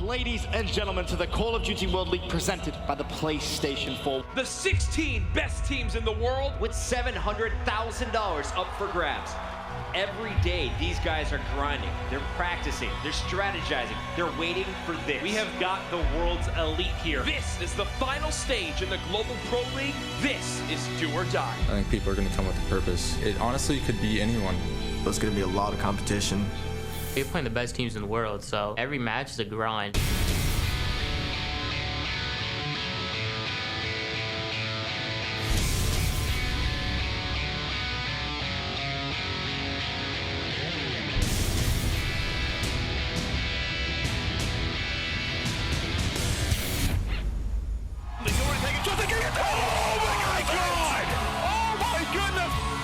Ladies and gentlemen, to the Call of Duty World League presented by the PlayStation 4. The 16 best teams in the world with $700,000 up for grabs. Every day, these guys are grinding, they're practicing, they're strategizing, they're waiting for this. We have got the world's elite here. This is the final stage in the Global Pro League. This is do or die. I think people are going to come with a purpose. It honestly could be anyone. There's going to be a lot of competition. We're playing the best teams in the world, so every match is a grind.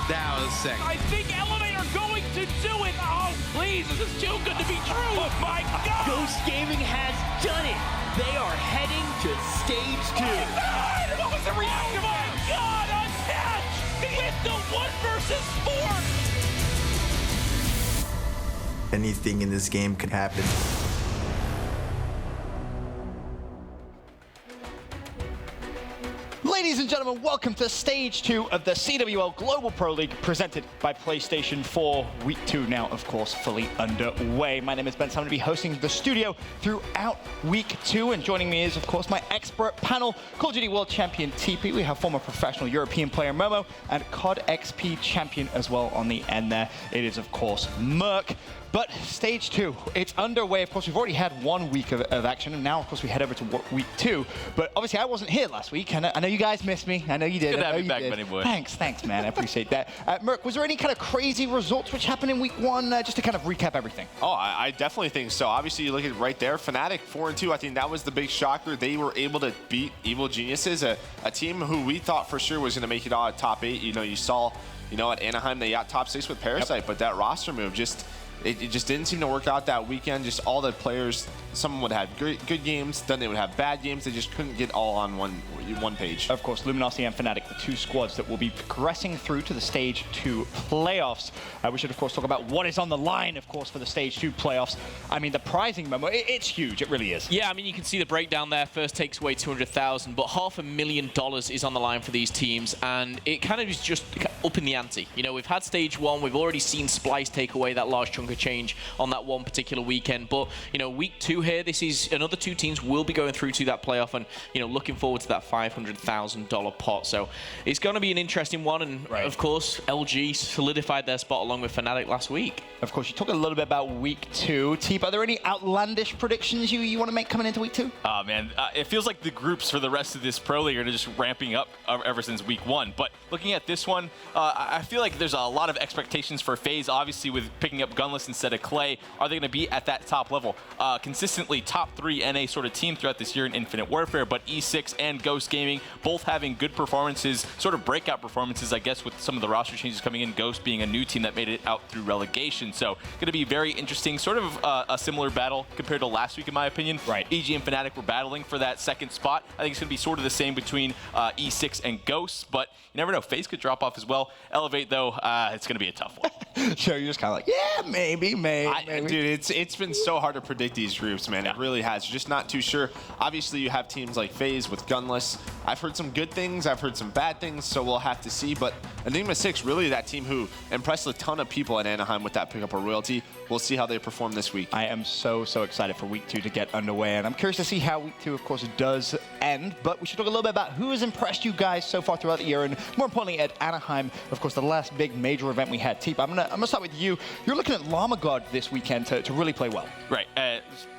That was sick. I think Elevator going to do it. Oh, please, this is too good to be true. Oh my God. Ghost Gaming has done it. They are heading to stage 2. Oh my God. What was the reaction? Oh my God, a catch with the 1 versus 4. Anything in this game could happen. Ladies and gentlemen, welcome to Stage 2 of the CWL Global Pro League presented by PlayStation 4. Week 2 now, of course, fully underway. My name is Ben. So I'm going to be hosting the studio throughout Week 2. And joining me is, of course, my expert panel, Call of Duty World Champion TP. We have former professional European player Momo and COD XP champion as well on the end there. It is, of course, Merc. But Stage 2, it's underway. Of course, we've already had 1 week of action, and now, of course, we head over to Week 2. But obviously, I wasn't here last week, and I know you guys missed me. I know you did. Good to have you back, Benny boy. Thanks, man. I appreciate that. Merc, was there any kind of crazy results which happened in Week 1, just to kind of recap everything? Oh, I definitely think so. Obviously, you look at right there, Fnatic 4-2. I think that was the big shocker. They were able to beat Evil Geniuses, a team who we thought for sure was going to make it out of top 8. You know, you saw, at Anaheim, they got top 6 with Parasite, but that roster move it just didn't seem to work out that weekend. Just all the players, some would have good games, then they would have bad games. They just couldn't get all on one page. Of course, Luminosity and Fnatic, the 2 squads that will be progressing through to the Stage 2 playoffs. We should, of course, talk about what is on the line, of course, for the Stage 2 playoffs. I mean, the prizing memo, it's huge. It really is. Yeah, I mean, you can see the breakdown there. First takes away $200,000, but $500,000 is on the line for these teams, and it kind of is just up in the ante. You know, we've had Stage 1. We've already seen Splice take away that large chunk of change on that one particular weekend, but, Week 2 here, this is another 2 teams will be going through to that playoff and, looking forward to that $500,000 pot. So it's going to be an interesting one, and of course, LG solidified their spot along with Fnatic last week. Of course, you talked a little bit about Week 2. Teep, are there any outlandish predictions you want to make coming into Week 2? Oh, man. It feels like the groups for the rest of this Pro League are just ramping up ever since Week 1. But looking at this one, I feel like there's a lot of expectations for FaZe, obviously, with picking up Gunless instead of Clay. Are they going to be at that top level? Consistently top 3 NA sort of team throughout this year in Infinite Warfare, but E6 and Ghost Gaming both having good performances, sort of breakout performances, I guess, with some of the roster changes coming in, Ghost being a new team that made it out through relegation. So going to be very interesting, sort of a similar battle compared to last week, in my opinion. EG and Fnatic were battling for that second spot. I think it's going to be sort of the same between E6 and Ghosts, but you never know. FaZe could drop off as well. Elevate, though, it's going to be a tough one. So you're just kind of like, yeah, maybe. Dude, it's been so hard to predict these groups, man. It really has. You're just not too sure. Obviously, you have teams like FaZe with Gunless. I've heard some good things. I've heard some bad things, so we'll have to see. But Enigma 6, really that team who impressed a ton of people at Anaheim with that pickup of royalty. We'll see how they perform this week. I am so excited for Week 2 to get underway, and I'm curious to see how Week 2, of course, does end. But we should talk a little bit about who has impressed you guys so far throughout the year, and more importantly, at Anaheim, of course, the last big major event we had. Teep, I'm gonna start with you. You're looking at Llama God this weekend to really play well. Right.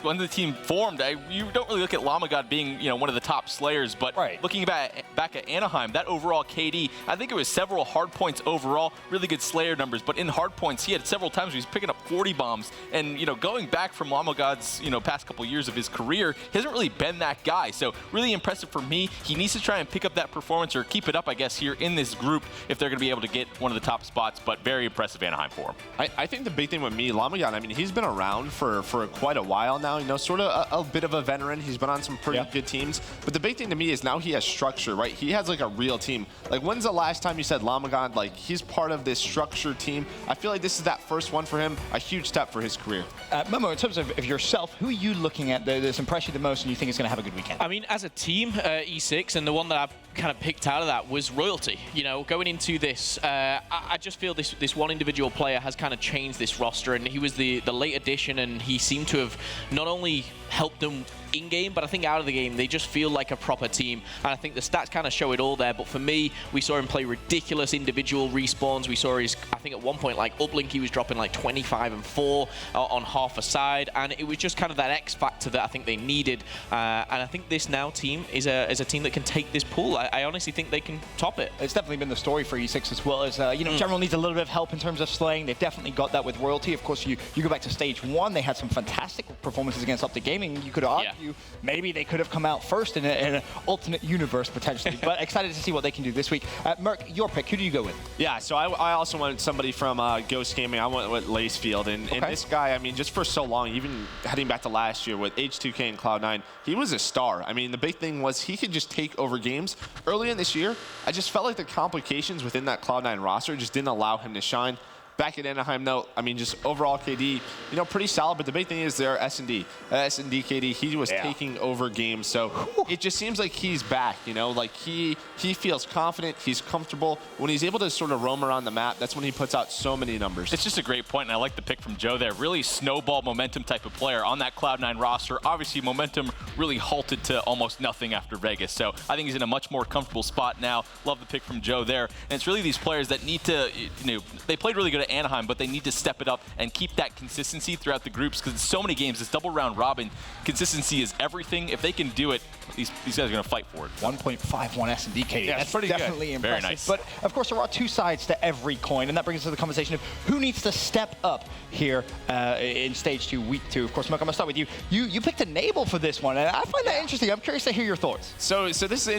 When the team formed, you don't really look at Llama God being, one of the top slayers, but looking back at Anaheim, that overall KD, I think it was several hard points overall, really good slayer numbers, but in hard points, he had several times where he was picking up 40 bombs, and, going back from Llama God's, past couple years of his career, he hasn't really been that guy, so really impressive for me. He needs to try and pick up that performance or keep it up, I guess, here in this group if they're going to be able to get one of the top spots, but very impressive Anaheim for him. I think the big thing with me, Lamagan, I mean, he's been around for quite a while now, you know, sort of a bit of a veteran. He's been on some pretty good teams. But the big thing to me is now he has structure, right? He has like a real team. Like, when's the last time you said Lamagan, like, he's part of this structured team? I feel like this is that first one for him, a huge step for his career. Momo, in terms of yourself, who are you looking at that's impressed you the most and you think is going to have a good weekend? I mean, as a team, E6, and the one that I've kind of picked out of that was Royalty. You know, going into this, I just feel this one individual player has kind of changed this roster, and he was the late addition, and he seemed to have not only helped them in-game, but I think out of the game, they just feel like a proper team. And I think the stats kind of show it all there. But for me, we saw him play ridiculous individual respawns. We saw his, I think at one point, like uplink, he was dropping like 25 and 4 on half a side. And it was just kind of that X factor that I think they needed. And I think this now team is a team that can take this pool. I honestly think they can top it. It's definitely been the story for E6 as well. As you know, General needs a little bit of help in terms of slaying. They've definitely got that with Royalty. Of course, you go back to stage 1, they had some fantastic performances against Optic Gaming. You could argue maybe they could have come out first in an alternate universe potentially. But excited to see what they can do this week. Merc, your pick. Who do you go with? Yeah, so I also wanted somebody from Ghost Gaming. I went with Lacefield. And this guy, I mean, just for so long, even heading back to last year with H2K and Cloud9, he was a star. I mean, the big thing was he could just take over games. Early in this year, I just felt like the complications within that Cloud9 roster just didn't allow him to shine. Back at Anaheim, though, I mean, just overall KD, you know, pretty solid. But the big thing is their S&D. S&D KD, he was taking over games. So it just seems like he's back, you know, like he feels confident, he's comfortable. When he's able to sort of roam around the map, that's when he puts out so many numbers. It's just a great point, and I like the pick from Joe there. Really snowball momentum type of player on that Cloud9 roster. Obviously, momentum really halted to almost nothing after Vegas. So I think he's in a much more comfortable spot now. Love the pick from Joe there. And it's really these players that need to, you know, they played really good at Anaheim, but they need to step it up and keep that consistency throughout the groups, because so many games, this double round robin, consistency is everything. If they can do it, these guys are going to fight for it. 1.51 S&D KD. Yeah, that's pretty definitely good. impressive. Very nice. But of course, there are two sides to every coin, and that brings us to the conversation of who needs to step up here in stage 2, week 2. Of course, Mark, I'm going to start with you. You picked Enable for this one, and I find that interesting. I'm curious to hear your thoughts. So this is an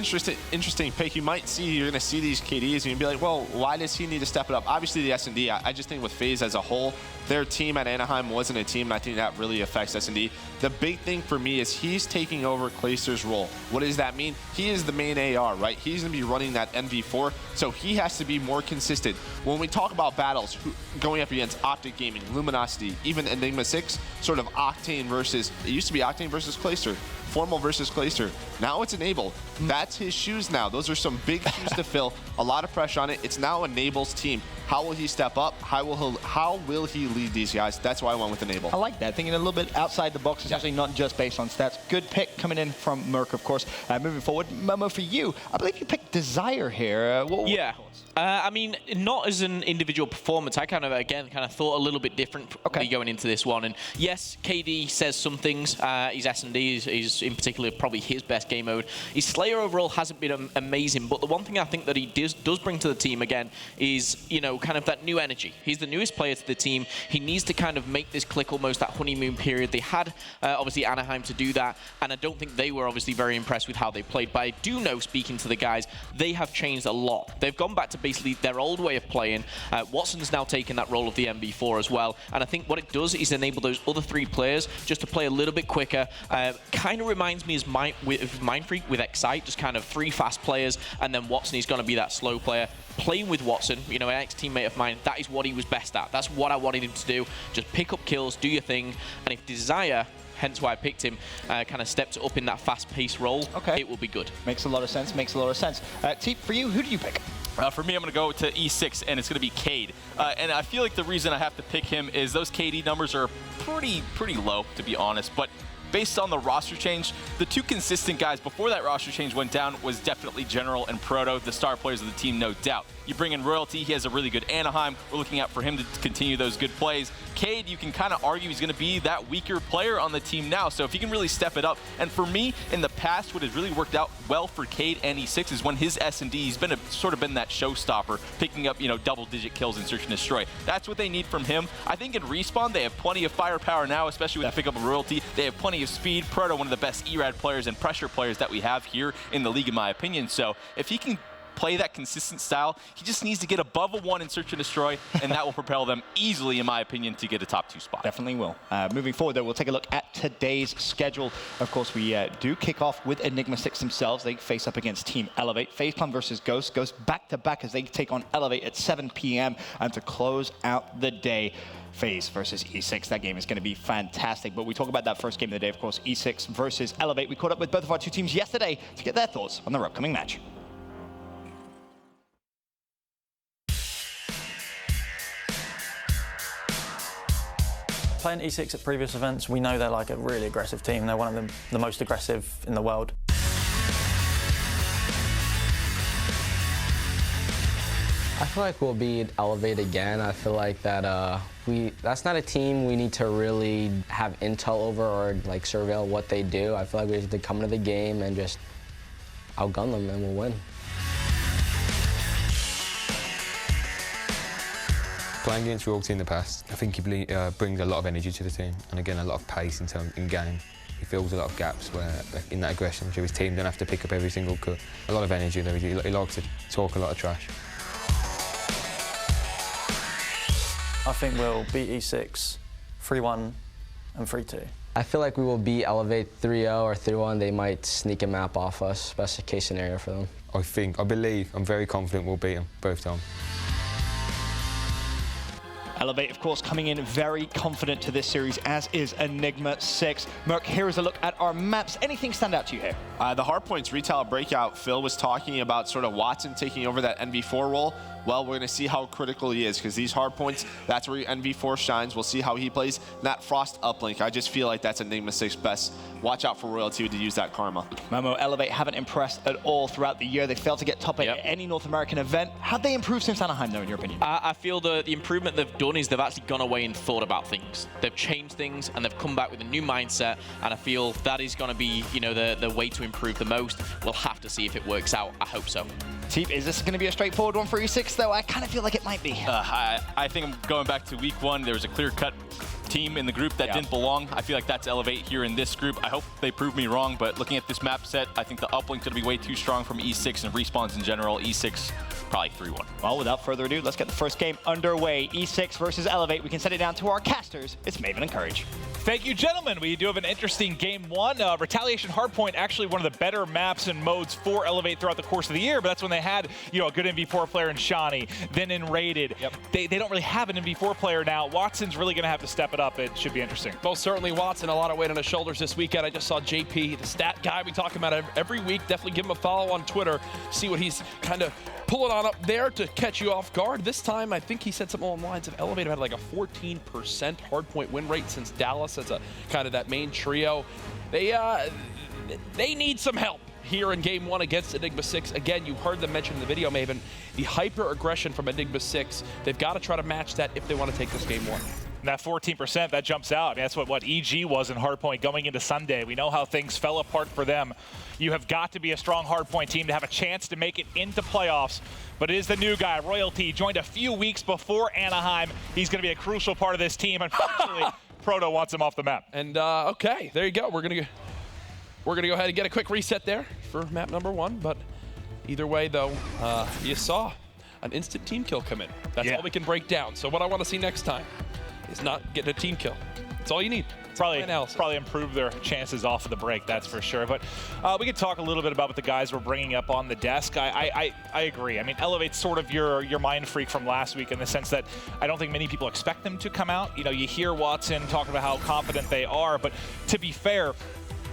interesting pick. You're going to see these KDs, and you'd be like, well, why does he need to step it up? Obviously, the S&D. I just think with FaZe as a whole, their team at Anaheim wasn't a team, and I think that really affects S&D. The big thing for me is he's taking over Clayster's role. What does that mean? He is the main AR, right? He's going to be running that MV4, so he has to be more consistent. When we talk about battles, going up against Optic Gaming, Luminosity, even Enigma 6, sort of Octane versus, it used to be Octane versus Clayster, Formal versus Clayster. Now it's Enable. That's his shoes now. Those are some big shoes to fill. A lot of pressure on it. It's now Enable's team. How will he step up? How will he lead these guys? That's why I went with Enable. I like that. Thinking a little bit outside the box, essentially not just based on stats. Good pick coming in from Merc, of course. Moving forward, Momo, for you, I believe you picked Desire here. Yeah. I mean, not as an individual performance. I kind of thought a little bit differently going into this one. And yes, KD says some things. His S&D is in particular probably his best game mode. His Slayer overall hasn't been amazing, but the one thing I think that he does bring to the team again is, you know, kind of that new energy. He's the newest player to the team. He needs to kind of make this click almost that honeymoon period. They had obviously Anaheim to do that, and I don't think they were obviously very impressed with how they played. But I do know, speaking to the guys, they have changed a lot. They've gone back to basically their old way of playing. Watson's now taken that role of the MB4 as well, and I think what it does is enable those other 3 players just to play a little bit quicker. Kind of reminds me with Mindfreak with Excite, just kind of 3 fast players, and then Watson is going to be that slow player. Playing with Watson, you know, an ex-teammate of mine, that is what he was best at. That's what I wanted him to do. Just pick up kills, do your thing, and if Desire, hence why I picked him, kind of steps up in that fast-paced role, it will be good. Makes a lot of sense, makes a lot of sense. Teep, for you, who do you pick? For me, I'm going to go to E6, and it's going to be Cade. And I feel like the reason I have to pick him is those KD numbers are pretty low, to be honest. But based on the roster change, the 2 consistent guys before that roster change went down was definitely General and Proto, the star players of the team, no doubt. You bring in Royalty, he has a really good Anaheim. We're looking out for him to continue those good plays. Cade, you can kind of argue he's going to be that weaker player on the team now, so if he can really step it up. And for me, in the past, what has really worked out well for Cade and E6 is when his S&D, he's been sort of been that showstopper, picking up, you know, double-digit kills in Search and Destroy. That's what they need from him. I think in Respawn, they have plenty of firepower now, especially with the pickup of Royalty. They have plenty of speed. Proto, one of the best ERAD players and pressure players that we have here in the league, in my opinion. So if he can play that consistent style. He just needs to get above a 1 in Search and Destroy, and that will propel them easily, in my opinion, to get a top 2 spot. Definitely will. Moving forward, though, we'll take a look at today's schedule. Of course, we do kick off with Enigma 6 themselves. They face up against Team Elevate. FaZe Clan versus Ghost goes back-to-back as they take on Elevate at 7 p.m. And to close out the day, FaZe versus E6. That game is going to be fantastic. But we talk about that first game of the day, of course, E6 versus Elevate. We caught up with both of our 2 teams yesterday to get their thoughts on their upcoming match. Playing E6 at previous events, we know they're like a really aggressive team. They're one of the most aggressive in the world. I feel like we'll be Elevate again. I feel like that that's not a team we need to really have intel over or like surveil what they do. I feel like we just need to come into the game and just outgun them and we'll win. Playing against Royalty in the past, I think he brings a lot of energy to the team, and again, a lot of pace in game. He fills a lot of gaps where, in that aggression, so his team don't have to pick up every single cut. A lot of energy there. He likes to talk a lot of trash. I think we'll beat E6 3-1 and 3-2. I feel like we will beat Elevate 3-0 or 3-1. They might sneak a map off us. Best case scenario for them. I'm very confident we'll beat them both times. Elevate, of course, coming in very confident to this series, as is Enigma 6. Merc, here is a look at our maps. Anything stand out to you here? The hardpoints retail breakout. Phil was talking about sort of Watson taking over that NV4 role. Well, we're going to see how critical he is, because these hardpoints, that's where NV4 shines. We'll see how he plays. And that Frost uplink, I just feel like that's Enigma 6 best. Watch out for Royalty to use that Karma. Momo, Elevate haven't impressed at all throughout the year. They failed to get top 8 at any North American event. How'd they improve since Anaheim, though, in your opinion? I feel the improvement they've done is they've actually gone away and thought about things. They've changed things, and they've come back with a new mindset, and I feel that is going to be, you know, the way to improve the most. We'll have to see if it works out. I hope so. Teep, is this going to be a straightforward one for E6, though? I kind of feel like it might be. I think I'm going back to week 1. There was a clear-cut team in the group that didn't belong. I feel like that's Elevate here in this group. I hope they prove me wrong, but looking at this map set, I think the uplink's going to be way too strong from E6 and respawns in general. E6 probably 3-1. Well, without further ado, let's get the first game underway. E6 versus Elevate. We can set it down to our casters. It's Maven and Courage. Thank you, gentlemen. We do have an interesting game 1. Retaliation Hardpoint, actually one of the better maps and modes for Elevate throughout the course of the year, but that's when they had, you know, a good MV4 player in Shawnee, then in Rated. They don't really have an MV4 player now. Watson's really going to have to step it up. It should be interesting. Most certainly, Watson, a lot of weight on his shoulders this weekend. I just saw JP, the stat guy we talk about every week. Definitely give him a follow on Twitter, see what he's kind of pulling on up there to catch you off guard. This time, I think he said something along the lines of Elevate had like a 14% hardpoint win rate since Dallas as a kind of that main trio. They need some help here in game 1 against Enigma 6. Again, you heard them mention in the video, Maven, the hyper aggression from Enigma 6. They've got to try to match that if they want to take this game 1. And that 14%, that jumps out. I mean, that's what EG was in Hardpoint going into Sunday. We know how things fell apart for them. You have got to be a strong Hardpoint team to have a chance to make it into playoffs. But it is the new guy, Royalty, joined a few weeks before Anaheim. He's going to be a crucial part of this team. Unfortunately, Proto wants him off the map. And okay, there you go. We're gonna go ahead and get a quick reset there for map number 1. But either way, though, you saw an instant team kill come in. That's all we can break down. So what I want to see next time is not getting a team kill. That's all you need. Probably improve their chances off of the break, that's for sure. But we could talk a little bit about what the guys were bringing up on the desk. I agree. I mean, Elevate's sort of your mind freak from last week in the sense that I don't think many people expect them to come out. You know, you hear Watson talking about how confident they are, but to be fair,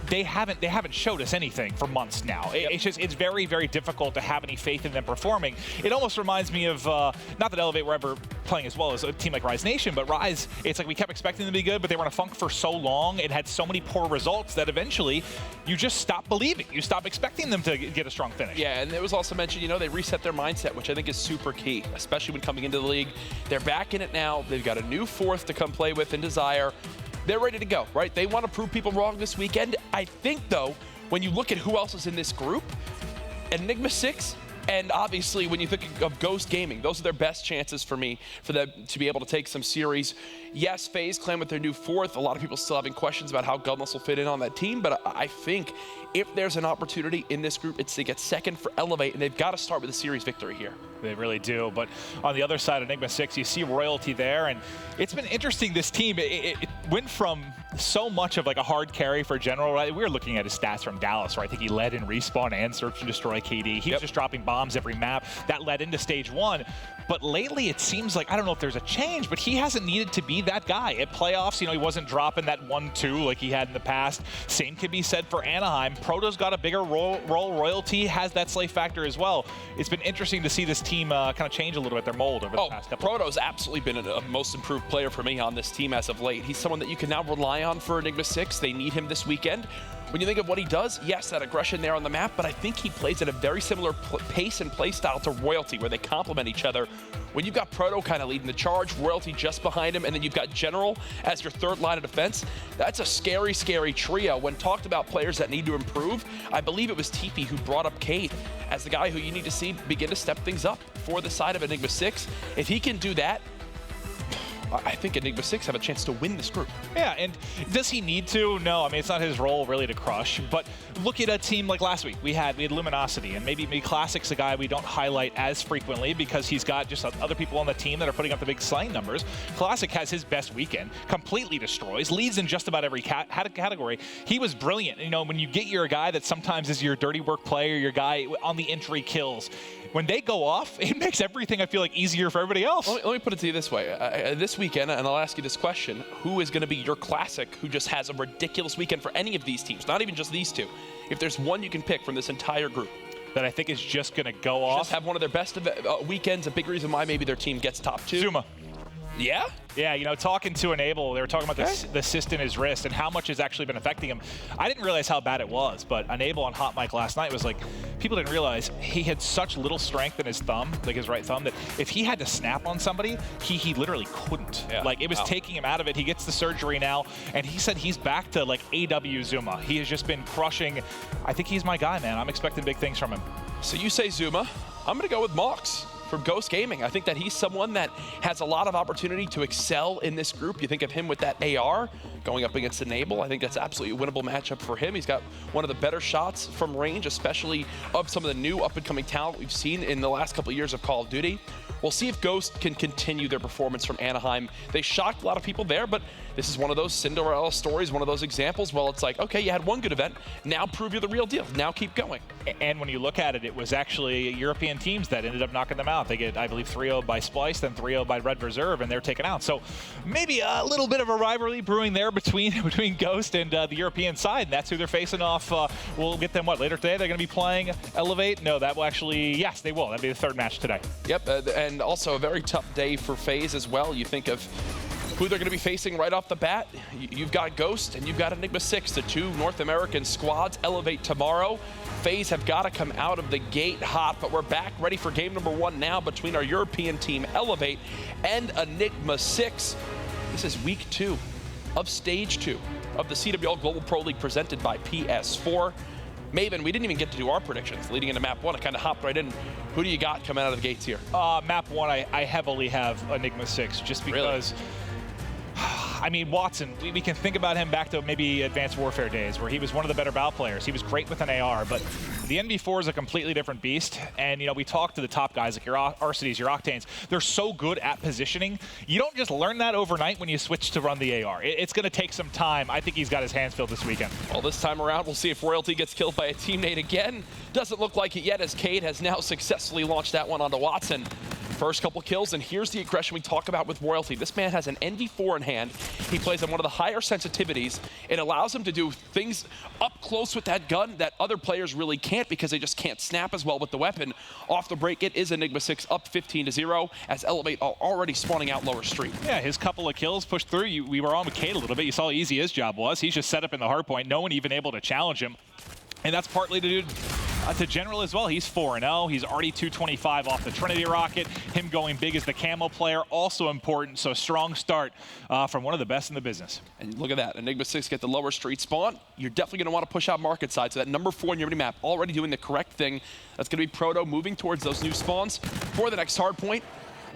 they haven't showed us anything for months now. It's very, very difficult to have any faith in them performing. It almost reminds me of, not that Elevate were ever playing as well as a team like Rise Nation, but Rise, it's like we kept expecting them to be good, but they were in a funk for so long and had so many poor results that eventually you just stop believing. You stop expecting them to get a strong finish. Yeah, and it was also mentioned, you know, they reset their mindset, which I think is super key, especially when coming into the league. They're back in it now. They've got a new 4th to come play with in Desire. They're ready to go, right? They want to prove people wrong this weekend. I think, though, when you look at who else is in this group, Enigma 6, and obviously when you think of Ghost Gaming, those are their best chances for me, for them to be able to take some series. Yes, FaZe Clan with their new 4th. A lot of people still having questions about how Gunless will fit in on that team, but I think if there's an opportunity in this group, it's to get second for Elevate, and they've got to start with a series victory here. They really do. But on the other side, Enigma 6, you see Royalty there. And it's been interesting, this team. It went from so much of like a hard carry for General, right? We were looking at his stats from Dallas, right? I think he led in respawn and search and destroy KD. He was just dropping bombs every map. That led into stage 1. But lately, it seems like, I don't know if there's a change, but he hasn't needed to be that guy. At playoffs, you know, he wasn't dropping that 1-2 like he had in the past. Same can be said for Anaheim. Proto's got a bigger role. Royalty has that slay factor as well. It's been interesting to see this team kind of change a little bit their mold over the past couple. Proto's absolutely been a most improved player for me on this team as of late. He's someone that you can now rely on for Enigma 6. They need him this weekend. When you think of what he does, yes, that aggression there on the map, but I think he plays at a very similar pace and play style to Royalty, where they complement each other. When you've got Proto kind of leading the charge, Royalty just behind him, and then you've got General as your third line of defense, that's a scary, scary trio. When talked about players that need to improve, I believe it was TP who brought up Cade as the guy who you need to see begin to step things up for the side of Enigma 6. If he can do that, I think Enigma 6 have a chance to win this group. Yeah, and does he need to? No, I mean, it's not his role really to crush. But look at a team like last week. We had Luminosity, and maybe Classic's a guy we don't highlight as frequently because he's got just other people on the team that are putting up the big slaying numbers. Classic has his best weekend, completely destroys, leads in just about every category. He was brilliant. You know, when you get your guy that sometimes is your dirty work player, your guy on the entry kills, when they go off, it makes everything, I feel like, easier for everybody else. Let me put it to you this way. This weekend, and I'll ask you this question, who is going to be your Classic who just has a ridiculous weekend for any of these teams, not even just these two? If there's one you can pick from this entire group that I think is just going to go off. Just have one of their best weekends, a big reason why maybe their team gets top 2. Zuma. Yeah? Yeah, you know, talking to Enable, they were talking about the cyst in his wrist and how much has actually been affecting him. I didn't realize how bad it was, but Enable on Hot Mic last night was like, people didn't realize he had such little strength in his thumb, like his right thumb, that if he had to snap on somebody, he literally couldn't. Yeah. Like, it was taking him out of it. He gets the surgery now, and he said he's back to, like, AW Zuma. He has just been crushing. I think he's my guy, man. I'm expecting big things from him. So you say Zuma. I'm going to go with Mox from Ghost Gaming. I think that he's someone that has a lot of opportunity to excel in this group. You think of him with that AR going up against Enable. I think that's absolutely a winnable matchup for him. He's got one of the better shots from range, especially of some of the new up-and-coming talent we've seen in the last couple of years of Call of Duty. We'll see if Ghost can continue their performance from Anaheim. They shocked a lot of people there, but this is one of those Cinderella stories, one of those examples. Well, it's like, okay, you had one good event. Now prove you're the real deal. Now keep going. And when you look at it, it was actually European teams that ended up knocking them out. They get, I believe, 3-0 by Splice, then 3-0 by Red Reserve, and they're taken out. So maybe a little bit of a rivalry brewing there between Ghost and the European side, and that's who they're facing off. We'll get them, later today? They're going to be playing Elevate? No, that will actually, yes, they will. That'll be the third match today. Yep, and also a very tough day for FaZe as well. You think of who they're going to be facing right off the bat. You've got Ghost and you've got Enigma 6, the two North American squads. Elevate tomorrow. FaZe have got to come out of the gate hot, but we're back ready for game number 1 now between our European team Elevate and Enigma 6. This is week 2 of stage 2 of the CWL Global Pro League presented by PS4. Maven, we didn't even get to do our predictions leading into map 1. I kind of hopped right in. Who do you got coming out of the gates here? Map 1, I heavily have Enigma 6 just because. Really? I mean, Watson, we can think about him back to maybe Advanced Warfare days where he was one of the better BAL players. He was great with an AR, but the NV4 is a completely different beast. And, you know, we talk to the top guys like your Arcities, your Octanes. They're so good at positioning. You don't just learn that overnight when you switch to run the AR. It's going to take some time. I think he's got his hands filled this weekend. Well, this time around, we'll see if Royalty gets killed by a teammate again. Doesn't look like it yet, as Cade has now successfully launched that one onto Watson. First couple kills, and here's the aggression we talk about with Royalty. This man has an NV4 in hand. He plays on one of the higher sensitivities. It allows him to do things up close with that gun that other players really can't because they just can't snap as well with the weapon. Off the break, it is Enigma 6 up 15-0 as Elevate are already spawning out lower street. Yeah, his couple of kills pushed through. We were on with Cade a little bit. You saw how easy his job was. He's just set up in the hard point. No one even able to challenge him. And that's partly to do to General as well. He's 4-0. He's already 225 off the Trinity rocket. Him going big as the camo player, also important. So strong start from one of the best in the business. And look at that. Enigma 6 get the lower street spawn. You're definitely going to want to push out market side. So that number 4 in your map already doing the correct thing. That's going to be Proto moving towards those new spawns for the next hard point.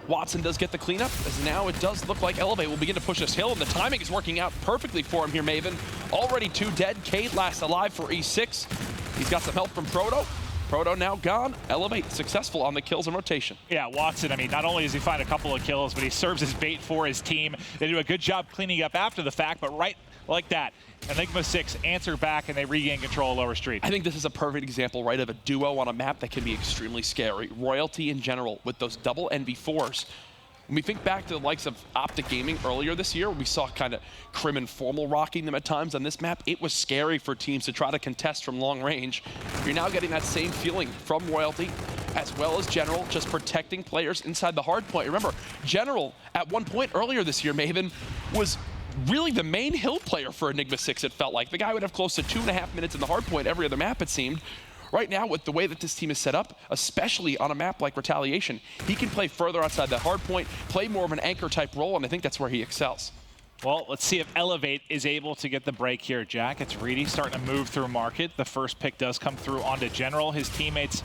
Watson does get the cleanup, as now it does look like Elevate will begin to push this hill, and the timing is working out perfectly for him here, Maven. Already 2 dead. Cade last alive for E6. He's got some help from Proto. Proto now gone. Elevate successful on the kills and rotation. Yeah, Watson, I mean, not only does he find a couple of kills, but he serves as bait for his team. They do a good job cleaning up after the fact, but right like that, Enigma 6 answer back and they regain control of Lower Street. I think this is a perfect example, right, of a duo on a map that can be extremely scary. Royalty in general with those double NV4s. When we think back to the likes of Optic Gaming earlier this year, we saw kind of Crim and Formal rocking them at times on this map. It was scary for teams to try to contest from long range. You're now getting that same feeling from Royalty, as well as General, just protecting players inside the hard point. Remember, General, at one point earlier this year, Maven, was really the main hill player for Enigma 6, it felt like. The guy would have close to 2.5 minutes in the hard point every other map, it seemed. Right now, with the way that this team is set up, especially on a map like Retaliation, he can play further outside the hard point, play more of an anchor type role, and I think that's where he excels. Well, let's see if Elevate is able to get the break here, Jack. It's Reedy starting to move through market. The first pick does come through onto General. His teammates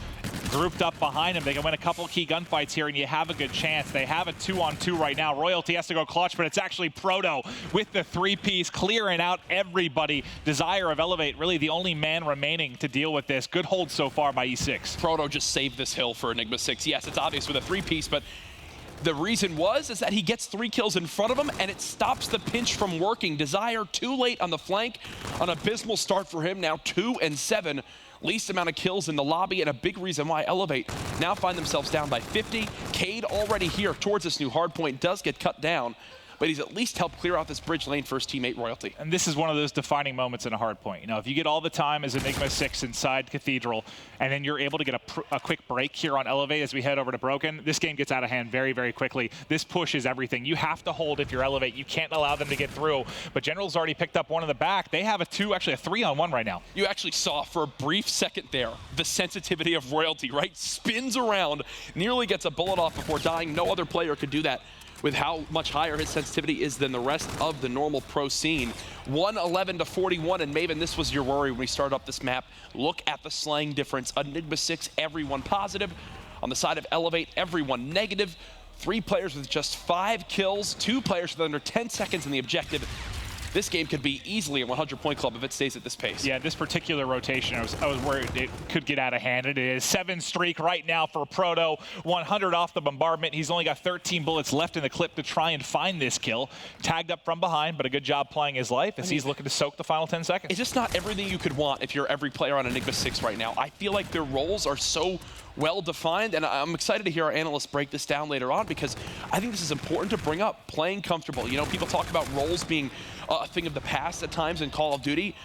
grouped up behind him. They can win a couple key gunfights here, and you have a good chance. They have a 2-on-2 right now. Royalty has to go clutch, but it's actually Proto with the 3-piece, clearing out everybody. Desire of Elevate, really the only man remaining to deal with this. Good hold so far by E6. Proto just saved this hill for Enigma 6. Yes, it's obvious with a 3-piece, but the reason is that he gets 3 kills in front of him, and it stops the pinch from working. Desire too late on the flank. An abysmal start for him, now 2 and 7. Least amount of kills in the lobby, and a big reason why Elevate now find themselves down by 50. Cade already here towards this new hardpoint does get cut down, but he's at least helped clear out this bridge lane for his teammate Royalty. And this is one of those defining moments in a hard point. You know, if you get all the time as Enigma 6 inside Cathedral, and then you're able to get a quick break here on Elevate as we head over to Broken, this game gets out of hand very, very quickly. This pushes everything. You have to hold if you're Elevate. You can't allow them to get through. But General's already picked up one in the back. They have a 3-on-1 right now. You actually saw for a brief second there the sensitivity of Royalty, right? Spins around, nearly gets a bullet off before dying. No other player could do that with how much higher his sensitivity is than the rest of the normal pro scene. 111 to 41, and Maven, this was your worry when we started up this map. Look at the slaying difference. Enigma 6, everyone positive. On the side of Elevate, everyone negative. 3 players with just 5 kills, 2 players with under 10 seconds in the objective. This game could be easily a 100-point club if it stays at this pace. Yeah, this particular rotation, I was worried it could get out of hand. It is 7 streak right now for Proto, 100 off the bombardment. He's only got 13 bullets left in the clip to try and find this kill. Tagged up from behind, but a good job playing his life as he's looking to soak the final 10 seconds. It's just not everything you could want if you're every player on Enigma 6 right now. I feel like their roles are so well-defined, and I'm excited to hear our analysts break this down later on, because I think this is important to bring up. Playing comfortable. You know, people talk about roles being a thing of the past at times in Call of Duty.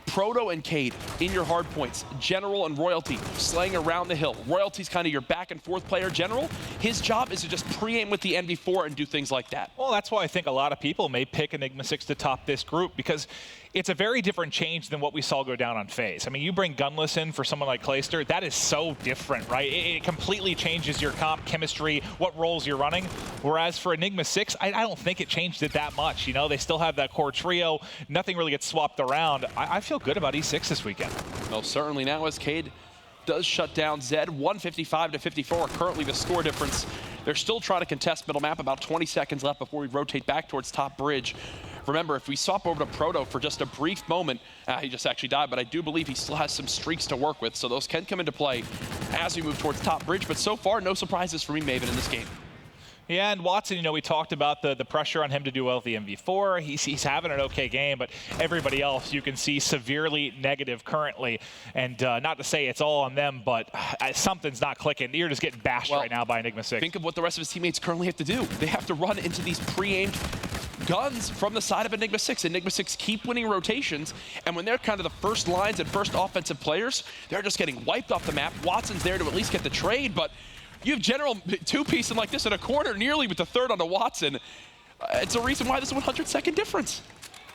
Proto and Cade in your hard points. General and Royalty slaying around the hill. Royalty's kind of your back and forth player. General, his job is to just pre-aim with the NV4 and do things like that. Well, that's why I think a lot of people may pick Enigma 6 to top this group, because it's a very different change than what we saw go down on FaZe. I mean, you bring Gunless in for someone like Clayster, that is so different, right? It completely changes your comp chemistry, what roles you're running. Whereas for Enigma 6, I don't think it changed it that much. You know, they still have that core trio. Nothing really gets swapped around. I feel good about E6 this weekend. Well, certainly now as Cade does shut down Zed, 155 to 54, currently the score difference. They're still trying to contest middle map, about 20 seconds left before we rotate back towards top bridge. Remember, if we swap over to Proto for just a brief moment, he just actually died, but I do believe he still has some streaks to work with, so those can come into play as we move towards top bridge. But so far, no surprises for me, Maven, in this game. Yeah, and Watson, you know, we talked about the pressure on him to do well with the MV4. He's having an okay game, but everybody else you can see severely negative currently. And not to say it's all on them, but something's not clicking. You're just getting bashed right now by Enigma 6. Think of what the rest of his teammates currently have to do. They have to run into these pre-aimed guns from the side of Enigma 6. Enigma 6 keep winning rotations, and when they're kind of the first lines and first offensive players, they're just getting wiped off the map. Watson's there to at least get the trade, but you have General two-piecing like this in a corner, nearly with the third onto Watson. It's a reason why there's a 100-second difference.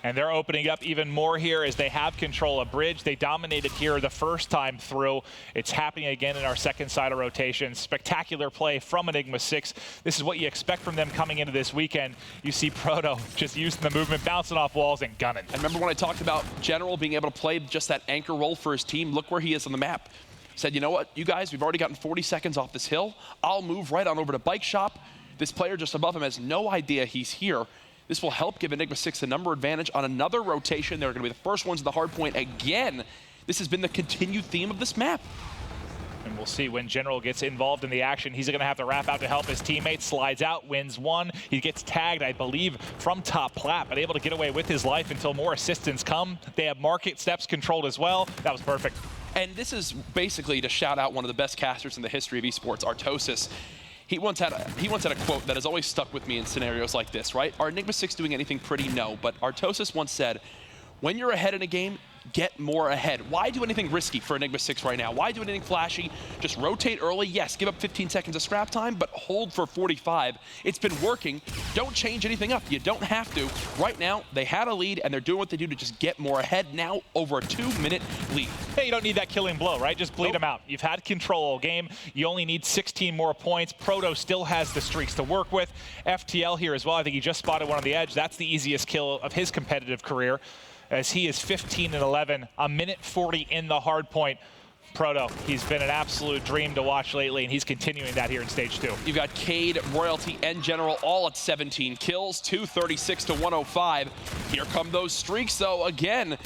And they're opening up even more here as they have control of bridge. They dominated here the first time through. It's happening again in our second side of rotation. Spectacular play from Enigma 6. This is what you expect from them coming into this weekend. You see Proto just using the movement, bouncing off walls and gunning. I remember when I talked about General being able to play just that anchor role for his team. Look where he is on the map. Said, you know what, you guys, we've already gotten 40 seconds off this hill. I'll move right on over to Bike Shop. this player just above him has no idea he's here. This will help give Enigma 6 a number advantage on another rotation. They're going to be the first ones in the hard point again. This has been the continued theme of this map. And we'll see when General gets involved in the action. He's going to have to wrap out to help his teammates. Slides out, wins one. He gets tagged, I believe, from top plat, but able to get away with his life until more assistance come. They have market steps controlled as well. That was perfect. And this is basically to shout out one of the best casters in the history of esports, Artosis. He once had a quote that has always stuck with me in scenarios like this, right? Are Enigma 6 doing anything pretty? No, but Artosis once said, when you're ahead in a game, get more ahead. Why do anything risky for Enigma 6 right now? Why do anything flashy? Just rotate early. Yes, give up 15 seconds of scrap time, but hold for 45. It's been working. Don't change anything up. You don't have to. Right now, they had a lead, and they're doing what they do to just get more ahead now over a 2-minute lead. Hey, you don't need that killing blow, right? Just bleed them out. You've had control all game. You only need 16 more points. Proto still has the streaks to work with. FTL here as well. I think he just spotted one on the edge. That's the easiest kill of his competitive career, as he is 15-11, a minute 40 in the hard point. Proto, he's been an absolute dream to watch lately, and he's continuing that here in stage 2. You've got Cade, Royalty, and General all at 17 kills, 236 to 105. Here come those streaks, though. Again,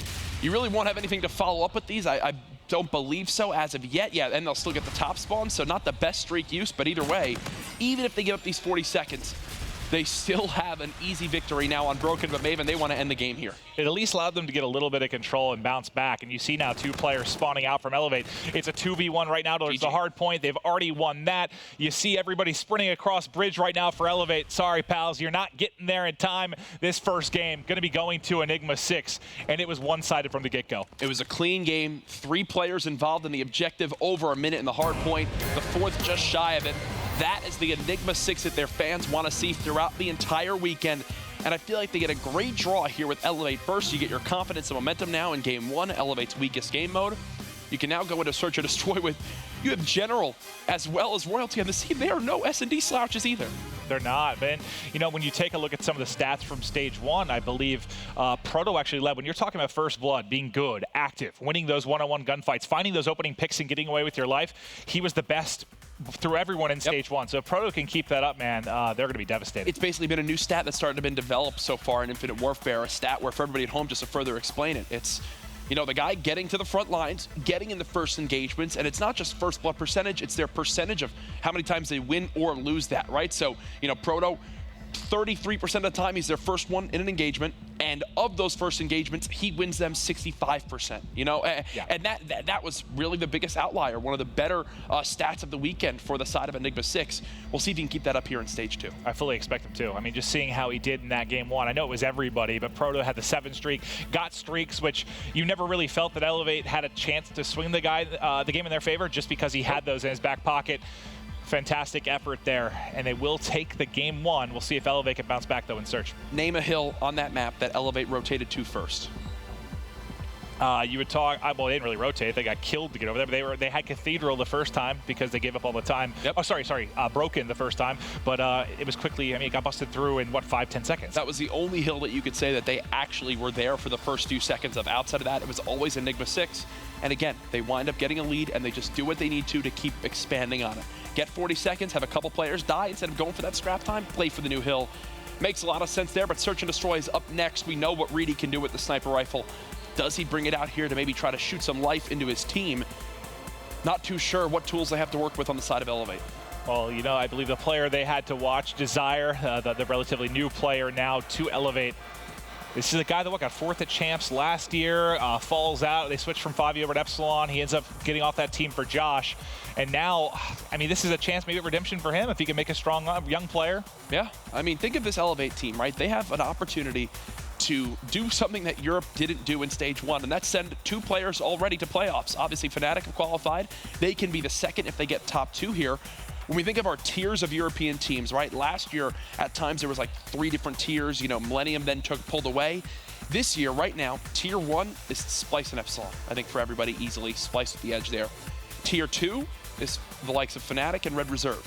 you really won't have anything to follow up with these. I don't believe so as of yet. Yeah, and they'll still get the top spawn, so not the best streak use, but either way, even if they give up these 40 seconds, they still have an easy victory now on Broken, but Maven, they want to end the game here. It at least allowed them to get a little bit of control and bounce back. And you see now 2 players spawning out from Elevate. It's a 2v1 right now towards the hard point. They've already won that. You see everybody sprinting across bridge right now for Elevate. Sorry, pals, you're not getting there in time. This first game going to be going to Enigma 6, and it was one-sided from the get-go. It was a clean game. 3 players involved in the objective, over a minute in the hard point. The 4th just shy of it. That is the Enigma 6 that their fans want to see throughout the entire weekend. And I feel like they get a great draw here with Elevate. First, you get your confidence and momentum now in Game 1, Elevate's weakest game mode. You can now go into Search and Destroy with, you have General as well as Royalty on the team. They are no S&D slouches either. They're not, man. You know, when you take a look at some of the stats from stage 1, I believe Proto actually led. When you're talking about First Blood, being good, active, winning those one-on-one gunfights, finding those opening picks and getting away with your life, he was the best through everyone in stage 1. So if Proto can keep that up, man, they're going to be devastated. It's basically been a new stat that's started to been developed so far in Infinite Warfare, a stat where for everybody at home, just to further explain it, it's, you know, the guy getting to the front lines, getting in the first engagements, and it's not just first blood percentage, it's their percentage of how many times they win or lose that, right? So, you know, Proto, 33% of the time he's their first one in an engagement, and of those first engagements, he wins them 65%, you know? And that was really the biggest outlier, one of the better stats of the weekend for the side of Enigma 6. We'll see if he can keep that up here in stage 2. I fully expect him to. I mean, just seeing how he did in that game 1, I know it was everybody, but Proto had the 7 streak, got streaks, which you never really felt that Elevate had a chance to swing the game in their favor just because he had those in his back pocket. Fantastic effort there, and they will take the game 1. We'll see if Elevate can bounce back, though, in Search. Name a hill on that map that Elevate rotated to first. You would talk, well, they didn't really rotate. They got killed to get over there, but they had Cathedral the first time because they gave up all the time. Yep. Oh, sorry, Broken the first time, but it was quickly, I mean, it got busted through in, what, 5-10 seconds? That was the only hill that you could say that they actually were there for the first few seconds of. Outside of that, it was always Enigma 6. And again, they wind up getting a lead, and they just do what they need to keep expanding on it. Get 40 seconds, have a couple players die instead of going for that scrap time, play for the new hill. Makes a lot of sense there, but Search and Destroy is up next. We know what Reedy can do with the sniper rifle. Does he bring it out here to maybe try to shoot some life into his team? Not too sure what tools they have to work with on the side of Elevate. Well, you know, I believe the player they had to watch, Desire, the relatively new player now to Elevate. This is a guy that got 4th at Champs last year, falls out. They switched from 5e over to Epsilon. He ends up getting off that team for Josh. And now, I mean, this is a chance, maybe redemption for him if he can make a strong young player. Yeah, I mean, think of this Elevate team, right? They have an opportunity to do something that Europe didn't do in stage 1, and that's send 2 players already to playoffs. Obviously, Fnatic have qualified. They can be the second if they get top 2 here. When we think of our tiers of European teams, right? Last year, at times, there was like 3 different tiers. You know, Millennium then pulled away. This year, right now, tier 1 is Splice and Epsilon. I think for everybody, easily Splice with the edge there. Tier 2 is the likes of Fnatic and Red Reserve.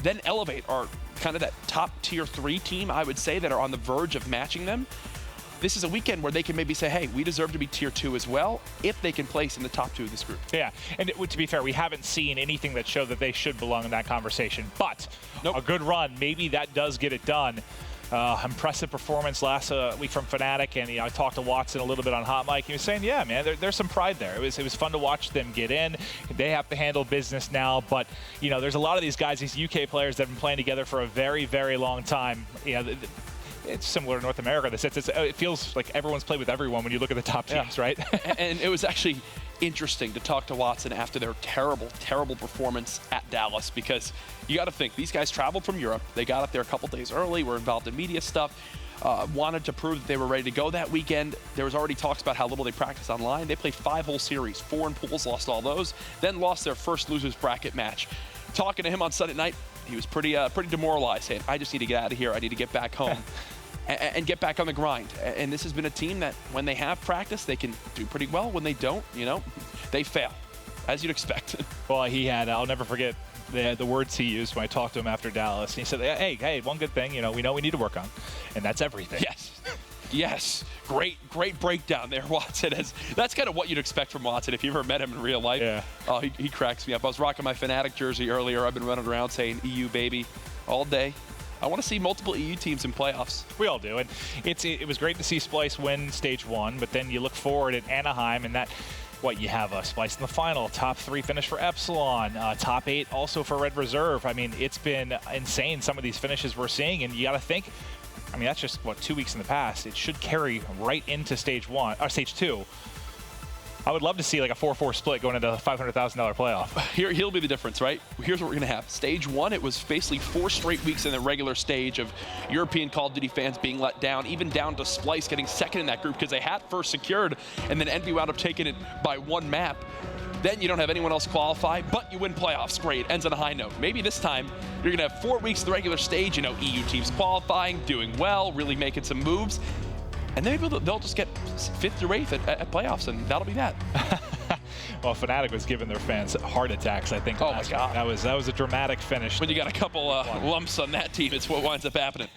Then Elevate are kind of that top tier 3 team, I would say, that are on the verge of matching them. this is a weekend where they can maybe say, hey, we deserve to be tier 2 as well, if they can place in the top 2 of this group. Yeah, and to be fair, we haven't seen anything that showed that they should belong in that conversation, but a good run, maybe that does get it done. Impressive performance last week from Fnatic, and I talked to Watson a little bit on Hot Mic. He was saying, yeah, man, there's some pride there. It was fun to watch them get in. They have to handle business now, but there's a lot of these guys, these UK players that have been playing together for a very, very long time. It's similar to North America. It feels like everyone's played with everyone when you look at the top teams, right? And it was actually interesting to talk to Watson after their terrible, terrible performance at Dallas, because you got to think, these guys traveled from Europe. They got up there a couple days early, were involved in media stuff, wanted to prove that they were ready to go that weekend. There was already talks about how little they practiced online. They played 5 whole series, 4 in pools, lost all those, then lost their first losers bracket match. Talking to him on Sunday night, he was pretty demoralized, saying, I just need to get out of here. I need to get back home. And get back on the grind. And this has been a team that when they have practice, they can do pretty well. When they don't, they fail, as you'd expect. Well, he had, I'll never forget the words he used when I talked to him after Dallas. He said, hey, one good thing, we know we need to work on, and that's everything. Yes. Yes, great breakdown there, Watson. That's kind of what you'd expect from Watson if you ever met him in real life. Yeah. Oh, he cracks me up. I was rocking my Fnatic jersey earlier. I've been running around saying EU baby all day. I want to see multiple EU teams in playoffs. We all do, and it was great to see Splice win Stage 1, but then you look forward at Anaheim, and you have Splice in the final, top 3 finish for Epsilon, top 8 also for Red Reserve. I mean, it's been insane, some of these finishes we're seeing, and you got to think, that's just, 2 weeks in the past. It should carry right into Stage 2. I would love to see like a 4-4 split going into a $500,000 playoff. Here'll be the difference, right? Here's what we're going to have. Stage 1, it was basically 4 straight weeks in the regular stage of European Call of Duty fans being let down, even down to Splice getting second in that group because they had first secured, and then Envy wound up taking it by 1 map. Then you don't have anyone else qualify, but you win playoffs. Great, ends on a high note. Maybe this time you're going to have 4 weeks of the regular stage, EU teams qualifying, doing well, really making some moves. And then maybe they'll just get 5th through 8th at playoffs, and that'll be that. Well, Fnatic was giving their fans heart attacks, I think. Oh, my God. That was a dramatic finish. When you got a couple lumps on that team, it's what winds up happening.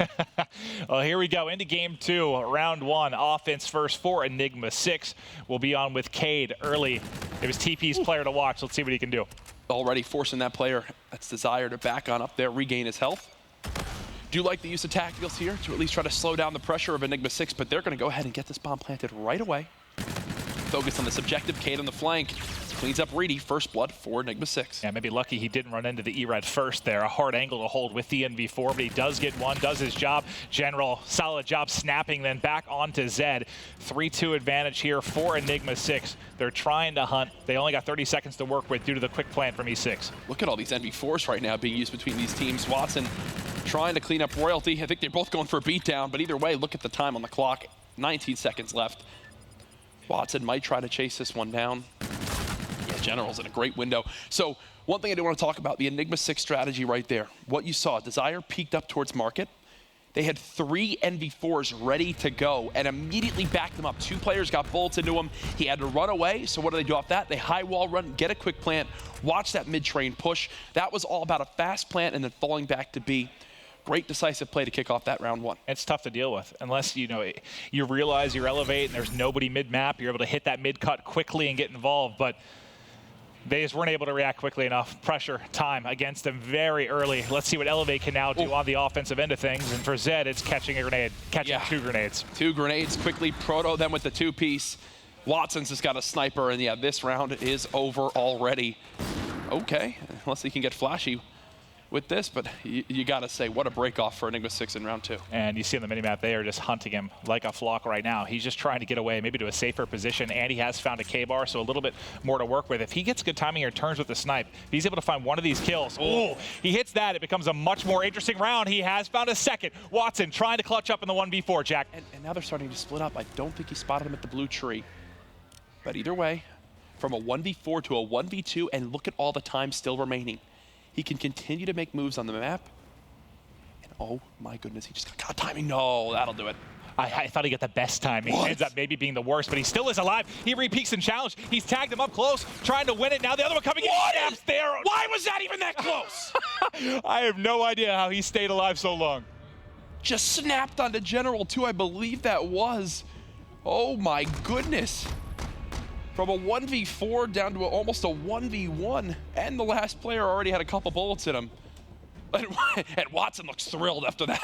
Well, here we go. Into Game 2, Round 1. Offense first for Enigma 6. We'll be on with Cade early. It was TP's player to watch. Let's see what he can do. Already forcing that player that's Desire to back on up there, regain his health. Do like the use of tacticals here to at least try to slow down the pressure of Enigma 6, but they're going to go ahead and get this bomb planted right away. Focus on this objective. Cade on the flank. Cleans up Reedy. First blood for Enigma 6. Yeah, maybe lucky he didn't run into the E-Red first there. A hard angle to hold with the NV4, but he does get one, does his job. General, solid job snapping, then back onto Zed. 3-2 advantage here for Enigma 6. They're trying to hunt. They only got 30 seconds to work with due to the quick plan from E6. Look at all these NV4s right now being used between these teams. Watson trying to clean up Royalty. I think they're both going for a beatdown, but either way, look at the time on the clock. 19 seconds left. Watson might try to chase this one down. Yeah, General's in a great window. So one thing I do want to talk about, the Enigma 6 strategy right there. What you saw, Desire peeked up towards Market. They had 3 NV4s ready to go and immediately backed them up. 2 players got bullets into him. He had to run away, so what do they do off that? They high wall run, get a quick plant, watch that mid-train push. That was all about a fast plant and then falling back to B. Great decisive play to kick off that round 1. It's tough to deal with unless you realize you're elevating and there's nobody mid-map. You're able to hit that mid-cut quickly and get involved, but they just weren't able to react quickly enough. Pressure, time against them very early. Let's see what Elevate can now do on the offensive end of things. And for Zed, it's catching a grenade, catching 2 grenades. 2 grenades, quickly proto them with the 2-piece. Watson's just got a sniper, and yeah, this round is over already. Okay, unless he can get flashy with this, but you got to say, what a break-off for Enigma 6 in round 2. And you see on the minimap, they are just hunting him like a flock right now. He's just trying to get away, maybe to a safer position, and he has found a K-bar, so a little bit more to work with. If he gets good timing or turns with the snipe, if he's able to find one of these kills, he hits that, it becomes a much more interesting round. He has found a second. Watson trying to clutch up in the 1v4, Jack. And now they're starting to split up. I don't think he spotted him at the blue tree. But either way, from a 1v4 to a 1v2, and look at all the time still remaining. He can continue to make moves on the map. And oh my goodness, he just got timing. No, that'll do it. I thought he'd get the best timing. He ends up maybe being the worst, but he still is alive. He repeaks and challenge. He's tagged him up close, trying to win it. Now the other one coming in. Snaps there. Why was that even that close? I have no idea how he stayed alive so long. just snapped onto General too, I believe that was. Oh my goodness. From a 1v4 down to almost a 1v1, and the last player already had a couple bullets in him. And Watson looks thrilled after that.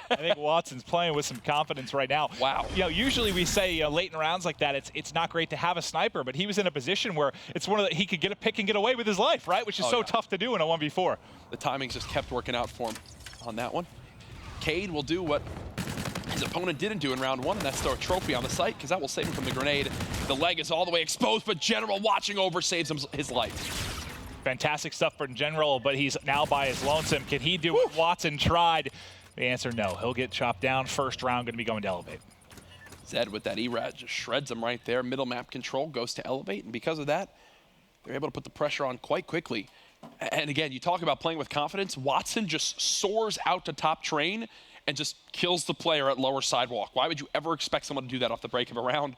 I think Watson's playing with some confidence right now. Wow. You know, usually we say late in rounds like that, it's not great to have a sniper, but he was in a position where it's one of the, he could get a pick and get away with his life, right? Which is so tough to do in a 1v4. The timings just kept working out for him on that one. Cade will do what his opponent didn't do in round one, and that's throw a trophy on the site, because that will save him from the grenade. The leg is all the way exposed, but General watching over saves him his life. Fantastic stuff for General, but he's now by his lonesome. Can he do what Watson tried? The answer, no. He'll get chopped down. First round, going to be going to Elevate. Zed with that ERAD just shreds him right there. Middle map control goes to Elevate, and because of that, they're able to put the pressure on quite quickly. And again, you talk about playing with confidence. Watson just soars out to top train and just kills the player at lower sidewalk. Why would you ever expect someone to do that off the break of a round?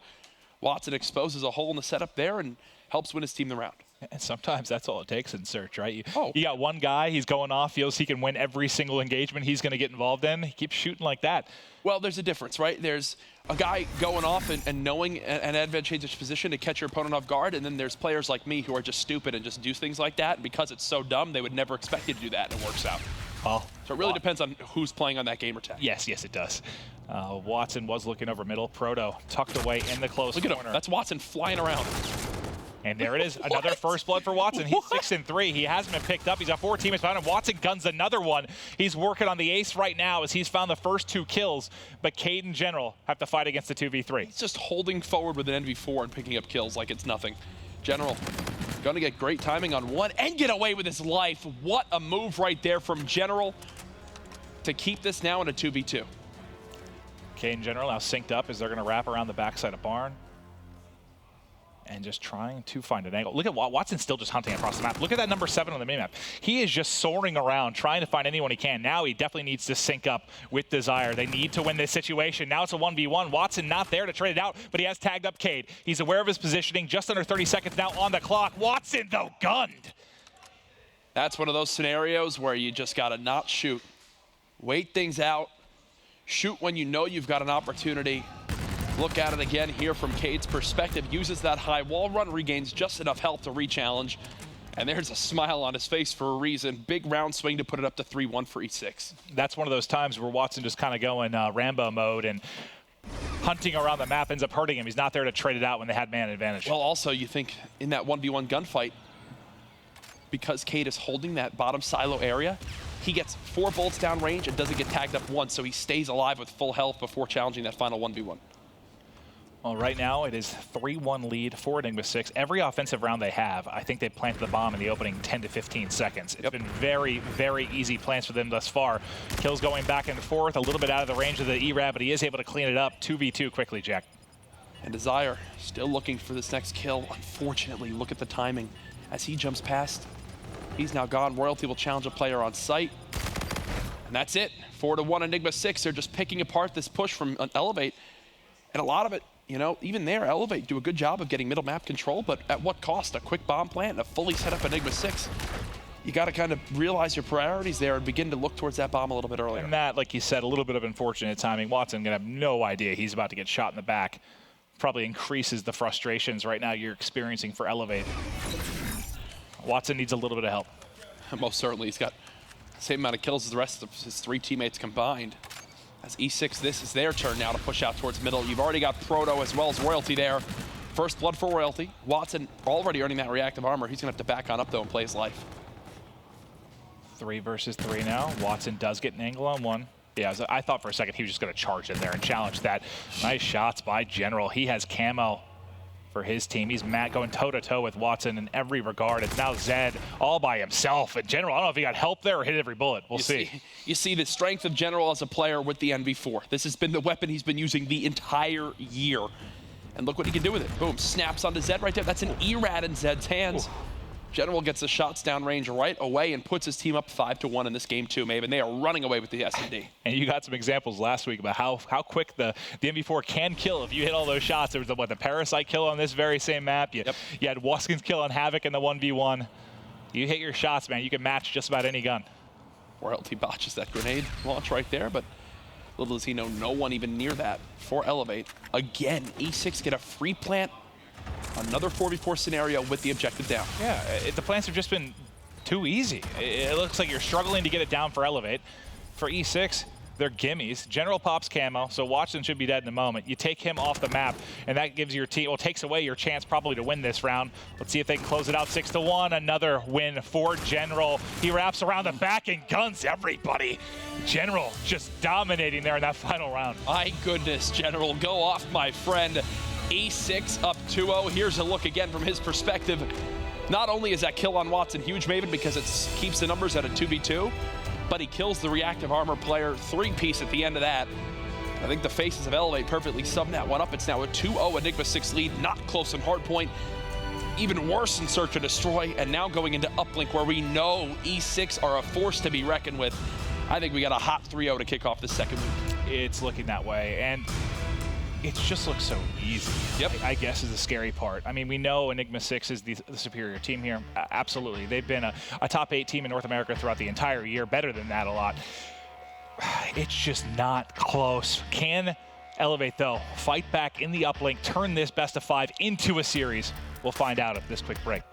Watson exposes a hole in the setup there and helps win his team the round. And sometimes that's all it takes in search, right? You got one guy, he's going off, feels he can win every single engagement he's going to get involved in. He keeps shooting like that. Well, there's a difference, right? There's a guy going off and knowing an advantageous position to catch your opponent off guard, and then there's players like me who are just stupid and just do things like that. And because it's so dumb, they would never expect you to do that, and it works out. Well, so it really depends on who's playing on that gamer tag. Yes, it does. Watson was looking over middle. Proto tucked away in the close corner. Look at him. That's Watson flying around. And there it is, another first blood for Watson. He's 6-3. He hasn't been picked up. He's got 4 teammates behind him. Watson guns another one. He's working on the ace right now as he's found the first 2 kills. But Cade and General have to fight against the 2v3. He's just holding forward with an NV4 and picking up kills like it's nothing. General going to get great timing on one and get away with his life. What a move right there from General to keep this now in a 2v2. Cade and General now synced up as they're going to wrap around the backside of Barn. And just trying to find an angle. Look at Watson still just hunting across the map. Look at that number 7 on the minimap. He is just soaring around, trying to find anyone he can. Now he definitely needs to sync up with Desire. They need to win this situation. Now it's a 1v1. Watson not there to trade it out, but he has tagged up Cade. He's aware of his positioning. Just under 30 seconds now on the clock. Watson, though, gunned. That's one of those scenarios where you just got to not shoot. Wait things out. Shoot when you know you've got an opportunity. Look at it again here from Cade's perspective. Uses that high wall run, regains just enough health to re-challenge. And there's a smile on his face for a reason. Big round swing to put it up to 3-1 for E6. That's one of those times where Watson just kind of going Rambo mode and hunting around the map ends up hurting him. He's not there to trade it out when they had man advantage. Well, also, you think in that 1v1 gunfight, because Cade is holding that bottom silo area, he gets 4 bullets down range and doesn't get tagged up once, so he stays alive with full health before challenging that final 1v1. Well, right now it is 3-1 lead for Enigma 6. Every offensive round they have, I think they planted the bomb in the opening 10 to 15 seconds. It's been very, very easy plans for them thus far. Kills going back and forth, a little bit out of the range of the ERAD, but he is able to clean it up. 2v2 quickly, Jack. And Desire still looking for this next kill. Unfortunately, look at the timing. As he jumps past, he's now gone. Royalty will challenge a player on site. And that's it. 4-1 Enigma 6. They're just picking apart this push from Elevate. And a lot of it, you know, even there, Elevate do a good job of getting middle map control, but at what cost? A quick bomb plant and a fully set up Enigma 6. You got to kind of realize your priorities there and begin to look towards that bomb a little bit earlier. And that, like you said, a little bit of unfortunate timing. Watson going to have no idea he's about to get shot in the back. Probably increases the frustrations right now you're experiencing for Elevate. Watson needs a little bit of help. Most certainly. He's got the same amount of kills as the rest of his 3 teammates combined. As E6, this is their turn now to push out towards middle. You've already got Proto as well as Royalty there. First blood for Royalty. Watson already earning that reactive armor. He's going to have to back on up, though, and play his life. 3 versus 3 now. Watson does get an angle on one. Yeah, I thought for a second he was just going to charge in there and challenge that. Nice shots by General. He has camo for his team. He's going toe-to-toe with Watson in every regard. It's now Zed all by himself. And General, I don't know if he got help there or hit every bullet. We'll see. You see the strength of General as a player with the NV4. This has been the weapon he's been using the entire year. And look what he can do with it. Boom, snaps onto Zed right there. That's an ERAD in Zed's hands. Ooh. General gets the shots down range right away and puts his team up 5-1 in this game too, Maven. They are running away with the S&D. And you got some examples last week about how quick the MV4 can kill if you hit all those shots. There was the Parasite kill on this very same map. You had Waskins kill on Havoc in the 1v1. You hit your shots, man. You can match just about any gun. Royalty botches that grenade launch right there, but Little does he know, no one even near that for Elevate. Again, E6 get a free plant. Another 4v4 scenario with the objective down. Yeah, the plants have just been too easy. It looks like you're struggling to get it down for Elevate. For E6, they're gimmies. General pops camo, so Watson should be dead in a moment. You take him off the map, and that gives your team, well, takes away your chance probably to win this round. Let's see if they can close it out 6-1. Another win for General. He wraps around the back and guns everybody. General just dominating there in that final round. My goodness, General, go off, my friend. E6 up 2-0. Here's a look again from his perspective. Not only is that kill on Watson huge, Maven, because it keeps the numbers at a 2v2, but he kills the reactive armor player, 3-piece at the end of that. I think the faces of Elevate perfectly sum that one up. It's now a 2-0 Enigma 6 lead, not close in hardpoint. Even worse in Search and Destroy, and now going into Uplink, where we know E6 are a force to be reckoned with. I think we got a hot 3-0 to kick off this second week. It's looking that way, and it just looks so easy. Yep. I guess is the scary part. I mean, we know Enigma 6 is the superior team here. Absolutely. They've been a top 8 team in North America throughout the entire year, better than that a lot. It's just not close. Can Elevate, though, fight back in the uplink, turn this best of 5 into a series? We'll find out at this quick break.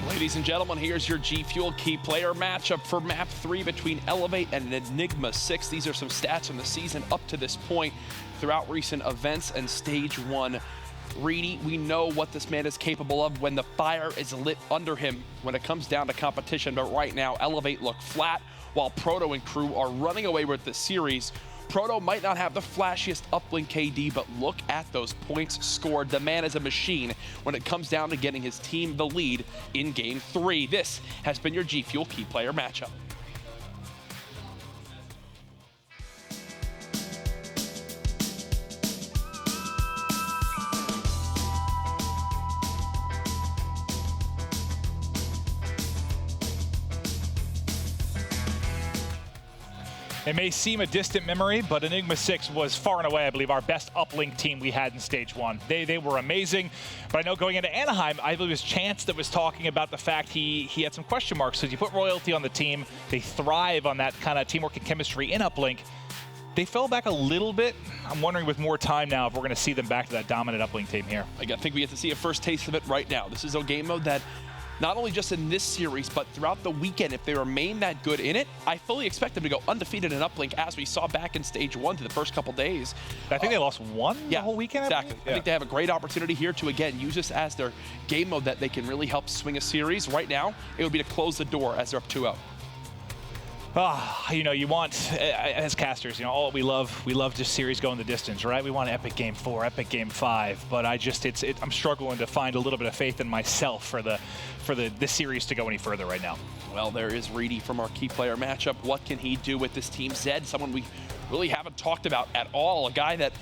Ladies and gentlemen, here's your G Fuel key player matchup for map 3 between Elevate and Enigma 6. These are some stats from the season up to this point throughout recent events and stage 1. Reedy, we know what this man is capable of when the fire is lit under him when it comes down to competition, but right now Elevate look flat while Proto and crew are running away with the series. Proto might not have the flashiest uplink KD, but look at those points scored. The man is a machine when it comes down to getting his team the lead in Game 3. This has been your G Fuel Key Player Matchup. It may seem a distant memory, but Enigma 6 was far and away, I believe, our best uplink team we had in Stage 1. They were amazing, but I know going into Anaheim, I believe it was Chance that was talking about the fact he had some question marks. So you put Royalty on the team, they thrive on that kind of teamwork and chemistry in uplink. They fell back a little bit. I'm wondering with more time now if we're going to see them back to that dominant uplink team here. I think we get to see a first taste of it right now. This is a game mode that not only just in this series, but throughout the weekend, if they remain that good in it, I fully expect them to go undefeated in uplink, as we saw back in Stage 1 through the first couple days. I think they lost one the whole weekend. Exactly. I think they have a great opportunity here to, again, use this as their game mode that they can really help swing a series. Right now, it would be to close the door as they're up 2-0. You know, you want, as casters, you know, all we love just series going the distance, right? We want epic Game 4, epic Game 5, but I'm struggling to find a little bit of faith in myself for this series to go any further right now. Well, there is Reedy from our key player matchup. What can he do with this team? Zed, someone we really haven't talked about at all, a guy that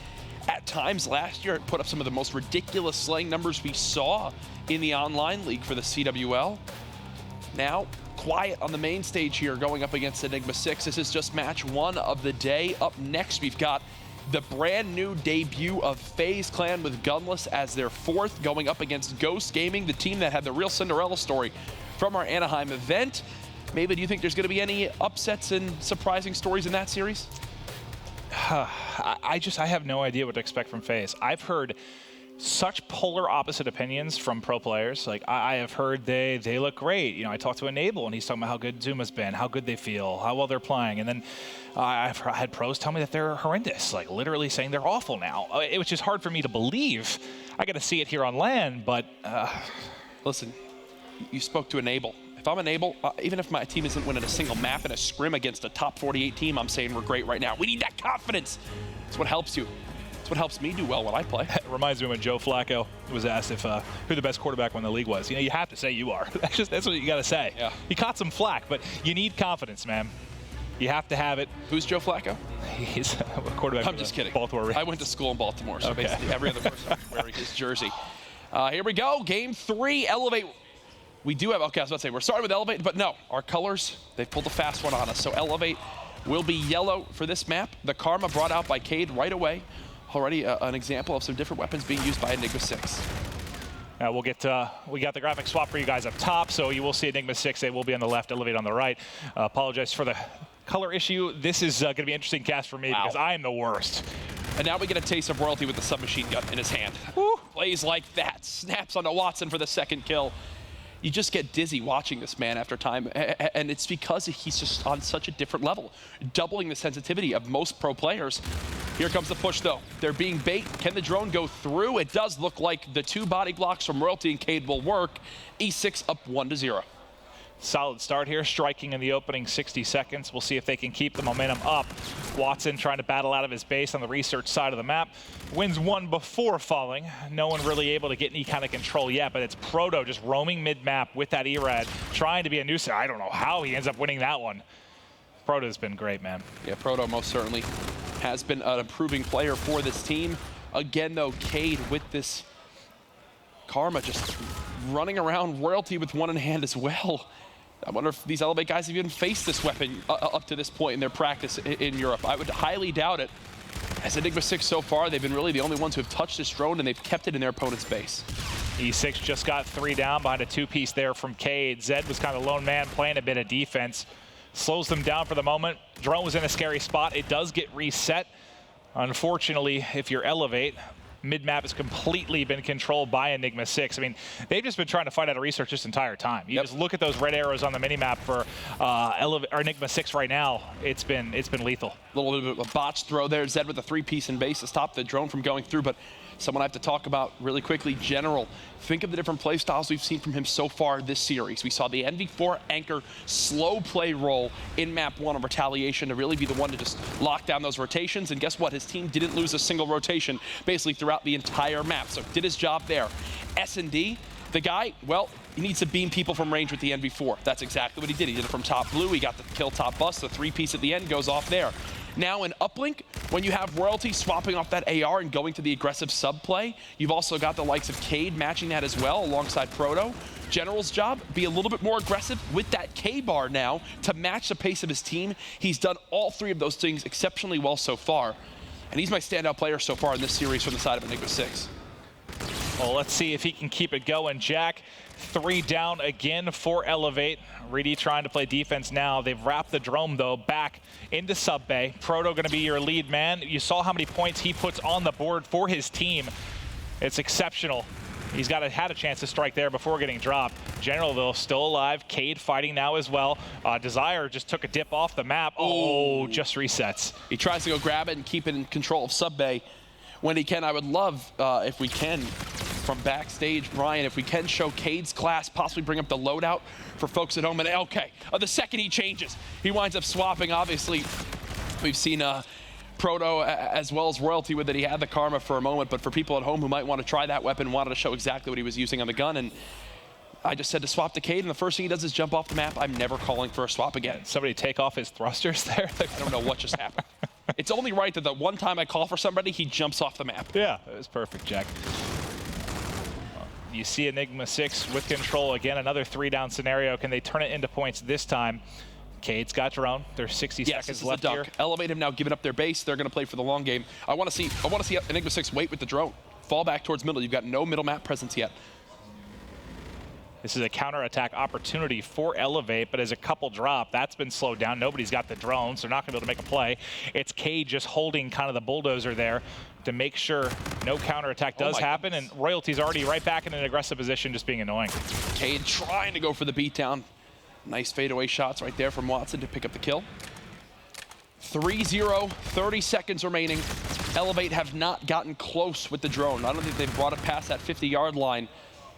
at times last year put up some of the most ridiculous slaying numbers we saw in the online league for the CWL. Now, quiet on the main stage here going up against Enigma 6. This is just match 1 of the day. Up next, we've got the brand new debut of FaZe Clan with Gunless as their 4th, going up against Ghost Gaming, the team that had the real Cinderella story from our Anaheim event. Maybe do you think there's going to be any upsets and surprising stories in that series? I have no idea what to expect from FaZe. I've heard such polar opposite opinions from pro players. Like I have heard they look great. You know, I talked to Enable and he's talking about how good Zuma's been, how good they feel, how well they're playing. And then I've had pros tell me that they're horrendous, like literally saying they're awful now, which is hard for me to believe. I got to see it here on LAN, but listen, you spoke to Enable. If I'm Enable, even if my team isn't winning a single map in a scrim against a top 48 team, I'm saying we're great right now. We need that confidence. It's what helps you. It's what helps me do well when I play. It reminds me when Joe Flacco was asked if who the best quarterback when the league was. You know, you have to say you are. That's what you got to say. Yeah. He caught some flack, but you need confidence, man. You have to have it. Who's Joe Flacco? He's a quarterback. I'm just kidding. Baltimore. I went to school in Baltimore, so okay. Basically every other person was wearing his jersey. Here we go. Game 3, Elevate. We do have, okay, I was about to say, we're starting with Elevate, but no, our colors, they've pulled a fast one on us. So Elevate will be yellow for this map. The Karma brought out by Cade right away. Already an example of some different weapons being used by Enigma 6. We got the graphic swap for you guys up top, so you will see Enigma 6. They will be on the left, Elevate on the right. Apologize for the color issue. This is going to be an interesting cast for me because I am the worst. And now we get a taste of Royalty with the submachine gun in his hand. Woo. Plays like that. Snaps onto Watson for the 2nd kill. You just get dizzy watching this man after time, and it's because he's just on such a different level, doubling the sensitivity of most pro players. Here comes the push, though. They're being bait. Can the drone go through? It does look like the 2 body blocks from Royalty and Cade will work. E6 up 1-0. Solid start here, striking in the opening 60 seconds. We'll see if they can keep the momentum up. Watson trying to battle out of his base on the research side of the map. Wins 1 before falling. No one really able to get any kind of control yet, but it's Proto just roaming mid-map with that Erad, trying to be a nuisance. I don't know how he ends up winning that one. Proto's been great, man. Yeah, Proto most certainly has been an improving player for this team. Again, though, Cade with this Karma just running around Royalty with one in hand as well. I wonder if these Elevate guys have even faced this weapon up to this point in their practice in Europe. I would highly doubt it. As Enigma 6 so far, they've been really the only ones who have touched this drone, and they've kept it in their opponent's base. E6 just got 3 down behind a 2-piece there from Cade. Zed was kind of lone man playing a bit of defense. Slows them down for the moment. Drone was in a scary spot. It does get reset. Unfortunately, if you're Elevate, mid-map has completely been controlled by Enigma 6. I mean, they've just been trying to find out a research this entire time. You just look at those red arrows on the minimap for Enigma 6 right now. It's been lethal. A little bit of a botched throw there. Zed with a 3-piece in base to stop the drone from going through, but someone I have to talk about really quickly, General. Think of the different play styles we've seen from him so far this series. We saw the NV4 anchor slow play role in map 1 of Retaliation to really be the one to just lock down those rotations. And guess what? His team didn't lose a single rotation basically throughout the entire map. So did his job there. S&D, the guy, well, he needs to beam people from range with the NV4. That's exactly what he did. He did it from top blue. He got the kill top bust. The 3-piece at the end goes off there. Now in uplink, when you have Royalty swapping off that AR and going to the aggressive sub play, you've also got the likes of Cade matching that as well alongside Proto. General's job, be a little bit more aggressive with that K-bar now to match the pace of his team. He's done all 3 of those things exceptionally well so far. And he's my standout player so far in this series from the side of Enigma 6. Well, let's see if he can keep it going. Jack, 3 down again for Elevate. Reedy trying to play defense now. They've wrapped the drone, though, back into sub bay. Proto going to be your lead man. You saw how many points he puts on the board for his team. It's exceptional. He's had a chance to strike there before getting dropped. General, though, still alive. Cade fighting now as well. Desire just took a dip off the map. Oh, just resets. He tries to go grab it and keep it in control of sub bay when he can. I would love, if we can, from backstage, Brian, if we can show Cade's class, possibly bring up the loadout for folks at home. And okay, the second he changes, he winds up swapping. Obviously, we've seen Proto as well as Royalty with it. He had the Karma for a moment, but for people at home who might want to try that weapon, wanted to show exactly what he was using on the gun. And I just said to swap to Cade, and the first thing he does is jump off the map. I'm never calling for a swap again. Somebody take off his thrusters there? I don't know what just happened. It's only right that the one time I call for somebody, he jumps off the map. Yeah, it was perfect, Jack. You see Enigma 6 with control. Again, another 3-down scenario. Can they turn it into points this time? Cade's got drone. There's 60 seconds left here. Elevate him now, giving up their base. They're going to play for the long game. I want to see Enigma 6 wait with the drone. Fall back towards middle. You've got no middle map presence yet. This is a counterattack opportunity for Elevate, but as a couple drop, that's been slowed down. Nobody's got the drone, so they're not going to be able to make a play. It's Cade just holding kind of the bulldozer there to make sure no counterattack does happen, and Royalty's already right back in an aggressive position, just being annoying. Cade trying to go for the beatdown. Nice fadeaway shots right there from Watson to pick up the kill. 3-0, 30 seconds remaining. Elevate have not gotten close with the drone. I don't think they've brought it past that 50-yard line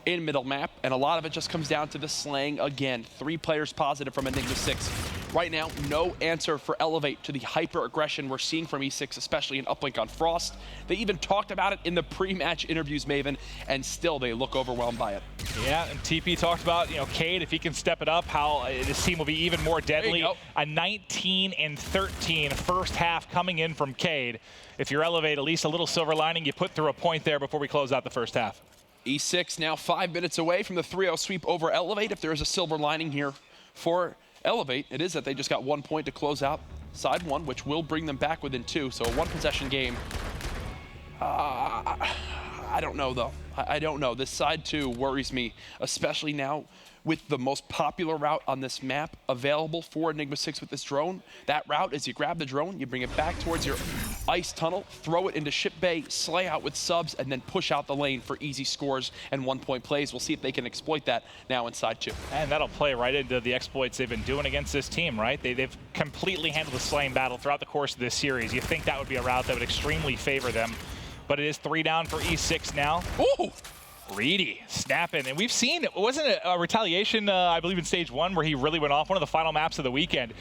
in middle map, and a lot of it just comes down to the slang again. 3 players positive from Enigma 6. Right now, no answer for Elevate to the hyper-aggression we're seeing from E6, especially in uplink on Frost. They even talked about it in the pre-match interviews, Maven, and still they look overwhelmed by it. Yeah, and TP talked about, Cade, if he can step it up, how this team will be even more deadly. A 19-13 first half coming in from Cade. If you're Elevate, at least a little silver lining, you put through a point there before we close out the first half. E6 now 5 minutes away from the 3-0 sweep over Elevate. If there is a silver lining here for Elevate, it is that they just got 1 point to close out side 1, which will bring them back within 2. So a 1-possession game. I don't know, though. I don't know. This side 2 worries me, especially now with the most popular route on this map available for Enigma 6 with this drone. That route is you grab the drone, you bring it back towards your ice tunnel, throw it into ship bay, slay out with subs, and then push out the lane for easy scores and 1-point plays. We'll see if they can exploit that now in side 2. And that'll play right into the exploits they've been doing against this team, right? They've completely handled the slaying battle throughout the course of this series. You think that would be a route that would extremely favor them, but it is 3 down for E6 now. Ooh! Reedy snapping, and we've seen, wasn't it a retaliation, I believe in stage 1, where he really went off, one of the final maps of the weekend.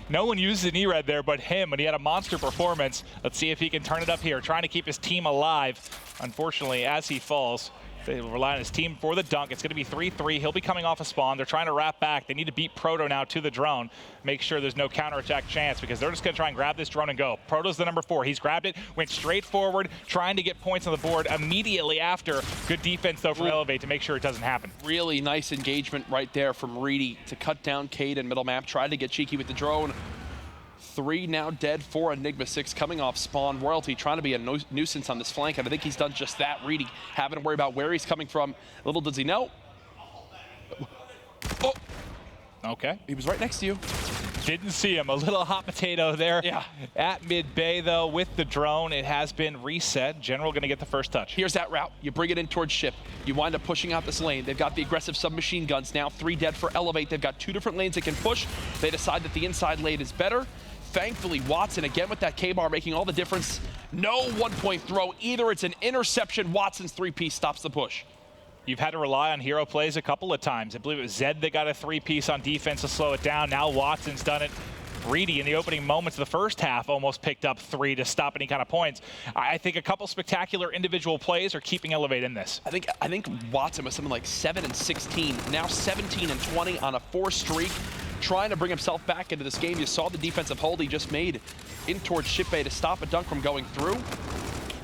No one used an E-Red there but him, and he had a monster performance. Let's see if he can turn it up here, trying to keep his team alive. Unfortunately, as he falls, they rely on his team for the dunk. It's going to be 3-3. He'll be coming off a spawn. They're trying to wrap back. They need to beat Proto now to the drone. Make sure there's no counterattack chance, because they're just going to try and grab this drone and go. Proto's the number 4. He's grabbed it, went straight forward, trying to get points on the board immediately after. Good defense, though, from Elevate to make sure it doesn't happen. Really nice engagement right there from Reedy to cut down Cade in middle map. Tried to get cheeky with the drone. 3 now dead for Enigma 6 coming off spawn. Royalty trying to be a nuisance on this flank, and I think he's done just that. Reedy having to worry about where he's coming from. Little does he know. Oh! Okay. He was right next to you. Didn't see him. A little hot potato there. Yeah. At mid-bay, though, with the drone, it has been reset. General going to get the first touch. Here's that route. You bring it in towards ship. You wind up pushing out this lane. They've got the aggressive submachine guns now. 3 dead for Elevate. They've got 2 different lanes they can push. They decide that the inside lane is better. Thankfully, Watson, again with that K-bar, making all the difference. No one-point throw. Either it's an interception. Watson's 3-piece stops the push. You've had to rely on hero plays a couple of times. I believe it was Zed that got a 3-piece on defense to slow it down. Now Watson's done it. Reedy in the opening moments of the first half almost picked up 3 to stop any kind of points. I think a couple spectacular individual plays are keeping Elevate in this. I think Watson was something like 7 and 16, now 17 and 20 on a 4 streak, trying to bring himself back into this game. You saw the defensive hold he just made in towards ship bay to stop a dunk from going through.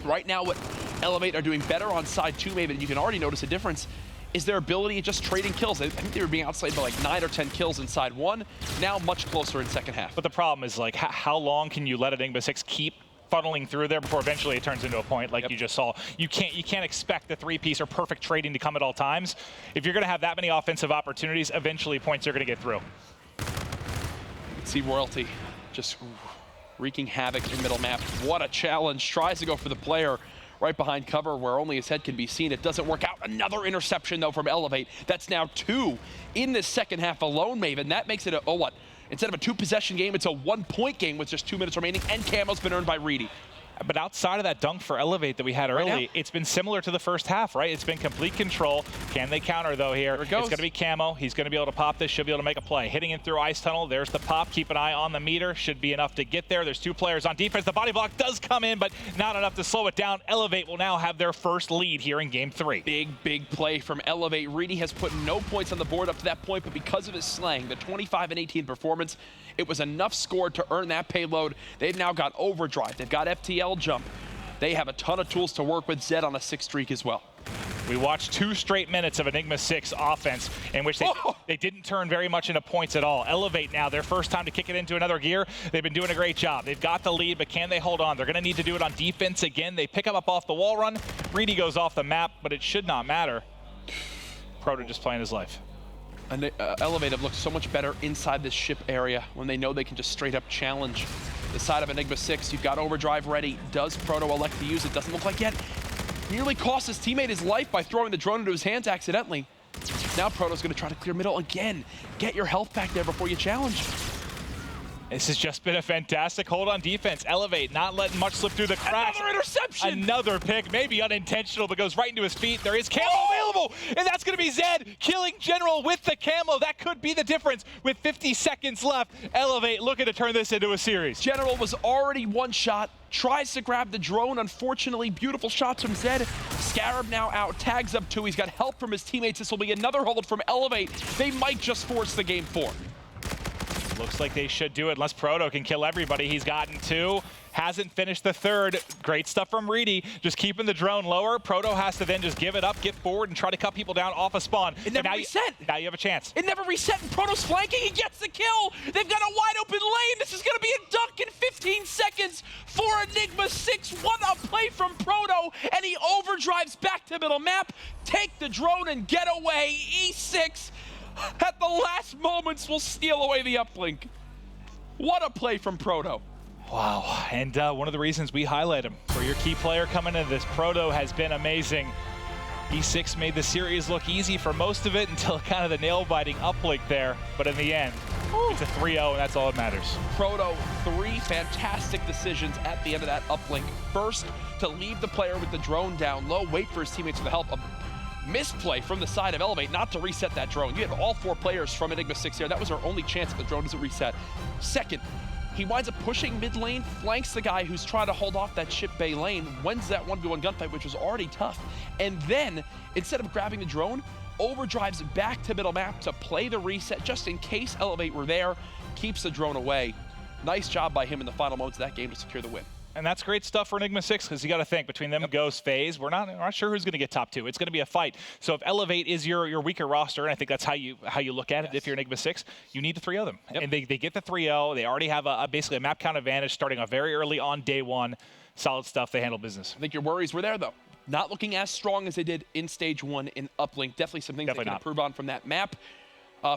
Right now, what Elevate are doing better on side 2, maybe, and you can already notice a difference, is their ability of just trading kills. I think they were being outslayed by like 9 or 10 kills inside 1, now much closer in second half. But the problem is, like, how long can you let Enigma 6 keep funneling through there before eventually it turns into a point like you just saw? You can't expect the 3-piece or perfect trading to come at all times. If you're going to have that many offensive opportunities, eventually points are going to get through. See Royalty just wreaking havoc in middle map. What a challenge. Tries to go for the player right behind cover where only his head can be seen. It doesn't work out. Another interception, though, from Elevate. That's now 2 in this second half alone, Maven. That makes it a, oh, what? Instead of a 2-possession game, it's a 1-point game with just 2 minutes remaining, and Camo's been earned by Reedy. But outside of that dunk for Elevate that we had early, it's been similar to the first half, right? It's been complete control. Can they counter, though, here? It's going to be Camo. He's going to be able to pop this. Should be able to make a play. Hitting in through Ice Tunnel. There's the pop. Keep an eye on the meter. Should be enough to get there. There's 2 players on defense. The body block does come in, but not enough to slow it down. Elevate will now have their first lead here in Game 3. Big play from Elevate. Reedy has put no points on the board up to that point, but because of his slang, the 25 and 18 performance, it was enough score to earn that payload. They've now got Overdrive. They've got FTL jump. They have a ton of tools to work with. Zed on a 6 streak as well. We watched 2 straight minutes of Enigma 6 offense in which they didn't turn very much into points at all. Elevate now, their first time to kick it into another gear. They've been doing a great job. They've got the lead, but can they hold on? They're going to need to do it on defense again. They pick up off the wall run. Reedy goes off the map, but it should not matter. Proto just playing his life. And Elevate have looked so much better inside this ship area when they know they can just straight up challenge the side of Enigma 6. You've got Overdrive ready. Does Proto elect to use it? Doesn't look like yet. Nearly cost his teammate his life by throwing the drone into his hands accidentally. Now Proto's going to try to clear middle again. Get your health back there before you challenge. This has just been a fantastic hold on defense. Elevate, not letting much slip through the cracks. Another interception! Another pick, maybe unintentional, but goes right into his feet. There is Camo available, and that's going to be Zed killing General with the Camo. That could be the difference with 50 seconds left. Elevate looking to turn this into a series. General was already 1 shot, tries to grab the drone. Unfortunately, beautiful shots from Zed. Scarab now out, tags up 2. He's got help from his teammates. This will be another hold from Elevate. They might just force the game 4. Looks like they should do it unless Proto can kill everybody. He's gotten 2. Hasn't finished the 3rd. Great stuff from Reedy. Just keeping the drone lower. Proto has to then just give it up, get forward, and try to cut people down off a spawn. It never reset. Now you have a chance. It never reset, and Proto's flanking. He gets the kill. They've got a wide open lane. This is going to be a dunk in 15 seconds for Enigma 6. What a play from Proto, and he overdrives back to middle map. Take the drone and get away. E6 at the last moments will steal away the uplink. What a play from Proto. Wow, and one of the reasons we highlight him for your key player coming into this, Proto has been amazing. E6 made the series look easy for most of it until kind of the nail-biting uplink there, but in the end, it's a 3-0, and that's all that matters. Proto, 3 fantastic decisions at the end of that uplink. First, to leave the player with the drone down low, wait for his teammates for the help. Misplay from the side of Elevate not to reset that drone. You have all 4 players from Enigma 6 here. That was our only chance if the drone doesn't reset. Second, he winds up pushing mid lane, flanks the guy who's trying to hold off that ship bay lane, wins that 1v1 gunfight, which was already tough. And then, instead of grabbing the drone, overdrives back to middle map to play the reset just in case Elevate were there, keeps the drone away. Nice job by him in the final moments of that game to secure the win. And that's great stuff for Enigma 6, because you got to think, between them and Ghost FaZe, we're not sure who's going to get top 2. It's going to be a fight. So if Elevate is your weaker roster, and I think that's how you look at it, if you're Enigma 6, you need the 3 of them. And they get the 3-0. They already have basically a map count advantage starting off very early on day 1. Solid stuff. They handle business. I think your worries were there, though. Not looking as strong as they did in stage 1 in uplink. Definitely some things they can improve on from that map.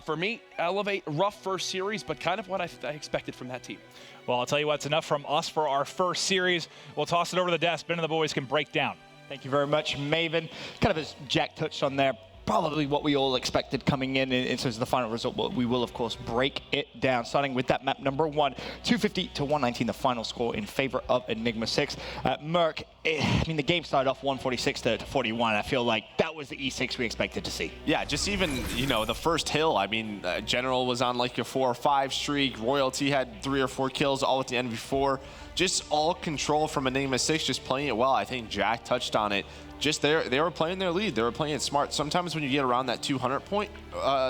For me, Elevate, rough first series, but kind of what I expected from that team. Well, I'll tell you what, it's enough from us for our first series. We'll toss it over to the desk. Ben and the boys can break down. Thank you very much, Maven. Kind of as Jack touched on there, probably what we all expected coming in terms of the final result, but we will, of course, break it down, starting with that map number 1, 250 to 119, the final score in favor of Enigma 6. Merc, I mean, the game started off 146 to 41. I feel like that was the E6 we expected to see. Yeah, just even, you know, the first hill, I mean, General was on like a 4 or 5 streak. Royalty had 3 or 4 kills, all with the NV4. Just all control from Enigma 6, just playing it well. I think Jack touched on it. Just they were playing their lead. They were playing it smart. Sometimes when you get around that 200 point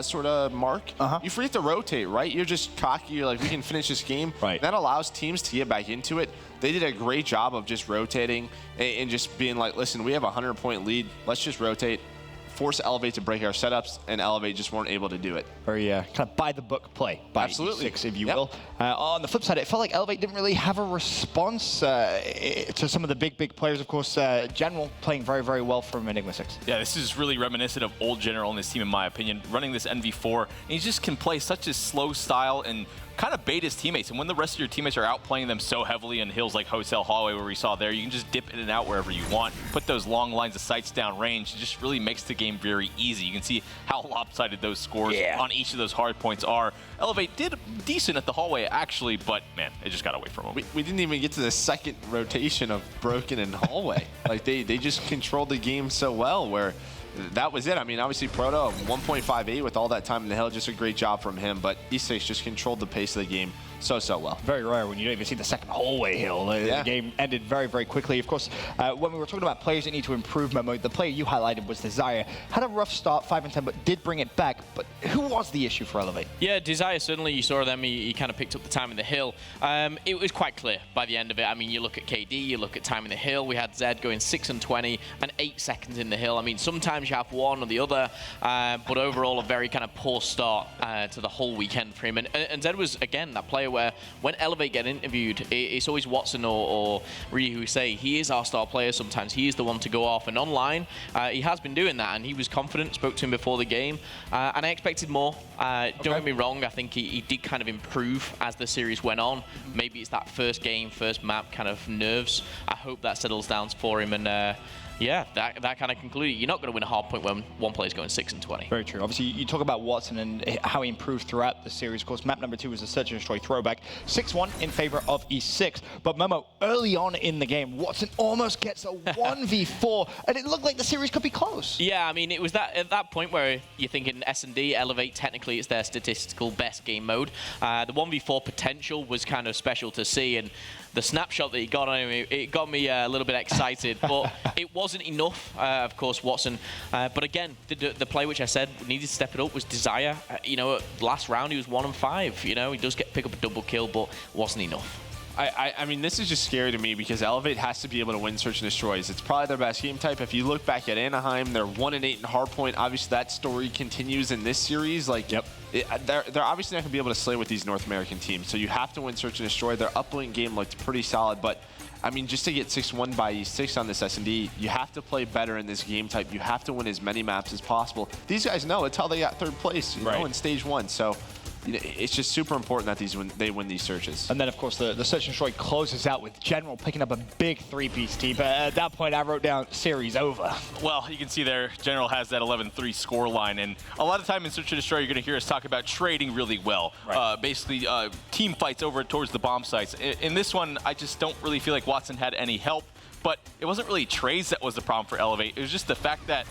sort of mark, you forget to rotate, right? You're just cocky. You're like, we can finish this game. Right. That allows teams to get back into it. They did a great job of just rotating and just being like, listen, we have a 100-point lead. Let's just rotate. Force Elevate to break our setups, and Elevate just weren't able to do it. Very kind of by the book play by Absolutely. E6, if you will. On the flip side, it felt like Elevate didn't really have a response to some of the big players. Of course, General playing very, very well from Enigma 6. Yeah, this is really reminiscent of old General and his team, in my opinion, running this NV4. And he just can play such a slow style and kind of bait his teammates. And when the rest of your teammates are outplaying them so heavily in hills like Hotel Hallway, where we saw there, you can just dip in and out wherever you want, put those long lines of sights down range. It just really makes the game very easy. You can see how lopsided those scores on each of those hard points are. Elevate did decent at the hallway, actually, but man, it just got away from him. We didn't even get to the second rotation of Broken and Hallway. Like they just controlled the game so well where that was it. I mean, obviously Proto 1.58 with all that time in the hill, just a great job from him, but E6 just controlled the pace of the game so well. Very rare when you don't even see the second hallway hill. The game ended very, very quickly. Of course, when we were talking about players that need to improve, Memo, the player you highlighted was Desire. Had a rough start, 5 and 10, but did bring it back. But who was the issue for Elevate? Yeah, Desire, certainly you saw them. He kind of picked up the time in the hill. It was quite clear by the end of it. I mean, you look at KD, you look at time in the hill. We had Zed going 6 and 20 and 8 seconds in the hill. I mean, sometimes you have one or the other, but overall a very kind of poor start to the whole weekend for him. And Zed was, again, that player where when Elevate get interviewed, it's always Watson or Ryu who say he is our star player sometimes. He is the one to go off. And online, he has been doing that, and he was confident, spoke to him before the game, and I expected more. Don't get me wrong, I think he did kind of improve as the series went on. Maybe it's that first game, first map kind of nerves. I hope that settles down for him, and yeah, that kind of concluded. You're not going to win a hard point when one player's going 6 and 20. Very true. Obviously, you talk about Watson and how he improved throughout the series. Of course, map number 2 was a Search and Destroy throwback. 6-1 in favor of E6. But Memo, early on in the game, Watson almost gets a 1v4, and it looked like the series could be close. Yeah, I mean, it was at that point where you're thinking S&D, Elevate, technically it's their statistical best game mode. The 1v4 potential was kind of special to see, and the snapshot that he got on him, it got me a little bit excited, but it wasn't enough, of course, Watson. But again, the play which I said needed to step it up was Desire. You know, last round he was 1 and 5. You know, he does pick up a double kill, but wasn't enough. I mean, this is just scary to me because Elevate has to be able to win Search and Destroys. It's probably their best game type. If you look back at Anaheim, they're 1 and 8 in hardpoint. Obviously, that story continues in this series. Like, they're obviously not going to be able to slay with these North American teams. So you have to win Search and Destroy. Their uplink game looked pretty solid, but I mean, just to get 6-1 by E6 on this S&D, you have to play better in this game type. You have to win as many maps as possible. These guys know it's how they got 3rd place, you know, in stage 1. So you know, it's just super important that they win these searches. And then, of course, the Search and Destroy closes out with General picking up a big 3-piece team. But at that point, I wrote down series over. Well, you can see there, General has that 11-3 score line. And a lot of time in Search and Destroy, you're going to hear us talk about trading really well. Basically, team fights over towards the bomb sites. In this one, I just don't really feel like Watson had any help. But it wasn't really trades that was the problem for Elevate. It was just the fact that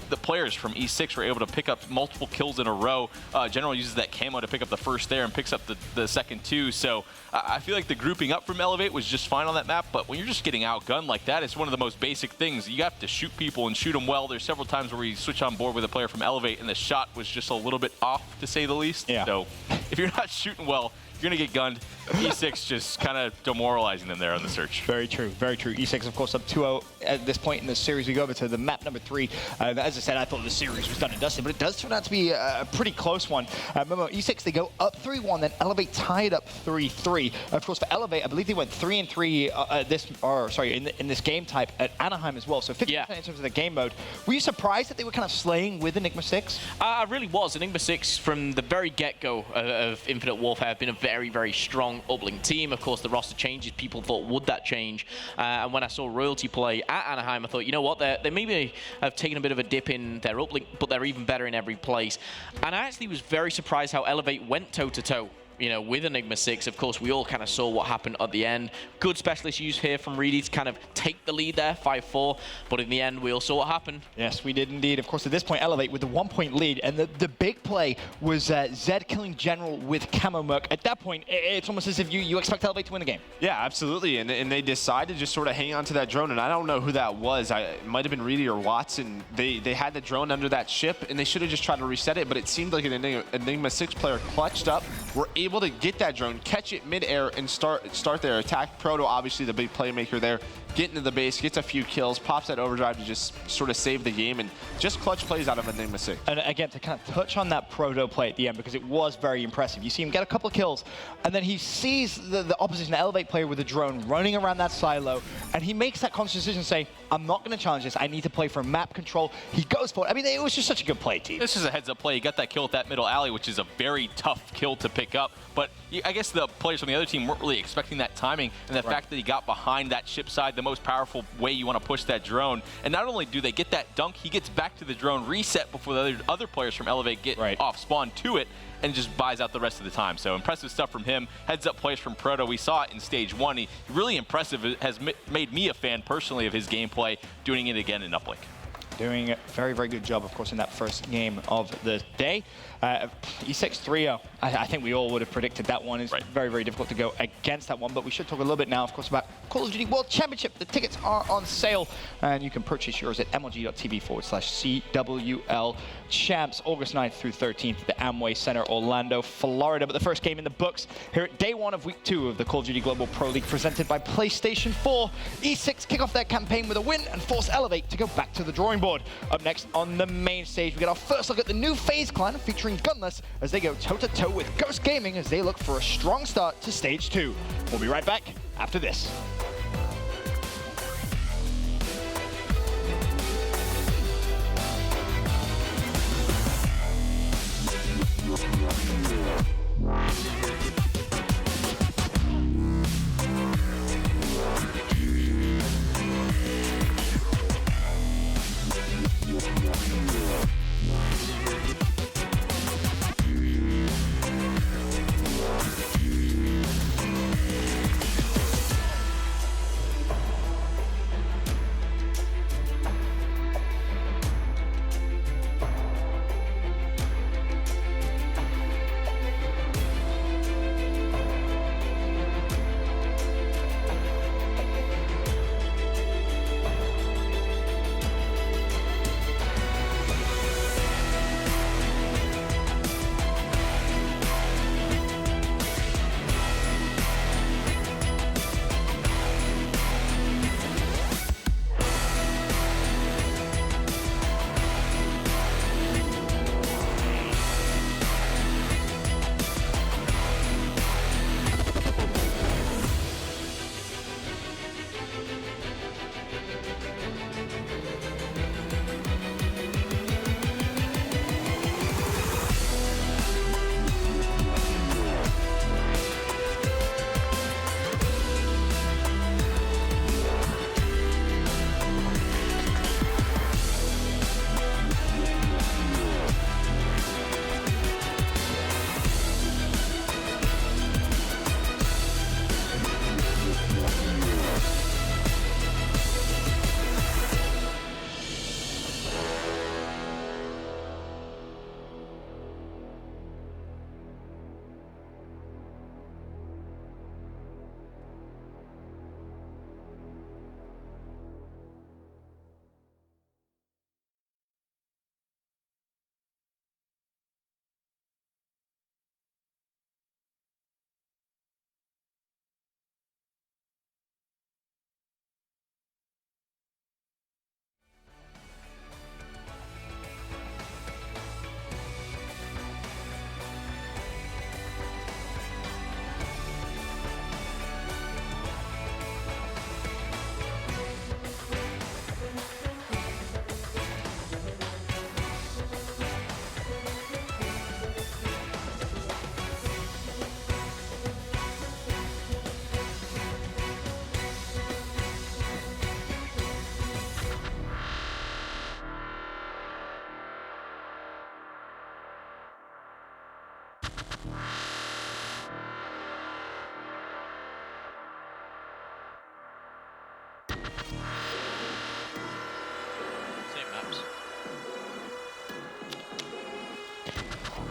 the players from E6 were able to pick up multiple kills in a row. General uses that camo to pick up the first there and picks up the second too. So I feel like the grouping up from Elevate was just fine on that map. But when you're just getting outgunned like that, it's one of the most basic things. You have to shoot people and shoot them well. There's several times where we switch on board with a player from Elevate and the shot was just a little bit off, to say the least. Yeah. So if you're not shooting well, you're going to get gunned. E6 just kind of demoralizing them there on the search. Very true, very true. E6, of course, up 2-0 at this point in the series. We go over to the map number 3, As I said, I thought the series was done and dusted, but it does turn out to be a pretty close one. Remember, E6, they go up 3-1, then Elevate tied up 3-3. Of course, for Elevate, I believe they went 3-3 in this game type at Anaheim as well. So 50% in terms of the game mode. Were you surprised that they were kind of slaying with Enigma 6? I really was. Enigma 6, from the very get-go of Infinite Warfare, have been a very, very strong uplink team. Of course, the roster changes. People thought, would that change? And when I saw Royalty play at Anaheim, I thought, you know what? They maybe have taken a bit of a dip in their uplink, but they're even better in every place. And I actually was very surprised how Elevate went toe-to-toe, you know, with Enigma 6. Of course, we all kind of saw what happened at the end. Good specialist use here from Reedy to kind of take the lead there, 5-4. But in the end, we all saw what happened. Yes, we did indeed. Of course, at this point, Elevate with the 1-point lead. And the big play was Zed killing General with Camo Merc. At that point, it's almost as if you expect Elevate to win the game. Yeah, absolutely. And they decided to just sort of hang on to that drone. And I don't know who that was. It might have been Reedy or Watson. They had the drone under that ship, and they should have just tried to reset it. But it seemed like an Enigma 6 player clutched up, were able to get that drone, catch it mid-air, and start their attack. Proto, obviously the big playmaker there, get into the base, gets a few kills, pops that overdrive to just sort of save the game, and just clutch plays out of Enigma 6. And again, to kind of touch on that Proto play at the end, because it was very impressive. You see him get a couple of kills, and then he sees the opposition Elevate player with a drone running around that silo, and he makes that conscious decision saying, I'm not going to challenge this. I need to play for map control. He goes for it. I mean, it was just such a good play, team. This is a heads-up play. He got that kill at that middle alley, which is a very tough kill to pick up. But I guess the players from the other team weren't really expecting that timing, and the fact that he got behind that ship side, the most powerful way you want to push that drone. And not only do they get that dunk, he gets back to the drone, reset before the other players from Elevate get off spawn to it, and just buys out the rest of the time. So impressive stuff from him. Heads-up plays from Proto. We saw it in Stage 1. He really impressive. It has made me a fan personally of his gameplay, doing it again in uplink. Doing a very, very good job, of course, in that first game of the day. E6 3-0. I think we all would have predicted that one. It's very, very difficult to go against that one, but we should talk a little bit now, of course, about Call of Duty World Championship. The tickets are on sale, and you can purchase yours at mlg.tv/CWL Champs, August 9th through 13th at the Amway Center, Orlando, Florida. But the first game in the books here at day one of week 2 of the Call of Duty Global Pro League presented by PlayStation 4. E6 kick off their campaign with a win and force Elevate to go back to the drawing board. Up next on the main stage, we get our first look at the new FaZe clan featuring Gunless as they go toe-to-toe with Ghost Gaming as they look for a strong start to Stage 2. We'll be right back after this.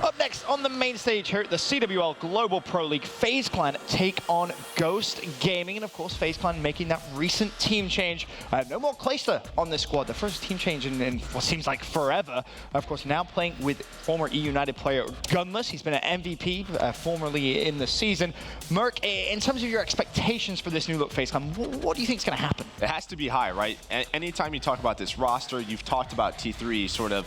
Up next on the main stage here at the CWL Global Pro League, FaZe Clan take on Ghost Gaming. And of course, FaZe Clan making that recent team change. No more Clayster on this squad. The first team change in what seems like forever. Of course, now playing with former E United player Gunless. He's been an MVP formerly in the season. Merc, in terms of your expectations for this new look FaZe Clan, what do you think is going to happen? It has to be high, right? Anytime you talk about this roster, you've talked about T3 sort of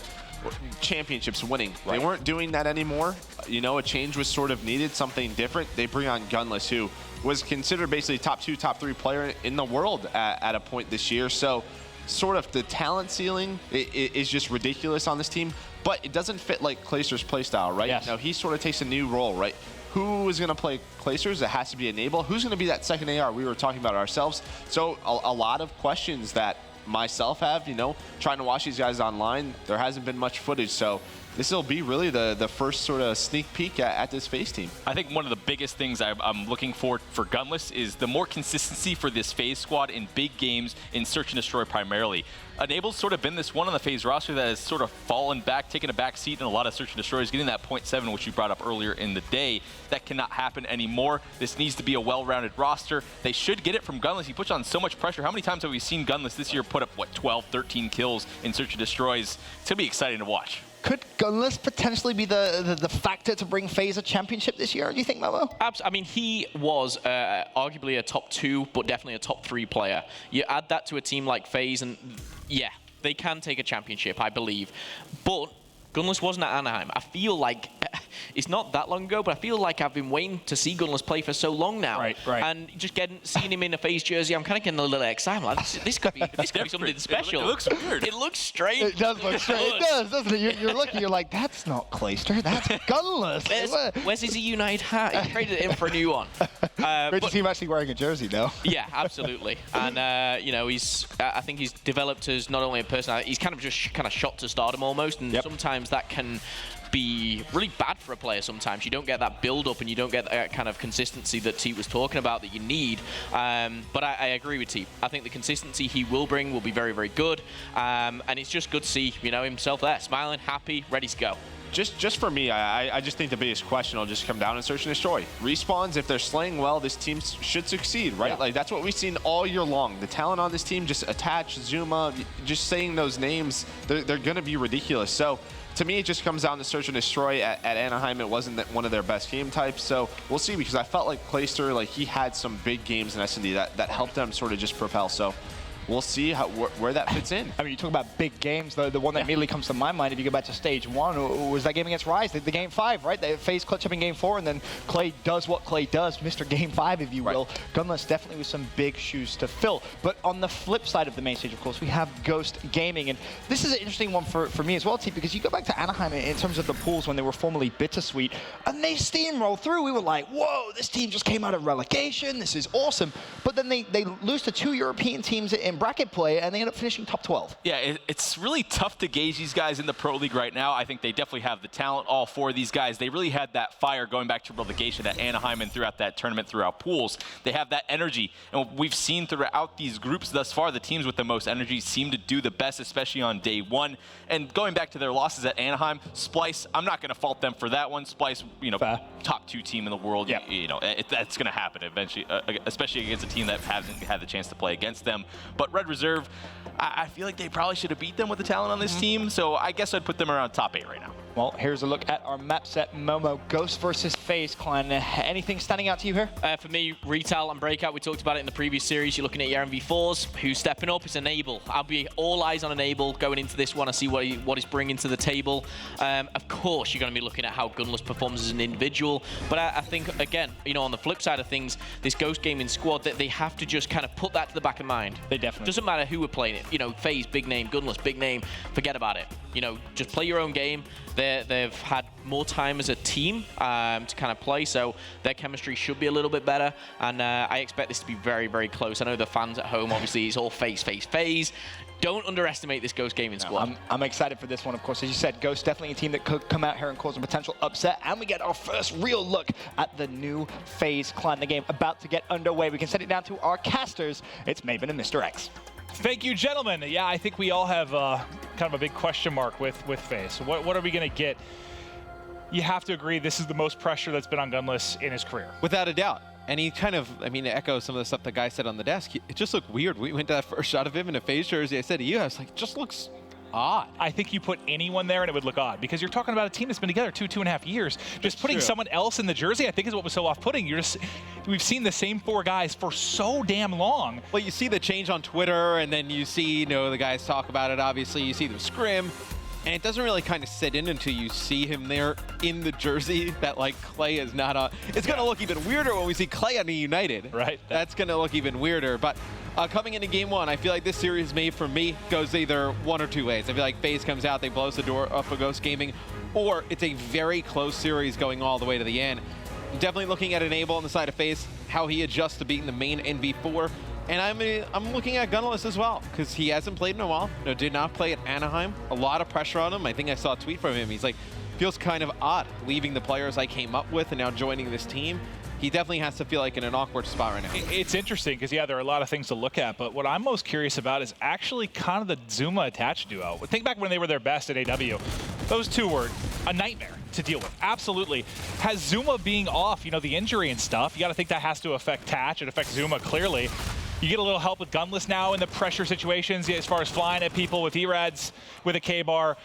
championships winning. Right. They weren't doing that anymore. You know, a change was sort of needed, something different. They bring on Gunless, who was considered basically top 2, top 3 player in the world at a point this year. So sort of the talent ceiling is just ridiculous on this team, but it doesn't fit like Clayster's playstyle, right? Yes. Now he sort of takes a new role, right? Who is going to play Clayster's? It has to be Enable. Who's going to be that second AR? We were talking about ourselves. So a lot of questions that myself have, you know, trying to watch these guys online. There hasn't been much footage, so this will be really the first sort of sneak peek at this FaZe team. I think one of the biggest things I'm looking for Gunless is the more consistency for this FaZe squad in big games in Search and Destroy primarily. Enable's sort of been this one on the FaZe roster that has sort of fallen back, taken a back seat in a lot of Search and Destroys, getting that 0.7, which you brought up earlier in the day. That cannot happen anymore. This needs to be a well-rounded roster. They should get it from Gunless. He puts on so much pressure. How many times have we seen Gunless this year put up, what, 12, 13 kills in Search and Destroys? It's going to be exciting to watch. Could Gunless potentially be the factor to bring FaZe a championship this year, do you think, Momo? Absolutely. I mean, he was arguably a top 2, but definitely a top 3 player. You add that to a team like FaZe, and yeah, they can take a championship, I believe. But Gunless wasn't at Anaheim. I feel like, it's not that long ago, but I feel like I've been waiting to see Gunless play for so long now. Right. And just seeing him in a FaZe jersey, I'm kind of getting a little excited. I'm like, this could be something special. It looks weird. It looks strange. It does look strange. It does, doesn't it? You're looking, you're like, that's not Clayster, that's Gunless. Where's his United hat? He traded it in for a new one. Great to see him actually wearing a jersey, though. Yeah, absolutely. And, you know, I think he's developed as not only a personality, he's kind of just shot to stardom almost, and sometimes that can be really bad for a player sometimes. You don't get that build-up and you don't get that kind of consistency that T was talking about that you need. But I agree with T. I think the consistency he will bring will be very, very good. And it's just good to see, you know, himself there, smiling, happy, ready to go. Just for me, I just think the biggest question will just come down to Search and Destroy. Respawns, if they're slaying well, this team should succeed, right? Yeah. Like, that's what we've seen all year long. The talent on this team, just Attach, Zuma, just saying those names, they're going to be ridiculous. So to me, it just comes down to Search and Destroy. At Anaheim, it wasn't one of their best game types, so we'll see, because I felt like Clayster, like, he had some big games in S&D that helped them sort of just propel. So we'll see where that fits in. I mean, you talk about big games, though. The one that immediately comes to my mind, if you go back to stage 1, was that game against Rise, the game 5, right? They FaZe clutch up in game 4, and then Clay does what Clay does, Mr. Game 5, if you will. Gunless definitely with some big shoes to fill. But on the flip side of the main stage, of course, we have Ghost Gaming, and this is an interesting one for me as well, T, because you go back to Anaheim in terms of the pools when they were formerly Bittersweet, and they steamroll through. We were like, whoa, this team just came out of relegation. This is awesome. But then they lose to 2 European teams in bracket play, and they end up finishing top 12. Yeah, it's really tough to gauge these guys in the Pro League right now. I think they definitely have the talent, all 4 of these guys. They really had that fire going back to relegation at Anaheim and throughout that tournament, throughout pools. They have that energy, and we've seen throughout these groups thus far, the teams with the most energy seem to do the best, especially on day 1. And going back to their losses at Anaheim, Splice, I'm not going to fault them for that one. Splice, you know, top 2 team in the world. Yep. You know, that's going to happen eventually, especially against a team that hasn't had the chance to play against them. But Red Reserve, I feel like they probably should have beat them with the talent on this team, so I guess I'd put them around top 8 right now. Well, here's a look at our map set. Momo, Ghost versus FaZe Clan. Anything standing out to you here? For me, Retail and Breakout, we talked about it in the previous series. You're looking at your MV4s. Who's stepping up is Enable. I'll be all eyes on Enable going into this one and see what he's bringing to the table. Of course, you're going to be looking at how Gunless performs as an individual. But I think, again, you know, on the flip side of things, this Ghost Gaming squad, that they have to just kind of put that to the back of mind. They definitely. Doesn't matter who we're playing it. You know, FaZe, big name. Gunless, big name. Forget about it. You know, just play your own game. They've had more time as a team to kind of play, so their chemistry should be a little bit better, and I expect this to be very, very close. I know the fans at home, obviously, it's all FaZe, FaZe, FaZe. Don't underestimate this Ghost Gaming squad. I'm excited for this one, of course. As you said, Ghost definitely a team that could come out here and cause a potential upset, and we get our first real look at the new FaZe Clan. The game about to get underway. We can send it down to our casters. It's Maven and Mr. X. Thank you, gentlemen. Yeah, I think we all have kind of a big question mark with FaZe. So what are we going to get? you have to agree this is the most pressure that's been on Gunless in his career. Without a doubt. And he kind of, I mean, echoes some of the stuff the guy said on the desk. It just looked weird. We went to that first shot of him in a FaZe jersey. I said to you, I was like, just looks odd. I think you put anyone there and it would look odd because you're talking about a team that's been together 2.5 years. Just putting someone else in the jersey, I think, is what was so off-putting. We've seen the same 4 guys for so damn long. Well, you see the change on Twitter, and then you see, the guys talk about it. Obviously, you see the scrim. And it doesn't really kind of sit in until you see him there in the jersey that, like, Clay is not on. It's going to look even weirder when we see Clay on the United. Right. That's going to look even weirder. But coming into game 1, I feel like this series made for me goes either one or two ways. I feel like FaZe comes out, they blows the door up for Ghost Gaming, or it's a very close series going all the way to the end. Definitely looking at Enable on the side of FaZe, how he adjusts to beating the main NV4. And I'm looking at Gunless as well, because he hasn't played in a while. Did not play at Anaheim. A lot of pressure on him. I think I saw a tweet from him. He's like, feels kind of odd leaving the players I came up with and now joining this team. He definitely has to feel like in an awkward spot right now. It's interesting because, yeah, there are a lot of things to look at, but what I'm most curious about is actually kind of the Zuma attached duo. Think back when they were their best at AW. Those two were a nightmare to deal with. Absolutely. Has Zuma being off, the injury and stuff, you got to think that has to affect Tatch. It affects Zuma clearly. You get a little help with Gunless now in the pressure situations as far as flying at people with E-Rads, with a K-bar.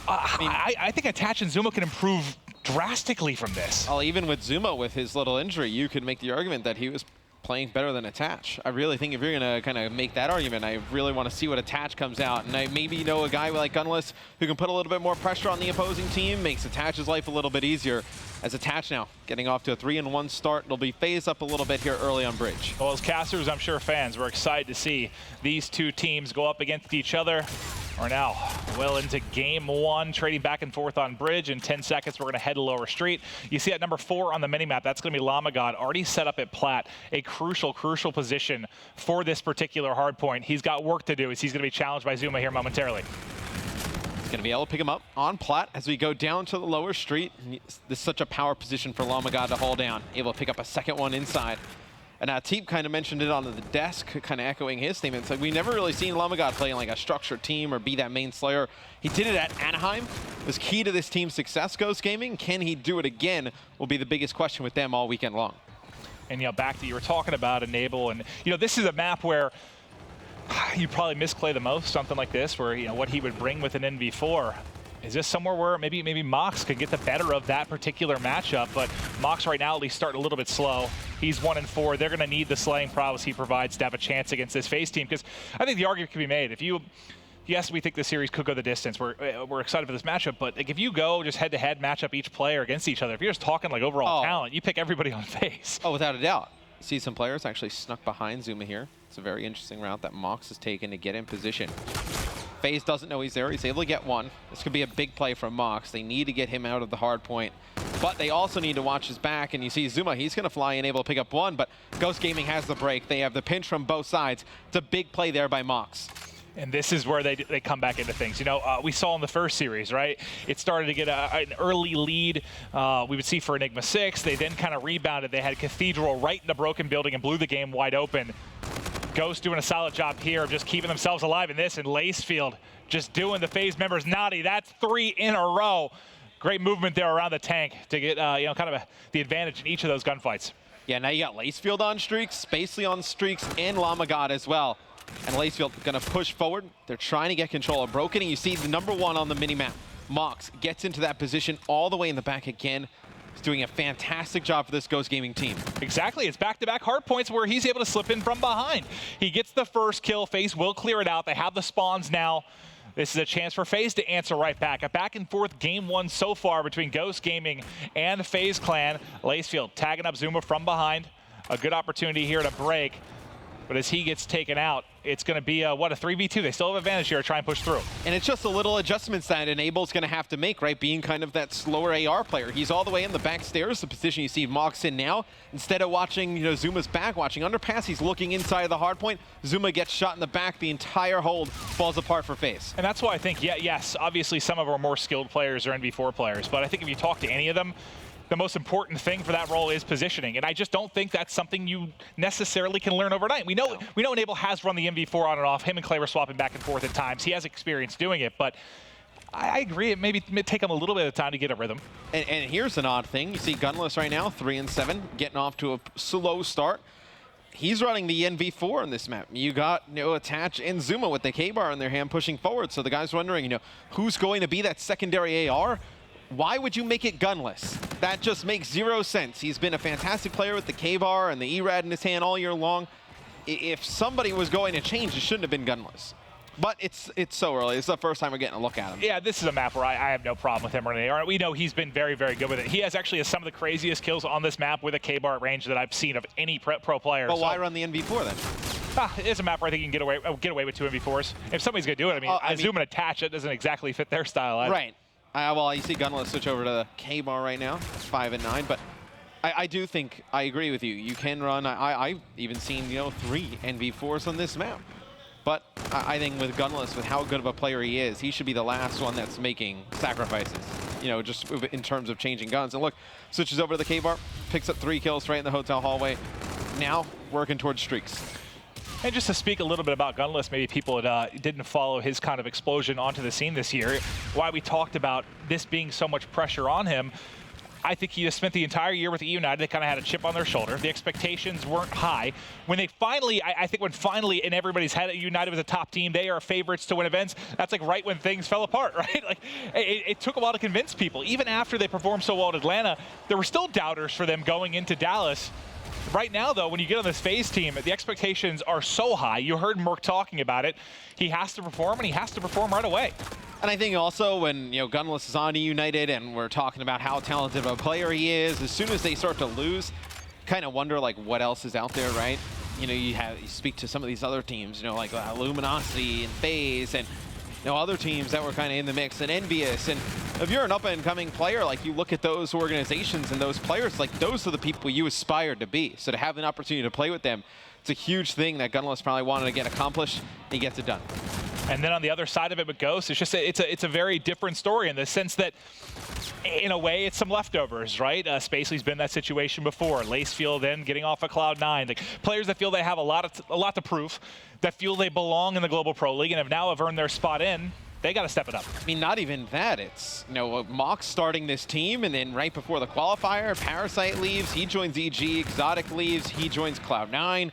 I think Attach and Zuma can improve drastically from this. Well, even with Zuma with his little injury, you could make the argument that he was playing better than Attach. I really think if you're going to kind of make that argument, I really want to see what Attach comes out. And I maybe a guy like Gunless who can put a little bit more pressure on the opposing team, makes Attach's life a little bit easier. As Attach now getting off to a 3-1 start, it'll be phased up a little bit here early on Bridge. Well, as casters, I'm sure fans were excited to see these two teams go up against each other. We're now well into game 1, trading back and forth on Bridge. In 10 seconds, we're going to head to Lower Street. You see at number 4 on the minimap, that's going to be Llama God, already set up at Plat. A crucial position for this particular hard point. He's got work to do as he's going to be challenged by Zuma here momentarily. Going to be able to pick him up on Plat as we go down to the Lower Street. This is such a power position for Llama God to hold down. Able to pick up a second one inside. And Teep kind of mentioned it on the desk, kind of echoing his statement. It's like we never really seen Llama God play in like a structured team or be that main slayer. He did it at Anaheim. It was key to this team's success, Ghost Gaming. Can he do it again will be the biggest question with them all weekend long. And back to you were talking about Enable, and this is a map where you probably miss Clay the most, something like this, where what he would bring with an NV4. Is this somewhere where maybe Mox could get the better of that particular matchup? But Mox right now at least starting a little bit slow. He's 1-4. They're going to need the slaying prowess he provides to have a chance against this FaZe team. Because I think the argument can be made. Yes, we think the series could go the distance. We're excited for this matchup, but if you go just head-to-head match up each player against each other, if you're just talking like overall talent, you pick everybody on FaZe. Oh, without a doubt. See some players actually snuck behind Zuma here. It's a very interesting route that Mox has taken to get in position. FaZe doesn't know he's there. He's able to get one. This could be a big play from Mox. They need to get him out of the hard point, but they also need to watch his back. And you see Zuma, he's going to fly in, able to pick up one, but Ghost Gaming has the break. They have the pinch from both sides. It's a big play there by Mox. And this is where they come back into things. We saw in the first series, right? It started to get an early lead. We would see for Enigma 6. They then kind of rebounded. They had Cathedral right in the broken building and blew the game wide open. Ghost doing a solid job here of just keeping themselves alive in this, and Lacefield just doing the FaZe members naughty. That's 3 in a row. Great movement there around the tank to get kind of the advantage in each of those gunfights. Yeah, now you got Lacefield on streaks, Spacely on streaks, and Llama God as well. And Lacefield going to push forward. They're trying to get control of Broken, and you see the number 1 on the minimap. Mox gets into that position all the way in the back again. He's doing a fantastic job for this Ghost Gaming team. Exactly. It's back-to-back hard points where he's able to slip in from behind. He gets the first kill. FaZe will clear it out. They have the spawns now. This is a chance for FaZe to answer right back. A back-and-forth game 1 so far between Ghost Gaming and the FaZe clan. Lacefield tagging up Zuma from behind. A good opportunity here to break. But as he gets taken out, it's going to be, a 3v2. They still have advantage here to try and push through. And it's just a little adjustments that Enable's going to have to make, right? Being kind of that slower AR player. He's all the way in the back stairs, the position you see Mox in now. Instead of watching, Zuma's back, watching underpass, he's looking inside of the hard point. Zuma gets shot in the back. The entire hold falls apart for FaZe. And that's why I think, yes, obviously some of our more skilled players are NV4 players. But I think if you talk to any of them, the most important thing for that role is positioning, and I just don't think that's something you necessarily can learn overnight. We know Enable has run the MV4 on and off. Him and Clay were swapping back and forth at times. He has experience doing it, but I agree. It maybe take him a little bit of time to get a rhythm. And here's an odd thing. You see Gunless right now, 3-7, getting off to a slow start. He's running the NV4 on this map. You got, Attach and Zuma with the K-bar in their hand pushing forward. So the guy's wondering, who's going to be that secondary AR? Why would you make it Gunless? That just makes zero sense. He's been a fantastic player with the K-bar and the E-Rad in his hand all year long. If somebody was going to change, it shouldn't have been Gunless. But it's so early. It's the first time we're getting a look at him. Yeah, this is a map where I have no problem with him running AR. We know he's been very, very good with it. He has actually some of the craziest kills on this map with a K-bar at range that I've seen of any pro player. But why run the NV4 then? It's a map where I think you can get away with 2 NV4s. If somebody's going to do it, I mean, Zoom and Attach, it doesn't exactly fit their style either. Right. Well, you see Gunless switch over to the K-bar right now. It's 5 and 9, but I do think I agree with you. You can run. I've even seen 3 NV4s on this map. But I think with Gunless, with how good of a player he is, he should be the last one that's making sacrifices, just in terms of changing guns. And look, switches over to the K-bar, picks up 3 kills right in the hotel hallway. Now working towards streaks. And just to speak a little bit about Gunless, maybe people that didn't follow his kind of explosion onto the scene this year, why we talked about this being so much pressure on him. I think he just spent the entire year with E United. They kind of had a chip on their shoulder. The expectations weren't high. When they finally, I think when finally in everybody's head, United was a top team, they are favorites to win events, that's like right when things fell apart, right? Like it took a while to convince people. Even after they performed so well at Atlanta, there were still doubters for them going into Dallas. Right now, though, when you get on this FaZe team, the expectations are so high. You heard Merc talking about it. He has to perform, and he has to perform right away. And I think also when, Gunless is on United and we're talking about how talented of a player he is, as soon as they start to lose, kind of wonder, like, what else is out there, right? You speak to some of these other teams, like Luminosity and FaZe and, other teams that were kind of in the mix, and Envious. And if you're an up-and-coming player, like, you look at those organizations and those players, like, those are the people you aspire to be. So to have an opportunity to play with them, it's a huge thing that Gunless probably wanted to get accomplished. He gets it done. And then on the other side of it with Ghost, it's just it's a very different story in the sense that, in a way, it's some leftovers, right? Spacely's been in that situation before. Lacefield then getting off of Cloud9. The players that feel they have a lot to prove, that feel they belong in the Global Pro League and have earned their spot in, they got to step it up. I mean, not even that. It's, Mox starting this team, and then right before the qualifier, Parasite leaves, he joins EG, Exotic leaves, he joins Cloud9.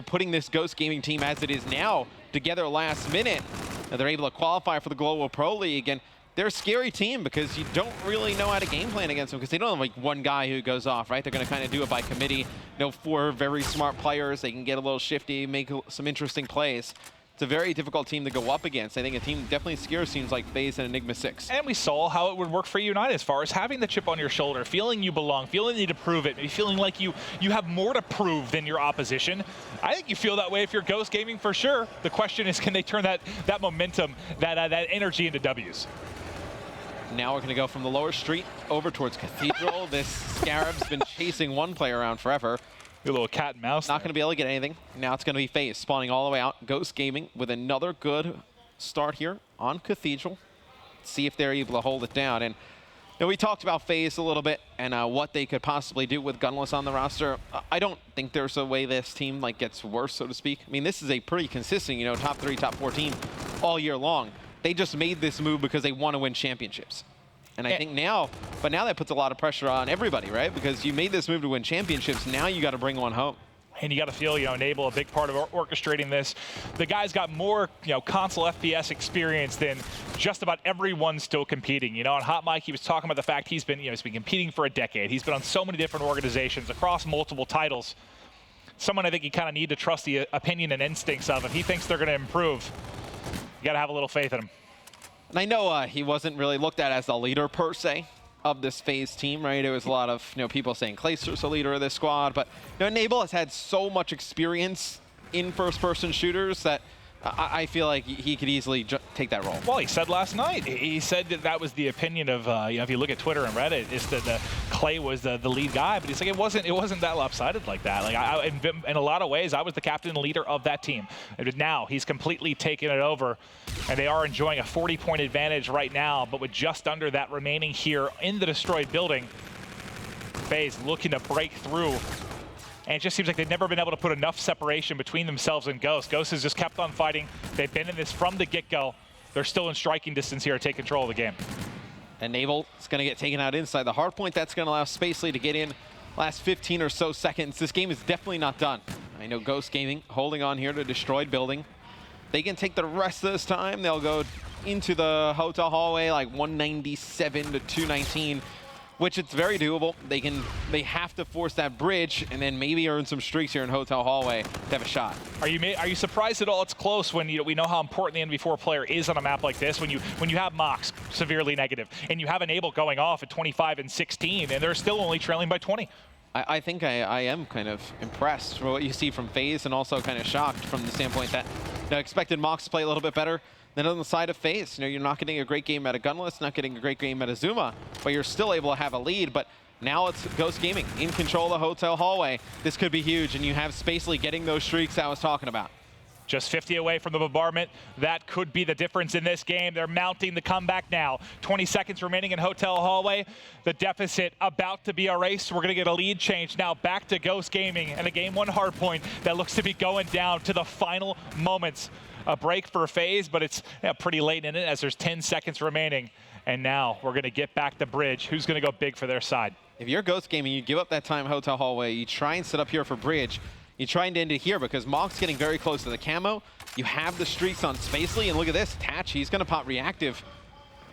Putting this Ghost Gaming team as it is now together last minute. Now they're able to qualify for the Global Pro League, and they're a scary team because you don't really know how to game plan against them because they don't have like one guy who goes off, right? They're going to kind of do it by committee. 4 very smart players. They can get a little shifty, make some interesting plays. It's a very difficult team to go up against. I think a team definitely scares teams like FaZe and Enigma 6. And we saw how it would work for United as far as having the chip on your shoulder, feeling you belong, feeling you need to prove it, maybe feeling like you have more to prove than your opposition. I think you feel that way if you're Ghost Gaming for sure. The question is, can they turn that momentum, that energy into W's? Now we're going to go from the lower street over towards Cathedral. This Scarab's been chasing one player around forever. A little cat and mouse. Not going to be able to get anything. Now it's going to be FaZe spawning all the way out. Ghost Gaming with another good start here on Cathedral. See if they're able to hold it down. And we talked about FaZe a little bit and what they could possibly do with Gunless on the roster. I don't think there's a way this team gets worse, so to speak. I mean, this is a pretty consistent, top 3, top 4 team all year long. They just made this move because they want to win championships. And I think now that puts a lot of pressure on everybody, right? Because you made this move to win championships, now you got to bring one home. And you got to feel, Enable a big part of orchestrating this. The guy's got more, console FPS experience than just about everyone still competing. On Hot Mic, he was talking about the fact he's been competing for a decade. He's been on so many different organizations across multiple titles. Someone I think you kind of need to trust the opinion and instincts of. If he thinks they're going to improve, you got to have a little faith in him. And I know he wasn't really looked at as the leader per se of this FaZe team, right? There was a lot of people saying Clayster's the leader of this squad, but Enable has had so much experience in first-person shooters that I feel like he could easily take that role. Well, he said last night, he said that was the opinion of, if you look at Twitter and Reddit, it's that Clay was the lead guy, but he's like, it wasn't that lopsided like that. Like, in a lot of ways, I was the captain and leader of that team. And now he's completely taken it over, and they are enjoying a 40-point advantage right now, but with just under that remaining here in the destroyed building, FaZe looking to break through. And it just seems like they've never been able to put enough separation between themselves and Ghost. Ghost has just kept on fighting. They've been in this from the get-go. they're still in striking distance here to take control of the game. And Naval is going to get taken out inside the hard point. That's going to allow Spacely to get in last 15 or so seconds. This game is definitely not done. I know Ghost Gaming holding on here to destroyed building. They can take the rest of this time. They'll go into the hotel hallway like 197 to 219, which it's very doable. They have to force that bridge and then maybe earn some streaks here in hotel hallway to have a shot. Are you surprised at all it's close when we know how important the NV4 player is on a map like this, when you have Mox severely negative and you have Enable going off at 25 and 16 and they're still only trailing by 20? I think I am kind of impressed with what you see from FaZe and also kind of shocked from the standpoint that I expected Mox to play a little bit better than on the side of FaZe. You're not getting a great game out of Gunless, not getting a great game out of Zuma, but you're still able to have a lead. But now it's Ghost Gaming in control of the hotel hallway. This could be huge, and you have Spacely getting those streaks I was talking about. Just 50 away from the bombardment. That could be the difference in this game. They're mounting the comeback now. 20 seconds remaining in hotel hallway. The deficit about to be erased. We're going to get a lead change now back to Ghost Gaming and a game 1 hardpoint that looks to be going down to the final moments. A break for FaZe, but it's pretty late in it as there's 10 seconds remaining. And now we're going to get back to bridge. Who's going to go big for their side? If you're Ghost Gaming, you give up that time hotel hallway. You try and set up here for bridge. You're trying to end it here because Mock's getting very close to the camo. You have the streaks on Spacely, and look at this. Tatch, he's going to pop reactive.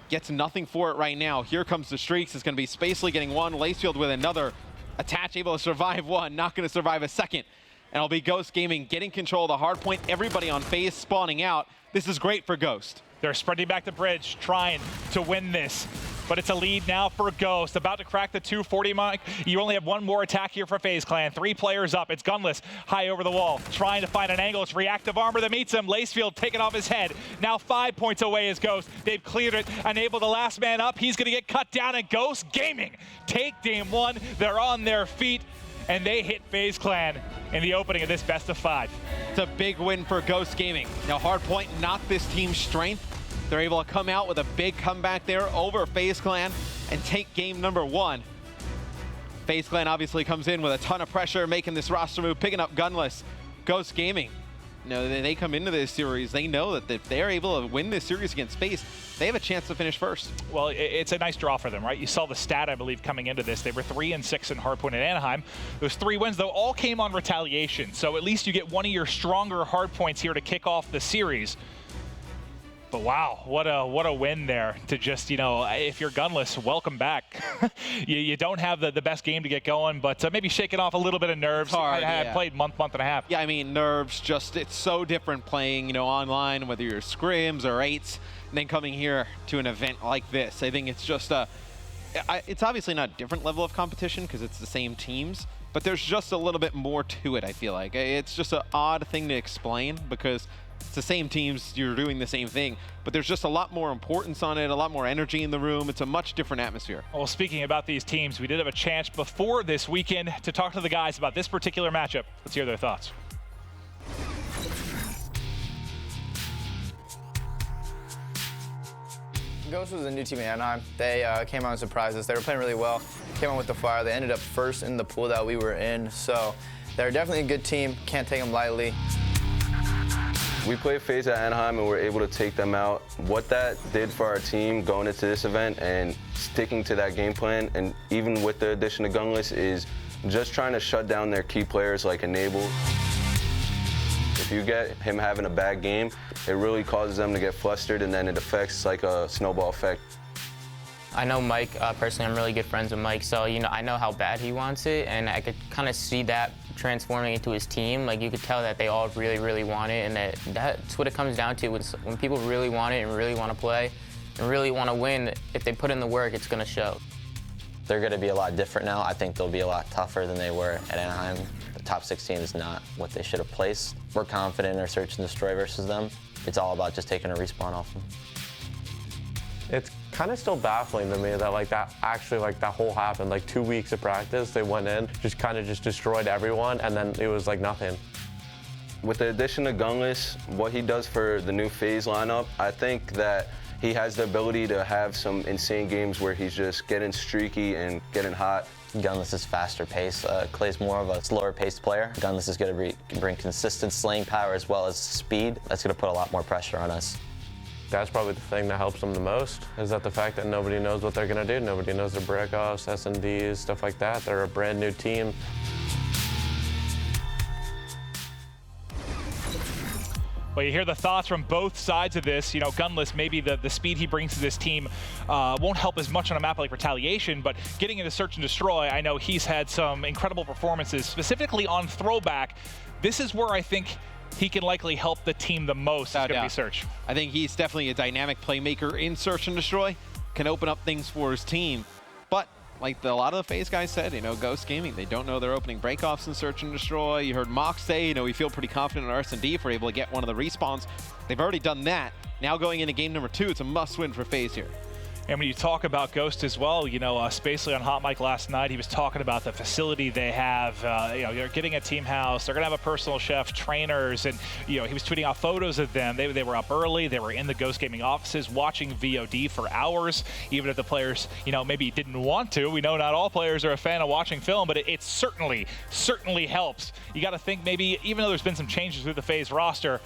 Gets nothing for it right now. Here comes the streaks. It's going to be Spacely getting one, Lacefield with another. Attach able to survive one, not going to survive a second. And it'll be Ghost Gaming getting control of the hard point. Everybody on FaZe spawning out. This is great for Ghost. They're spreading back the bridge, trying to win this. But it's a lead now for Ghost. About to crack the 240 mark. You only have one more attack here for FaZe Clan. 3 players up. It's Gunless high over the wall, trying to find an angle. It's reactive armor that meets him. Lacefield taking off his head. Now 5 points away is Ghost. They've cleared it. Enable the last man up. He's going to get cut down, and Ghost Gaming take game 1. They're on their feet, and they hit FaZe Clan in the opening of this best of 5. It's a big win for Ghost Gaming. Now hardpoint, not this team's strength. They're able to come out with a big comeback there over FaZe Clan and take game number 1. FaZe Clan obviously comes in with a ton of pressure, making this roster move, picking up Gunless. Ghost Gaming, they come into this series, they know that if they're able to win this series against FaZe, they have a chance to finish first. Well, it's a nice draw for them, right? You saw the stat, I believe, coming into this. They were 3 and 6 in hardpoint at Anaheim. Those 3 wins, though, all came on retaliation. So at least you get one of your stronger hardpoints here to kick off the series. But wow, what a win there to just, if you're Gunless, welcome back. you don't have the best game to get going, but maybe shaking off a little bit of nerves. Hard, I played month and a half. Yeah, I mean, nerves, it's so different playing, online, whether you're scrims or 8s, and then coming here to an event like this. I think it's just it's obviously not a different level of competition because it's the same teams, but there's just a little bit more to it, I feel like. It's just an odd thing to explain because it's the same teams, you're doing the same thing, but there's just a lot more importance on it, a lot more energy in the room. It's a much different atmosphere. Well, speaking about these teams, we did have a chance before this weekend to talk to the guys about this particular matchup. Let's hear their thoughts. Ghost was a new team in Anaheim. They came out and surprised us. They were playing really well, came out with the fire. They ended up first in the pool that we were in, so they're definitely a good team. Can't take them lightly. We played FaZe at Anaheim and we were able to take them out. What that did for our team going into this event and sticking to that game plan, and even with the addition of Gunless, is just trying to shut down their key players like Enable. If you get him having a bad game, it really causes them to get flustered, and then it affects like a snowball effect. I know Mike personally. I'm really good friends with Mike, so I know how bad he wants it, and I could kind of see that transforming into his team. Like, you could tell that they all really, really want it, and that's what it comes down to. When people really want it and really want to play and really want to win, if they put in the work, it's going to show. They're going to be a lot different now. I think they'll be a lot tougher than they were at Anaheim. The top 16 is not what they should have placed. We're confident in our search and destroy versus them. It's all about just taking a respawn off them. It's kind of still baffling to me that that whole happened. Like 2 weeks of practice, they went in, just destroyed everyone, and then it was like nothing. With the addition of Gunless, what he does for the new FaZe lineup, I think that he has the ability to have some insane games where he's just getting streaky and getting hot. Gunless is faster pace. Clay's more of a slower paced player. Gunless is going to bring consistent slaying power as well as speed. That's going to put a lot more pressure on us. that's probably the thing that helps them the most, is that the fact that nobody knows what they're going to do. Nobody knows their breakoffs, S&Ds, stuff like that. They're a brand new team. Well, you hear the thoughts from both sides of this. You know, Gunless, maybe the speed he brings to this team won't help as much on a map like Retaliation, but getting into Search and Destroy, I know he's had some incredible performances, specifically on Throwback. This is where I think he can likely help the team the most. It's going to be Search. I think he's definitely a dynamic playmaker in Search and Destroy, can open up things for his team. But like a lot of the FaZe guys said, you know, Ghost Gaming, they don't know they're opening breakoffs in Search and Destroy. You heard Mox say, you know, we feel pretty confident in our S&D if we're able to get one of the respawns. They've already done that. Now going into game number 2, it's a must-win for FaZe here. And when you talk about Ghost as well, you know, Spacely on Hot Mic last night, he was talking about the facility they have. You know, they're getting a team house. They're going to have a personal chef, trainers, and, you know, he was tweeting out photos of them. They were up early. They were in the Ghost Gaming offices watching VOD for hours, even if the players, you know, maybe didn't want to. We know not all players are a fan of watching film, but it certainly helps. You got to think maybe, even though there's been some changes with the FaZe roster,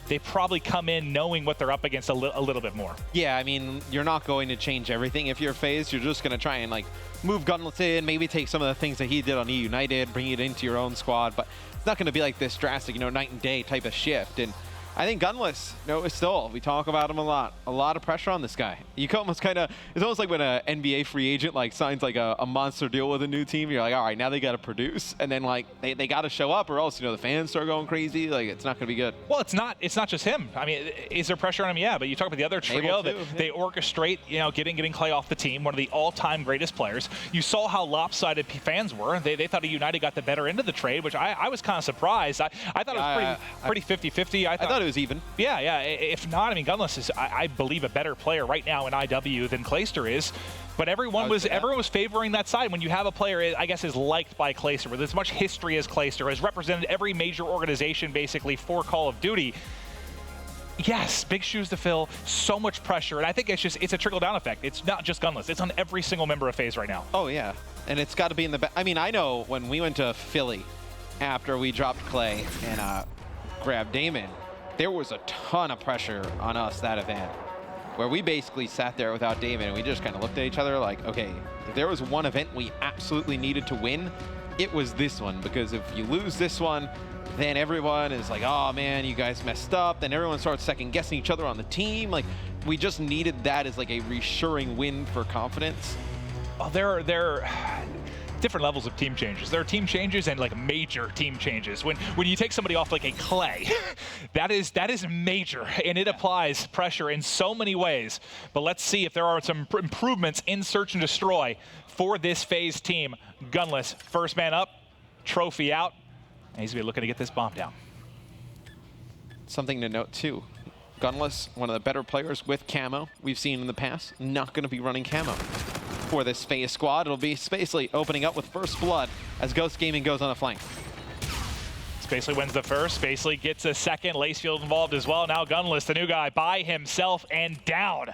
they probably come in knowing what they're up against a little bit more. Yeah, I mean, you're not going to change everything if you're FaZe. You're just going to try and, like, move Gunless in, maybe take some of the things that he did on E United, bring it into your own squad, but it's not going to be like this drastic, you know, night and day type of shift. And I think Gunless, no, it's still, we talk about him a lot of pressure on this guy. You can almost kind of, it's almost like when an NBA free agent like signs like a monster deal with a new team, you're like, all right, now they got to produce, and then like they got to show up, or else, you know, the fans start going crazy. Like, it's not going to be good. Well, it's not just him. I mean, is there pressure on him? Yeah, but you talk about the other trio that they orchestrate, you know, getting Clay off the team, one of the all-time greatest players. You saw how lopsided fans were. They thought United got the better end of the trade, which I was kind of surprised. I thought it was pretty 50-50. I thought it was even. Yeah. If not, I mean, Gunless is, I believe, a better player right now in IW than Clayster is. But everyone was favoring that side. When you have a player, I guess, is liked by Clayster, with as much history as Clayster, has represented every major organization basically for Call of Duty. Yes, big shoes to fill, so much pressure, and I think it's a trickle-down effect. It's not just Gunless; it's on every single member of FaZe right now. Oh yeah, and it's got to be in the. I mean, I know when we went to Philly after we dropped Clay and grabbed Damon, there was a ton of pressure on us that event, where we basically sat there without Damon and we just kind of looked at each other like, okay, if there was one event we absolutely needed to win, it was this one, because if you lose this one, then everyone is like, oh man, you guys messed up. Then everyone starts second guessing each other on the team. Like, we just needed that as like a reassuring win for confidence. Well, there are different levels of team changes. There are team changes and like major team changes. When you take somebody off like a Clay, that is major, and it applies pressure in so many ways. But let's see if there are some improvements in Search and Destroy for this FaZe team. Gunless, first man up, trophy out, and he's gonna be looking to get this bomb down. Something to note too, Gunless, one of the better players with camo we've seen in the past, not gonna be running camo for this FaZe squad. It'll be Spacely opening up with first blood as Ghost Gaming goes on a flank. Spacely wins the first. Spacely gets a second. Lacefield involved as well. Now Gunless, the new guy, by himself and down.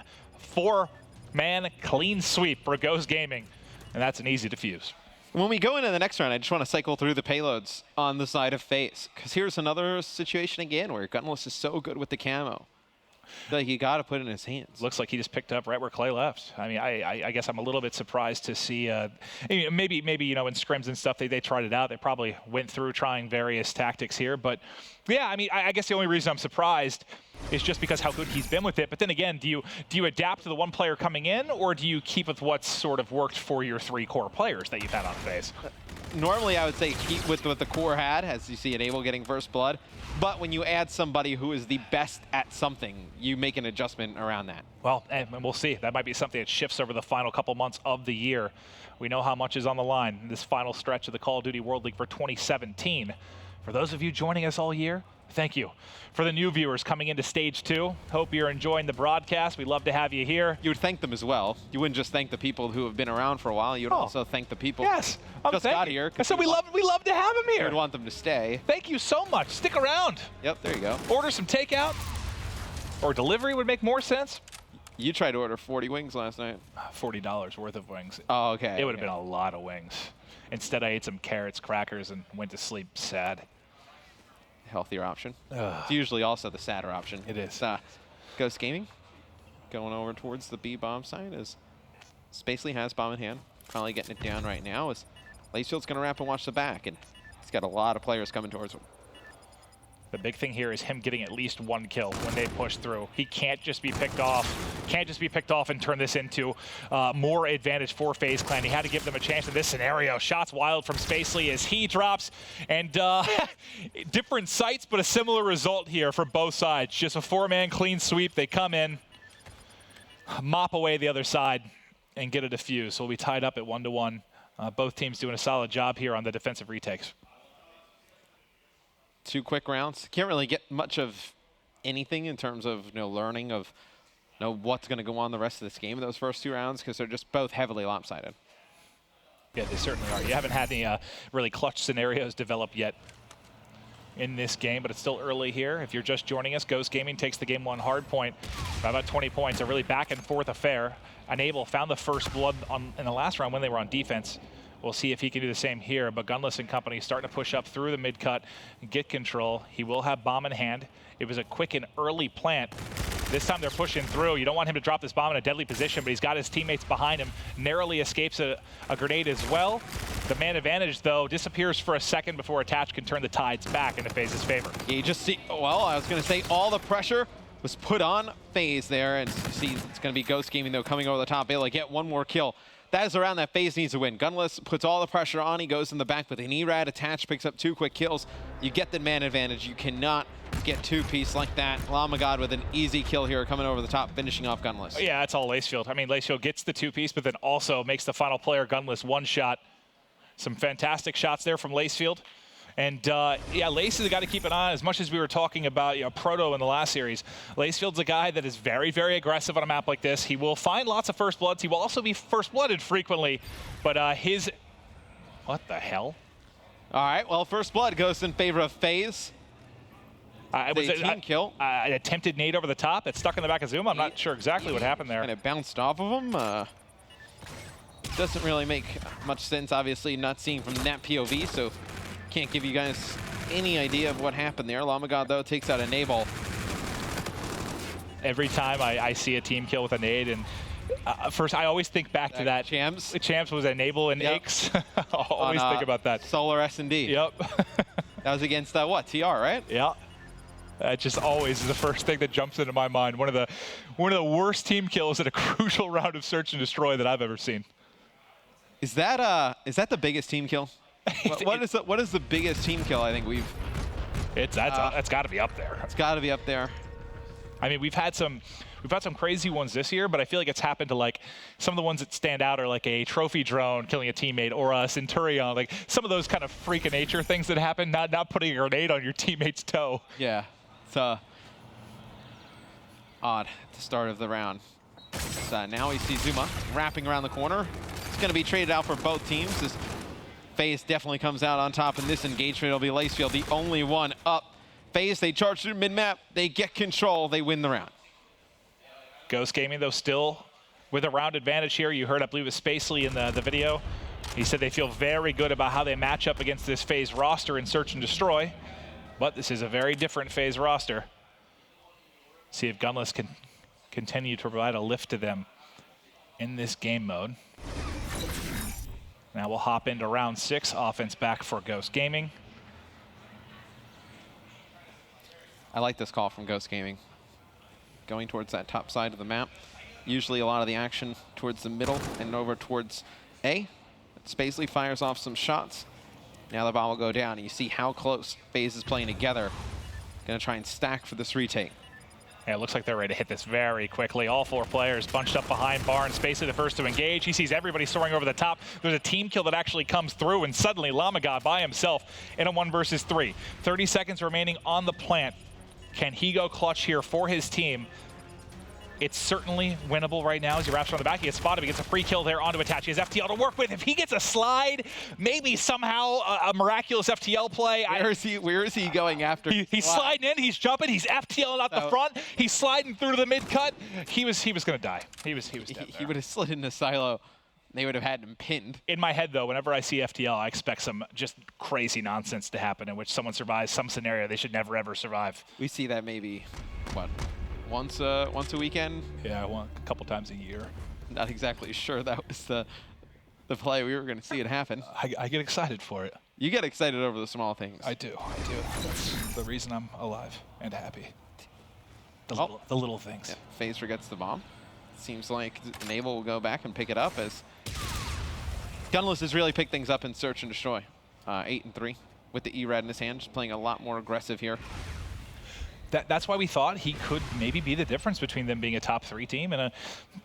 4-man clean sweep for Ghost Gaming, and that's an easy defuse. When we go into the next round, I just want to cycle through the payloads on the side of FaZe, because here's another situation again where Gunless is so good with the camo. Like, you got to put it in his hands. Looks like he just picked up right where Clay left. I mean, I guess I'm a little bit surprised to see, maybe you know, in scrims and stuff, they tried it out. They probably went through trying various tactics here. But yeah, I mean, I guess the only reason I'm surprised is just because how good he's been with it. But then again, do you adapt to the one player coming in, or do you keep with what's sort of worked for your 3 core players that you've had on FaZe? Normally, I would say keep with what the core had, as you see Enable getting first blood. But when you add somebody who is the best at something, you make an adjustment around that. Well, and we'll see. That might be something that shifts over the final couple months of the year. We know how much is on the line in this final stretch of the Call of Duty World League for 2017. For those of you joining us all year, thank you. For the new viewers coming into Stage 2, hope you're enjoying the broadcast. We'd love to have you here. You would thank them as well. You wouldn't just thank the people who have been around for a while. You would also thank the people who just got here. So we love to have them here. You would want them to stay. Thank you so much. Stick around. Yep, there you go. Order some takeout, or delivery would make more sense. You tried to order 40 wings last night. $40 worth of wings. Oh, okay. It would have been a lot of wings. Instead, I ate some carrots, crackers, and went to sleep sad. Healthier option. It's usually also the sadder option. It is. Ghost Gaming, going over towards the B bomb side as Spacely has bomb in hand. Finally getting it down right now as Lacefield's going to wrap and watch the back. And he's got a lot of players coming towards him. The big thing here is him getting at least one kill when they push through. He can't just be picked off. Can't just be picked off and turn this into more advantage for FaZe Clan. He had to give them a chance in this scenario. Shots wild from Spacely as he drops. And different sites, but a similar result here for both sides. Just a 4-man clean sweep. They come in, mop away the other side, and get a defuse. So we'll be tied up at 1-1. Both teams doing a solid job here on the defensive retakes. 2 quick rounds. Can't really get much of anything in terms of learning of what's going to go on the rest of this game in those first 2 rounds because they're just both heavily lopsided. Yeah, they certainly are. You haven't had any really clutch scenarios develop yet in this game, but it's still early here. If you're just joining us, Ghost Gaming takes the game 1 hard point by about 20 points. A really back and forth affair. Enable found the first blood in the last round when they were on defense. We'll see if he can do the same here, but Gunless and company starting to push up through the mid-cut and get control. He will have bomb in hand. It was a quick and early plant. This time they're pushing through. You don't want him to drop this bomb in a deadly position, but he's got his teammates behind him. Narrowly escapes a grenade as well. The man advantage, though, disappears for a second before Attach can turn the tides back into FaZe's favor. Yeah, you just see, well, I was going to say all the pressure was put on FaZe there, and you see it's going to be Ghost Gaming, though, coming over the top, able to get 1 more kill. That is around that FaZe needs to win. Gunless puts all the pressure on. He goes in the back with an E-Rad. Attach picks up 2 quick kills. You get the man advantage. You cannot get 2-piece like that. Lamagod with an easy kill here coming over the top, finishing off Gunless. Yeah, that's all Lacefield. I mean, Lacefield gets the 2-piece, but then also makes the final player Gunless 1 shot. Some fantastic shots there from Lacefield. And yeah, Lace is a guy to keep an eye on. As much as we were talking about Proto in the last series, Lacefield's a guy that is very, very aggressive on a map like this. He will find lots of first bloods. He will also be first blooded frequently, but what the hell? All right, well, first blood goes in favor of FaZe. It was a team kill. An attempted nade over the top. It's stuck in the back of Zoom. I'm not sure exactly what happened there. And it bounced off of him. Doesn't really make much sense, obviously, not seeing from that POV, so can't give you guys any idea of what happened there. Lamagod, though, takes out a nade-ball. Every time I see a team kill with a nade, and first I always think back to that. Champs. Champs was a Enable and Ix. I always think about that. Solar S&D. Yep. That was against, what, TR, right? Yeah. That just always is the first thing that jumps into my mind. One of the worst team kills in a crucial round of Search and Destroy that I've ever seen. Is that the biggest team kill? What is the biggest team kill I think we've? That's got to be up there. It's got to be up there. I mean, we've had some crazy ones this year, but I feel like it's happened to like some of the ones that stand out are like a trophy drone killing a teammate or a Centurion, like some of those kind of freak of nature things that happen. Not putting a grenade on your teammate's toe. Yeah, it's odd at the start of the round. So now we see Zuma wrapping around the corner. It's going to be traded out for both teams. This FaZe definitely comes out on top in this engagement. It'll be Lacefield, the only one up. FaZe, they charge through mid-map. They get control. They win the round. Ghost Gaming, though, still with a round advantage here. You heard, I believe, it was Spacely in the video. He said they feel very good about how they match up against this FaZe roster in Search and Destroy. But this is a very different FaZe roster. See if Gunless can continue to provide a lift to them in this game mode. Now we'll hop into round 6, offense back for Ghost Gaming. I like this call from Ghost Gaming. Going towards that top side of the map. Usually a lot of the action towards the middle and over towards A. Spacely fires off some shots. Now the bomb will go down, and you see how close FaZe is playing together. Gonna try and stack for this retake. Yeah, it looks like they're ready to hit this very quickly. All 4 players bunched up behind Barnes. Spacely the first to engage. He sees everybody soaring over the top. There's a team kill that actually comes through, and suddenly Lamagod by himself in a 1 versus 3. 30 seconds remaining on the plant. Can he go clutch here for his team? It's certainly winnable right now as he wraps around the back. He gets spotted. He gets a free kill there onto Attach. He has FTL to work with. If he gets a slide, maybe somehow a miraculous FTL play. Where is he going after? He's sliding in. He's jumping. He's FTLing out the front. He's sliding through to the mid cut. He was going to die. He was dead. He would have slid into silo. They would have had him pinned. In my head, though, whenever I see FTL, I expect some just crazy nonsense to happen in which someone survives some scenario they should never, ever survive. We see that maybe, what, once a weekend. Yeah, a couple times a year. Not exactly sure that was the play we were going to see it happen. I get excited for it. You get excited over the small things. I do. That's the reason I'm alive and happy. The little things. Yeah, FaZe forgets the bomb. Seems like Naval will go back and pick it up as Gunless has really picked things up in Search and Destroy. 8-3 with the E-Rad in his hand, just playing a lot more aggressive here. That's why we thought he could maybe be the difference between them being a top 3 team and a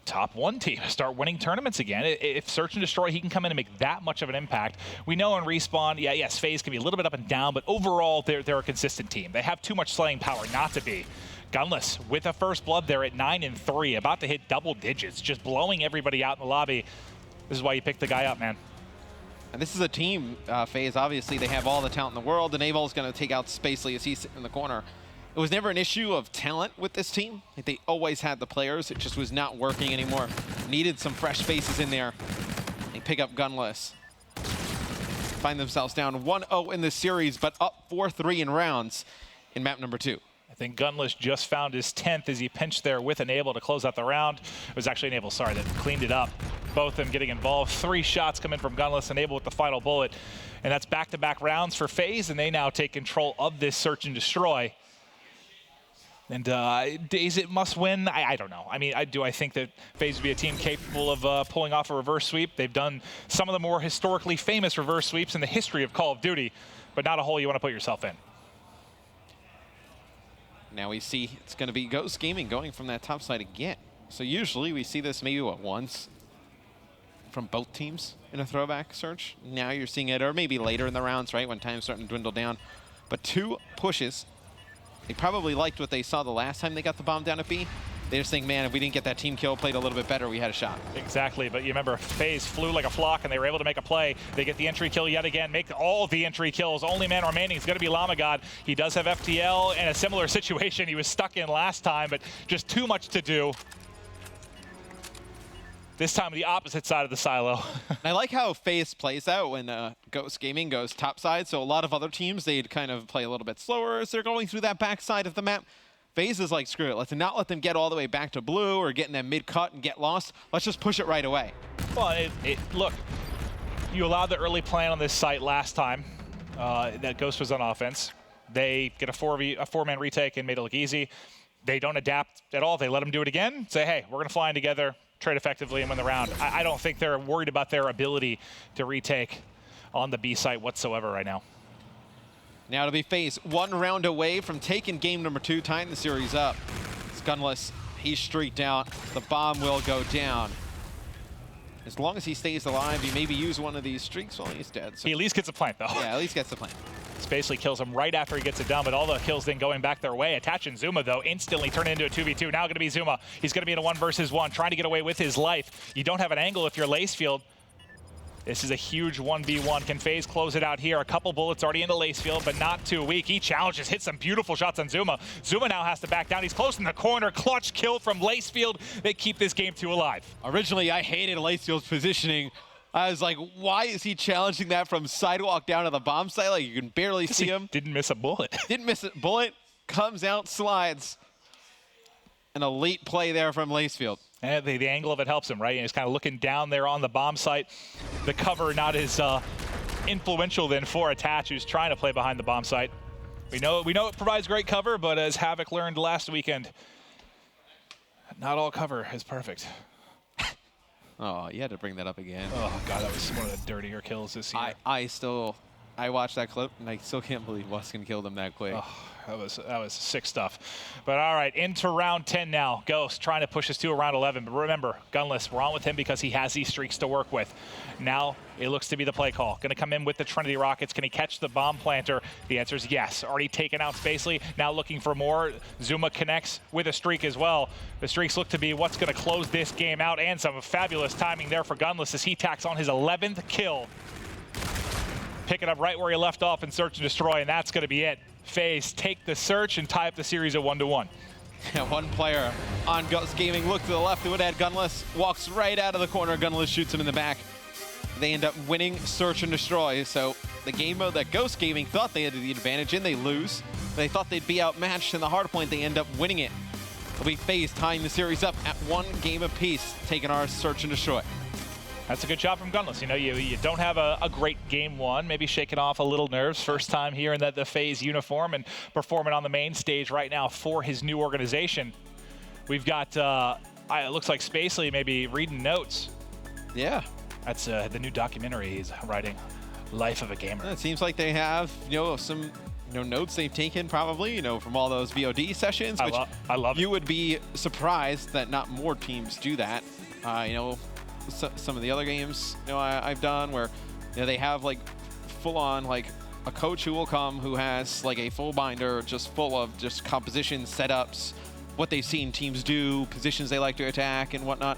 top 1 team. Start winning tournaments again. If Search and Destroy, he can come in and make that much of an impact. We know in Respawn, yes, FaZe can be a little bit up and down, but overall, they're a consistent team. They have too much slaying power not to be. Gunless with a first blood there at 9-3, about to hit double digits, just blowing everybody out in the lobby. This is why you picked the guy up, man. And this is a team, FaZe, obviously they have all the talent in the world. The Naval's going to take out Spacely as he's sitting in the corner. It was never an issue of talent with this team. Like, they always had the players. It just was not working anymore. Needed some fresh faces in there. They pick up Gunless. Find themselves down 1-0 in this series, but up 4-3 in rounds in map number 2. I think Gunless just found his 10th as he pinched there with Enable to close out the round. It was actually Enable, sorry, that cleaned it up. Both of them getting involved. 3 shots come in from Gunless, Enable with the final bullet. And that's back-to-back rounds for FaZe, and they now take control of this Search and Destroy. And is it must win? I don't know. I mean, do I think that FaZe would be a team capable of pulling off a reverse sweep? They've done some of the more historically famous reverse sweeps in the history of Call of Duty, but not a hole you want to put yourself in. Now we see it's going to be Ghost Gaming going from that top side again. So usually we see this maybe, once from both teams in a throwback search. Now you're seeing it, or maybe later in the rounds, right, when time's starting to dwindle down. But 2 pushes. They probably liked what they saw the last time they got the bomb down at B. They just think, man, if we didn't get that team kill, played a little bit better, we had a shot. Exactly, but you remember FaZe flew like a flock and they were able to make a play. They get the entry kill yet again, make all the entry kills. Only man remaining is going to be Llama God. He does have FTL in a similar situation he was stuck in last time, but just too much to do. This time the opposite side of the silo. I like how FaZe plays out when Ghost Gaming goes topside. So a lot of other teams, they'd kind of play a little bit slower as they're going through that backside of the map. FaZe is like, screw it. Let's not let them get all the way back to blue or get in that mid-cut and get lost. Let's just push it right away. Well, look, you allowed the early plan on this site last time that Ghost was on offense. They get a 4-man retake and made it look easy. They don't adapt at all. They let them do it again. Say, hey, we're going to fly in together, trade effectively, and win the round. I don't think they're worried about their ability to retake on the B site whatsoever right now. Now to be FaZe 1 round away from taking game number 2, tying the series up. It's Gunless. He's streaked out. The bomb will go down. As long as he stays alive, he maybe use one of these streaks while he's dead. So he at least gets a plant, though. Yeah, at least gets the plant. Spacely kills him right after he gets it done, but all the kills then going back their way. Attaching Zuma, though, instantly turn into a 2v2. Now going to be Zuma. He's going to be in a 1 versus 1, trying to get away with his life. You don't have an angle if you're Lacefield. This is a huge 1v1. Can FaZe close it out here? A couple bullets already into Lacefield, but not too weak. He challenges, hits some beautiful shots on Zuma. Zuma now has to back down. He's close in the corner. Clutch kill from Lacefield. They keep this game 2 alive. Originally, I hated Lacefield's positioning. I was like, why is he challenging that from sidewalk down to the bomb site? Like, you can barely see him. Didn't miss a bullet. Didn't miss a bullet. Comes out, slides. An elite play there from Lacefield. And the angle of it helps him, right? And he's kind of looking down there on the bomb site. The cover not as influential then for Attach, who's trying to play behind the bomb site. We know it provides great cover, but as Havoc learned last weekend, not all cover is perfect. Oh, you had to bring that up again. Oh, God, that was one of the dirtier kills this year. I watched that clip, and I still can't believe Weskin killed him that quick. Oh, that was sick stuff. But all right, into round 10 now. Ghost trying to push us to around 11. But remember, Gunless, we're on with him because he has these streaks to work with. Now it looks to be the play call. Going to come in with the Trinity Rockets. Can he catch the bomb planter? The answer is yes. Already taken out Spacely. Now looking for more. Zuma connects with a streak as well. The streaks look to be what's going to close this game out, and some fabulous timing there for Gunless as he tacks on his 11th kill. Picking up right where he left off in Search and Destroy, and that's going to be it. FaZe take the search and tie up the series at 1-1. Yeah, one player on Ghost Gaming. Look to the left, it would add Gunless. Walks right out of the corner. Gunless shoots him in the back. They end up winning Search and Destroy. So the game mode that Ghost Gaming thought they had the advantage in, they lose. They thought they'd be outmatched in the hard point. They end up winning it. It'll be FaZe tying the series up at 1 game apiece, taking our search and destroy. That's a good job from Gunless. You know, you don't have a great game one, maybe shaking off a little nerves. First time here in the FaZe uniform and performing on the main stage right now for his new organization. We've got, it looks like Spacely maybe reading notes. Yeah. That's the new documentary he's writing, Life of a Gamer. It seems like they have, some notes they've taken probably, from all those VOD sessions. Which I love it. You would be surprised that not more teams do that. Some of the other games, I've done where, they have like full on like a coach who will come who has like a full binder just full of just composition setups, what they've seen teams do, positions they like to attack and whatnot.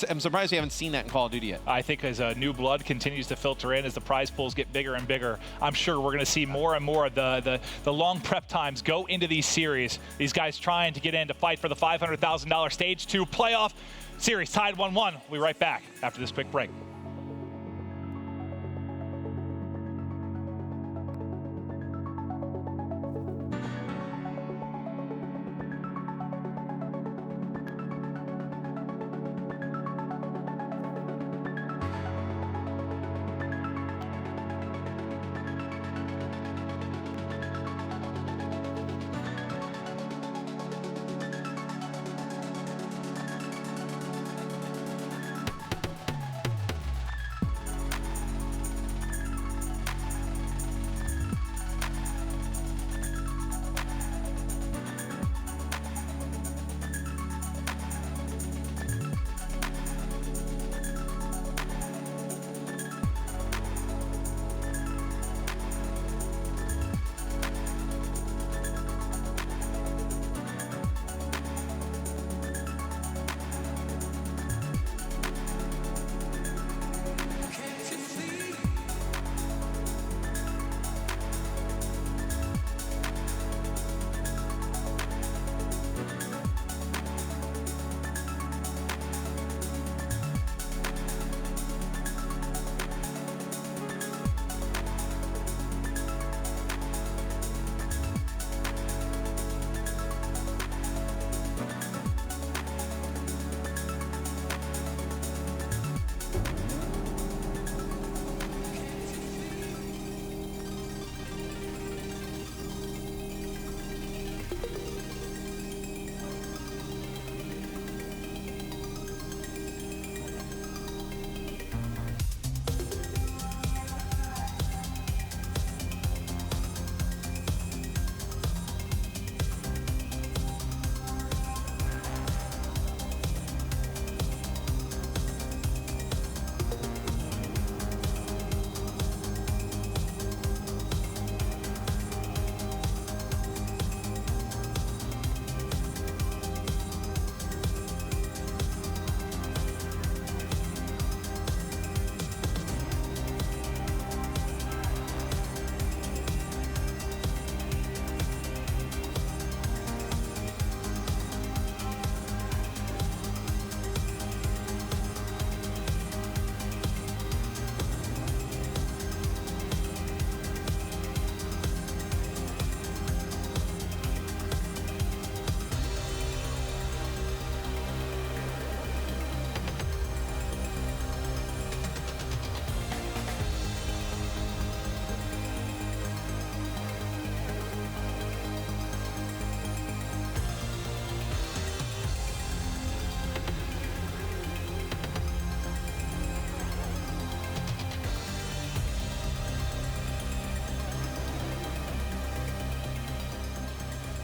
I'm surprised we haven't seen that in Call of Duty yet. I think as new blood continues to filter in, as the prize pools get bigger and bigger, I'm sure we're going to see more and more of the long prep times go into these series. These guys trying to get in to fight for the $500,000 Stage 2 playoff. Series tied 1-1. We'll be right back after this quick break.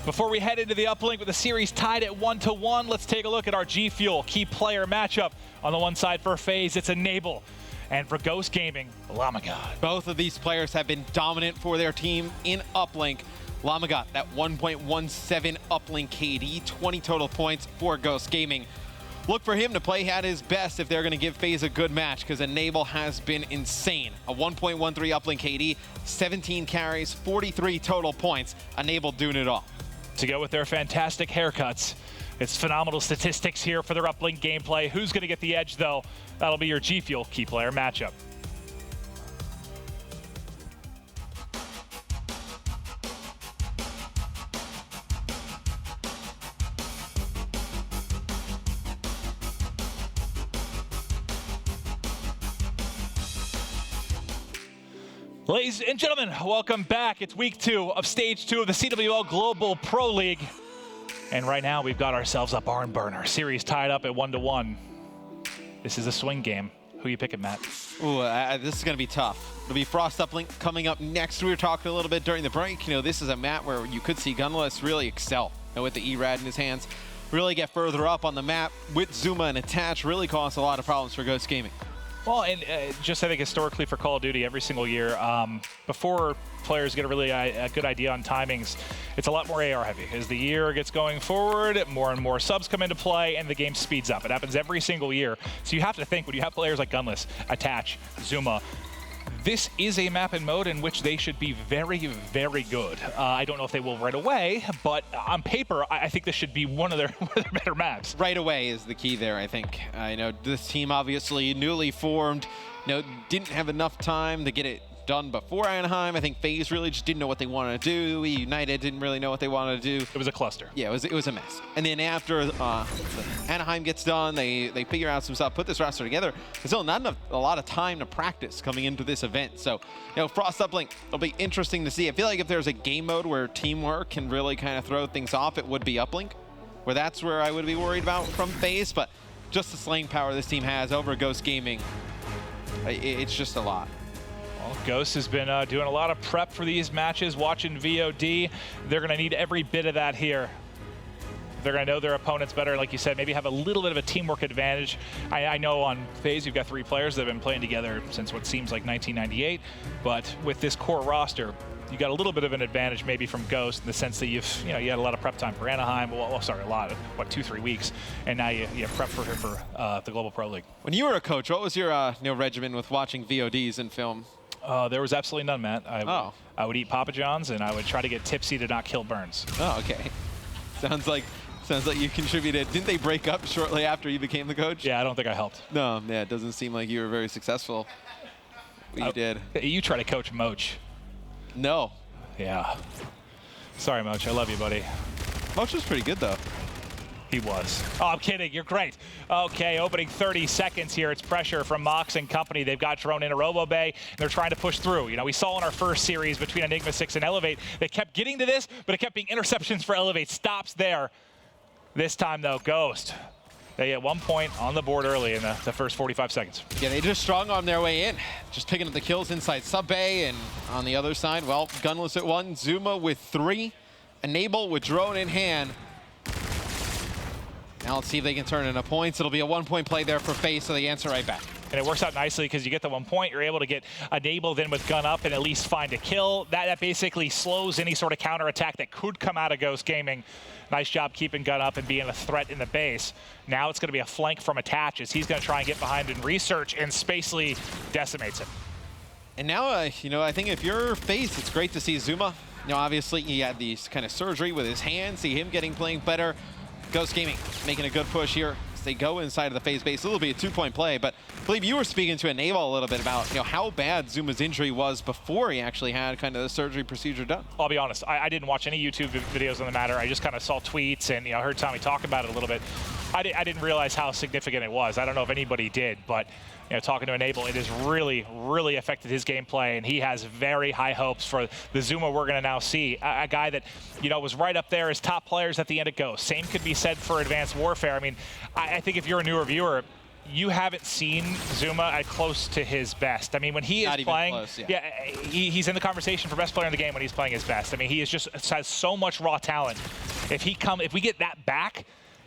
Before we head into the uplink with the series tied at 1-1, let's take a look at our G Fuel key player matchup. On the one side for FaZe, it's Enable. And for Ghost Gaming, Llamagot. Both of these players have been dominant for their team in uplink. Llamagot, that 1.17 uplink KD, 20 total points for Ghost Gaming. Look for him to play at his best if they're going to give FaZe a good match, because Enable has been insane. A 1.13 uplink KD, 17 carries, 43 total points. Enable doing it all. To go with their fantastic haircuts. It's phenomenal statistics here for their uplink gameplay. Who's going to get the edge, though? That'll be your G Fuel key player matchup. Ladies and gentlemen, welcome back. It's week 2 of stage 2 of the CWL Global Pro League. And right now we've got ourselves a barn burner. Series tied up at 1-1. This is a swing game. Who you picking, Matt? Ooh, this is going to be tough. It'll be Frost Uplink coming up next. We were talking a little bit during the break. You know, this is a map where you could see Gunless really excel. And with the E-Rad in his hands, really get further up on the map with Zuma and Attach, really cause a lot of problems for Ghost Gaming. Well, and just I think historically for Call of Duty every single year, before players get a good idea on timings, it's a lot more AR heavy. As the year gets going forward, more and more subs come into play and the game speeds up. It happens every single year. So you have to think, when you have players like Gunless, Attach, Zuma, this is a map and mode in which they should be very, very good. I don't know if they will right away, but on paper, I think this should be one of their better maps. Right away is the key there, I think. You know, this team obviously newly formed, you know, didn't have enough time to get it done before Anaheim. I think FaZe really just didn't know what they wanted to do. United didn't really know what they wanted to do. It was a cluster. Yeah, it was a mess. And then after Anaheim gets done, they figure out some stuff, put this roster together. There's still not a lot of time to practice coming into this event. So, you know, Frost Uplink, it'll be interesting to see. I feel like if there's a game mode where teamwork can really kind of throw things off, it would be Uplink, where that's where I would be worried about from FaZe. But just the slaying power this team has over Ghost Gaming, it's just a lot. Well, Ghost has been doing a lot of prep for these matches, watching VOD. They're going to need every bit of that here. They're going to know their opponents better, like you said, maybe have a little bit of a teamwork advantage. I know on FaZe you've got 3 players that have been playing together since what seems like 1998, but with this core roster, you got a little bit of an advantage maybe from Ghost in the sense that you had a lot of prep time for Anaheim. Well, sorry, a lot, 2-3 weeks, and now you prep for the Global Pro League. When you were a coach, what was your regimen with watching VODs and film? There was absolutely none, Matt. I would eat Papa John's and I would try to get tipsy to not kill Burns. Oh, okay. Sounds like you contributed. Didn't they break up shortly after you became the coach? Yeah, I don't think I helped. No, yeah, it doesn't seem like you were very successful. You did. You try to coach Moach. No. Yeah. Sorry, Moach. I love you, buddy. Moach was pretty good, though. He was. Oh, I'm kidding. You're great. Okay, opening 30 seconds here. It's pressure from Mox and company. They've got drone into Robo Bay, and they're trying to push through. You know, we saw in our first series between Enigma 6 and Elevate, they kept getting to this, but it kept being interceptions for Elevate. Stops there. This time, though, Ghost. They get 1 point on the board early in the first 45 seconds. Yeah, they just strong-armed their way in. Just picking up the kills inside Sub Bay, and on the other side, well, Gunless at 1, Zuma with 3, Enable with drone in hand. Now let's see if they can turn into points. It'll be a 1-point play there for FaZe, so they answer right back. And it works out nicely because you get the 1 point, you're able to get enabled in with gun up and at least find a kill. That basically slows any sort of counterattack that could come out of Ghost Gaming. Nice job keeping gun up and being a threat in the base. Now it's going to be a flank from Attach as he's going to try and get behind and research, and Spacely decimates him. And now, you know, I think if you're FaZe, it's great to see Zuma. You know, obviously he had these kind of surgery with his hand, see him playing better. Ghost Gaming making a good push here as they go inside of the FaZe base. It'll be a 2-point play, but I believe you were speaking to Enable a little bit about, you know, how bad Zuma's injury was before he actually had kind of the surgery procedure done. I'll be honest, I didn't watch any YouTube videos on the matter. I just kind of saw tweets and, you know, heard Tommy talk about it a little bit. I didn't realize how significant it was. I don't know if anybody did, but, you know, talking to Enable, it has really, really affected his gameplay, and he has very high hopes for the Zuma we're going to now see. A guy that, you know, was right up there as top players at the end of Ghost. Same could be said for Advanced Warfare. I mean, I think if you're a newer viewer, you haven't seen Zuma at close to his best. I mean, when he is playing, close, he's in the conversation for best player in the game when he's playing his best. I mean, he has so much raw talent. If we get that back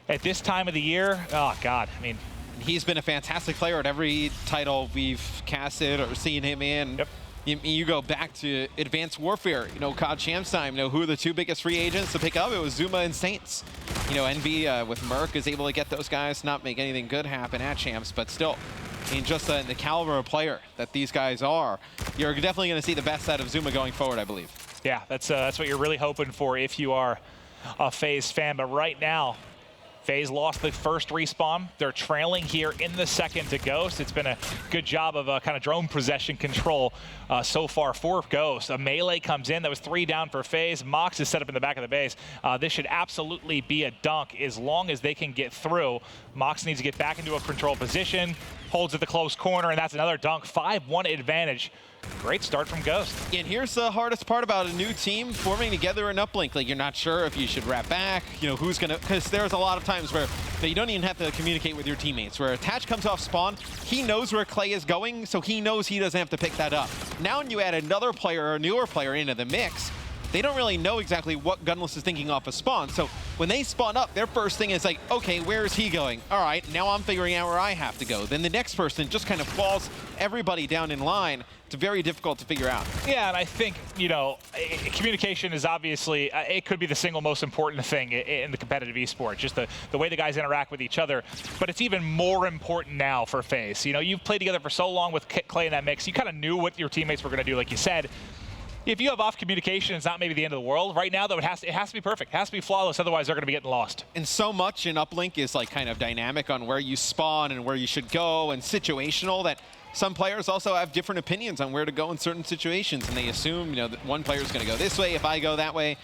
at this time of the year, oh God, I mean, he's been a fantastic player at every title we've casted or seen him in. Yep. You go back to Advanced Warfare, you know, COD Champs time, you know, who are the 2 biggest free agents to pick up? It was Zuma and Saints. You know, Envy with Merc is able to get those guys, not make anything good happen at Champs, but still, I mean, just the caliber of player that these guys are, you're definitely going to see the best out of Zuma going forward, I believe. Yeah, that's what you're really hoping for if you are a FaZe fan, but right now, FaZe lost the first respawn. They're trailing here in the second to Ghost. It's been a good job of kind of drone possession control so far for Ghost. A melee comes in. That was 3 down for FaZe. Mox is set up in the back of the base. This should absolutely be a dunk as long as they can get through. Mox needs to get back into a control position, holds at the close corner, and that's another dunk. 5-1 advantage. Great start from Ghost. And here's the hardest part about a new team forming together an uplink. Like, you're not sure if you should wrap back, you know, who's gonna, because there's a lot of times where you don't even have to communicate with your teammates. Where Attach comes off spawn, he knows where Clay is going, so he knows he doesn't have to pick that up. Now when you add another player or a newer player into the mix, they don't really know exactly what Gunless is thinking off of spawn. So when they spawn up, their first thing is like, okay, where is he going? All right, now I'm figuring out where I have to go. Then the next person just kind of falls everybody down in line. It's very difficult to figure out. Yeah, and I think, you know, communication is obviously, it could be the single most important thing in the competitive esport, just the way the guys interact with each other. But it's even more important now for FaZe. You know, you've played together for so long with Clay in that mix. You kind of knew what your teammates were going to do, like you said. If you have off communication, it's not maybe the end of the world. Right now, though, it has to be perfect. It has to be flawless, otherwise they're going to be getting lost. And so much in uplink is like kind of dynamic on where you spawn and where you should go and situational that some players also have different opinions on where to go in certain situations, and they assume, you know, that one player is going to go this way if I go that way.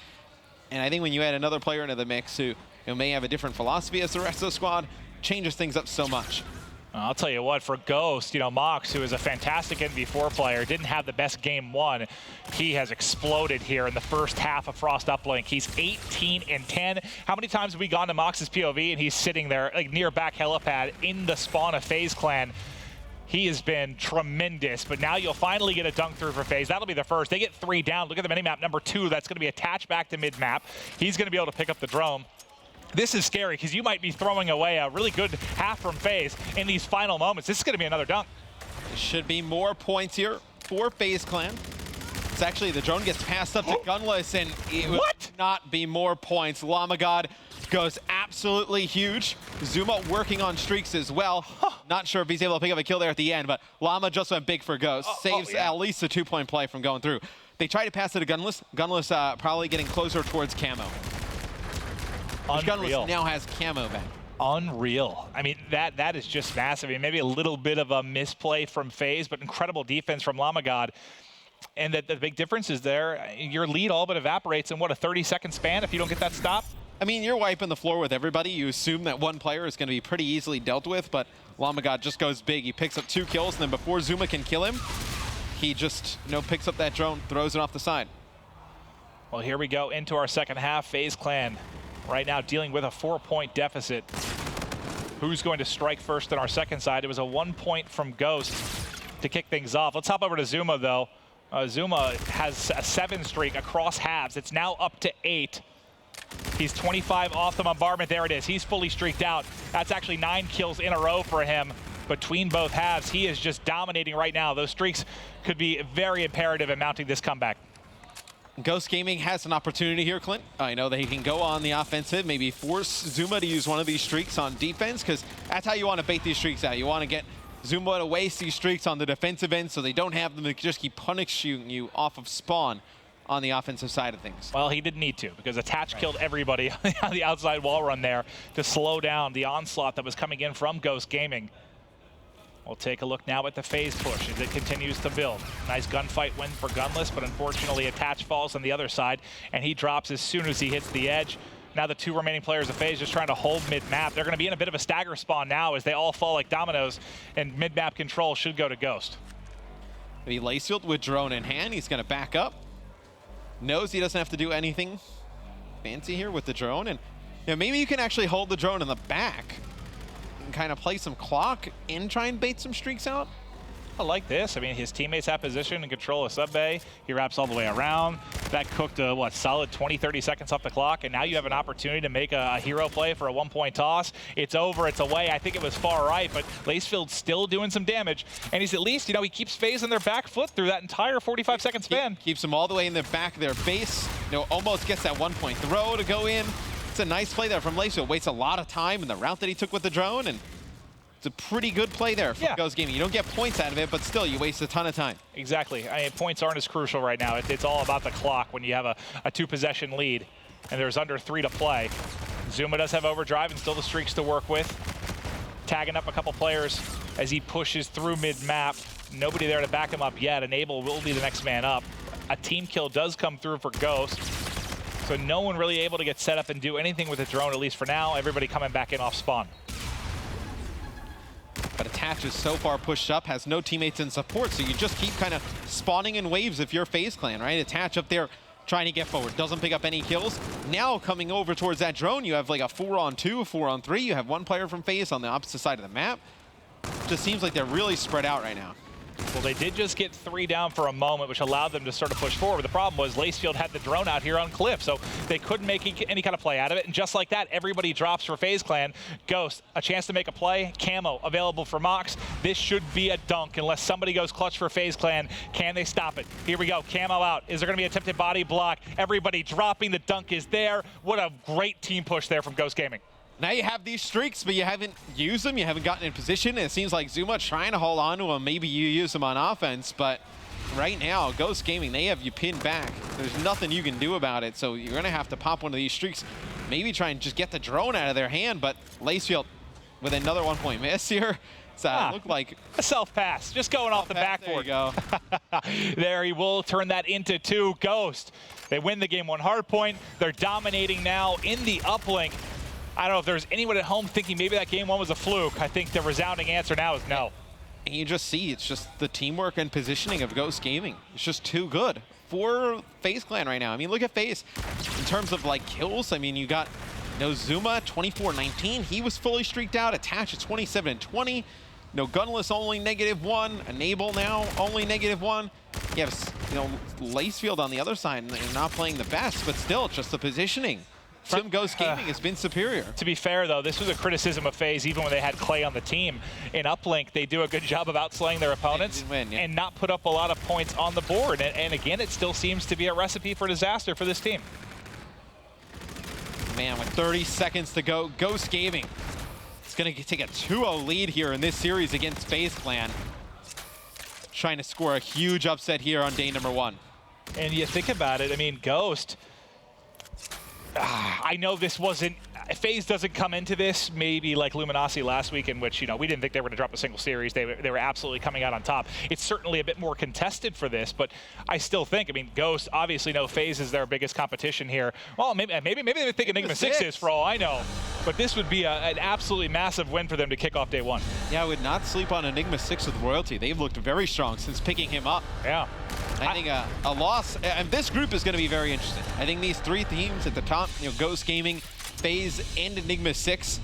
And I think when you add another player into the mix who may have a different philosophy as the rest of the squad, changes things up so much. I'll tell you what, for Ghost, you know, Mox, who is a fantastic NV4 player, didn't have the best game one. He has exploded here in the first half of Frost Uplink. He's 18-10. How many times have we gone to Mox's POV and he's sitting there like near back helipad in the spawn of FaZe Clan? He has been tremendous, but now you'll finally get a dunk through for FaZe. That'll be the first. They get 3 down. Look at the minimap number 2. That's going to be attached back to mid-map. He's going to be able to pick up the drone. This is scary because you might be throwing away a really good half from FaZe in these final moments. This is going to be another dunk. There should be more points here for FaZe Clan. It's actually, the drone gets passed up to Gunless, and it would not be more points. Llama God goes absolutely huge. Zuma working on streaks as well. Not sure if he's able to pick up a kill there at the end, but Llama just went big for Ghost. Saves at least a 2-point play from going through. They try to pass it to Gunless. Gunless probably getting closer towards camo. Gunless now has camo back. Unreal. I mean, that is just massive. I mean, maybe a little bit of a misplay from FaZe, but incredible defense from Llama God. And the big difference is there, your lead all but evaporates in, what, a 30-second span if you don't get that stop? I mean, you're wiping the floor with everybody. You assume that one player is going to be pretty easily dealt with, but Llama God just goes big. He picks up 2 kills, and then before Zuma can kill him, he just, you know, picks up that drone, throws it off the side. Well, here we go into our second half. FaZe Clan right now dealing with a 4-point deficit. Who's going to strike first on our second side? It was a 1 point from Ghost to kick things off. Let's hop over to Zuma, though. Zuma has a 7 streak across halves. It's now up to 8. He's 25 off the bombardment. There it is. He's fully streaked out. That's actually 9 kills in a row for him between both halves. He is just dominating right now. Those streaks could be very imperative in mounting this comeback. Ghost Gaming has an opportunity here, Clint. I know that he can go on the offensive, maybe force Zuma to use one of these streaks on defense, because that's how you want to bait these streaks out. You want to get Zuma to waste these streaks on the defensive end so they don't have them to just keep punishing you off of spawn on the offensive side of things. Well, he didn't need to, because Attach killed everybody on the outside wall run there to slow down the onslaught that was coming in from Ghost Gaming. We'll take a look now at the FaZe push as it continues to build. Nice gunfight win for Gunless, but unfortunately Attach falls on the other side, and he drops as soon as he hits the edge. Now the 2 remaining players of FaZe just trying to hold mid-map. They're going to be in a bit of a stagger spawn now as they all fall like dominoes, and mid-map control should go to Ghost. Maybe Lacefield with drone in hand. He's going to back up. Knows he doesn't have to do anything fancy here with the drone, and you know, maybe you can actually hold the drone in the back and kind of play some clock and try and bait some streaks out. I like this. I mean, his teammates have position and control of sub-bay. He wraps all the way around. That cooked a, what, solid 20, 30 seconds off the clock, and now you have an opportunity to make a hero play for a 1-point toss. It's over, it's away. I think it was far right, but Lacefield's still doing some damage, and he's at least, you know, he keeps FaZe on their back foot through that entire 45-second span. Keeps them all the way in the back of their base. You know, almost gets that 1-point throw to go in. It's a nice play there from Lacefield. Wastes a lot of time in the route that he took with the drone, and it's a pretty good play there for Ghost Gaming. You don't get points out of it, but still, you waste a ton of time. Exactly. I mean, points aren't as crucial right now. It's all about the clock when you have a 2-possession lead, and there's under 3 to play. Zuma does have overdrive and still the streaks to work with. Tagging up a couple players as he pushes through mid-map. Nobody there to back him up yet. Enable will be the next man up. A team kill does come through for Ghost. So no one really able to get set up and do anything with the drone, at least for now. Everybody coming back in off spawn. Attach is so far pushed up, has no teammates in support, so you just keep kind of spawning in waves if you're FaZe Clan, right? Attach up there trying to get forward, doesn't pick up any kills. Now coming over towards that drone, you have like a 4-on-2, a 4-on-3. You have one player from FaZe on the opposite side of the map. Just seems like they're really spread out right now. Well, they did just get 3 down for a moment, which allowed them to sort of push forward. The problem was Lacefield had the drone out here on Cliff, so they couldn't make any kind of play out of it. And just like that, everybody drops for FaZe Clan. Ghost, a chance to make a play. Camo available for Mox. This should be a dunk unless somebody goes clutch for FaZe Clan. Can they stop it? Here we go. Camo out. Is there going to be an attempted body block? Everybody dropping. The dunk is there. What a great team push there from Ghost Gaming. Now you have these streaks, but you haven't used them. You haven't gotten in position. And it seems like Zuma trying to hold on to them. Maybe you use them on offense, but right now, Ghost Gaming, they have you pinned back. There's nothing you can do about it, so you're going to have to pop one of these streaks. Maybe try and just get the drone out of their hand, but Lacefield with another 1-point miss here. So looked like a self-pass, just going off the backboard. There you go. There, he will turn that into 2. Ghost, they win the game 1 hard point. They're dominating now in the uplink. I don't know if there's anyone at home thinking maybe that game 1 was a fluke. I think the resounding answer now is no. And you just see it's just the teamwork and positioning of Ghost Gaming. It's just too good for FaZe Clan right now. I mean, look at FaZe in terms of like kills. I mean, you got Zuma 24-19. He was fully streaked out. Attach at 27-20. Gunless only -1. Enable now only -1. You have Lacefield on the other side, and they're not playing the best, but still just the positioning from Ghost Gaming has been superior. To be fair, though, this was a criticism of FaZe even when they had Clay on the team. In Uplink, they do a good job of outslaying their opponents and not put up a lot of points on the board. And again, it still seems to be a recipe for disaster for this team. Man, with 30 seconds to go, Ghost Gaming is going to take a 2-0 lead here in this series against FaZe Clan. Trying to score a huge upset here on day number 1. And you think about it, I mean, Ghost, I know this wasn't, FaZe doesn't come into this maybe like Luminosity last week, in which, we didn't think they were going to drop a single series. They were absolutely coming out on top. It's certainly a bit more contested for this, but I still think, Ghost obviously know FaZe is their biggest competition here. Well, maybe they think Enigma 6 is, for all I know. But this would be an absolutely massive win for them to kick off day 1. Yeah, I would not sleep on Enigma 6 with Royalty. They've looked very strong since picking him up. Yeah. I think a loss, and this group is going to be very interesting. I think these 3 teams at the top, Ghost Gaming, FaZe, and Enigma 6,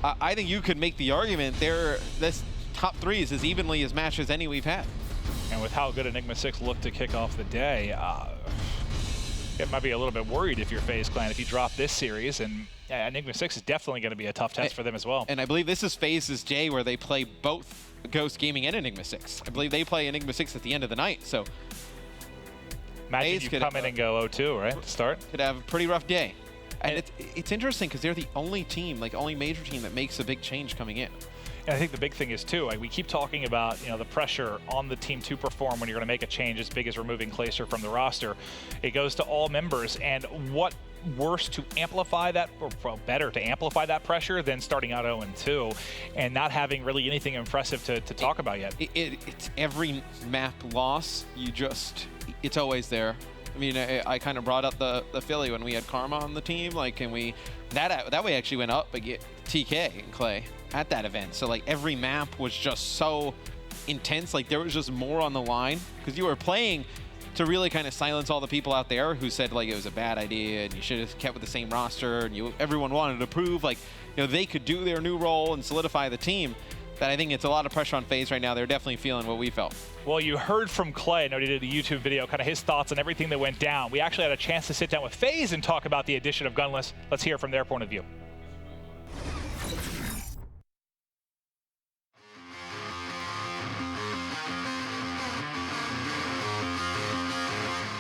I think you could make the argument this top 3 is as evenly as matched as any we've had. And with how good Enigma 6 looked to kick off the day, it might be a little bit worried if you're FaZe Clan if you drop this series, and Enigma 6 is definitely going to be a tough test for them as well. And I believe this is FaZe's J where they play both Ghost Gaming and Enigma 6. I believe they play Enigma 6 at the end of the night, so imagine you come in and go 0-2, right, to start? Could have a pretty rough day. And it's interesting because they're the only team, only major team that makes a big change coming in. And I think the big thing is, too, we keep talking about, the pressure on the team to perform when you're going to make a change as big as removing Glacier from the roster. It goes to all members, and what worse to amplify that, or better to amplify that pressure than starting out 0-2 and not having really anything impressive to talk about yet. It's every map loss, it's always there. I mean, I kind of brought up the Philly when we had Karma on the team, and that way actually went up against TK and Clay at that event. So every map was just so intense, there was just more on the line because you were playing to really kind of silence all the people out there who said it was a bad idea and you should have kept with the same roster, and everyone wanted to prove they could do their new role and solidify the team. That I think it's a lot of pressure on FaZe right now. They're definitely feeling what we felt. Well, you heard from Clay, I know he did a YouTube video, kind of his thoughts on everything that went down. We actually had a chance to sit down with FaZe and talk about the addition of Gunless. Let's hear from their point of view.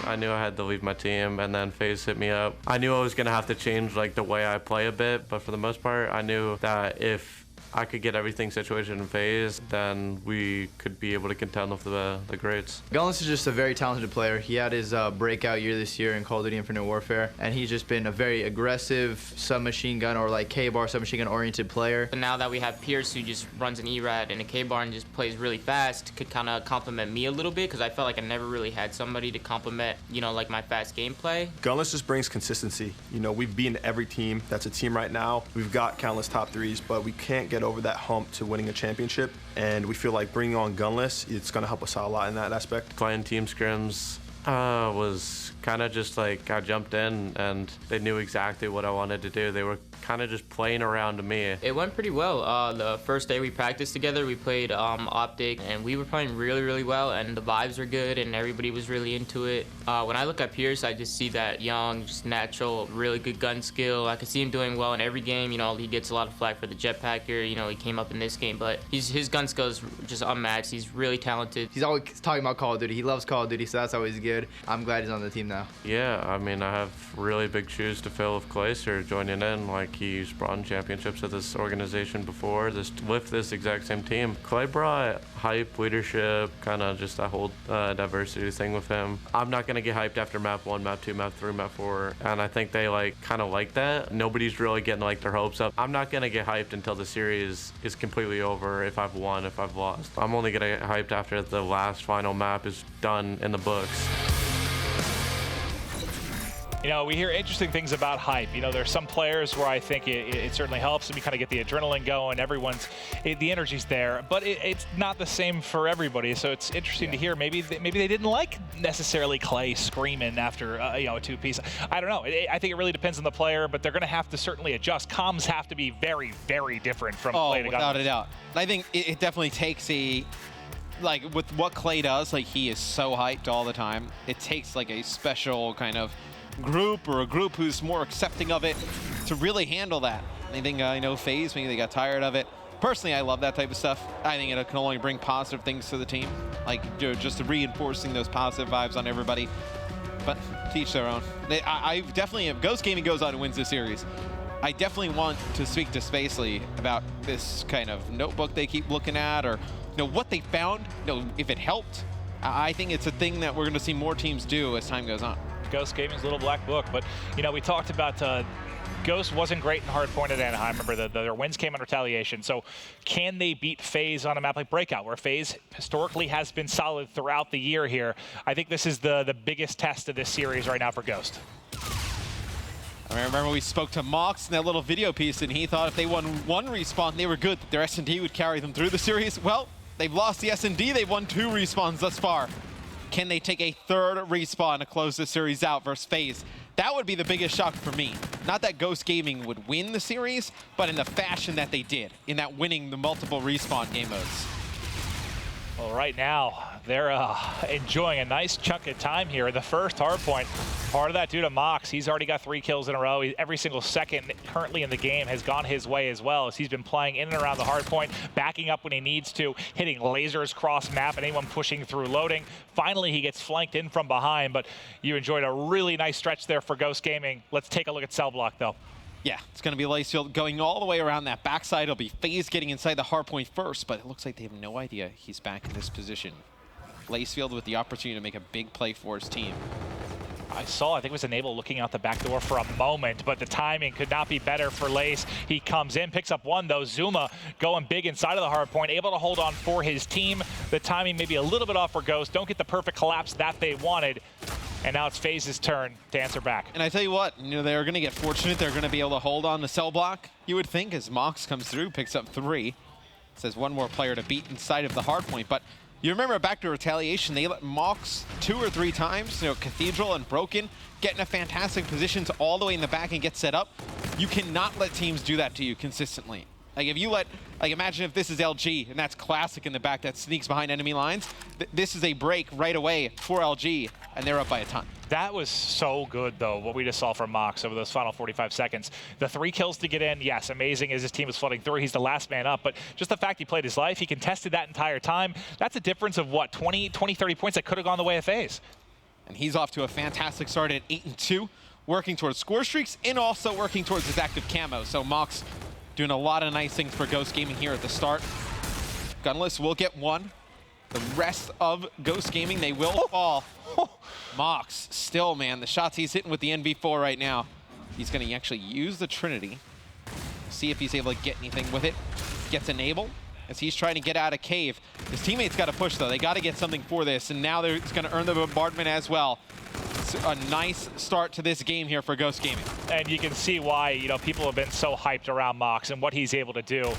I knew I had to leave my team, and then FaZe hit me up. I knew I was gonna have to change the way I play a bit, but for the most part, I knew that if I could get everything situated in FaZe, then we could be able to contend with the greats. Gunless is just a very talented player. He had his breakout year this year in Call of Duty Infinite Warfare, and he's just been a very aggressive submachine gun or K-bar submachine gun oriented player. And now that we have Pierce who just runs an ERAD and a K-bar and just plays really fast, could kind of complement me a little bit because I felt like I never really had somebody to complement, my fast gameplay. Gunless just brings consistency. We've beaten every team that's a team right now. We've got countless top 3s, but we can't get get over that hump to winning a championship. And we feel like bringing on Gunless, it's going to help us out a lot in that aspect. Playing team scrims was kind of just like I jumped in and they knew exactly what I wanted to do. They were kind of just playing around to me. It went pretty well. The first day we practiced together, we played Optic, and we were playing really, really well, and the vibes were good, and everybody was really into it. When I look at Pierce, I just see that young, just natural, really good gun skill. I can see him doing well in every game. You know, he gets a lot of flack for the jetpack here. You know, he came up in this game, but his gun skill is just unmatched. He's really talented. He's always talking about Call of Duty. He loves Call of Duty, so that's always good. I'm glad he's on the team now. Yeah, I mean, I have really big shoes to fill with Clayster joining in. Like, he's brought in championships at this organization before, with this exact same team. Clay brought hype, leadership, kind of just that whole diversity thing with him. I'm not going to get hyped after map 1, map 2, map 3, map 4, and I think they kind of like that. Nobody's really getting their hopes up. I'm not going to get hyped until the series is completely over, if I've won, if I've lost. I'm only going to get hyped after the last final map is done in the books. You know, we hear interesting things about hype. You know, there's some players where I think it certainly helps them. You kind of get the adrenaline going. The energy's there, but it's not the same for everybody. So it's interesting to hear. Maybe they didn't like necessarily Clay screaming after a 2-piece. I don't know. I think it really depends on the player, but they're going to have to certainly adjust. Comms have to be very, very different from Clay to without a doubt. I think it definitely takes with what Clay does, he is so hyped all the time. It takes a special kind of group or a group who's more accepting of it to really handle that. I think FaZe, maybe they got tired of it. Personally, I love that type of stuff. I think it can only bring positive things to the team, just reinforcing those positive vibes on everybody. But to each their own. I definitely, if Ghost Gaming goes on and wins this series, I definitely want to speak to Spacely about this kind of notebook they keep looking at, or what they found, if it helped. I think it's a thing that we're going to see more teams do as time goes on. Ghost Gaming's little black book, but we talked about Ghost wasn't great in hardpoint at Anaheim. Remember, their wins came in retaliation. So can they beat FaZe on a map like Breakout, where FaZe historically has been solid throughout the year here? I think this is the biggest test of this series right now for Ghost. I remember we spoke to Mox in that little video piece, and he thought if they won one respawn, they were good, that their S&D would carry them through the series. Well, they've lost the S&D. They've won 2 respawns thus far. Can they take a 3rd respawn to close the series out versus FaZe? That would be the biggest shock for me. Not that Ghost Gaming would win the series, but in the fashion that they did, in that winning the multiple respawn game modes. Well, right now, they're enjoying a nice chunk of time here. The first hardpoint, part of that due to Mox. He's already got 3 kills in a row. Every single second currently in the game has gone his way as well, as he's been playing in and around the hardpoint, backing up when he needs to, hitting lasers cross map, and anyone pushing through loading. Finally, he gets flanked in from behind, but you enjoyed a really nice stretch there for Ghost Gaming. Let's take a look at Cell Block, though. Yeah, it's going to be Lacefield going all the way around that backside. It'll be FaZe getting inside the hardpoint first, but it looks like they have no idea he's back in this position. Lacefield with the opportunity to make a big play for his team. I think it was Enable looking out the back door for a moment, but the timing could not be better for Lace. He comes in, picks up 1, though. Zuma going big inside of the hard point, able to hold on for his team. The timing maybe a little bit off for Ghost. Don't get the perfect collapse that they wanted. And now it's FaZe's turn to answer back. And I tell you what, they're going to get fortunate. They're going to be able to hold on to Cell Block, you would think, as Mox comes through, picks up 3. Says 1 more player to beat inside of the hard point. But you remember back to retaliation, they let Mox 2 or 3 times, Cathedral and Broken, get in a fantastic position to all the way in the back and get set up. You cannot let teams do that to you consistently. If you imagine if this is LG, and that's Classic in the back that sneaks behind enemy lines. This is a break right away for LG, and they're up by a ton. That was so good, though, what we just saw from Mox over those final 45 seconds. The 3 kills to get in, yes, amazing as his team was flooding through. He's the last man up, but just the fact he played his life, he contested that entire time. That's a difference of, 20, 30 points that could have gone the way of FaZe. And he's off to a fantastic start at 8-2, working towards score streaks and also working towards his active camo. So Mox doing a lot of nice things for Ghost Gaming here at the start. Gunless will get 1. The rest of Ghost Gaming, they will fall. Mox, still, man, the shots he's hitting with the NV4 right now. He's going to actually use the Trinity. See if he's able to get anything with it. Gets Enable as he's trying to get out of Cave. His teammates got to push, though. They got to get something for this, and now he's going to earn the bombardment as well. It's a nice start to this game here for Ghost Gaming. And you can see why, people have been so hyped around Mox and what he's able to do.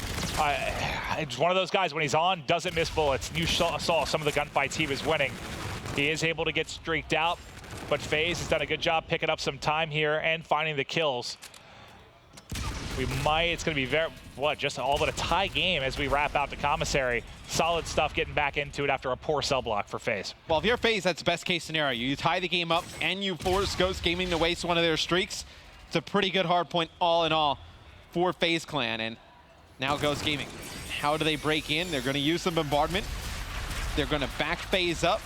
It's one of those guys, when he's on, doesn't miss bullets. You saw some of the gunfights he was winning. He is able to get streaked out, but FaZe has done a good job picking up some time here and finding the kills. It's going to be just all but a tie game as we wrap out the commissary. Solid stuff getting back into it after a poor cell block for FaZe. Well, if you're FaZe, that's the best case scenario. You tie the game up and you force Ghost Gaming to waste one of their streaks. It's a pretty good hard point all in all for FaZe Clan. And now Ghost Gaming. How do they break in? They're going to use some bombardment. They're going to back FaZe up.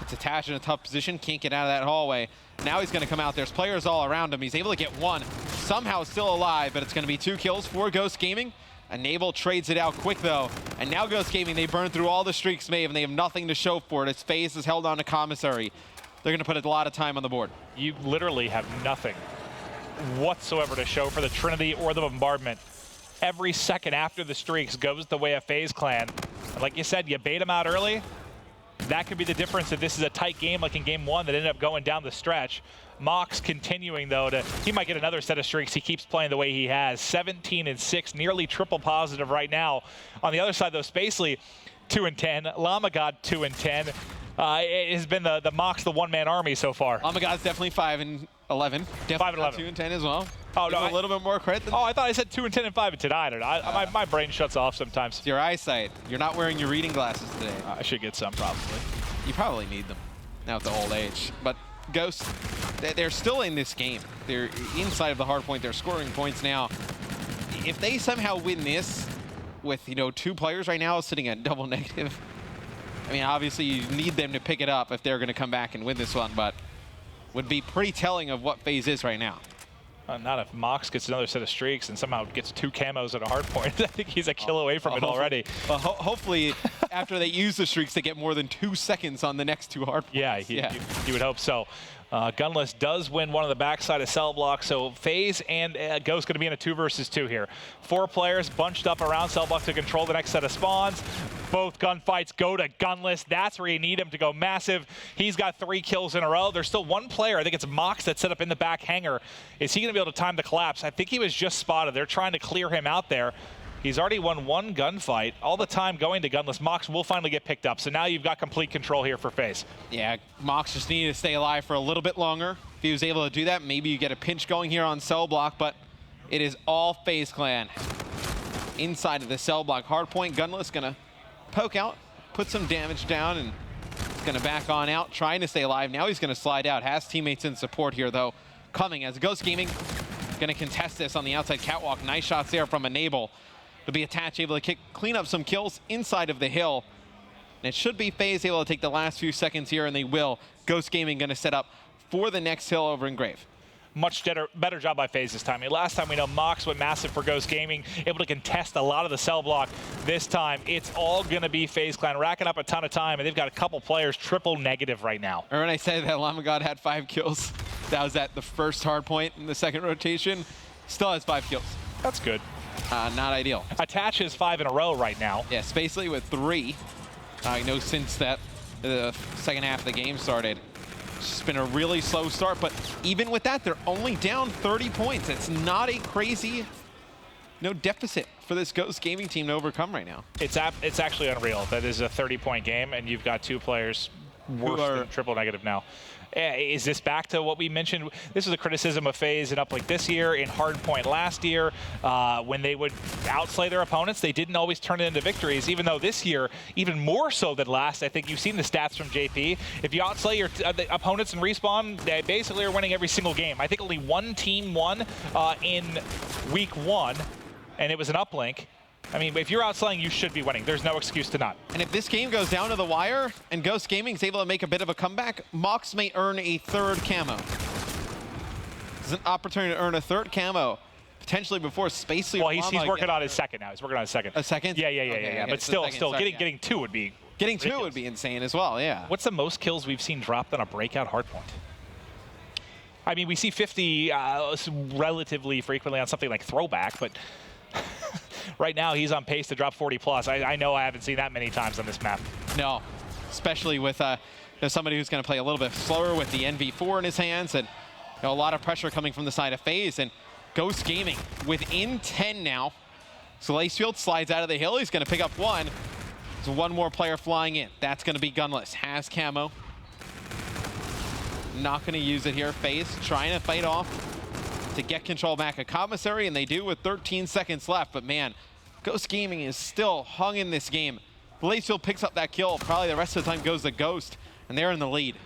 It's attached in a tough position. Can't get out of that hallway. Now he's going to come out. There's players all around him. He's able to get one. Somehow still alive, but it's going to be 2 kills for Ghost Gaming. Enable trades it out quick, though. And now Ghost Gaming, they burn through all the streaks made, and they have nothing to show for it as FaZe is held on to commissary. They're going to put a lot of time on the board. You literally have nothing whatsoever to show for the Trinity or the bombardment. Every second after the streaks goes the way of FaZe Clan. And like you said, you bait them out early. That could be the difference if this is a tight game like in game 1 that ended up going down the stretch. Mox continuing, though, he might get another set of streaks. He keeps playing the way he has. 17 and 6, nearly triple positive right now. On the other side, though, Spacely, 2 and 10. Llama God, 2 and 10. It has been the Mox, the one-man army so far. Llama God's definitely 5 and 11. Definitely 5 and 11. 2 and 10 as well. Oh, no, a little bit more credit than I thought I said 2 and 10 and 5 and 10. I don't know. My brain shuts off sometimes. It's your eyesight. You're not wearing your reading glasses today. I should get some, probably. You probably need them now at the old age. But Ghost, they're still in this game. They're inside of the hard point. They're scoring points now. If they somehow win this with, 2 players right now sitting at double negative, I mean, obviously you need them to pick it up if they're going to come back and win this one, but would be pretty telling of what FaZe is right now. Not if Mox gets another set of streaks and somehow gets 2 camos at a hard point. I think he's a kill away from it already. Well, hopefully, after they use the streaks, they get more than 2 seconds on the next 2 hard points. Yeah, you would hope so. Gunless does win one of the backside of cell block, so FaZe and Ghost going to be in a 2 versus 2 here. 4 players bunched up around cell block to control the next set of spawns. Both gunfights go to Gunless. That's where you need him to go massive. He's got 3 kills in a row. There's still 1 player, I think it's Mox, that's set up in the back hangar. Is he going to be able to time the collapse? I think he was just spotted. They're trying to clear him out there. He's already won 1 gunfight. All the time going to Gunless. Mox will finally get picked up. So now you've got complete control here for FaZe. Yeah, Mox just needed to stay alive for a little bit longer. If he was able to do that, maybe you get a pinch going here on cell block, but it is all FaZe Clan. Inside of the cell block hardpoint, Gunless gonna poke out, put some damage down, and gonna back on out, trying to stay alive. Now he's gonna slide out. Has teammates in support here, though, coming as Ghost Gaming gonna contest this on the outside catwalk. Nice shots there from Enable. To be attached, able to clean up some kills inside of the hill. And it should be FaZe able to take the last few seconds here, and they will. Ghost Gaming going to set up for the next hill over in Grave. Much better job by FaZe this time. Last time we know Mox went massive for Ghost Gaming, able to contest a lot of the cell block. This time, it's all going to be FaZe Clan, racking up a ton of time, and they've got a couple players triple negative right now. Or when I said that Llama God had 5 kills, that was at the first hard point in the second rotation. Still has 5 kills. That's good. Not ideal. Attach is 5 in a row right now. Yeah, Spacely with 3. I know since that the second half of the game started. It's just been a really slow start, but even with that, they're only down 30 points. It's not a crazy deficit for this Ghost Gaming team to overcome right now. It's actually unreal. That is a 30-point game, and you've got 2 players worse than triple negative now. Is this back to what we mentioned? This was a criticism of FaZe in Uplink this year, in Hardpoint last year. When they would outslay their opponents, they didn't always turn it into victories, even though this year, even more so than last. I think you've seen the stats from JP. If you outslay your the opponents in Respawn, they basically are winning every single game. I think only 1 team won in week 1, and it was an Uplink. I mean, if you're outslaying, you should be winning. There's no excuse to not. And if this game goes down to the wire and Ghost Gaming is able to make a bit of a comeback, Mox may earn a 3rd camo. There's an opportunity to earn a 3rd camo, potentially before Spacely. Well, he's working on his second now. He's working on his second. A second? Yeah. Okay, But still, getting 2 would be Getting 2 would be insane as well, yeah. What's the most kills we've seen dropped on a breakout hardpoint? I mean, we see 50 relatively frequently on something like Throwback, but right now he's on pace to drop 40 plus. I know I haven't seen that many times on this map. No, especially with somebody who's going to play a little bit slower with the NV4 in his hands, and a lot of pressure coming from the side of FaZe. And Ghost Gaming within 10 now So Lacefield slides out of the hill. He's going to pick up one. So one more player flying in. That's going to be Gunless. Has camo. Not going to use it here. FaZe trying to fight off to get control back of Commissary, and they do with 13 seconds left. But man, Ghost Gaming is still hung in this game. Lacefield picks up that kill. Probably the rest of the time goes to Ghost, and they're in the lead.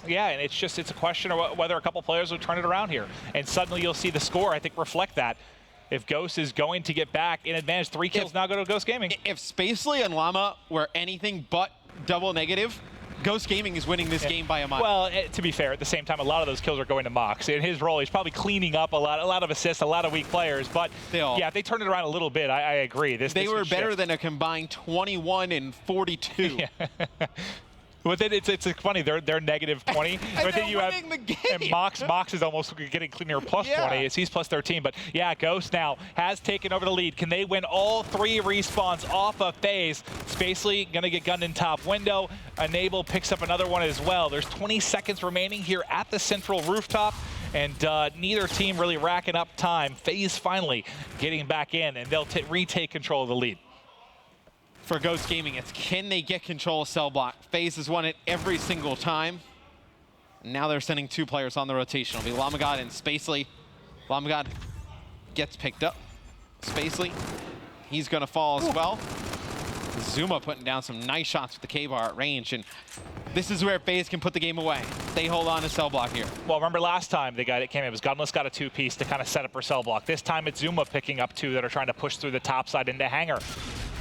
Yeah, and it's a question of whether a couple players will turn it around here. And suddenly you'll see the score, I think, reflect that. If Ghost is going to get back in advantage, 3 kills now go to Ghost Gaming. If Spacely and Llama were anything but double negative, Ghost Gaming is winning this game by a mile. Well, to be fair, at the same time, a lot of those kills are going to Mox. In his role, he's probably cleaning up a lot of assists, a lot of weak players. But yeah, if they turn it around a little bit, I agree. They were better than a combined 21 and 42. Yeah. But then it's funny, they're negative 20. But then you have and Mox is almost getting near plus 20. He's plus 13. But yeah, Ghost now has taken over the lead. Can they win all 3 respawns off of FaZe? Spacely gonna get gunned in top window. Enable picks up another one as well. There's 20 seconds remaining here at the central rooftop. And neither team really racking up time. FaZe finally getting back in, and they'll retake control of the lead. For Ghost Gaming, it's can they get control of cell block? FaZe has won it every single time. Now they're sending 2 players on the rotation. It'll be Lamagod and Spacely. Lamagod gets picked up. Spacely, he's gonna fall as well. Zuma putting down some nice shots with the K-bar at range, and this is where FaZe can put the game away. They hold on to cell block here. Well, remember last time they got it came in, it was Gunless got a 2-piece to kind of set up for cell block. This time it's Zuma picking up 2 that are trying to push through the top side into Hangar.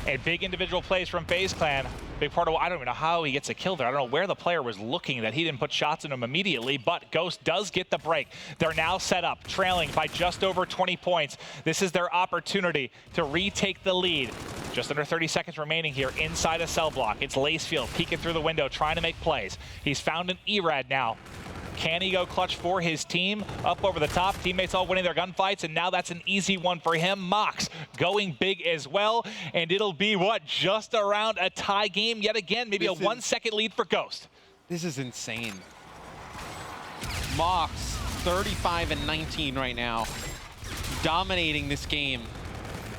And big individual plays from FaZe Clan. Big part of, I don't even know how he gets a kill there. I don't know where the player was looking that he didn't put shots in him immediately, but Ghost does get the break. They're now set up, trailing by just over 20 points. This is their opportunity to retake the lead. Just under 30 seconds remaining here inside a cell block. It's Lacefield peeking through the window, trying to make plays. He's found an E-Rad now. Can he go clutch for his team? Up over the top, teammates all winning their gunfights, and now that's an easy one for him. Mox going big as well, and it'll be, what, just around a tie game yet again? Maybe a 1-second lead for Ghost. This is insane. Mox, 35 and 19 right now, dominating this game.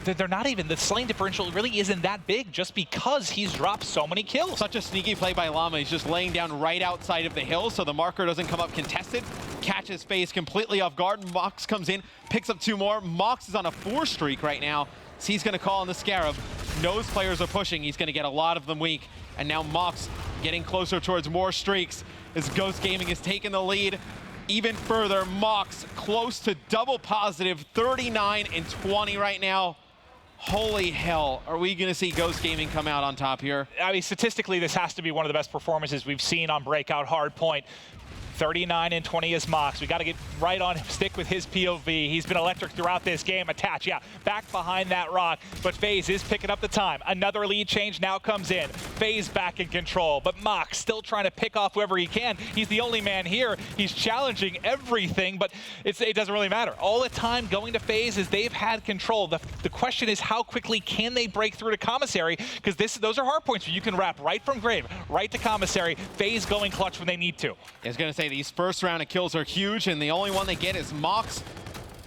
They're not even, the slaying differential really isn't that big just because he's dropped so many kills. Such a sneaky play by Llama. He's just laying down right outside of the hill so the marker doesn't come up contested. Catches FaZe completely off guard. Mox comes in, picks up 2 more. Mox is on a 4 streak right now. So he's gonna call on the Scarab. Knows players are pushing. He's gonna get a lot of them weak. And now Mox getting closer towards more streaks as Ghost Gaming is taking the lead even further. Mox close to double positive, 39 and 20 right now. Holy hell, are we going to see Ghost Gaming come out on top here? I mean, statistically, this has to be one of the best performances we've seen on Breakout Hardpoint. 39 and 20 is Mox. We got to get right on, stick with his POV. He's been electric throughout this game. Attach, yeah, back behind that rock. But FaZe is picking up the time. Another lead change now comes in. FaZe back in control, but Mox still trying to pick off whoever he can. He's the only man here. He's challenging everything, but it doesn't really matter. All the time going to FaZe is they've had control. The question is how quickly can they break through to Commissary, because those are hard points where you can wrap right from Grave, right to Commissary. FaZe going clutch when they need to. I was going to say, these first round of kills are huge, and the only one they get is Mox.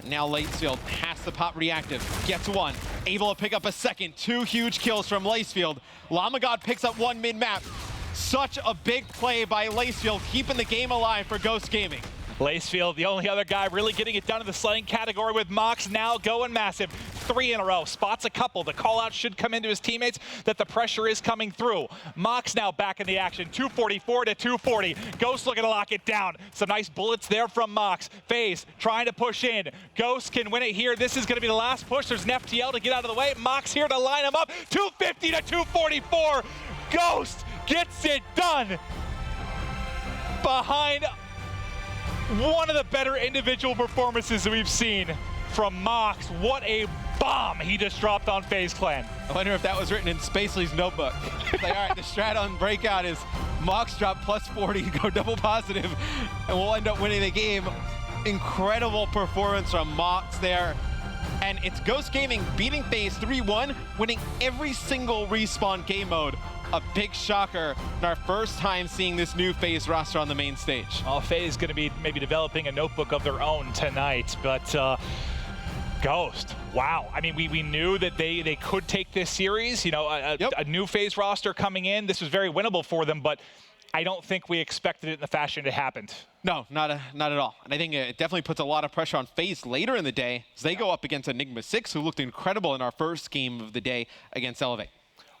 Now Lacefield has to pop reactive, gets 1, able to pick up a second. 2 huge kills from Lacefield. Lamagod picks up 1 mid-map. Such a big play by Lacefield, keeping the game alive for Ghost Gaming. Lacefield, the only other guy really getting it done in the slaying category, with Mox now going massive. 3 in a row, spots a couple. The call out should come into his teammates that the pressure is coming through. Mox now back in the action, 244 to 240. Ghost looking to lock it down. Some nice bullets there from Mox. FaZe trying to push in. Ghost can win it here. This is gonna be the last push. There's an FTL to get out of the way. Mox here to line him up. 250 to 244. Ghost gets it done behind one of the better individual performances that we've seen from Mox. What a bomb he just dropped on FaZe Clan. I wonder if that was written in Spacely's notebook. Like, all right, the strat on Breakout is Mox drop plus 40, go double positive, and we'll end up winning the game. Incredible performance from Mox there. And it's Ghost Gaming beating FaZe 3-1, winning every single respawn game mode. A big shocker in our first time seeing this new FaZe roster on the main stage. Well, FaZe is going to be maybe developing a notebook of their own tonight, but Ghost, Wow. I mean, we knew that they could take this series. You know, a new FaZe roster coming in. This was very winnable for them, but I don't think we expected it in the fashion it happened. No, not at all. And I think it definitely puts a lot of pressure on FaZe later in the day as they go up against Enigma 6, who looked incredible in our first game of the day against Elevate.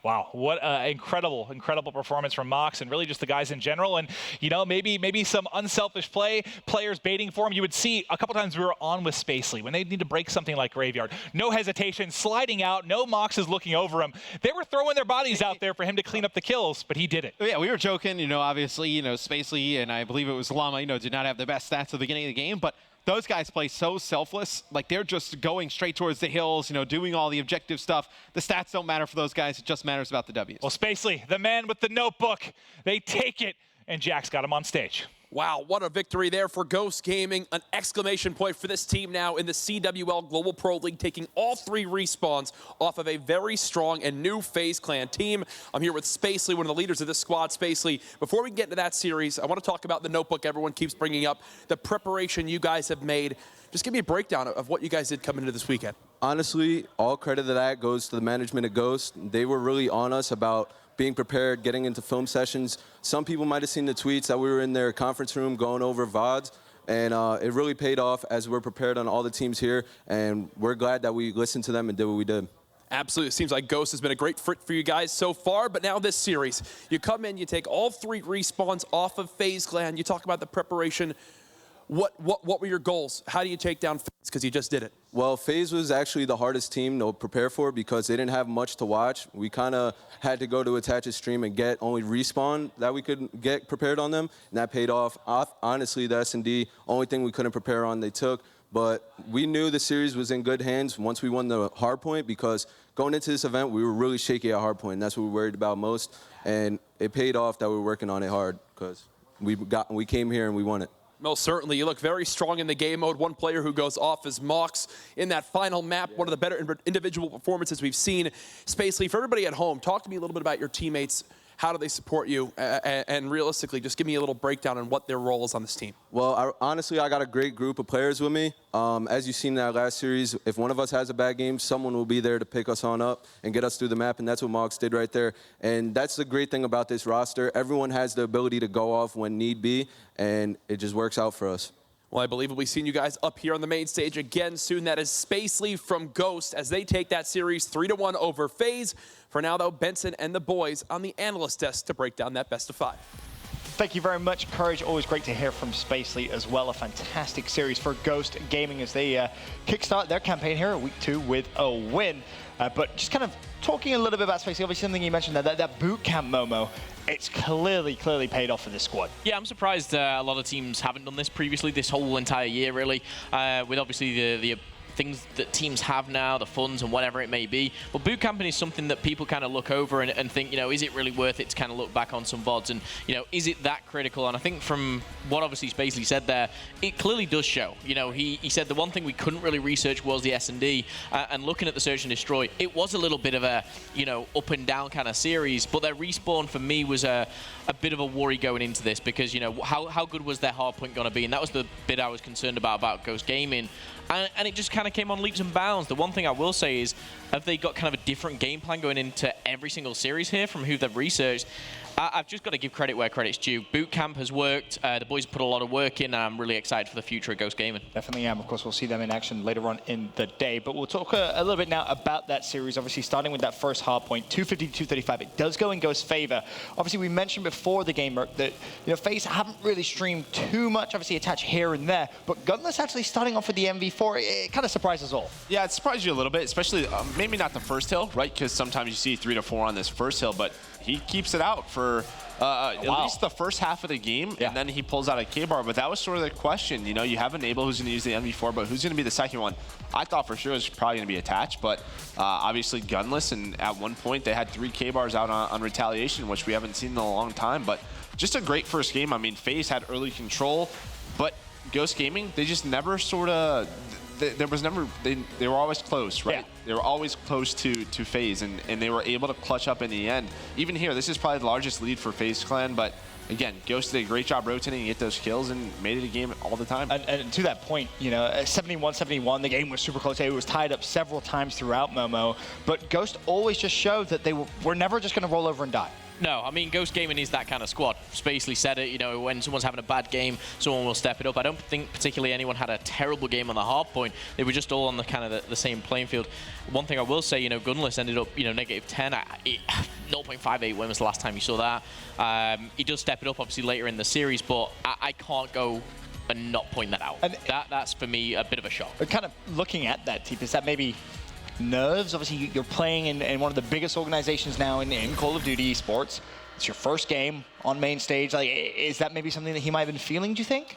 Wow, what an incredible performance from Mox and really just the guys in general. And, you know, maybe some unselfish play, players baiting for him. You would see a couple times we were on with Spacely when they need to break something like Graveyard. No hesitation, sliding out, no Mox is looking over him. They were throwing their bodies out there for him to clean up the kills, but he did it. Yeah, we were joking, you know, obviously, you know, Spacely and I believe it was Llama, you know, did not have the best stats at the beginning of the game, but those guys play so selfless. Like, they're just going straight towards the hills, you know, doing all the objective stuff. The stats don't matter for those guys. It just matters about the W's. Well, Spacely, the man with the notebook, they take it, and Jack's got him on stage. Wow, what a victory there for Ghost Gaming. An exclamation point for this team now in the CWL Global Pro League, taking all 3 respawns off of a very strong and new FaZe Clan team. I'm here with Spacely, one of the leaders of this squad. Spacely, before we get into that series, I want to talk about the notebook everyone keeps bringing up, the preparation you guys have made. Just give me a breakdown of what you guys did coming into this weekend. Honestly, all credit to that goes to the management of Ghost. They were really on us about being prepared, getting into film sessions. Some people might have seen the tweets that we were in their conference room going over VODs, and it really paid off as we're prepared on all the teams here, and we're glad that we listened to them and did what we did. Absolutely. It seems like Ghost has been a great fit for you guys so far, but now this series, you come in, you take all 3 respawns off of FaZe Clan, you talk about the preparation. What were your goals? How do you take down FaZe? Because you just did it. Well, FaZe was actually the hardest team to prepare for because they didn't have much to watch. We kind of had to go to Attach's stream and get only respawn that we could get prepared on them, and that paid off. Honestly, the S&D, only thing we couldn't prepare on, they took. But we knew the series was in good hands once we won the hardpoint because going into this event, we were really shaky at hardpoint, and that's what we worried about most. And it paid off that we were working on it hard because we came here and we won it. Most certainly. You look very strong in the game mode. One player who goes off is Mox in that final map. One of the better individual performances we've seen. Spacely, for everybody at home, talk to me a little bit about your teammates. How do they support you? And realistically, just give me a little breakdown on what their role is on this team. Well, honestly, I got a great group of players with me. As you've seen in that last series, if one of us has a bad game, someone will be there to pick us on up and get us through the map, and that's what Mox did right there. And that's the great thing about this roster. Everyone has the ability to go off when need be, and it just works out for us. Well, I believe we'll be seeing you guys up here on the main stage again soon. That is Spacely from Ghost as they take that series 3-1 over FaZe. For now, though, Benson and the boys on the analyst desk to break down that best of 5. Thank you very much, Courage. Always great to hear from Spacely as well. A fantastic series for Ghost Gaming as they kickstart their campaign here at week 2 with a win. But just kind of talking a little bit about Spacely, obviously something you mentioned there, that boot camp Momo, it's clearly paid off for this squad. Yeah, I'm surprised a lot of teams haven't done this previously, this whole entire year, really, with obviously the things that teams have now, the funds and whatever it may be. But boot camping is something that people kind of look over and think, you know, is it really worth it to kind of look back on some VODs and, you know, is it that critical? And I think from what obviously Spacely said there, it clearly does show. You know, he said the one thing we couldn't really research was the S&D, and looking at the Search and Destroy, it was a little bit of a, you know, up and down kind of series, but their respawn for me was a bit of a worry going into this because, you know, how good was their hardpoint going to be? And that was the bit I was concerned about Ghost Gaming. And it just kind of came on leaps and bounds. The one thing I will say is, have they got kind of a different game plan going into every single series here from who they've researched? I've just got to give credit where credit's due. Boot camp has worked. The boys put a lot of work in, and I'm really excited for the future of Ghost Gaming. Definitely am. Of course, we'll see them in action later on in the day. But we'll talk a little bit now about that series. Obviously, starting with that first hard point, 250 to 235. It does go in Ghost's favor. Obviously, we mentioned before the game that, you know, FaZe haven't really streamed too much. Obviously, attached here and there. But Gunless actually starting off with the MV4, it kind of surprised us all. Yeah, it surprised you a little bit, especially maybe not the first hill, right? Because sometimes you see 3 to 4 on this first hill, but he keeps it out for at least the first half of the game, and then he pulls out a K-bar. But that was sort of the question. You know, you have Enable who's going to use the MV4, but who's going to be the second one? I thought for sure it was probably going to be Attached, but obviously Gunless, and at one point they had 3 K-bars out on Retaliation, which we haven't seen in a long time. But just a great first game. I mean, FaZe had early control, but Ghost Gaming, they just never sort of... there was never, they were always close, right? Yeah. They were always close to FaZe, and they were able to clutch up in the end. Even here, this is probably the largest lead for FaZe Clan, but again, Ghost did a great job rotating, get those kills, and made it a game all the time. And to that point, you know, 71-71, the game was super close. It was tied up several times throughout, Momo, but Ghost always just showed that they were never just going to roll over and die. No, I mean, Ghost Gaming is that kind of squad. Spacely said it, you know, when someone's having a bad game, someone will step it up. I don't think particularly anyone had a terrible game on the hard point. They were just all on the kind of the same playing field. One thing I will say, you know, Gunless ended up, you know, -10. 0.58, when was the last time you saw that? He does step it up, obviously, later in the series, but I can't go and not point that out. And that's, for me, a bit of a shock. But kind of looking at that, Teep, is that maybe nerves? Obviously, you're playing in one of the biggest organizations now in Call of Duty esports. It's your first game on main stage. Like, is that maybe something that he might have been feeling, do you think?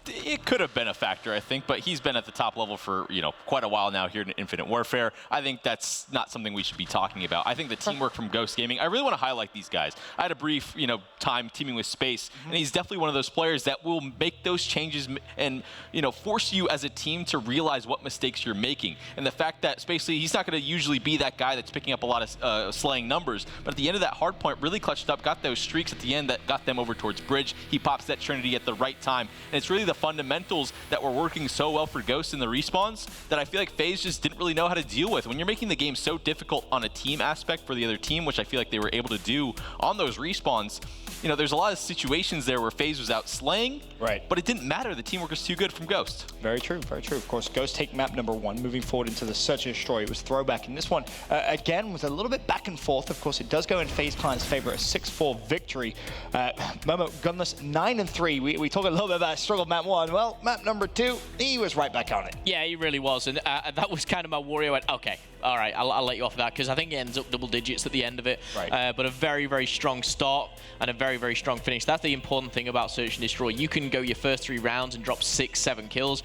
It could have been a factor, I think, but he's been at the top level for, you know, quite a while now here in Infinite Warfare. I think that's not something we should be talking about. I think the teamwork from Ghost Gaming, I really want to highlight these guys. I had a brief, you know, time teaming with Space, and he's definitely one of those players that will make those changes and, you know, force you as a team to realize what mistakes you're making. And the fact that Spacely, he's not going to usually be that guy that's picking up a lot of slaying numbers, but at the end of that hard point, really clutched up, got those streaks at the end that got them over towards Bridge. He pops that Trinity at the right time. And it's really the fundamentals that were working so well for Ghost in the respawns that I feel like FaZe just didn't really know how to deal with. When you're making the game so difficult on a team aspect for the other team, which I feel like they were able to do on those respawns, you know, there's a lot of situations there where FaZe was out slaying, but it didn't matter. The teamwork was too good from Ghost. Very true, very true. Of course, Ghost take map number 1, moving forward into the Search and Destroy. It was throwback. And this one, again, was a little bit back and forth. Of course, it does go in FaZe Clan's favor, a 6-4 victory. Momo, Gunless 9-3. We talked a little bit about struggle map 1. Well, map number 2, he was right back on it. Yeah, he really was. And that was kind of my worry. I went, okay, all right, I'll let you off of that, because I think it ends up double digits at the end of it. But a very, very strong start and a very, very strong finish. That's the important thing about Search and Destroy. You can go your first 3 rounds and drop 6-7 kills,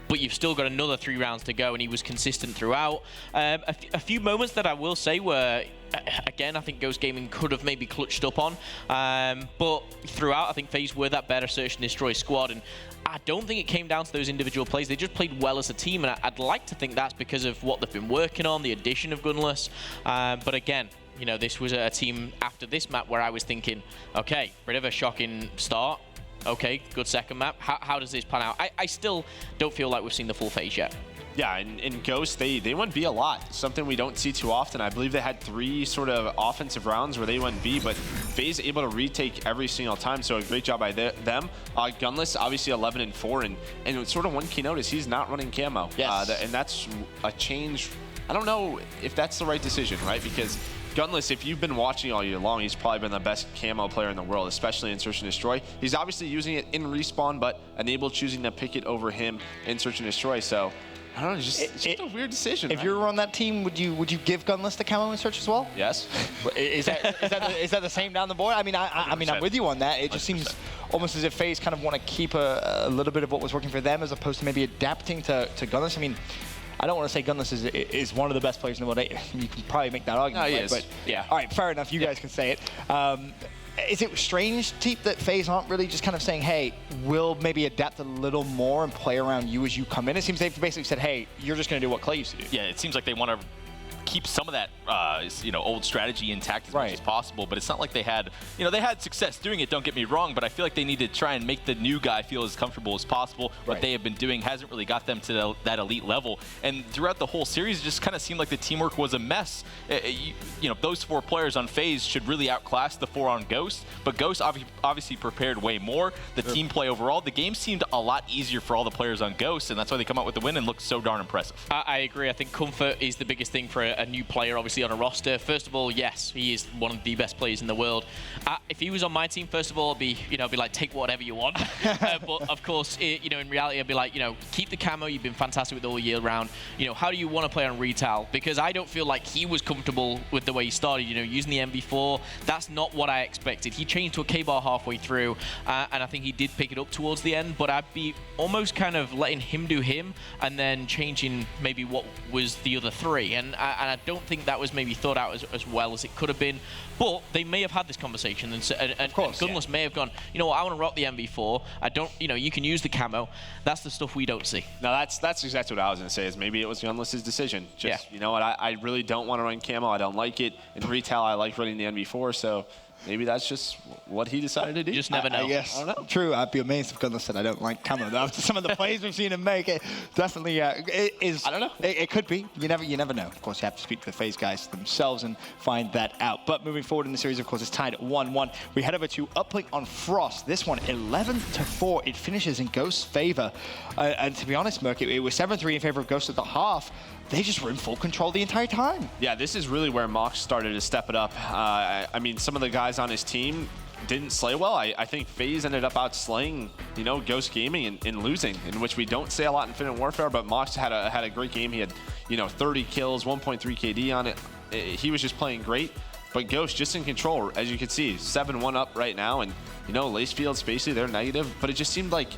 but you've still got another 3 rounds to go, and he was consistent throughout. A few moments that I will say were, again, I think Ghost Gaming could have maybe clutched up on, but throughout, I think FaZe were that better Search and Destroy squad, and I don't think it came down to those individual plays. They just played well as a team, and I'd like to think that's because of what they've been working on, the addition of Gunless, but again, you know, this was a team after this map where I was thinking, okay, bit of a shocking start. Okay, good second map. How does this pan out? I still don't feel like we've seen the full FaZe yet. Yeah, and Ghost, they went B a lot. Something we don't see too often. I believe they had 3 sort of offensive rounds where they went B, but FaZe able to retake every single time, so a great job by them. Gunless, obviously 11-4, and sort of one key note is he's not running camo. Yes. And that's a change. I don't know if that's the right decision, right? Because Gunless, if you've been watching all year long, he's probably been the best camo player in the world, especially in Search and Destroy. He's obviously using it in Respawn, but Enable choosing to pick it over him in Search and Destroy. So, I don't know, it's just a weird decision. If you were on that team, would you give Gunless the camo in Search as well? Yes. Is that the same down the board? I mean, I'm with you on that. It just seems almost as if FaZe kind of want to keep a little bit of what was working for them as opposed to maybe adapting to Gunless. I mean, I don't want to say Gunless is one of the best players in the world. You can probably make that argument. No, he right? is. But yeah. All right, fair enough. You guys can say it. Is it strange, Teep, that FaZe aren't really just kind of saying, hey, we'll maybe adapt a little more and play around you as you come in? It seems they've basically said, hey, you're just going to do what Clay used to do. Yeah, it seems like they want to keep some of that, you know, old strategy intact as much as possible. But it's not like they had, you know, they had success doing it. Don't get me wrong, but I feel like they need to try and make the new guy feel as comfortable as possible. What they have been doing hasn't really got them to that elite level. And throughout the whole series, it just kind of seemed like the teamwork was a mess. You know, those 4 players on FaZe should really outclass the 4 on Ghost. But Ghost obviously prepared way more. The team play overall, the game seemed a lot easier for all the players on Ghost, and that's why they come out with the win and look so darn impressive. I agree. I think comfort is the biggest thing for a new player, obviously, on a roster. First of all, yes, he is one of the best players in the world. If he was on my team, first of all, I'd be like, take whatever you want. But of course, you know, in reality, I'd be like, you know, keep the camo. You've been fantastic with all year round. You know, how do you want to play on retail? Because I don't feel like he was comfortable with the way he started. You know, using the MV4. That's not what I expected. He changed to a K-bar halfway through, and I think he did pick it up towards the end. But I'd be almost kind of letting him do him, and then changing maybe what was the other 3. And and I don't think that was maybe thought out as well as it could have been. But they may have had this conversation, and Gunless may have gone, you know what, I want to rock the MV4. I don't, you know, you can use the camo. That's the stuff we don't see. No, that's exactly what I was going to say, is maybe it was Gunless's decision. Just, you know what, I really don't want to run camo. I don't like it. In retail, I like running the MV4, so maybe that's just what he decided to do. Just never know. I guess. I don't know. True. I'd be amazed if Gunless said I don't like camo. After some of the plays we've seen him make, it definitely it is. I don't know. It could be. You never know. Of course, you have to speak to the FaZe guys themselves and find that out. But moving forward in the series, of course, it's tied at 1-1. We head over to Uplink on Frost. This one, 11-4. It finishes in Ghost's favor. And to be honest, Merc, it was 7-3 in favor of Ghost at the half. They just were in full control the entire time. Yeah, this is really where Mox started to step it up. I mean, some of the guys on his team didn't slay well. I think FaZe ended up outslaying, you know, Ghost Gaming in losing, in which we don't say a lot in Infinite Warfare, but Mox had a great game. He had, you know, 30 kills, 1.3 KD on it. He was just playing great. But Ghost just in control, as you can see, 7-1 up right now. And, you know, Lacefield, Spacey, they're negative. But it just seemed like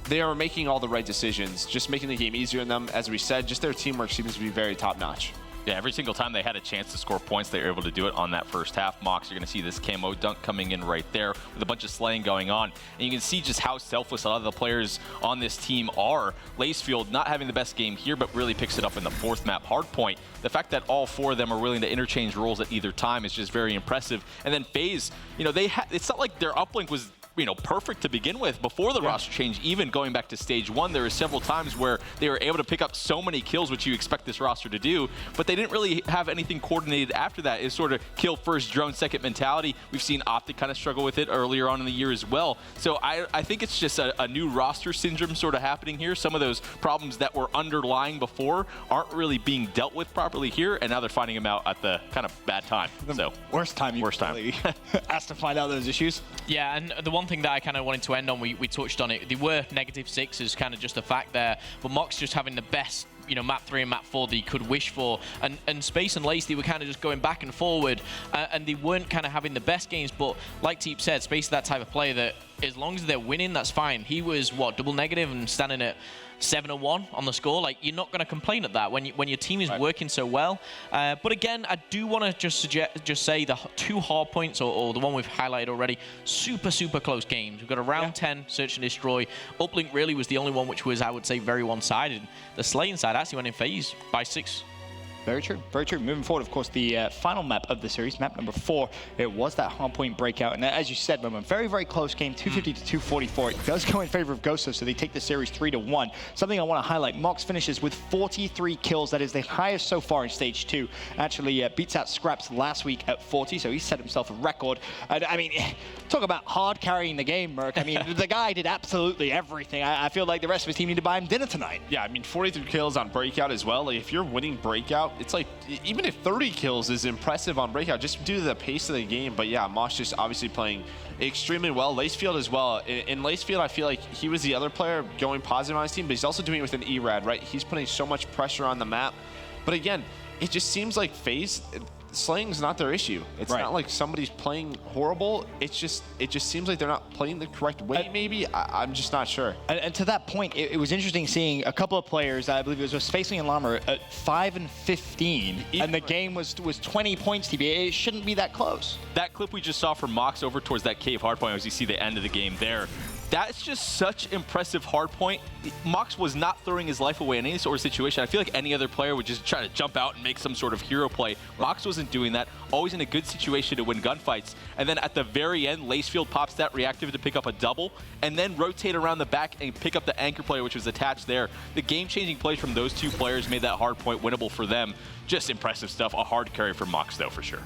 they are making all the right decisions, just making the game easier on them. As we said, just their teamwork seems to be very top-notch. Yeah, every single time they had a chance to score points, they were able to do it on that first half. Mox, you're going to see this camo dunk coming in right there with a bunch of slaying going on. And you can see just how selfless a lot of the players on this team are. Lacefield not having the best game here, but really picks it up in the fourth map, Hardpoint. The fact that all four of them are willing to interchange roles at either time is just very impressive. And then FaZe, you know, it's not like their uplink was, you know, perfect to begin with before the roster change. Even going back to stage 1, there were several times where they were able to pick up so many kills, which you expect this roster to do, but they didn't really have anything coordinated after that. It's sort of kill first, drone second mentality. We've seen Optic kind of struggle with it earlier on in the year as well. So I think it's just a new roster syndrome sort of happening here. Some of those problems that were underlying before aren't really being dealt with properly here, and now they're finding them out at the kind of bad time. So worst time you asked to find out those issues. Yeah, and the one thing that I kind of wanted to end on, we touched on it. They were -6 is kind of just a fact there, but Mox just having the best, you know, map 3 and map 4 that he could wish for, and Space and Lace, they were kind of just going back and forward, and they weren't kind of having the best games. But like Teep said, Space is that type of player that as long as they're winning, that's fine. He was what, double negative and standing at 7-1 on the score. Like, you're not going to complain at that when your team is working so well. But again, I do want to just say the 2 hard points, or the one we've highlighted already, super close games. We've got a round 10 search and destroy. Uplink really was the only one which was, I would say, very one-sided. The slaying side actually went in FaZe by 6. Very true, very true. Moving forward, of course, the final map of the series, map number 4, it was that hardpoint breakout. And as you said, Roman, very close game, 250 to 244. It does go in favor of Ghost, so they take the series 3-1. Something I want to highlight, Mox finishes with 43 kills. That is the highest so far in stage 2. Actually beats out Scraps last week at 40, so he set himself a record. I mean, talk about hard carrying the game, Merc. I mean, the guy did absolutely everything. I feel like the rest of his team need to buy him dinner tonight. Yeah, I mean, 43 kills on breakout as well. Like, if you're winning breakout, it's like, even if 30 kills is impressive on breakout, just due to the pace of the game. But yeah, Mosh just obviously playing extremely well. Lacefield as well. In Lacefield, I feel like he was the other player going positive on his team, but he's also doing it with an ERAD, right? He's putting so much pressure on the map. But again, it just seems like FaZe, slaying's not their issue. It's not like somebody's playing horrible. It just seems like they're not playing the correct way, maybe. I'm just not sure. And to that point, it was interesting seeing a couple of players, I believe it was Spacely and Llama, at 5 and 15, and the game was 20 points, TB. It shouldn't be that close. That clip we just saw from Mox over towards that cave hardpoint, as you see the end of the game there, that's just such impressive hardpoint. Mox was not throwing his life away in any sort of situation. I feel like any other player would just try to jump out and make some sort of hero play. Mox wasn't doing that. Always in a good situation to win gunfights. And then at the very end, Lacefield pops that reactive to pick up a double, and then rotate around the back and pick up the anchor player, which was attached there. The game-changing plays from those two players made that hardpoint winnable for them. Just impressive stuff. A hard carry for Mox, though, for sure.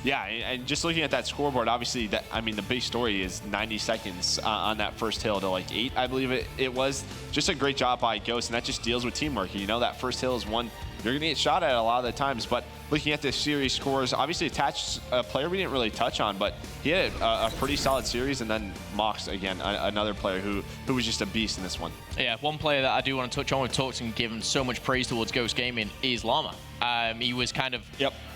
Yeah, and just looking at that scoreboard, obviously, I mean, the big story is 90 seconds on that first hill to like 8, I believe it was. Just a great job by Ghost, and that just deals with teamwork. You know, that first hill is one you're going to get shot at a lot of the times. But looking at the series scores, obviously attached a player we didn't really touch on, but he had a pretty solid series. And then Mox, again, another player who was just a beast in this one. Yeah, one player that I do want to touch on, we've talked and given so much praise towards Ghost Gaming, is Llama. He was kind of...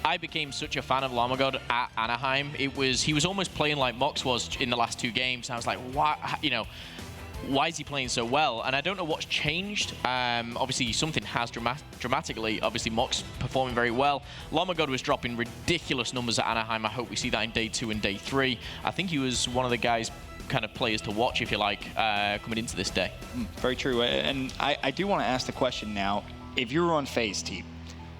I became such a fan of Llama God at Anaheim. He was almost playing like Mox was in the last 2 games. I was like, what? You know, why is he playing so well? And I don't know what's changed. Obviously, something has dramatically. Obviously, Mock's performing very well. Lomagod was dropping ridiculous numbers at Anaheim. I hope we see that in day 2 and day 3. I think he was one of the guys, kind of players to watch, if you like, coming into this day. Very true. And I do want to ask the question now, if you're on FaZe team,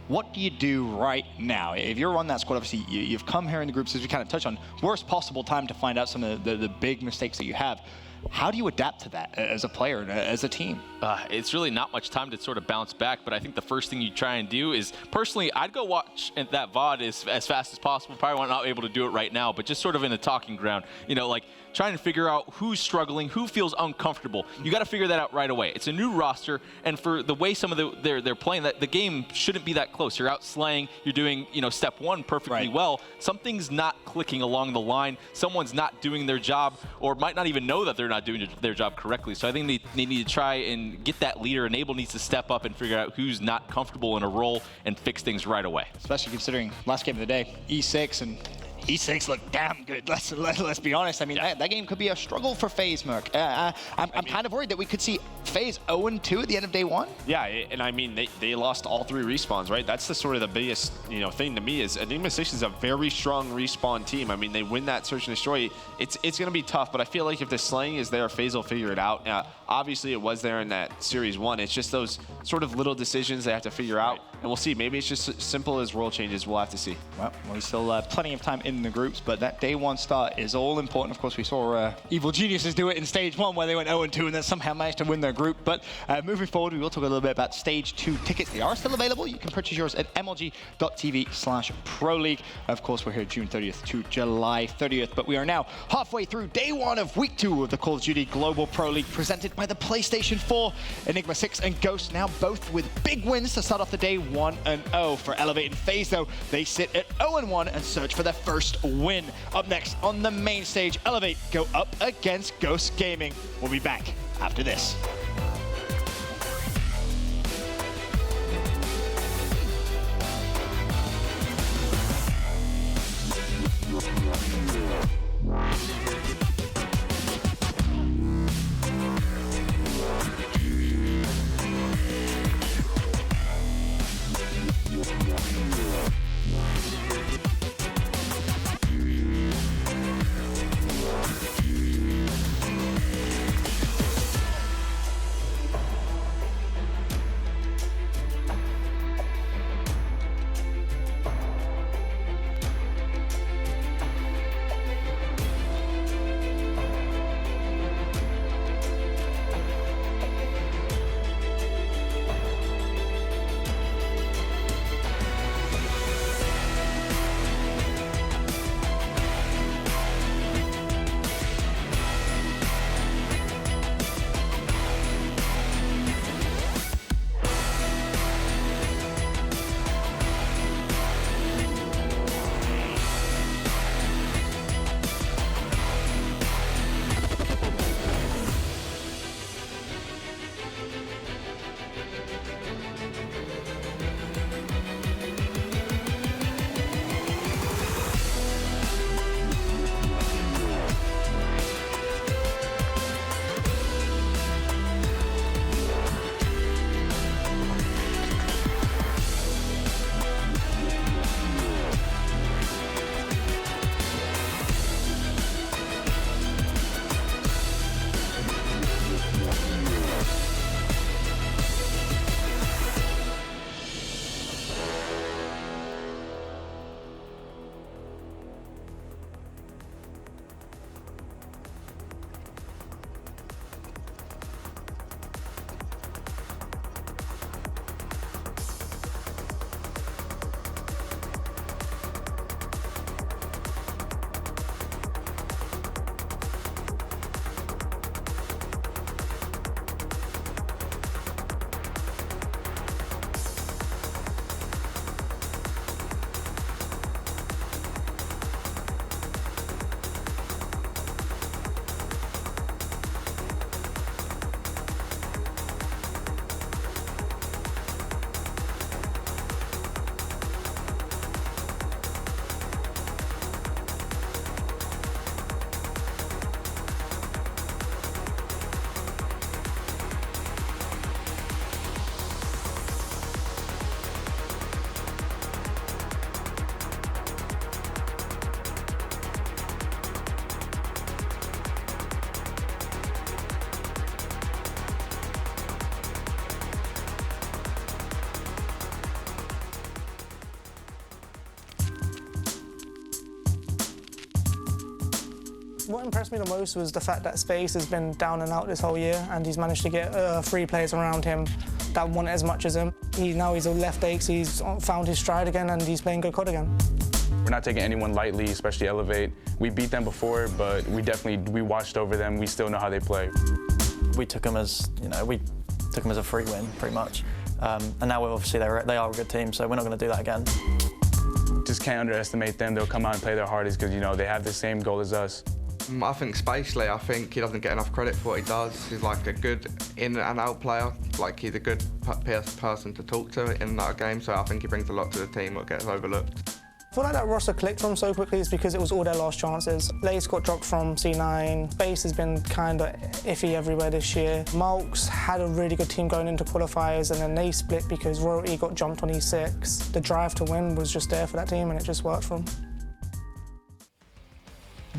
what do you do right now? If you're on that squad, obviously you've come here in the groups, as we kind of touched on, worst possible time to find out some of the big mistakes that you have. How do you adapt to that as a player and as a team? It's really not much time to sort of bounce back, but I think the first thing you try and do is, personally, I'd go watch that VOD as fast as possible. Probably not able to do it right now, but just sort of in a talking ground, you know, like trying to figure out who's struggling, who feels uncomfortable. You got to figure that out right away. It's a new roster, and for the way some of they're playing, that the game shouldn't be that close. You're out slaying, you're doing, you know, step 1 perfectly well. Something's not clicking along the line. Someone's not doing their job, or might not even know that they're not doing their job correctly. So I think they need to try and get that leader. Enable needs to step up and figure out who's not comfortable in a role and fix things right away. Especially considering last game of the day, E6, and E6 looked damn good. Let's be honest. I mean, that game could be a struggle for FaZe, Merc. I'm kind of worried that we could see FaZe 0-2 at the end of day 1. Yeah, and I mean, they lost all 3 respawns, right? That's the sort of the biggest, you know, thing to me is Enigma 6 is a very strong respawn team. I mean, they win that search and destroy. It's going to be tough, but I feel like if the slaying is there, FaZe will figure it out. Obviously, it was there in that Series 1. It's just those sort of little decisions they have to figure out, and we'll see. Maybe it's just as simple as role changes. We'll have to see. Well, we still have plenty of time in the groups, but that day 1 start is all important. Of course, we saw Evil Geniuses do it in stage 1 where they went 0-2 and then somehow managed to win their group. But moving forward, we will talk a little bit about stage 2 tickets. They are still available. You can purchase yours at mlg.tv/proleague. Of course, we're here June 30th to July 30th, but we are now halfway through day 1 of week 2 of the Call of Duty Global Pro League presented by the PlayStation 4. Enigma 6 and Ghost now both with big wins to start off the day 1-0. For Elevate and FaZe, though, they sit at 0-1 and search for their first win. Up next on the main stage, Elevate go up against Ghost Gaming. We'll be back after this. What impressed me the most was the fact that Space has been down and out this whole year, and he's managed to get 3 players around him that want it as much as him. Now he's a left ace, he's found his stride again, and he's playing good COD again. We're not taking anyone lightly, especially Elevate. We beat them before, but we watched over them. We still know how they play. We took them as, we took them as a free win, pretty much. And now obviously they are a good team, so we're not going to do that again. Just can't underestimate them. They'll come out and play their hardest because, they have the same goal as us. I think Spacely, I think he doesn't get enough credit for what he does. He's like a good in and out player. Like he's a good person to talk to in and out of game, so I think he brings a lot to the team that gets overlooked. I feel like that roster clicked from so quickly is because it was all their last chances. Lace got dropped from C9. Space has been kind of iffy everywhere this year. Malks had a really good team going into qualifiers, and then they split because Royalty got jumped on E6. The drive to win was just there for that team, and it just worked for them.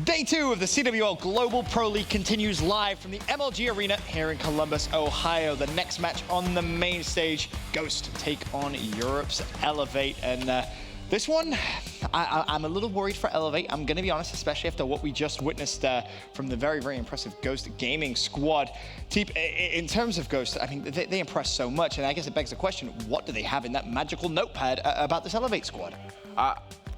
Day 2 of the CWL Global Pro League continues live from the MLG Arena here in Columbus, Ohio. The next match on the main stage, Ghost take on Europe's Elevate. And this one, I'm a little worried for Elevate. I'm going to be honest, especially after what we just witnessed from the very, very impressive Ghost Gaming squad. Teep, in terms of Ghost, I mean, they impress so much, and I guess it begs the question, what do they have in that magical notepad about this Elevate squad?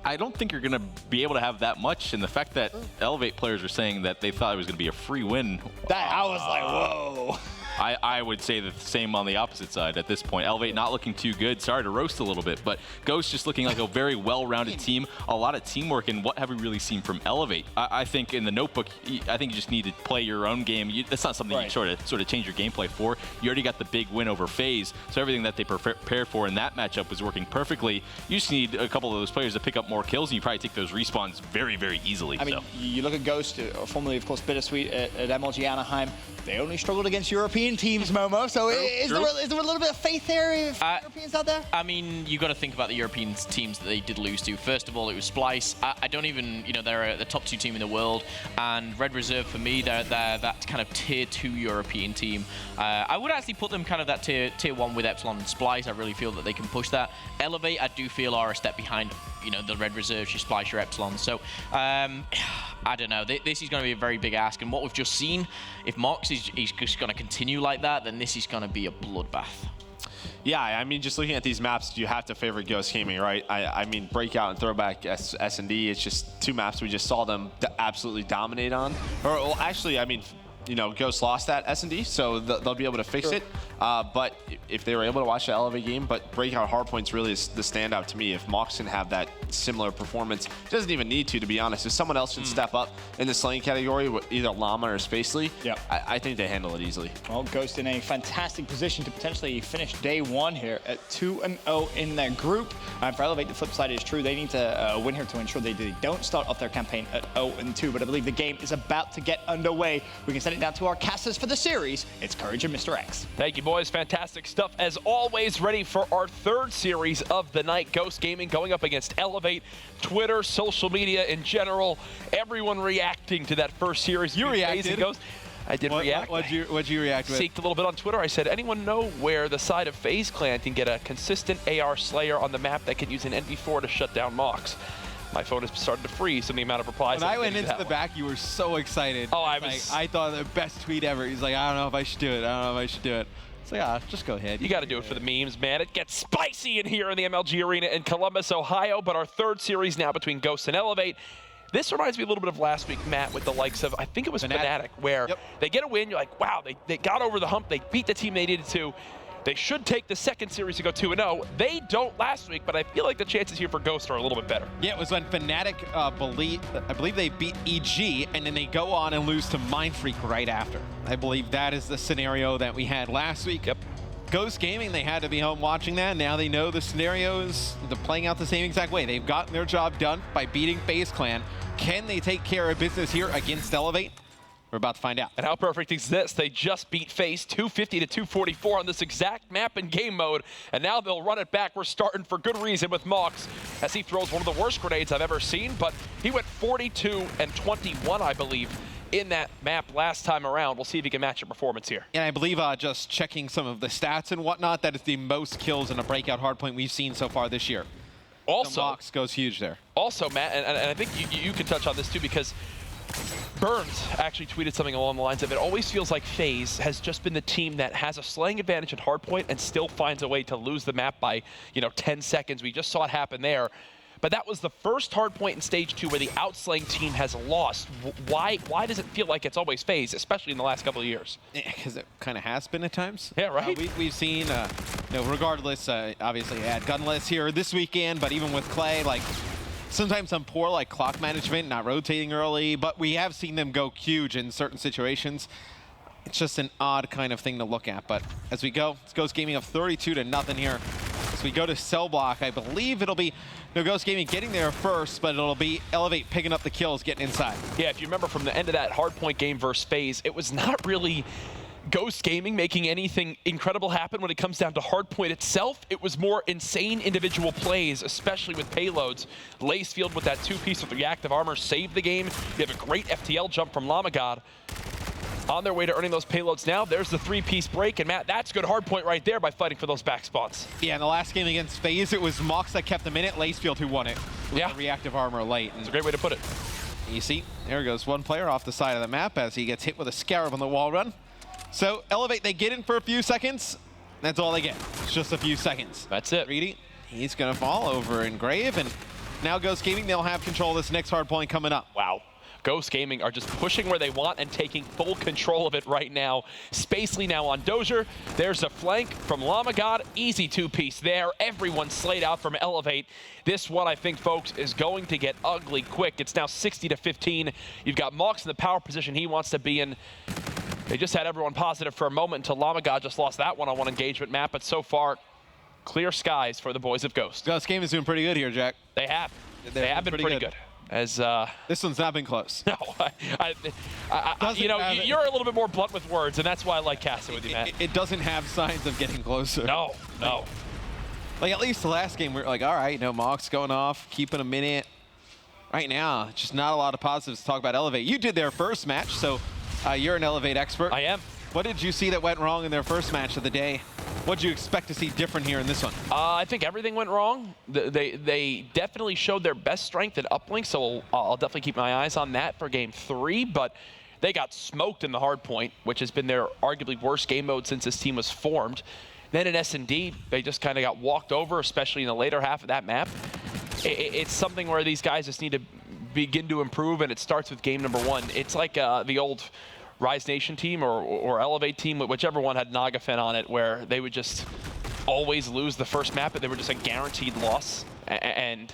I don't think you're going to be able to have that much, and the fact that Elevate players are saying that they thought it was going to be a free win. I was like, whoa. I would say the same on the opposite side at this point. Elevate not looking too good. Sorry to roast a little bit, but Ghost just looking like a very well-rounded team. A lot of teamwork, and what have we really seen from Elevate? I think in the notebook, I think you just need to play your own game. That's not something you sort of change your gameplay for. You already got the big win over FaZe, so everything that they prepared for in that matchup was working perfectly. You just need a couple of those players to pick up more kills, and you probably take those respawns very, very easily. I mean, you look at Ghost, formerly, of course, Bittersweet at MLG Anaheim. They only struggled against European teams, Momo. So is there a little bit of faith there if Europeans out there? I mean, you got to think about the European teams that they did lose to. First of all, it was Splice. I don't even, they're the top 2 team in the world. And Red Reserve, for me, they're that kind of tier 2 European team. I would actually put them kind of that tier 1 with Epsilon and Splice. I really feel that they can push that. Elevate, I do feel, are a step behind, the Red Reserve, your Splice, your Epsilon. So, I don't know. This is going to be a very big ask. And what we've just seen, if Mox is just going to continue like that, then this is going to be a bloodbath. Yeah, I mean, just looking at these maps, you have to favor Ghost Gaming, right? I mean, Breakout and Throwback S&D, it's just 2 maps we just saw them absolutely dominate on. Well, actually, I mean, Ghost lost that S&D, so they'll be able to fix it. But if they were able to watch the Elevate game, but Breakout Hardpoint's really is the standout to me. If Mox can have that similar performance, doesn't even need to be honest. If someone else can step up in the slaying category, with either Llama or Spacely, I think they handle it easily. Well, Ghost in a fantastic position to potentially finish day 1 here at 2-0 in their group. For Elevate, the flip side is true. They need to win here to ensure they don't start off their campaign at 0-2. But I believe the game is about to get underway. We can send it down to our casters for the series. It's Courage and Mr. X. Thank you, boys. Fantastic stuff. As always, ready for our 3rd series of the night. Ghost Gaming going up against Elevate. Twitter, social media in general, everyone reacting to that first series. You reacted. Ghost. I did react. What'd you react with? Seeked a little bit on Twitter. I said, anyone know where the side of FaZe Clan can get a consistent AR Slayer on the map that can use an NV4 to shut down Mox? My phone has started to freeze from the amount of replies. When I went into the back, you were so excited. Oh, I thought the best tweet ever. He's like, I don't know if I should do it. I don't know if I should do it. It's like, just go ahead. You got to do it for the memes, man. It gets spicy in here in the MLG Arena in Columbus, Ohio. But our 3rd series now between Ghost and Elevate. This reminds me a little bit of last week, Matt, with the likes of, I think it was Fnatic, where they get a win. You're like, wow, they got over the hump. They beat the team they needed to. They should take the 2nd series to go 2-0. They don't last week, but I feel like the chances here for Ghost are a little bit better. Yeah, it was when Fnatic, I believe they beat EG, and then they go on and lose to Mindfreak right after. I believe that is the scenario that we had last week. Yep. Ghost Gaming, they had to be home watching that. Now they know the scenario is playing out the same exact way. They've gotten their job done by beating FaZe Clan. Can they take care of business here against Elevate? We're about to find out. And how perfect is this? They just beat FaZe 250 to 244 on this exact map in game mode, and now they'll run it back. We're starting for good reason with Mox, as he throws one of the worst grenades I've ever seen, but he went 42 and 21, I believe, in that map last time around. We'll see if he can match your performance here. And I believe just checking some of the stats and whatnot, that is the most kills in a breakout hardpoint we've seen so far this year. Also, so Mox goes huge there. Also, Matt, and I think you can touch on this too, because Burns actually tweeted something along the lines of, it always feels like FaZe has just been the team that has a slaying advantage at hardpoint and still finds a way to lose the map by, 10 seconds. We just saw it happen there. But that was the first hardpoint in stage 2 where the outslaying team has lost. Why does it feel like it's always FaZe, especially in the last couple of years? Because it kind of has been at times. Yeah, right? We've seen, regardless, obviously at Gunless here this weekend, but even with Clay, like, sometimes some poor clock management, not rotating early, but we have seen them go huge in certain situations. It's just an odd kind of thing to look at. But as we go, it's Ghost Gaming up 32-0 here. As we go to cell block, I believe it'll be Ghost Gaming getting there first, but it'll be Elevate picking up the kills, getting inside. Yeah, if you remember from the end of that hardpoint game versus FaZe, it was not really Ghost Gaming making anything incredible happen when it comes down to hardpoint itself. It was more insane individual plays, especially with payloads. Lacefield with that 2-piece with reactive armor saved the game. You have a great FTL jump from Lamagod. On their way to earning those payloads now, there's the 3-piece break, and Matt, that's good hardpoint right there by fighting for those back spawns. Yeah, in the last game against FaZe, it was Mox that kept them in it, Lacefield who won it with the reactive armor late. It's a great way to put it. You see, there goes one player off the side of the map as he gets hit with a Scarab on the wall run. So Elevate, they get in for a few seconds. That's all they get. It's just a few seconds. That's it. Reedy, he's going to fall over in Grave, and now Ghost Gaming, they'll have control of this next hard point coming up. Wow. Ghost Gaming are just pushing where they want and taking full control of it right now. Spacely now on Dozier. There's a flank from Lamagod. Easy 2-piece there. Everyone slayed out from Elevate. This one, I think, folks, is going to get ugly quick. It's now 60-15. You've got Mox in the power position he wants to be in. They just had everyone positive for a moment until Lamagod just lost that one-on-one engagement map, but so far, clear skies for the boys of Ghost. Ghost Gaming is doing pretty good here, Jack. They have. They have been pretty good. As this one's not been close. No, you're a little bit more blunt with words, and that's why I like casting with you, Matt. It doesn't have signs of getting closer. No. Like at least the last game, we're like, all right, Mox going off, keeping a minute. Right now, just not a lot of positives to talk about Elevate. You did their first match, so you're an Elevate expert. I am. What did you see that went wrong in their first match of the day? What did you expect to see different here in this one? I think everything went wrong. They definitely showed their best strength at uplink, so I'll definitely keep my eyes on that for game 3. But they got smoked in the hard point, which has been their arguably worst game mode since this team was formed. Then in S&D, they just kind of got walked over, especially in the later half of that map. It's something where these guys just need to begin to improve, and it starts with game number 1. It's like the old Rise Nation team or Elevate team, whichever one had Nagafen on it, where they would just always lose the first map, and they were just a guaranteed loss. And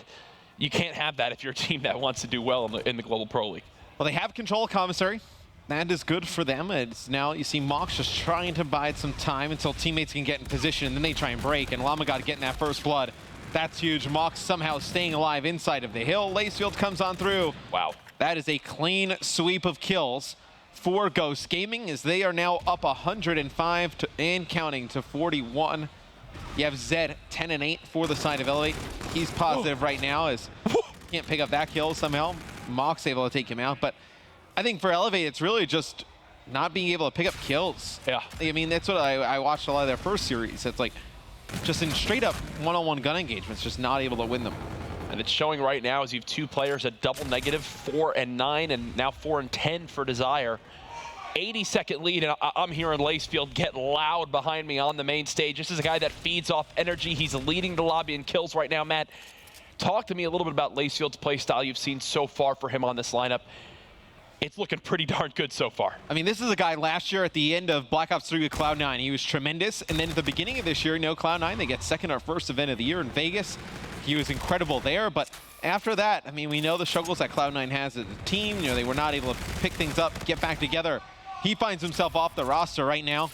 you can't have that if you're a team that wants to do well in the Global Pro League. Well, they have control of Commissary. That is good for them. It's now you see Mox just trying to bide some time until teammates can get in position, and then they try and break, and Lamagod getting that first blood. That's huge. Mox somehow staying alive inside of the hill. Lacefield comes on through. Wow. That is a clean sweep of kills for Ghost Gaming, as they are now up 105 and counting to 41. You have Zed 10-8 for the side of Elevate. He's positive right now as can't pick up that kill somehow. Mox able to take him out, but I think for Elevate, it's really just not being able to pick up kills. Yeah. I mean, that's what I watched a lot of their first series. It's like just in straight up one-on-one gun engagements, just not able to win them. And it's showing right now as you have 2 players at double negative, 4-9, and now 4-10 for Desire. 80-second lead, and I'm hearing Lacefield get loud behind me on the main stage. This is a guy that feeds off energy. He's leading the lobby in kills right now. Matt, talk to me a little bit about Lacefield's play style you've seen so far for him on this lineup. It's looking pretty darn good so far. I mean, this is a guy last year at the end of Black Ops 3 with Cloud9. He was tremendous, and then at the beginning of this year, Cloud9, they get second or first event of the year in Vegas. He was incredible there, but after that, I mean, we know the struggles that Cloud9 has as a team. They were not able to pick things up, get back together. He finds himself off the roster right now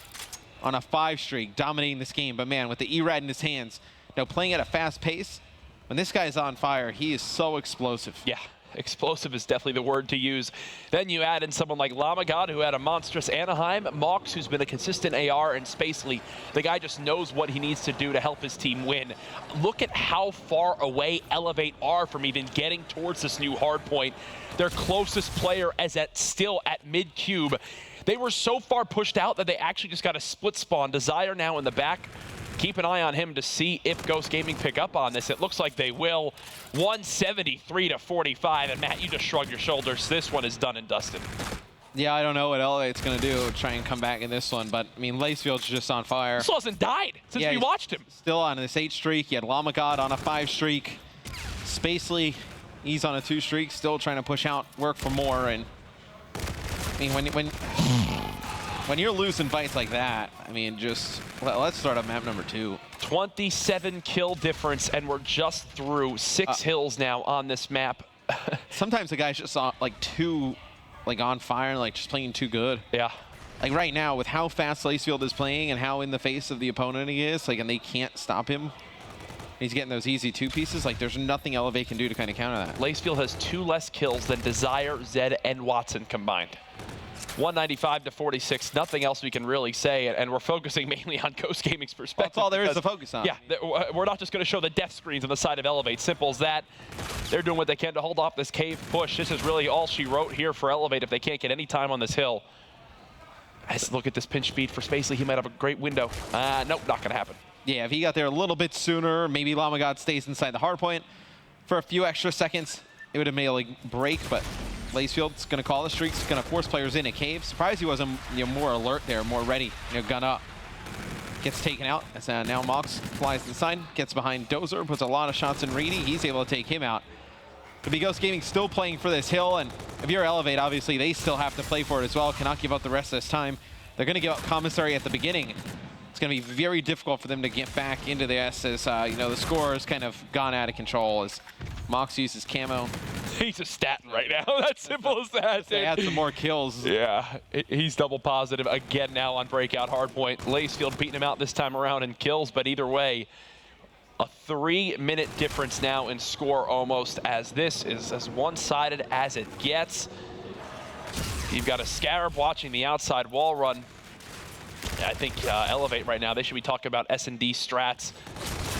on a 5 streak, dominating this game. But man, with the E-Rad in his hands, playing at a fast pace, when this guy's on fire, he is so explosive. Yeah. Explosive is definitely the word to use. Then you add in someone like Lamagod, who had a monstrous Anaheim. Mox, who's been a consistent AR, and Spacely. The guy just knows what he needs to do to help his team win. Look at how far away Elevate are from even getting towards this new hard point. Their closest player is still at mid-cube. They were so far pushed out that they actually just got a split spawn. Desire now in the back. keep an eye on him to see if Ghost Gaming pick up on this. It looks like they will. 173-45, and Matt, you just shrugged your shoulders. This one is done and dusted. Yeah, I don't know what Elevate's going to do, try and come back in this one, but, I mean, Lacefield's just on fire. This hasn't died since we watched him. Still on this 8 streak. You had Lamagod on a 5 streak. Spacely, he's on a 2 streak, still trying to push out, work for more, and, I mean, when you're losing fights like that, I mean, just, well, let's start on map number 2. 27 kill difference, and we're just through 6 hills now on this map. Sometimes the guy's just on, like, too, like, on fire and, like, just playing too good. Yeah. Like, right now, with how fast Lacefield is playing and how in the face of the opponent he is, like, and they can't stop him. He's getting those easy 2 pieces. Like, there's nothing Elevate can do to kind of counter that. Lacefield has 2 less kills than Desire, Zed, and Watson combined. 195-46, nothing else we can really say, and we're focusing mainly on Ghost Gaming's perspective. Well, that's all there is to focus on. Yeah, we're not just going to show the death screens on the side of Elevate. Simple as that. They're doing what they can to hold off this cave push. This is really all she wrote here for Elevate if they can't get any time on this hill. Let's look at this pinch speed for Spacely. He might have a great window. Nope, not going to happen. Yeah, if he got there a little bit sooner, maybe Lamagod stays inside the hard point for a few extra seconds, it would have made a break, but Lacefield's going to call the streaks, going to force players in a cave. Surprised he wasn't more alert there, more ready, gun up. Gets taken out as now Mox flies inside, gets behind Dozer, puts a lot of shots in Reedy. He's able to take him out. But Ghost Gaming still playing for this hill, and if you're Elevate, obviously they still have to play for it as well. Cannot give up the rest of this time. They're going to give up commissary at the beginning. It's going to be very difficult for them to get back into this as, the score has kind of gone out of control as Mox uses camo. He's a stat right now. That's simple as that. They had some more kills. Yeah, he's double positive again now on breakout hardpoint. Lacefield beating him out this time around in kills, but either way, a 3-minute difference now in score almost, as this is as one-sided as it gets. You've got a Scarab watching the outside wall run. I think Elevate right now, they should be talking about S&D strats.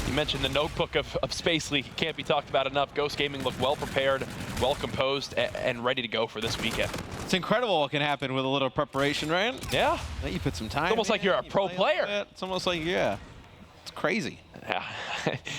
You mentioned the notebook of Spacely. Can't be talked about enough. Ghost Gaming looked well prepared, well composed, and ready to go for this weekend. It's incredible what can happen with a little preparation, right? Yeah. You put some time. It's almost like you're a pro player. It's almost like, yeah. It's crazy. Yeah.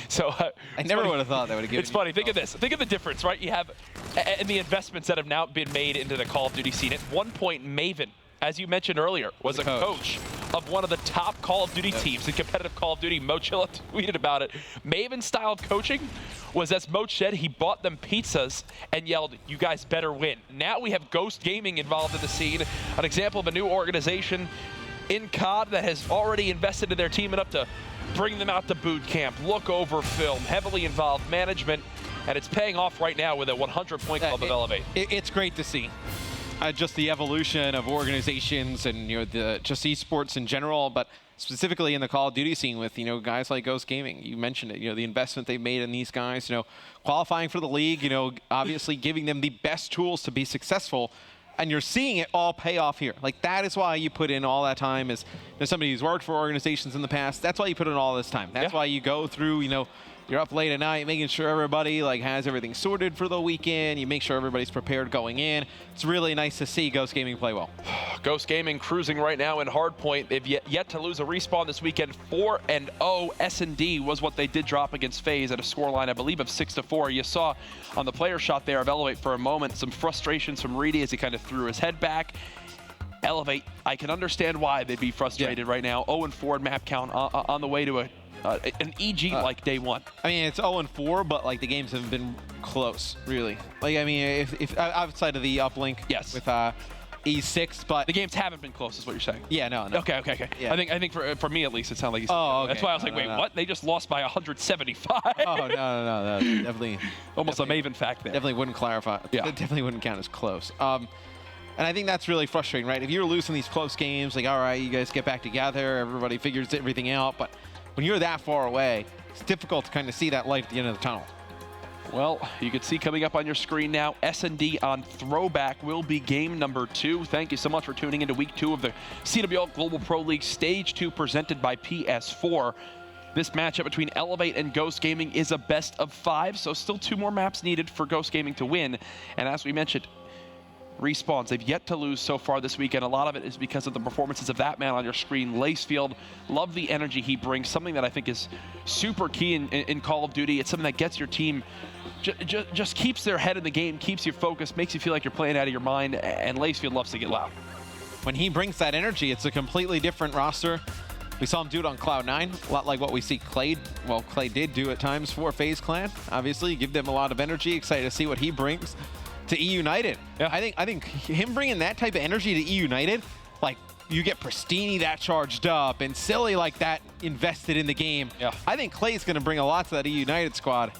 So I never would have thought that would have given. It's funny. Think of this. Think of the difference, right? You have, and the investments that have now been made into the Call of Duty scene. At one point, Maven, as you mentioned earlier, was a coach of one of the top Call of Duty teams in competitive Call of Duty. Mochilla tweeted about it. Maven-style coaching was, as Moch said, he bought them pizzas and yelled, "You guys better win." Now we have Ghost Gaming involved in the scene, an example of a new organization in COD that has already invested in their team enough to bring them out to boot camp, look over film, heavily involved management, and it's paying off right now with a 100-point club of Elevate. It's great to see. Just the evolution of organizations and just esports in general, but specifically in the Call of Duty scene with guys like Ghost Gaming. You mentioned it, the investment they've made in these guys, qualifying for the league, obviously giving them the best tools to be successful. And you're seeing it all pay off here. Like, that is why you put in all that time as somebody who's worked for organizations in the past. That's why you put in all this time. That's why you go through, you're up late at night making sure everybody has everything sorted for the weekend. You make sure everybody's prepared going in. It's really nice to see Ghost Gaming play well. Ghost Gaming cruising right now in hardpoint. They've yet to lose a respawn this weekend. 4-0. S&D was what they did drop against FaZe at a scoreline, I believe, of 6-4. You saw on the player shot there of Elevate for a moment some frustrations from Reedy as he kind of threw his head back. Elevate, I can understand why they'd be frustrated right now. 0-4 in map count on the way to an EG like day one. I mean, it's 0-4, but the games haven't been close, really. If outside of the uplink, yes, with E6, but the games haven't been close, is what you're saying. Yeah, no. Okay. Yeah. I think for me at least, it sounded like you said. Oh, okay. That's why I was like, wait, what? They just lost by 175. Oh, no, definitely. Almost a Maven fact there. Definitely wouldn't clarify. Yeah. It definitely wouldn't count as close. And I think that's really frustrating, right? If you're losing these close games, all right, you guys get back together, everybody figures everything out, but when you're that far away, it's difficult to kind of see that light at the end of the tunnel. Well, you can see coming up on your screen now, S&D on Throwback will be game number 2. Thank you so much for tuning into week 2 of the CWL Global Pro League Stage 2 presented by PS4. This matchup between Elevate and Ghost Gaming is a best of 5, so still 2 more maps needed for Ghost Gaming to win. And as we mentioned, respawns. They've yet to lose so far this weekend. A lot of it is because of the performances of that man on your screen, Lacefield. Love the energy he brings, something that I think is super key in Call of Duty. It's something that gets your team, just keeps their head in the game, keeps you focused, makes you feel like you're playing out of your mind, and Lacefield loves to get loud. When he brings that energy, it's a completely different roster. We saw him do it on Cloud9, a lot like what we see Clay did do at times for FaZe Clan. Obviously, give them a lot of energy. Excited to see what he brings to E United. Yeah. I think him bringing that type of energy to E United, like you get Pristini that charged up and Silly like that invested in the game. Yeah. I think Clay's going to bring a lot to that E United squad.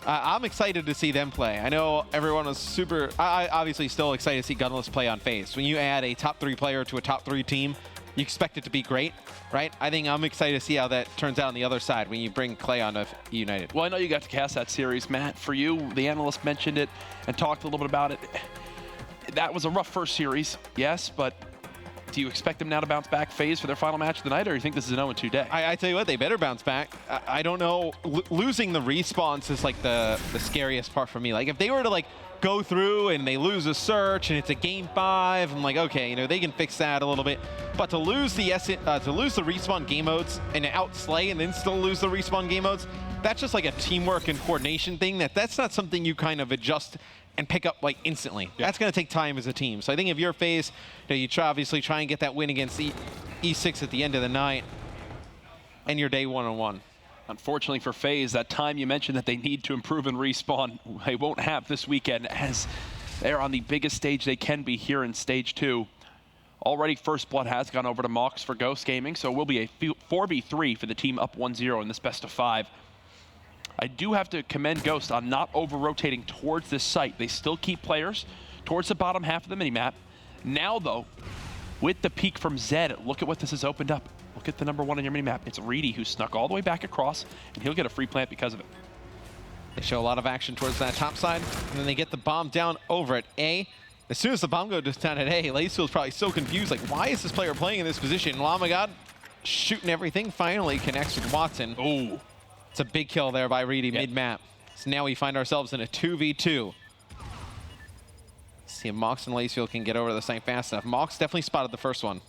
I'm excited to see them play. I know everyone was super. I obviously still excited to see Gunless play on FaZe. When you add a top 3 player to a top 3 team, you expect it to be great, right? I think I'm excited to see how that turns out on the other side when you bring Clay on to United. Well, I know you got to cast that series, Matt. For you, the analyst mentioned it and talked a little bit about it. That was a rough first series, yes, but do you expect them now to bounce back FaZe for their final match of the night, or do you think this is an 0-2 day? I tell you what, they better bounce back. I don't know. Losing the respawns is like the scariest part for me. Like if they were to like go through and they lose a search and it's a game 5, I'm like, okay, you know, they can fix that a little bit. But to lose the respawn game modes and to outslay and then still lose the respawn game modes, that's just like a teamwork and coordination thing. That's not something you kind of adjust and pick up like instantly. Yeah. That's going to take time as a team. So I think if you're FaZe, you obviously try and get that win against E6 at the end of the night and you're day 1-on-1. Unfortunately for FaZe, that time you mentioned that they need to improve and respawn, they won't have this weekend as they're on the biggest stage they can be here in Stage 2. Already First Blood has gone over to Mox for Ghost Gaming, so it will be a 4v3 for the team up 1-0 in this best of 5. I do have to commend Ghost on not over-rotating towards this site. They still keep players towards the bottom half of the minimap. Now, though, with the peek from Zed, look at what this has opened up. Look at the number 1 on your minimap. It's Reedy, who snuck all the way back across, and he'll get a free plant because of it. They show a lot of action towards that top side, and then they get the bomb down over at A. As soon as the bomb goes down at A, Lacefield's probably so confused, like, why is this player playing in this position? Lamagod shooting everything, finally connects with Watson. Oh. It's a big kill there by Reedy mid-map. So now we find ourselves in a 2v2. See if Mox and Lacefield can get over the site fast enough. Mox definitely spotted the first one.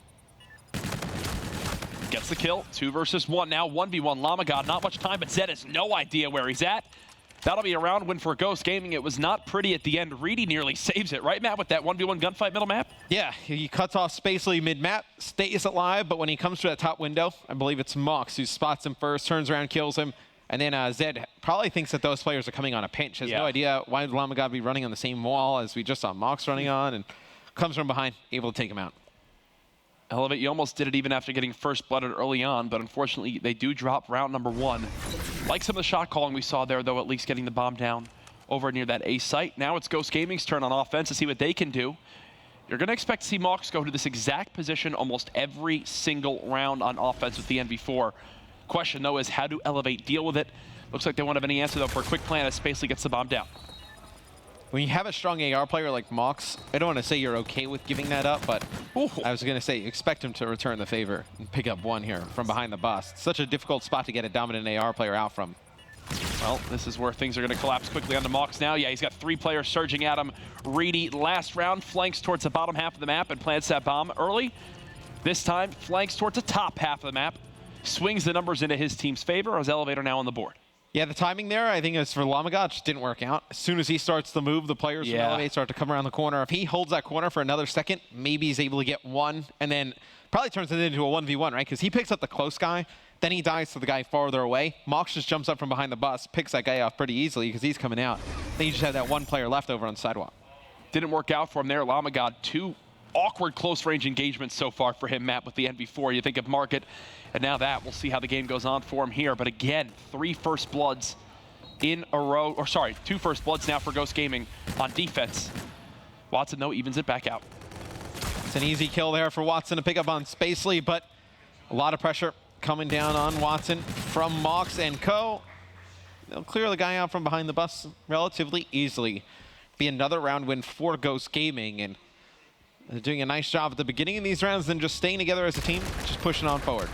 Gets the kill, 2 versus 1 now, 1v1 Lamagod. Not much time, but Zed has no idea where he's at. That'll be a round win for Ghost Gaming. It was not pretty at the end. Reedy nearly saves it, right, Matt, with that 1v1 gunfight middle map? Yeah, he cuts off Spacely mid-map, stays alive, but when he comes to that top window, I believe it's Mox who spots him first, turns around, kills him, and then Zed probably thinks that those players are coming on a pinch. Has no idea why would Lamagod be running on the same wall as we just saw Mox running on, and comes from behind, able to take him out. Elevate, you almost did it even after getting first blooded early on, but unfortunately they do drop round number 1. Like some of the shot calling we saw there, though, at least getting the bomb down over near that A site. Now it's Ghost Gaming's turn on offense to see what they can do. You're going to expect to see Mox go to this exact position almost every single round on offense with the NV4. Question, though, is how do Elevate deal with it? Looks like they won't have any answer, though, for a quick plan as Spacely gets the bomb down. When you have a strong AR player like Mox, I don't want to say you're okay with giving that up, but I was going to say expect him to return the favor and pick up 1 here from behind the bus. It's such a difficult spot to get a dominant AR player out from. Well, this is where things are going to collapse quickly onto Mox now. Yeah, he's got 3 players surging at him. Reedy, last round, flanks towards the bottom half of the map and plants that bomb early. This time, flanks towards the top half of the map. Swings the numbers into his team's favor as Elevator now on the board. Yeah, the timing there, I think, is for Lamagod, just didn't work out. As soon as he starts to move, the players from Elevate start to come around the corner. If he holds that corner for another second, maybe he's able to get 1, and then probably turns it into a 1v1, right? Because he picks up the close guy, then he dies to the guy farther away. Mox just jumps up from behind the bus, picks that guy off pretty easily because he's coming out. Then you just have that 1 player left over on the sidewalk. Didn't work out for him there. Lamagod, 2 awkward close-range engagements so far for him, Matt, with the NV4. You think of Market, and now that. We'll see how the game goes on for him here. But again, 3 First Bloods in a row, or sorry, 2 First Bloods now for Ghost Gaming on defense. Watson, though, evens it back out. It's an easy kill there for Watson to pick up on Spacely, but a lot of pressure coming down on Watson from Mox and Co. They'll clear the guy out from behind the bus relatively easily. Be another round win for Ghost Gaming, and they're doing a nice job at the beginning of these rounds, then just staying together as a team, just pushing on forward.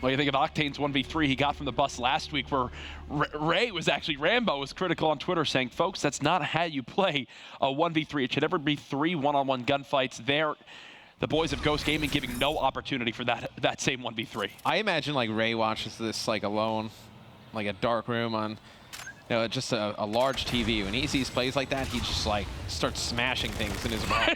What do you think of Octane's 1v3 he got from the bus last week, where Rambo was critical on Twitter, saying, folks, that's not how you play a 1v3. It should never be 3 one-on-one gunfights. There, the boys of Ghost Gaming giving no opportunity for that same 1v3. I imagine like Ray watches this like alone, like a dark room on, you know, just a large TV. When he sees plays like that, he just like starts smashing things in his mind.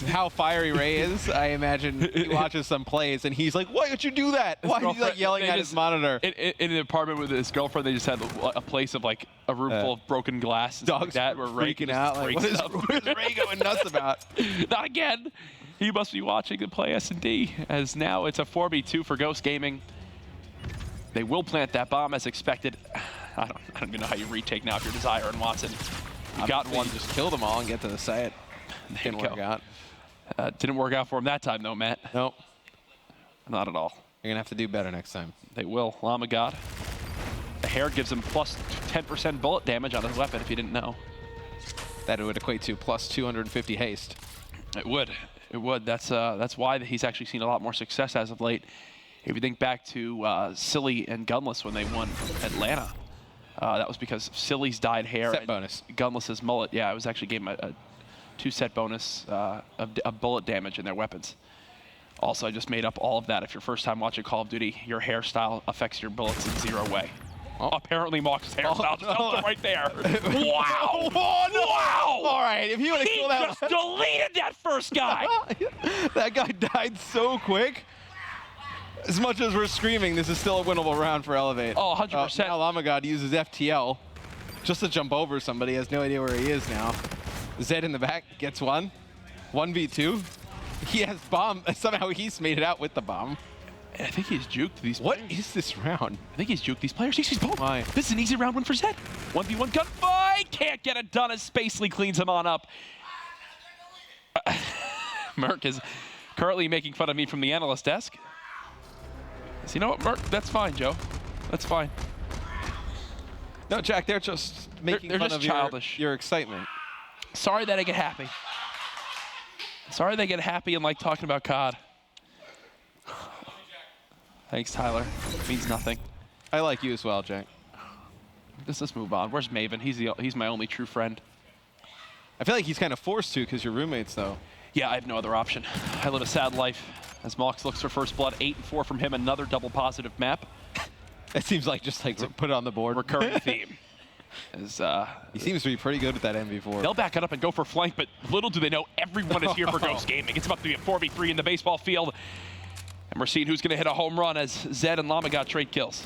How fiery Ray is, I imagine he watches some plays and he's like, why did you do that? Why is he like yelling at his monitor? In an apartment with his girlfriend, they just had a place of like a room full of broken glass and dogs like that, where Ray freaking out. Like, what is Ray going nuts about? Not again. He must be watching the play S&D, as now it's a 4v2 for Ghost Gaming. They will plant that bomb as expected. I don't even know how you retake now if you're Desire and Watson. You got one. Just kill them all and get to the site. Didn't work out. Didn't work out for him that time, though, Matt. Nope. Not at all. You're going to have to do better next time. They will. Llama God. The hair gives him plus 10% bullet damage on his weapon, if you didn't know. That would equate to plus 250 haste. It would. It would. That's why he's actually seen a lot more success as of late. If you think back to Silly and Gunless when they won Atlanta, that was because of Silly's dyed hair Set and bonus. Gunless's mullet. Yeah, it was actually gave him a 2-set bonus of bullet damage in their weapons. Also, I just made up all of that. If you're first time watching Call of Duty, your hairstyle affects your bullets in 0 way. Oh. Apparently, Mox's hairstyle just right there. Wow! Oh, no. Wow! All right, if you want to kill that, just deleted that first guy. That guy died so quick. As much as we're screaming, this is still a winnable round for Elevate. Oh, 100%. Now Llama God uses FTL just to jump over somebody. He has no idea where he is now. Zed in the back gets one. 1v2. He has bomb. Somehow he's made it out with the bomb. I think he's juked these What players. is this round? I think he's juked these players. He's both. Why? This is an easy round 1 for Zed. 1v1 gunfight. Can't get it done as Spacely cleans him on up. Merc is currently making fun of me from the analyst desk. So you know what, Merc? That's fine, Joe. That's fine. No, Jack, they're just making they're fun just of childish. Your excitement. Sorry that I get happy. Sorry they get happy and like talking about COD. Thanks, Tyler. It means nothing. I like you as well, Jack. Let's move on. Where's Maven? He's my only true friend. I feel like he's kind of forced to because you're roommates, though. Yeah, I have no other option. I live a sad life. As Mox looks for first blood, 8-4 from him, another double positive map. It seems like just like put it on the board. Recurring theme. As, he seems to be pretty good with that MV4. They'll back it up and go for flank, but little do they know everyone is here for Ghost Gaming. It's about to be a 4v3 in the baseball field. And we're seeing who's going to hit a home run as Zed and Llama got trade kills.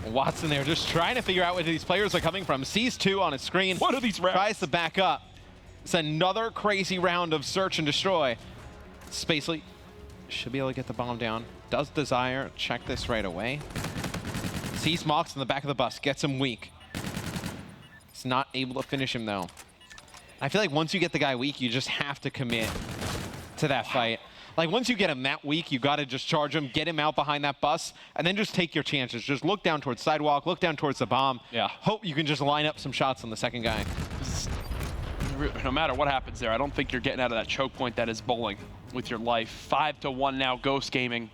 Watson there just trying to figure out where these players are coming from. Sees 2 on his screen. What are these rounds? Tries to back up. It's another crazy round of search and destroy. Spacely should be able to get the bomb down. Does Desire check this right away. Sees Mox in the back of the bus. Gets him weak. He's not able to finish him, though. I feel like once you get the guy weak, you just have to commit to that fight. Like, once you get him that weak, you got to just charge him, get him out behind that bus, and then just take your chances. Just look down towards sidewalk, look down towards the bomb. Yeah. Hope you can just line up some shots on the second guy. No matter what happens there, I don't think you're getting out of that choke point that is bowling with your life. 5-1 now, Ghost Gaming.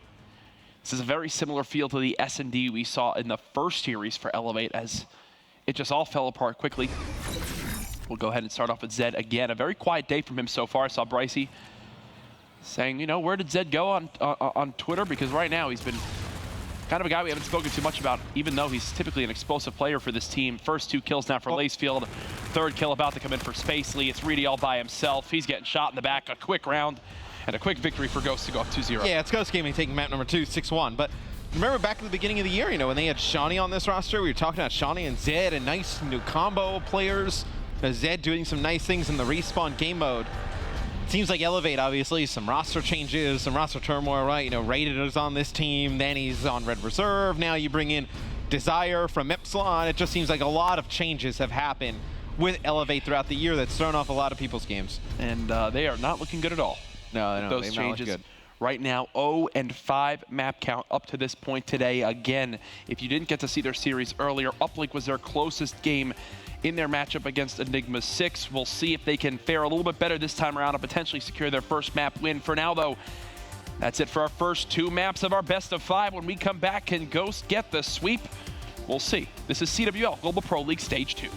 This is a very similar feel to the S&D we saw in the first series for Elevate, as it just all fell apart quickly. We'll go ahead and start off with Zed again. A very quiet day from him so far. I saw Brycey saying, you know, where did Zed go on Twitter? Because right now he's been kind of a guy we haven't spoken too much about, even though he's typically an explosive player for this team. First 2 kills now for Lacefield. Third kill about to come in for Spacely. It's Reedy all by himself. He's getting shot in the back. A quick round and a quick victory for Ghost to go up 2-0. Yeah, it's Ghost Gaming taking map number 2, 6-1. But remember back at the beginning of the year, you know, when they had Shawnee on this roster, we were talking about Shawnee and Zed, a nice new combo of players. Zed doing some nice things in the respawn game mode. Seems like Elevate, obviously, some roster changes, some roster turmoil, right? You know, Rated is on this team, then he's on Red Reserve. Now you bring in Desire from Epsilon. It just seems like a lot of changes have happened with Elevate throughout the year that's thrown off a lot of people's games. And they are not looking good at all. No, those changes. Right now, 0-5 map count up to this point today. Again, if you didn't get to see their series earlier, Uplink was their closest game in their matchup against Enigma 6. We'll see if they can fare a little bit better this time around and potentially secure their first map win. For now, though, That's it for our first 2 maps of our best of 5. When we come back, can Ghost get the sweep? We'll see. This is CWL Global Pro League Stage 2.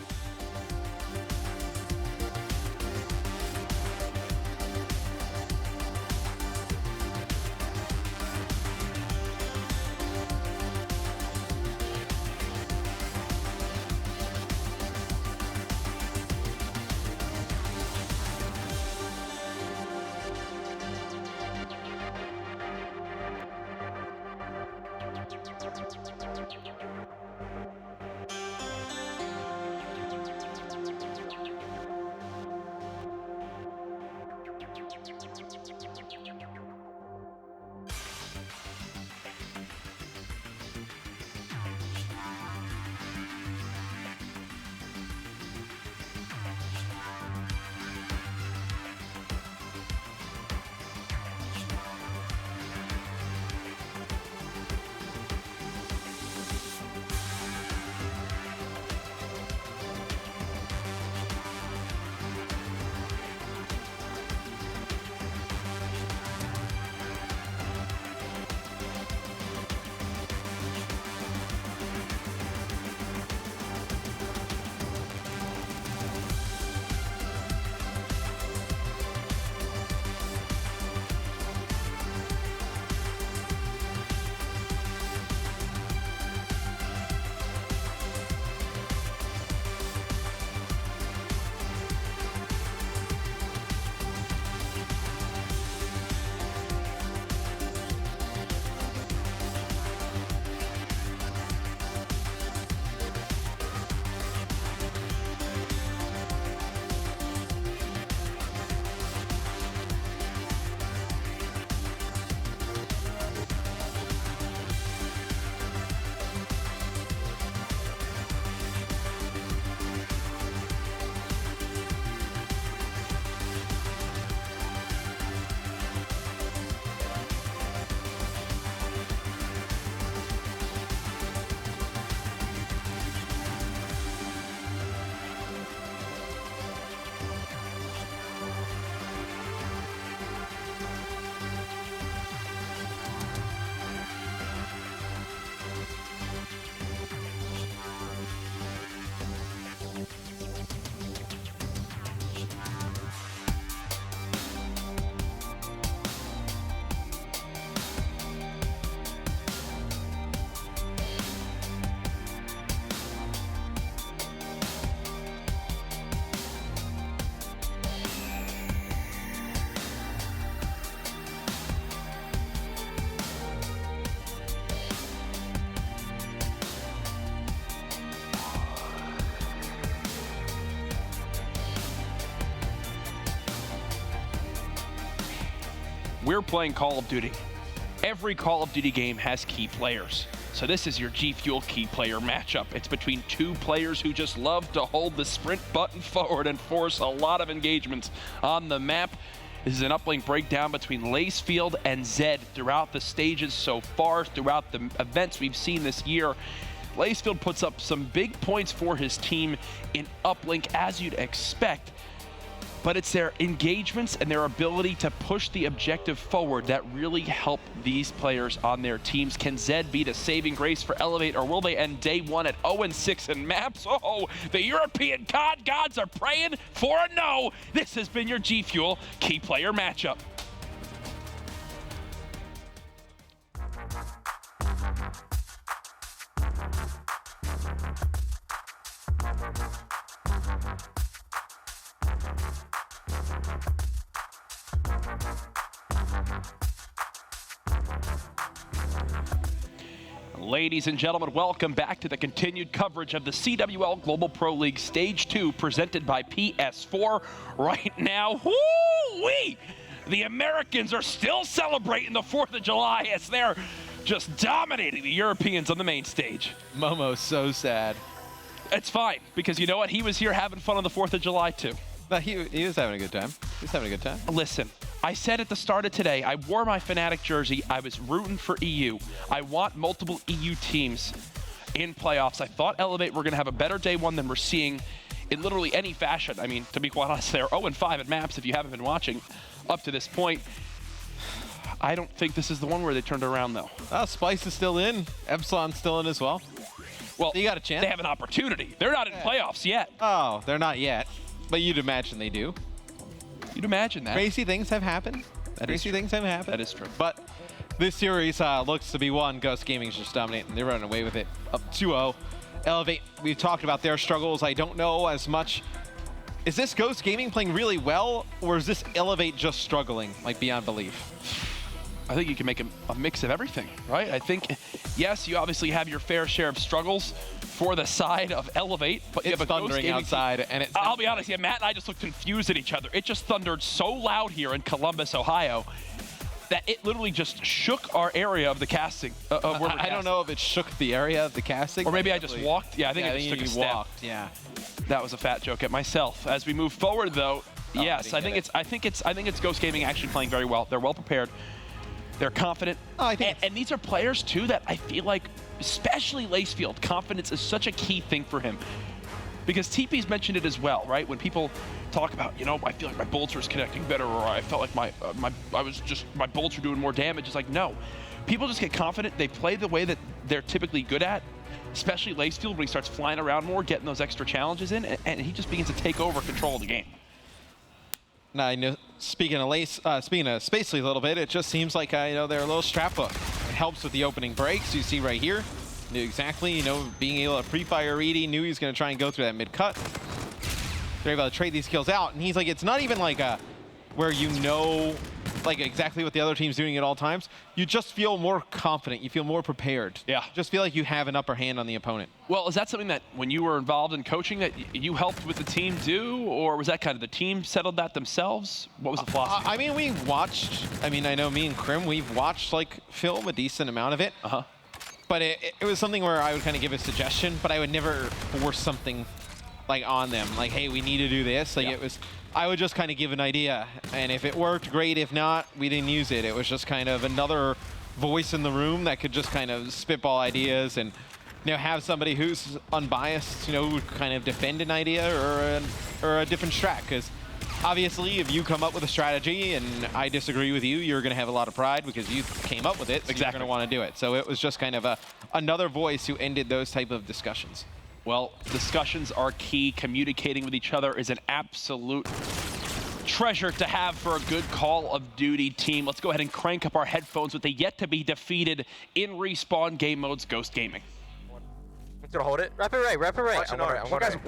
We're playing Call of Duty. Every Call of Duty game has key players. So this is your G Fuel key player matchup. It's between 2 players who just love to hold the sprint button forward and force a lot of engagements on the map. This is an uplink breakdown between Lacefield and Zed throughout the stages so far, throughout the events we've seen this year. Lacefield puts up some big points for his team in uplink, as you'd expect. But it's their engagements and their ability to push the objective forward that really help these players on their teams. Can Zed be the saving grace for Elevate, or will they end day 1 at 0-6 in maps? Oh, the European COD gods are praying for a no. This has been your G Fuel key player matchup. Ladies and gentlemen, welcome back to the continued coverage of the CWL Global Pro League Stage 2 presented by PS4. Right now, woo-wee! The Americans are still celebrating the 4th of July as they're just dominating the Europeans on the main stage. Momo's so sad. It's fine, because you know what? He was here having fun on the 4th of July, too. No, he was having a good time. He was having a good time. Listen, I said at the start of today, I wore my Fnatic jersey. I was rooting for EU. I want multiple EU teams in playoffs. I thought Elevate were going to have a better day 1 than we're seeing in literally any fashion. I mean, to be quite honest, they're 0-5 at maps if you haven't been watching up to this point. I don't think this is the one where they turned around, though. Spice is still in. Epsilon's still in as well. Well, you got a chance. They have an opportunity. They're not in playoffs yet. Oh, they're not yet. But you'd imagine they do. You'd imagine that. Crazy things have happened. Crazy things have happened. That is true. But this series looks to be won. Ghost Gaming's just dominating. They're running away with it. Up 2-0. Elevate, we've talked about their struggles. I don't know as much. Is this Ghost Gaming playing really well, or is this Elevate just struggling, like beyond belief? I think you can make a mix of everything, right? I think, yes, you obviously have your fair share of struggles for the side of Elevate, but you It's have a thundering Ghost Gaming outside, team. and it's... I'll be honest, yeah, Matt and I just looked confused at each other. It just thundered so loud here in Columbus, Ohio, that it literally just shook our area of the casting. I don't know if it shook the area of the casting. Or maybe I just walked. Yeah, I think I just took a step. Walked, yeah. That was a fat joke at myself. As we move forward, though, yes, I think it's Ghost Gaming actually playing very well. They're well prepared. They're confident. And these are players too that I feel like, especially Lacefield, confidence is such a key thing for him. Because TP's mentioned it as well, right? When people talk about, I feel like my bolts are connecting better, or I felt like my bolts are doing more damage. It's like, no. People just get confident. They play the way that they're typically good at, especially Lacefield when he starts flying around more, getting those extra challenges in, and he just begins to take over control of the game. Now, I know, speaking of Spacely a little bit, it just seems like they're a little strap hook. It helps with the opening breaks. You see right here, knew exactly, being able to pre-fire Edie, knew he was going to try and go through that mid-cut. They're able to trade these kills out, and he's like, it's not even like where like exactly what the other team's doing at all times. You just feel more confident. You feel more prepared. Yeah. Just feel like you have an upper hand on the opponent. Well, is that something that when you were involved in coaching that you helped with the team do, or was that kind of the team settled that themselves? What was the philosophy? I mean, we watched, I know me and Krim, we've watched like film, a decent amount of it. But it was something where I would kind of give a suggestion, but I would never force something like on them. Like, hey, we need to do this. Like I would just kind of give an idea. And if it worked, great. If not, we didn't use it. It was just kind of another voice in the room that could just kind of spitball ideas and have somebody who's unbiased, kind of defend an idea or a different strat. Because obviously, if you come up with a strategy and I disagree with you, you're going to have a lot of pride because you came up with it, so you're going to want to do it. So it was just kind of another voice who ended those type of discussions. Well, discussions are key. Communicating with each other is an absolute treasure to have for a good Call of Duty team. Let's go ahead and crank up our headphones with the yet-to-be-defeated in Respawn game modes Ghost Gaming. He's gonna hold it. Wrap it right. One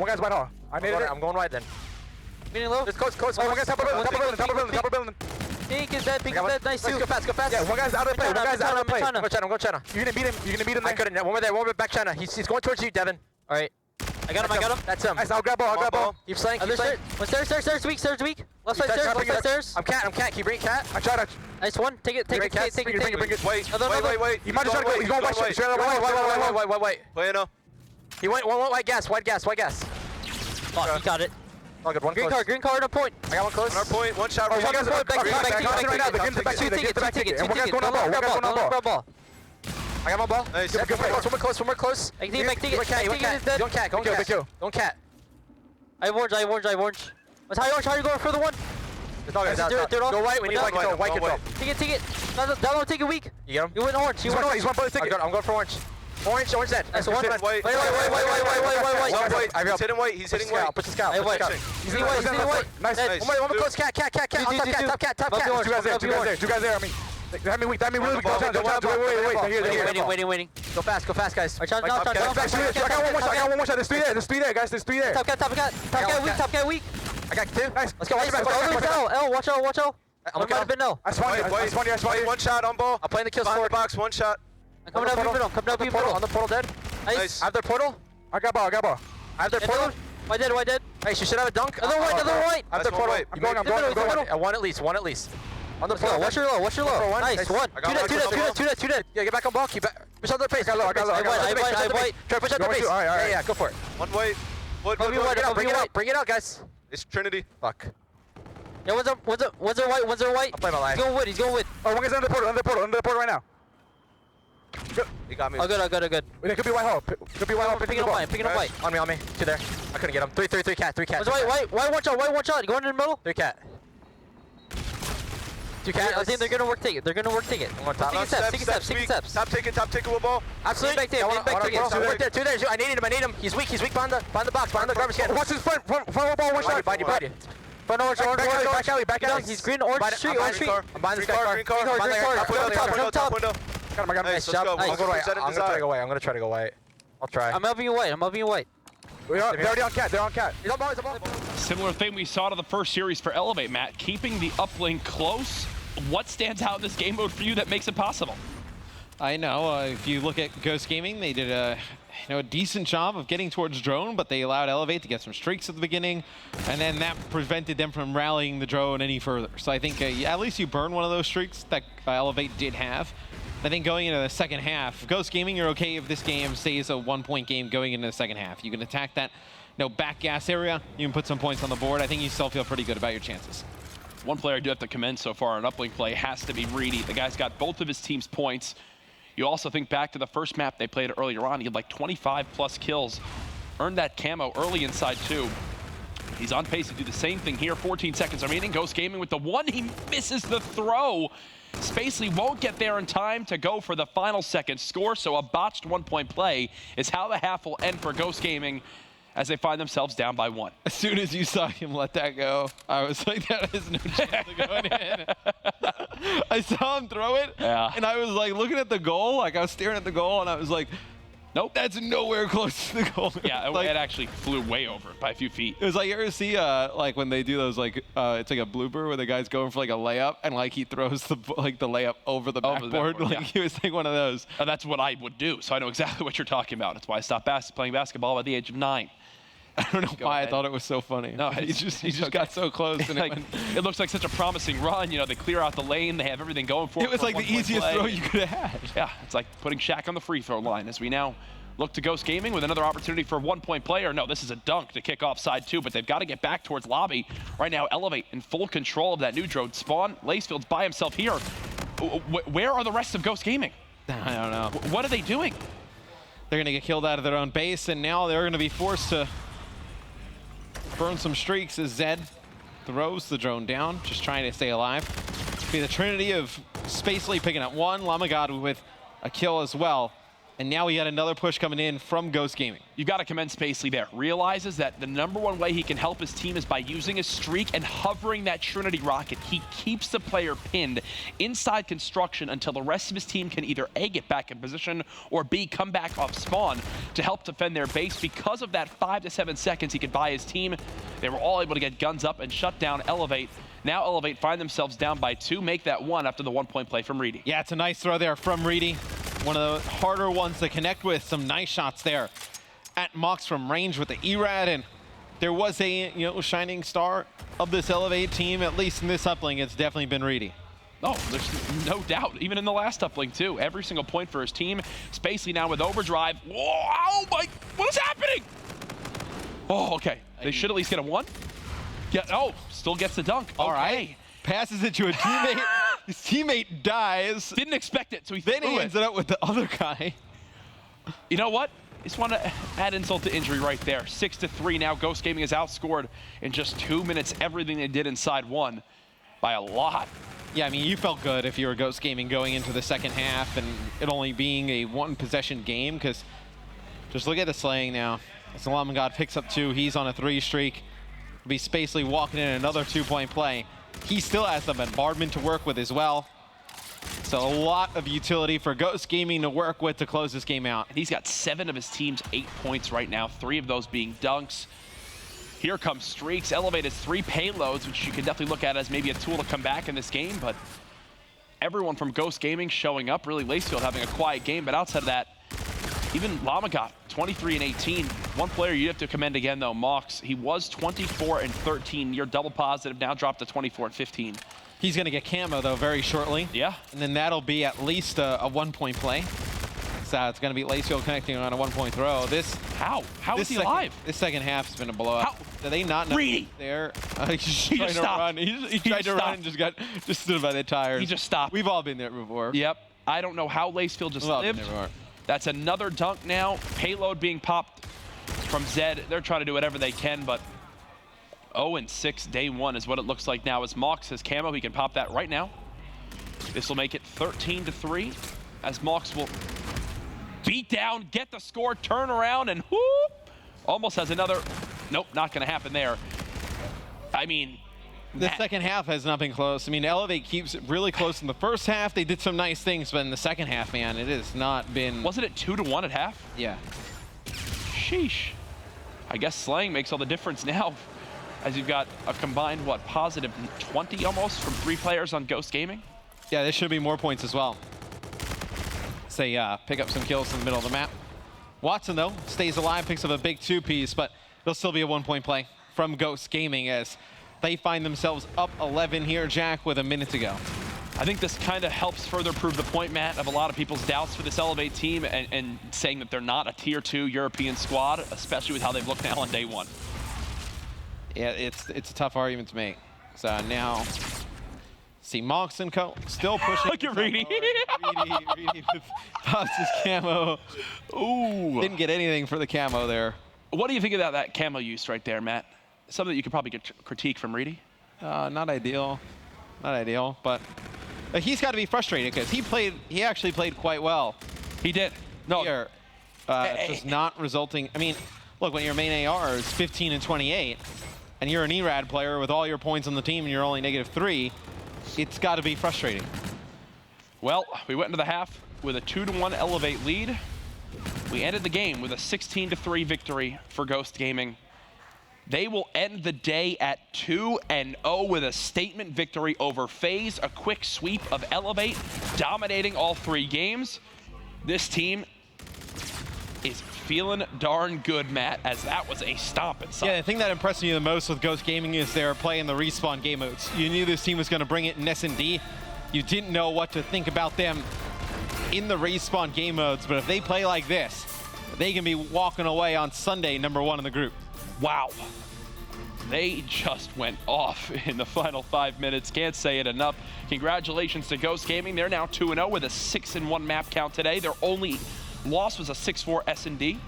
guy's wide hall. I need it. I'm going right then. Meaning low. It's close. One guy's top of building. Pink is dead, nice too. Go fast. Yeah, one guy's out of play. I'm going China. You're gonna beat him there. I couldn't. One more there, back China. He's going towards you, Devin. All right. I got him. That's him. Nice, I'll grab ball. Keep slaying. Stairs weak. Left side stairs. I'm cat. Can you bring cat? I tried. Nice one. Take it. Bring it. Wait. He might just try to go. He's going white. Wait. Wait, no. He went white gas. Oh, he got it. Oh, good. One green card, no point. I got one close. On our point, one shot. One guy's back right now. They're getting the back ticket. And one guy's going on ball. I got my ball. Nice. One more close. I can take back ticket. Don't cat. I have orange. How you going for the one? Go white when you like it. White control. Take it. Down take it weak. You get him? You went orange. He's one bullet ticket. I'm going for orange. Orange dead. Nice one. Wait. He's hitting white. Push the scout. He's hitting white. Nice. One more close. Cat. Top cat. Two guys there. That mean really weak. Don't Waiting. Go fast, guys. I got one more shot. There's three there, guys. Top guy weak. I got two. Nice. Let's go. L, watch out. I'm looking up in L. I spawned you. One shot on ball. I'm playing the kills forward. Box, one shot. I'm coming down B-middle. On the portal dead. Nice. I have their portal. I got ball. I have their portal. Why dead? Nice, you should have a dunk. Another white. I have their portal. I'm going. One at least. On the portal. Watch your low. Nice. One. Two dead. Yeah, get back on ball. Keep back. Push out their pace. I got low. I white. Try to push out the pace. Yeah, go for it. One white. Bring it out, guys. It's Trinity. Fuck. Yeah, one's there white. I'll play my life. He's going wood. Oh, one guy's under the portal right now. He got me. Oh, good. Wait, it could be white hole. Picking up white. On me. Two there. I couldn't get him. Three cat. What's white? One shot. Going in the middle. Three cat. I think they're gonna work ticket. They're gonna work ticket. Taking steps. Top ticket with ball. Absolutely. Back ticket. Right there. I need him. He's weak behind the box, behind the garbage can. Watch his front ball, one shot. Body. Front orange. Back alley. He's green, orange street. I'm behind this car. Green car. Top window. Got him. Nice job. I'm gonna try to go white. I'll try. I'm helping you white. They're already on cat. He's on ball. Similar thing we saw to the first series for Elevate, Matt. Keeping the uplink close. What stands out in this game mode for you that makes it possible? I know. If you look at Ghost Gaming, they did a decent job of getting towards drone, but they allowed Elevate to get some streaks at the beginning, and then that prevented them from rallying the drone any further. So I think at least you burn one of those streaks that Elevate did have. I think going into the second half, Ghost Gaming, you're okay if this game stays a 1-point game going into the second half. You can attack that back gas area. You can put some points on the board. I think you still feel pretty good about your chances. One player I do have to commend so far on uplink play has to be Reedy. The guy's got both of his team's points. You also think back to the first map they played earlier on. He had like 25+ kills. Earned that camo early inside 2. He's on pace to do the same thing here. 14 seconds remaining. Ghost Gaming with the one. He misses the throw. Spacely won't get there in time to go for the final second score, so a botched 1-point play is how the half will end for Ghost Gaming as they find themselves down by 1. As soon as you saw him let that go, I was like, that is no chance of going in. I saw him throw it, and I was like looking at the goal, like I was staring at the goal, and I was like, nope, that's nowhere close to the goal. Yeah, it actually flew way over it by a few feet. It was like, you ever see like when they do those it's like a blooper where the guy's going for like a layup and like he throws the layup over the backboard. He was like one of those. And that's what I would do, so I know exactly what you're talking about. That's why I stopped playing basketball at the age of 9. I don't know why I thought it was so funny. No, he just got so close. And it looks like such a promising run. They clear out the lane. They have everything going for it. It was like the easiest throw you could have had. Yeah, it's like putting Shaq on the free throw line as we now look to Ghost Gaming with another opportunity for a 1-point player. No, this is a dunk to kick off side 2, but they've got to get back towards lobby. Right now, Elevate in full control of that new drone spawn. Lacefield's by himself here. Where are the rest of Ghost Gaming? I don't know. What are they doing? They're going to get killed out of their own base, and now they're going to be forced to burn some streaks as Zed throws the drone down, just trying to stay alive. Be the trinity of Spacely picking up 1, Lamagad with a kill as well. And now we got another push coming in from Ghost Gaming. You've got to commend Spacely there. Realizes that the #1 way he can help his team is by using a streak and hovering that Trinity rocket. He keeps the player pinned inside construction until the rest of his team can either A, get back in position, or B, come back off spawn to help defend their base. Because of that 5 to 7 seconds he could buy his team, they were all able to get guns up and shut down Elevate. Now Elevate find themselves down by 2, make that 1 after the 1-point play from Reedy. Yeah, it's a nice throw there from Reedy. One of the harder ones to connect with. Some nice shots there at Mox from range with the ERAD, and there was a shining star of this Elevate team, at least in this uplink. It's definitely been Reedy. Oh, there's no doubt. Even in the last uplink too. Every single point for his team. Spacely now with overdrive. Whoa, oh my, what is happening? Oh, okay. They should at least get a 1. Yeah, oh, still gets the dunk. All right. Passes it to a teammate. His teammate dies. Didn't expect it, so he then he ends it up with the other guy. You know what? Just want to add insult to injury right there. 6-3 now. Ghost Gaming has outscored in just 2 minutes everything they did inside 1 by a lot. Yeah, I mean, you felt good if you were Ghost Gaming going into the second half and it only being a 1-possession game, because just look at the slaying now. Lamagad picks up 2. He's on a 3 streak. It'll be Spacely walking in another 2-point play. He still has the bombardment to work with as well. So a lot of utility for Ghost Gaming to work with to close this game out. And he's got 7 of his team's 8 points right now, 3 of those being dunks. Here comes streaks. Elevate has 3 payloads, which you can definitely look at as maybe a tool to come back in this game, but everyone from Ghost Gaming showing up. Really, Lacefield having a quiet game, but outside of that, even Lamagad, 23 and 18. One player you have to commend again, though, Mox. He was 24 and 13. You're double positive, now dropped to 24 and 15. He's going to get camo, though, very shortly. Yeah. And then that'll be at least a 1-point play. So it's going to be Lacefield connecting on a 1-point throw. How is he alive? This second half has been a blowout. How? Do they not know Reedy. There? He just stopped. He tried to run and just stood by the tires. He just stopped. We've all been there before. Yep. I don't know how Lacefield just lived. That's another dunk now. Payload being popped from Zed. They're trying to do whatever they can, but 0-6 day 1 is what it looks like now. As Mox has camo, he can pop that right now. This will make it 13-3 as Mox will beat down, get the score, turn around, and whoop! Almost has another. Nope, not going to happen there. I mean, the second half has not been close. I mean, Elevate keeps it really close in the first half. They did some nice things, but in the second half, man, it has not been. Wasn't it 2-1 at half? Yeah. Sheesh. I guess slaying makes all the difference now, as you've got a combined, what, positive 20 almost from 3 players on Ghost Gaming? Yeah, there should be more points as well. Say, pick up some kills in the middle of the map. Watson, though, stays alive, picks up a big 2-piece, but it'll still be a 1-point play from Ghost Gaming as they find themselves up 11 here, Jack, with a minute to go. I think this kind of helps further prove the point, Matt, of a lot of people's doubts for this Elevate team and saying that they're not a Tier 2 European squad, especially with how they've looked now on day 1. Yeah, it's a tough argument to make. So now, see Mox and Co. still pushing. Look at Reedy. Reedy pops his camo. Ooh. Didn't get anything for the camo there. What do you think about that camo use right there, Matt? Something that you could probably get critique from Reedy? Not ideal. Not ideal, but he's got to be frustrated because he actually played quite well. He did. No. Here, just not resulting. I mean, look, when your main AR is 15 and 28, and you're an ERAD player with all your points on the team and you're only -3, it's got to be frustrating. Well, we went into the half with a 2-1 Elevate lead. We ended the game with a 16-3 victory for Ghost Gaming. They will end the day at 2-0 with a statement victory over FaZe, a quick sweep of Elevate, dominating all 3 games. This team is feeling darn good, Matt, as that was a stomp inside. Yeah, the thing that impressed me the most with Ghost Gaming is they're playing the respawn game modes. You knew this team was going to bring it in S&D. You didn't know what to think about them in the respawn game modes, but if they play like this, they can be walking away on Sunday #1 in the group. Wow. They just went off in the final 5 minutes. Can't say it enough. Congratulations to Ghost Gaming. They're now 2-0 with a 6-1 map count today. Their only loss was a 6-4 S&D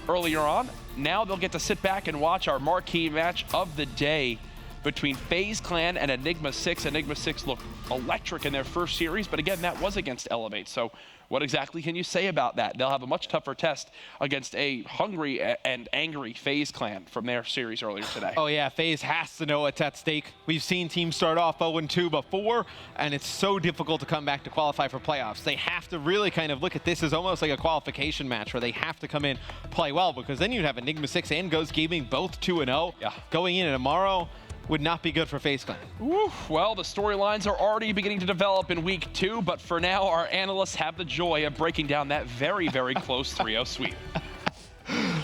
earlier on. Now they'll get to sit back and watch our marquee match of the day between FaZe Clan and Enigma 6. Enigma 6 looked electric in their first series, but again, that was against Elevate. So what exactly can you say about that? They'll have a much tougher test against a hungry and angry FaZe Clan from their series earlier today. Oh yeah, FaZe has to know what's at stake. We've seen teams start off 0-2 before, and it's so difficult to come back to qualify for playoffs. They have to really kind of look at this as almost like a qualification match where they have to come in, play well, because then you'd have Enigma 6 and Ghost Gaming both 2-0. Yeah. Going in tomorrow would not be good for FaZe Clan. Well, the storylines are already beginning to develop in week 2, but for now, our analysts have the joy of breaking down that very, very close 3-0 sweep.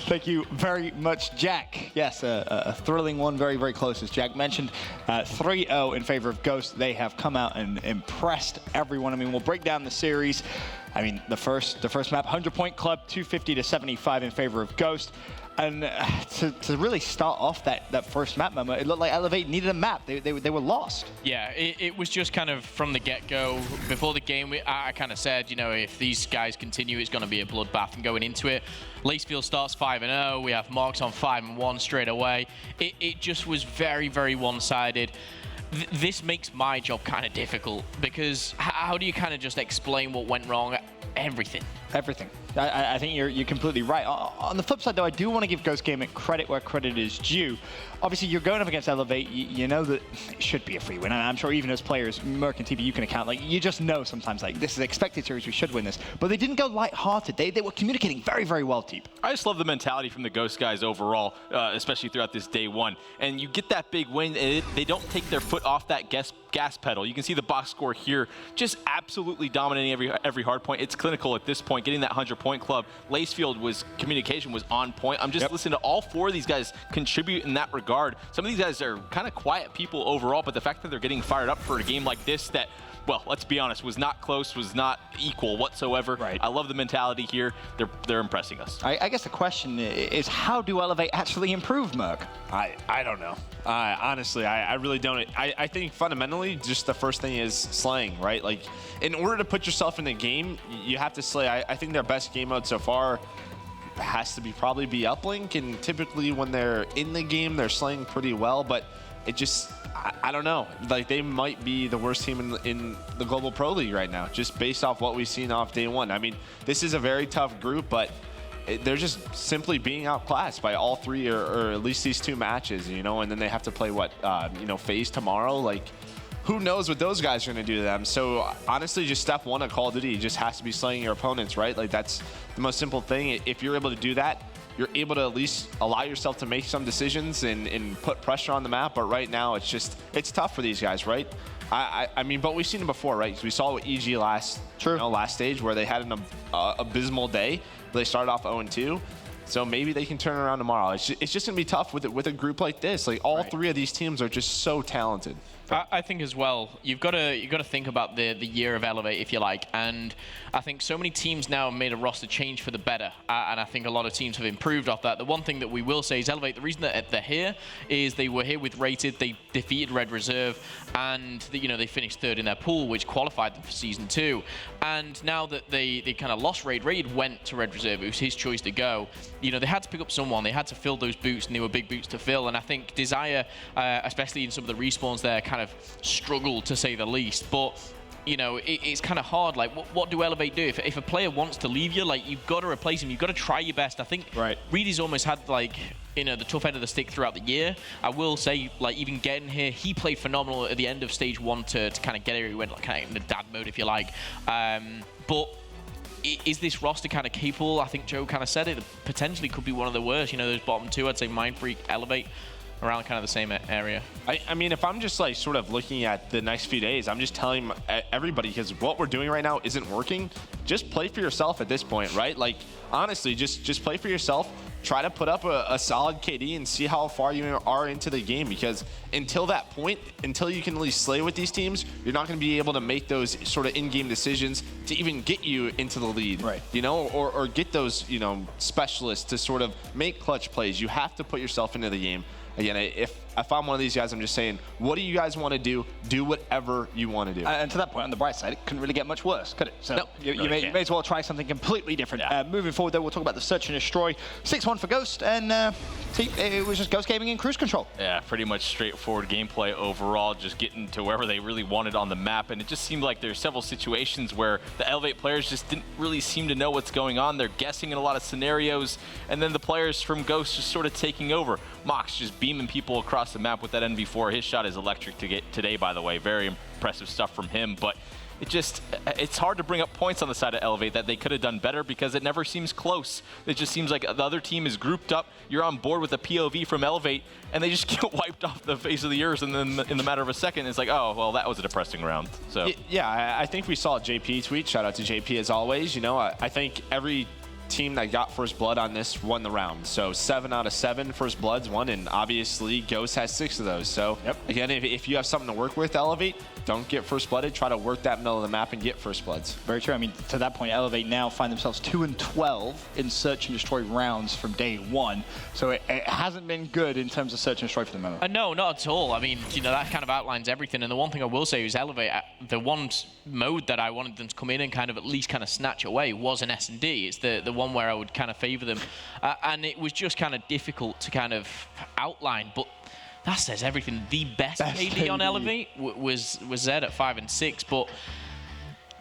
Thank you very much, Jack. Yes, a thrilling one, very, very close, as Jack mentioned. 3-0 in favor of Ghost. They have come out and impressed everyone. I mean, we'll break down the series. I mean, the first map, 100-point club, 250-75 in favor of Ghost. And to really start off that first map moment, it looked like Elevate needed a map. They were lost. Yeah, it was just kind of from the get-go. Before the game, I kind of said, you know, if these guys continue, it's going to be a bloodbath. And going into it, Lacefield starts 5-0. We have Marks on 5-1 straight away. It just was very, very one-sided. This makes my job kind of difficult because how do you kind of just explain what went wrong? Everything. I think you're completely right. On the flip side, though, I do want to give Ghost Gaming credit where credit is due. Obviously, you're going up against Elevate. You know that it should be a free win. And I'm sure even as players, Merc and TV, you can account. Like, you just know sometimes, like, this is an expected series. We should win this. But they didn't go lighthearted. They were communicating very, very well, Teep. I just love the mentality from the Ghost guys overall, especially throughout this day 1. And you get that big win, and they don't take their foot off that gas pedal. You can see the box score here, just absolutely dominating every hard point. It's clinical at this point, getting that 100-point club. Lacefield communication was on point. I'm just listening to all 4 of these guys contribute in that regard. Some of these guys are kind of quiet people overall, but the fact that they're getting fired up for a game like this that, well, let's be honest, was not close, was not equal whatsoever. Right. I love the mentality here. They're impressing us. I guess the question is, how do Elevate actually improve, Merc? I don't know. Honestly, I really don't. I think fundamentally, just the first thing is slaying, right? Like, in order to put yourself in the game, you have to slay. I think their best game mode so far has to probably be uplink, and typically when they're in the game, they're slaying pretty well. But it just, I don't know. Like, they might be the worst team in the Global Pro League right now, just based off what we've seen off day one. I mean, this is a very tough group, but they're just simply being outclassed by all three, or at least these two matches, you know, and then they have to play what, you know, FaZe tomorrow. Like, who knows what those guys are going to do to them. So honestly, just step one of Call of Duty just has to be slaying your opponents, right? Like, that's the most simple thing. If you're able to do that, you're able to at least allow yourself to make some decisions and put pressure on the map. But right now, it's tough for these guys, right? I mean, but we've seen it before, right? 'Cause we saw with EG last stage where they had an abysmal day. They started off 0-2. So maybe they can turn around tomorrow. It's just going to be tough with a group like this. Like, all three of these teams are just so talented. I think as well, you've got to think about the year of Elevate, if you like, and I think so many teams now have made a roster change for the better, and I think a lot of teams have improved off that. The one thing that we will say is Elevate, the reason that they're here is they were here with Rated, they defeated Red Reserve, and they finished third in their pool, which qualified them for Season 2. And now that they kind of lost Raid, Raid went to Red Reserve, it was his choice to go. They had to pick up someone, they had to fill those boots, and they were big boots to fill, and I think Desire, especially in some of the respawns there, kind of struggled, to say the least. But it's kind of hard. Like, what do Elevate do? If a player wants to leave you, like, you've got to replace him. You've got to try your best. I think Reedy's almost had, like, the tough end of the stick throughout the year. I will say, like, even getting here, he played phenomenal at the end of stage 1 to kind of get here. He went, like, kind of in the dad mode, if you like. But is this roster kind of capable? I think Joe kind of said it. Potentially could be one of the worst. Those bottom two, I'd say Mindfreak, Elevate, around kind of the same area. I mean, if I'm just like sort of looking at the next few days, I'm just telling everybody, because what we're doing right now isn't working. Just play for yourself at this point, right? Like, honestly, just play for yourself. Try to put up a solid KD and see how far you are into the game, because until that point, until you can at least slay with these teams, you're not going to be able to make those sort of in-game decisions to even get you into the lead, right? Or get those, specialists to sort of make clutch plays. You have to put yourself into the game. Again, if I'm one of these guys, I'm just saying, what do you guys want to do? Do whatever you want to do. And to that point, on the bright side, it couldn't really get much worse, could it? So no, you may as well try something completely different. Yeah. Moving forward, though, we'll talk about the Search and Destroy. 6-1 for Ghost, and it was just Ghost Gaming in cruise control. Yeah, pretty much straightforward gameplay overall, just getting to wherever they really wanted on the map. And it just seemed like there's several situations where the Elevate players just didn't really seem to know what's going on. They're guessing in a lot of scenarios, and then the players from Ghost just sort of taking over. Mox just beaming people across the map with that NV4. His shot is electric to get today, by the way. Very impressive stuff from him, but it's hard to bring up points on the side of Elevate that they could have done better, because it never seems close. It just seems like the other team is grouped up. You're on board with a POV from Elevate, and they just get wiped off the face of the earth, and then in the matter of a second, it's like, oh, well, that was a depressing round. So yeah, I think we saw a JP tweet. Shout out to JP as always. I think every team that got first blood on this won the round. So 7 out of 7 first bloods won, and obviously Ghost has 6 of those. So again, if you have something to work with, Elevate, don't get first blooded. Try to work that middle of the map and get first bloods. Very true. I mean, to that point, Elevate now find themselves 2-12 in Search and Destroy rounds from day 1. So it hasn't been good in terms of Search and Destroy for the moment. No, not at all. I mean, that kind of outlines everything. And the one thing I will say is Elevate, the one mode that I wanted them to come in and kind of at least kind of snatch away was an S&D. It's the one where I would kind of favor them. And it was just kind of difficult to kind of outline, but that says everything. The best KD on Elevate was Zed at 5 and 6, but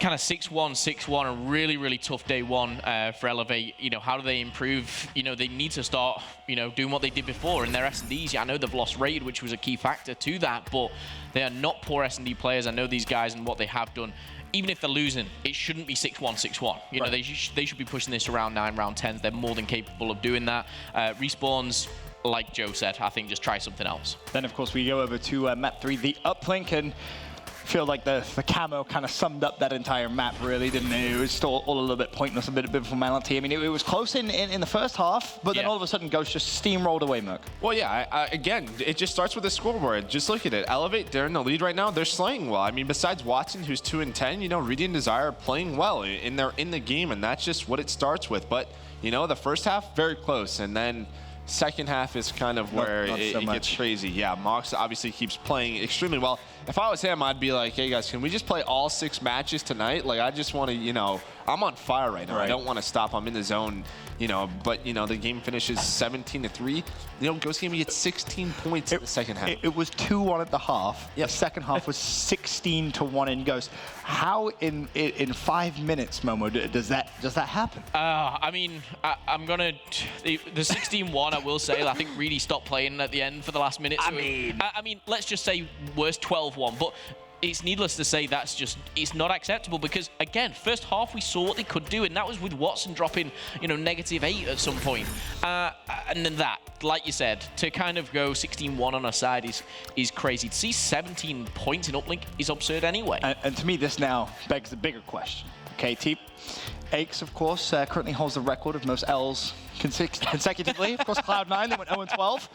kind of 6-1, a really, really tough day 1 for Elevate. How do they improve? They need to start, doing what they did before in their S&Ds. I know they've lost Raid, which was a key factor to that, but they are not poor S&D players. I know these guys and what they have done. Even if they're losing, it shouldn't be 6-1. They should be pushing this around 9, round 10s. They're more than capable of doing that. Respawns, like Joe said, I think just try something else. Then, of course, we go over to map 3, the uplink, and feel like the camo kind of summed up that entire map, really, didn't it? It was still all a little bit pointless, a bit of formality. I mean, it was close in the first half, but then all of a sudden Ghost just steamrolled away, Merc. Well, yeah, again, it just starts with the scoreboard. Just look at it. Elevate, they're in the lead right now. They're slaying well. I mean, besides Watson, who's 2 and 10, Reedy and Desire are playing well, and they're in the game, and that's just what it starts with. But, the first half, very close, and then second half is kind of where it gets crazy. Yeah, Mox obviously keeps playing extremely well. If I was him, I'd be like, hey guys, can we just play all 6 matches tonight? Like, I just want to, you know, I'm on fire right now. Right. I don't want to stop. I'm in the zone, you know, but, you know, the game finishes 17-3. You know, Ghost Gaming gets 16 points in the second half. It was 2-1 at the half. The second half was 16-1 in Ghost. How in 5 minutes, Momo, does that happen? I mean, I'm gonna the 16-1. I will say, I think really stopped playing at the end for the last minute. So I mean, let's just say worst 12-1, but. It's needless to say it's not acceptable because, again, first half we saw what they could do, and that was with Watson dropping, you know, -8 at some point. And then that, like you said, to kind of go 16-1 on our side is crazy. To see 17 points in uplink is absurd anyway. And to me, this now begs the bigger question. Okay, Teep. Aches, of course, currently holds the record of most L's consecutively. Of course, Cloud9, they went 0-12.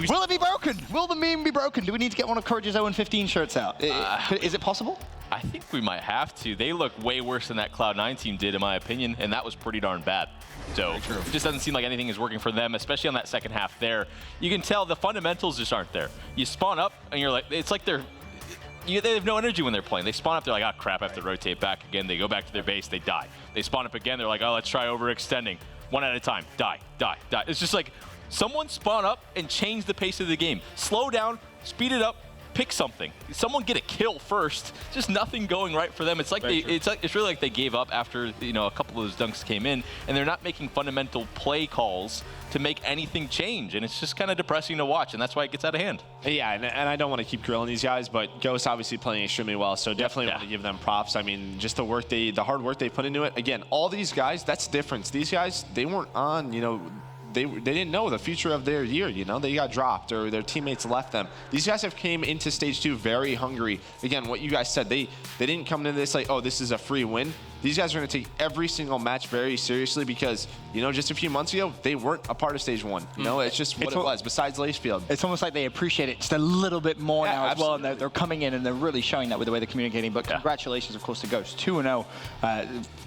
Will it be broken? Will the meme be broken? Do we need to get one of Courage's 0-15 shirts out? Is it possible? I think we might have to. They look way worse than that Cloud9 team did, in my opinion, and that was pretty darn bad. So it just doesn't seem like anything is working for them, especially on that second half there. You can tell the fundamentals just aren't there. You spawn up, and you're like, it's like they have no energy when they're playing. They spawn up, they're like, oh crap, I have to rotate back again. They go back to their base, they die. They spawn up again, they're like, oh, let's try overextending. One at a time, die, die, die. It's just like, someone spawn up and change the pace of the game. Slow down, speed it up, pick something. Someone get a kill first. Just nothing going right for them. It's like it's really like they gave up after, you know, a couple of those dunks came in, and they're not making fundamental play calls to make anything change, and it's just kind of depressing to watch, and that's why it gets out of hand. Yeah, and I don't want to keep grilling these guys, but Ghost obviously playing extremely well, so definitely want to give them props. I mean, just the hard work they put into it. Again, all these guys, that's the difference. These guys, they weren't on, you know, they didn't know the future of their year, you know? They got dropped or their teammates left them. These guys have came into stage 2 very hungry. Again, what you guys said, they didn't come into this like, oh, this is a free win. These guys are going to take every single match very seriously because, you know, just a few months ago, they weren't a part of stage 1. You know, it's just what it was, besides Lacefield. It's almost like they appreciate it just a little bit more now as well, and they're coming in and they're really showing that with the way they're communicating. But congratulations, of course, to Ghost. 2-0.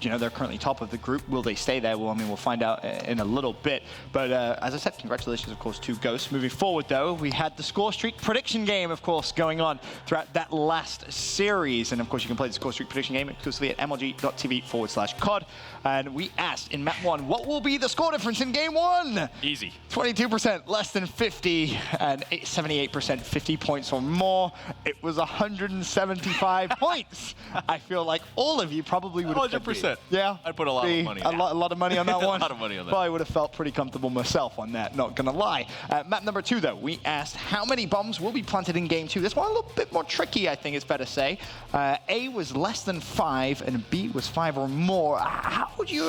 You know, they're currently top of the group. Will they stay there? Well, I mean, we'll find out in a little bit. But as I said, congratulations, of course, to Ghost. Moving forward, though, we had the score streak prediction game, of course, going on throughout that last series. And, of course, you can play the score streak prediction game exclusively at mlg.tv/COD. And we asked in map 1, what will be the score difference in game 1? Easy. 22% less than 50 and 78% 50 points or more. It was 175 points. I feel like all of you probably would have 100%. Yeah. I'd put a lot of money on that. A lot of money on that one. A lot of money on that. Probably would have felt pretty comfortable myself on that, not gonna lie. Map number 2, though, we asked how many bombs will be planted in game 2. This one a little bit more tricky, I think it's fair to say. A was less than 5 and B was 5 or more. How would you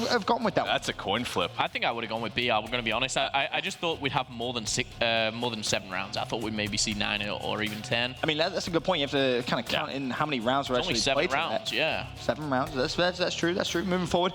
have gone with that? That's a coin flip. I think I would have gone with B. I'm going to be honest. I just thought we'd have more than 7 rounds. I thought we'd maybe see 9 or even 10. I mean, that's a good point. You have to kind of count in how many rounds were actually only 7 played. rounds, yeah. 7 rounds. That's true. That's true. Moving forward,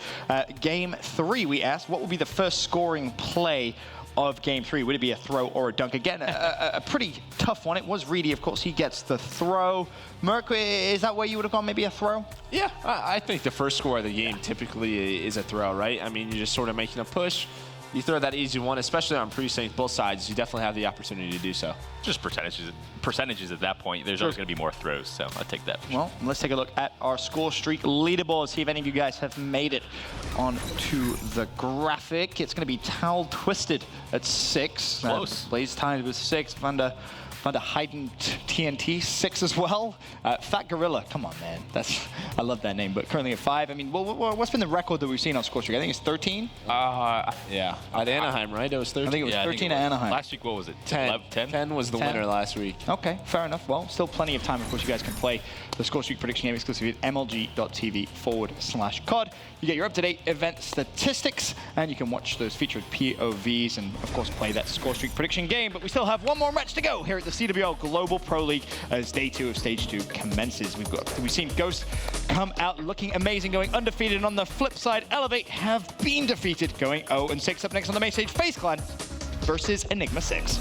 game 3, we asked what will be the first scoring play of game 3. Would it be a throw or a dunk? Again, a pretty tough one. It was Reedy, of course. He gets the throw. Merc, is that where you would have gone? Maybe a throw? Yeah, I think the first score of the game typically is a throw, right? I mean, you're just sort of making a push. You throw that easy one, especially on precincts, both sides, you definitely have the opportunity to do so. Just percentages at that point. There's always going to be more throws, so I'll take that. Well, let's take a look at our score streak leaderboard, see if any of you guys have made it onto the graphic. It's going to be Towel Twisted at 6. Close. Blaze Times with 6. Vanda Hayden TNT 6 as well. Fat Gorilla, come on, man. I love that name, but currently at 5. I mean, what's been the record that we've seen on score streak? I think it's 13. Yeah, at Anaheim, right? It was 13. I think it was 13 at Anaheim. Last week, what was it? 10. 10 was the winner last week. Okay, fair enough. Well, still plenty of time. Of course, you guys can play the score streak prediction game exclusively at mlg.tv/COD. You get your up-to-date event statistics, and you can watch those featured POVs and, of course, play that score streak prediction game. But we still have one more match to go here at the CWL Global Pro League as day 2 of stage 2 commences. We've seen Ghost come out looking amazing, going undefeated, and on the flip side, Elevate have been defeated, going 0-6. Up next on the main stage, FaZe Clan versus Enigma 6.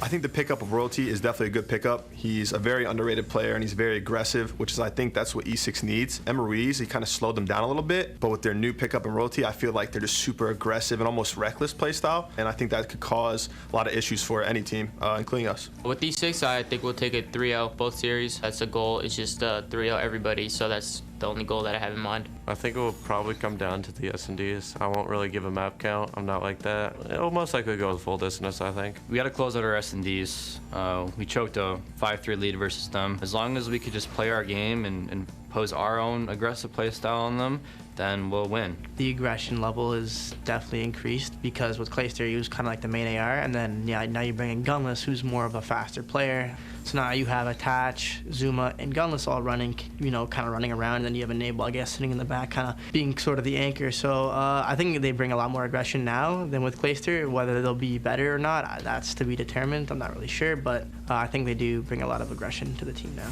I think the pickup of Royalty is definitely a good pickup. He's a very underrated player and he's very aggressive, which is, I think that's what E6 needs. Emma Ruiz, he kind of slowed them down a little bit, but with their new pickup in Royalty, I feel like they're just super aggressive and almost reckless play style, and I think that could cause a lot of issues for any team, including us. With E6, I think we'll take it 3-0 both series. That's the goal. It's just 3-0 everybody, so that's the only goal that I have in mind. I think it will probably come down to the S&Ds. I won't really give a map count. I'm not like that. It'll most likely go the full distance, I think. We got to close out our S&Ds. We choked a 5-3 lead versus them. As long as we could just play our game and pose our own aggressive play style on them, then we'll win. The aggression level is definitely increased because with Clayster, he was kind of like the main AR, and then now you bring in Gunless, who's more of a faster player. So now you have Attach, Zuma, and Gunless all running, kind of running around, and then you have Enable, I guess, sitting in the back, kind of being sort of the anchor. So I think they bring a lot more aggression now than with Clayster. Whether they'll be better or not, that's to be determined. I'm not really sure, but I think they do bring a lot of aggression to the team now.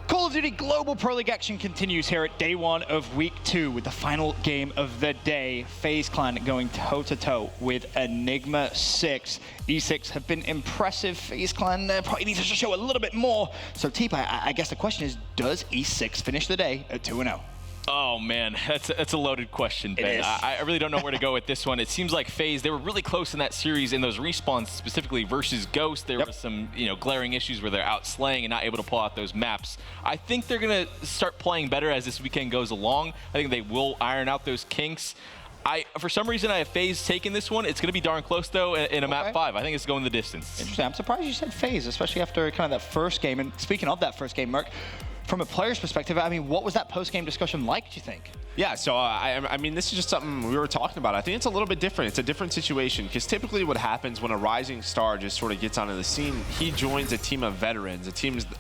Call of Duty Global Pro League action continues here at day one of week 2 with the final game of the day. FaZe Clan going toe-to-toe with Enigma 6. E6 have been impressive. FaZe Clan probably needs to show a little bit more. So, Teepa, I guess the question is, does E6 finish the day at 2-0? Oh man, that's a loaded question, Ben. I really don't know where to go with this one. It seems like FaZe, they were really close in that series in those respawns, specifically versus Ghost. There were some glaring issues where they're out slaying and not able to pull out those maps. I think they're gonna start playing better as this weekend goes along. I think they will iron out those kinks. For some reason, I have FaZe taking this one. It's going to be darn close, though, in a map 5. I think it's going the distance. Interesting. I'm surprised you said FaZe, especially after kind of that first game. And speaking of that first game, Merc, from a player's perspective, I mean, what was that post-game discussion like, do you think? Yeah, so I mean, this is just something we were talking about. I think it's a little bit different. It's a different situation because typically what happens when a rising star just sort of gets onto the scene, he joins a team of veterans, a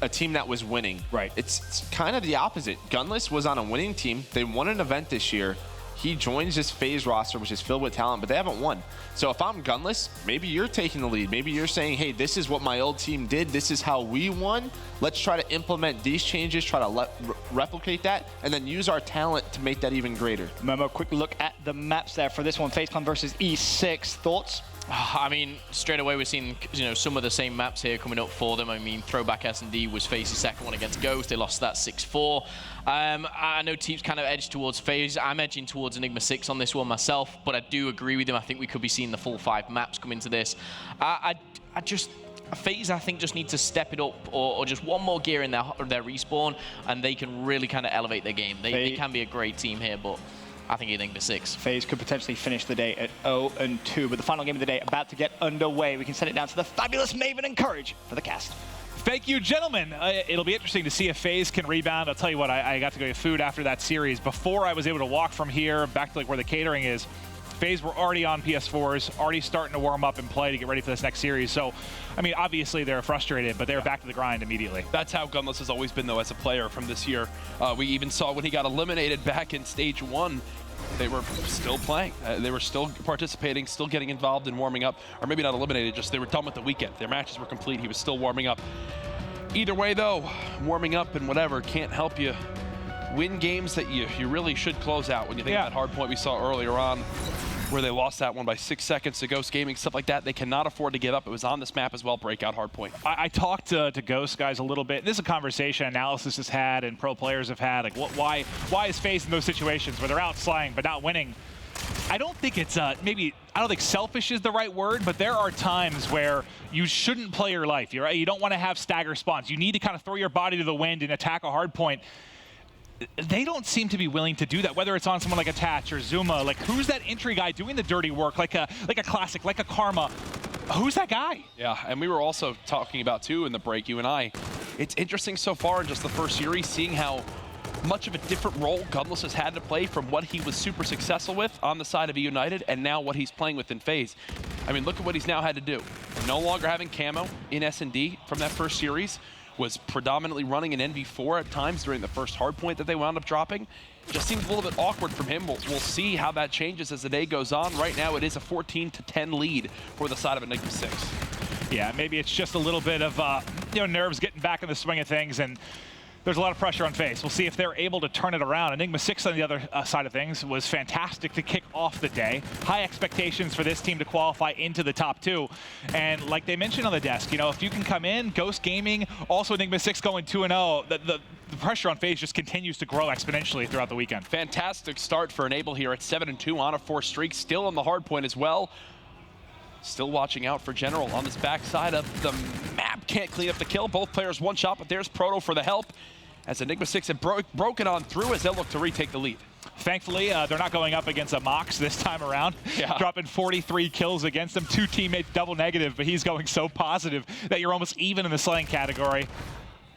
team that was winning. Right. It's kind of the opposite. Gunless was on a winning team. They won an event this year. he joins this FaZe roster, which is filled with talent, but they haven't won. So if I'm Gunless, maybe you're taking the lead. Maybe you're saying, hey, this is what my old team did. This is how we won. Let's try to implement these changes, try to replicate that, and then use our talent to make that even greater. Momo, quick look at the maps there for this one. FaZe Clan versus E6. Thoughts? I mean, straight away we're seeing, some of the same maps here coming up for them. I mean, Throwback S&D was FaZe's second one against Ghost. They lost that 6-4. I know teams kind of edged towards FaZe. I'm edging towards Enigma 6 on this one myself, but I do agree with him. I think we could be seeing the full 5 maps come into this. FaZe, I think, just need to step it up or just one more gear in their respawn, and they can really kind of elevate their game. They can be a great team here, but I think Enigma 6. FaZe could potentially finish the day at 0-2, but the final game of the day about to get underway. We can send it down to the fabulous Maven and Courage for the cast. Thank you, gentlemen. It'll be interesting to see if FaZe can rebound. I'll tell you what, I got to go get food after that series. Before I was able to walk from here back to where the catering is, FaZe were already on PS4s, already starting to warm up and play to get ready for this next series. So, I mean, obviously they're frustrated, but they're back to the grind immediately. That's how Gunless has always been, though, as a player from this year. We even saw when he got eliminated back in Stage 1, they were still playing. They were still participating, still getting involved and warming up. Or maybe not eliminated, just they were done with the weekend. Their matches were complete. He was still warming up. Either way, though, warming up and whatever can't help you win games that you really should close out. When you think of that hard point we saw earlier on, where they lost that one by 6 seconds to Ghost Gaming, stuff like that, they cannot afford to give up. It was on this map as well, breakout hard point. I talked to Ghost guys a little bit. This is a conversation Analysis has had and pro players have had. Like, why is FaZe in those situations where they're out slaying but not winning? I don't think it's I don't think selfish is the right word, but there are times where you shouldn't play your life. You don't want to have stagger spawns. You need to kind of throw your body to the wind and attack a hard point. They don't seem to be willing to do that, whether it's on someone like Attach or Zuma. Like, who's that entry guy doing the dirty work, like a Classic, like a Karma? Who's that guy? Yeah, and we were also talking about, too, in the break, you and I. It's interesting so far in just the first series, seeing how much of a different role Gunless has had to play from what he was super successful with on the side of United and now what he's playing with in FaZe. I mean, look at what he's now had to do. No longer having camo in S&D from that first series. Was predominantly running an NV4 at times during the first hard point that they wound up dropping. Just seems a little bit awkward from him. We'll see how that changes as the day goes on. Right now, it is a 14-10 lead for the side of Enigma 6. Yeah, maybe it's just a little bit of nerves getting back in the swing of things, and there's a lot of pressure on FaZe. We'll see if they're able to turn it around. Enigma 6 on the other side of things was fantastic to kick off the day. High expectations for this team to qualify into the top 2. And like they mentioned on the desk, if you can come in, Ghost Gaming, also Enigma 6 going 2-0, the pressure on FaZe just continues to grow exponentially throughout the weekend. Fantastic start for Enable here at 7-2 on a 4 streak, still on the hard point as well. Still watching out for General on this backside of the map. Can't clean up the kill. Both players one shot, but there's Proto for the help. As Enigma 6 had broken on through as they look to retake the lead. Thankfully, they're not going up against a Mox this time around. Yeah. Dropping 43 kills against them. 2 teammates double negative, but he's going so positive that you're almost even in the slaying category.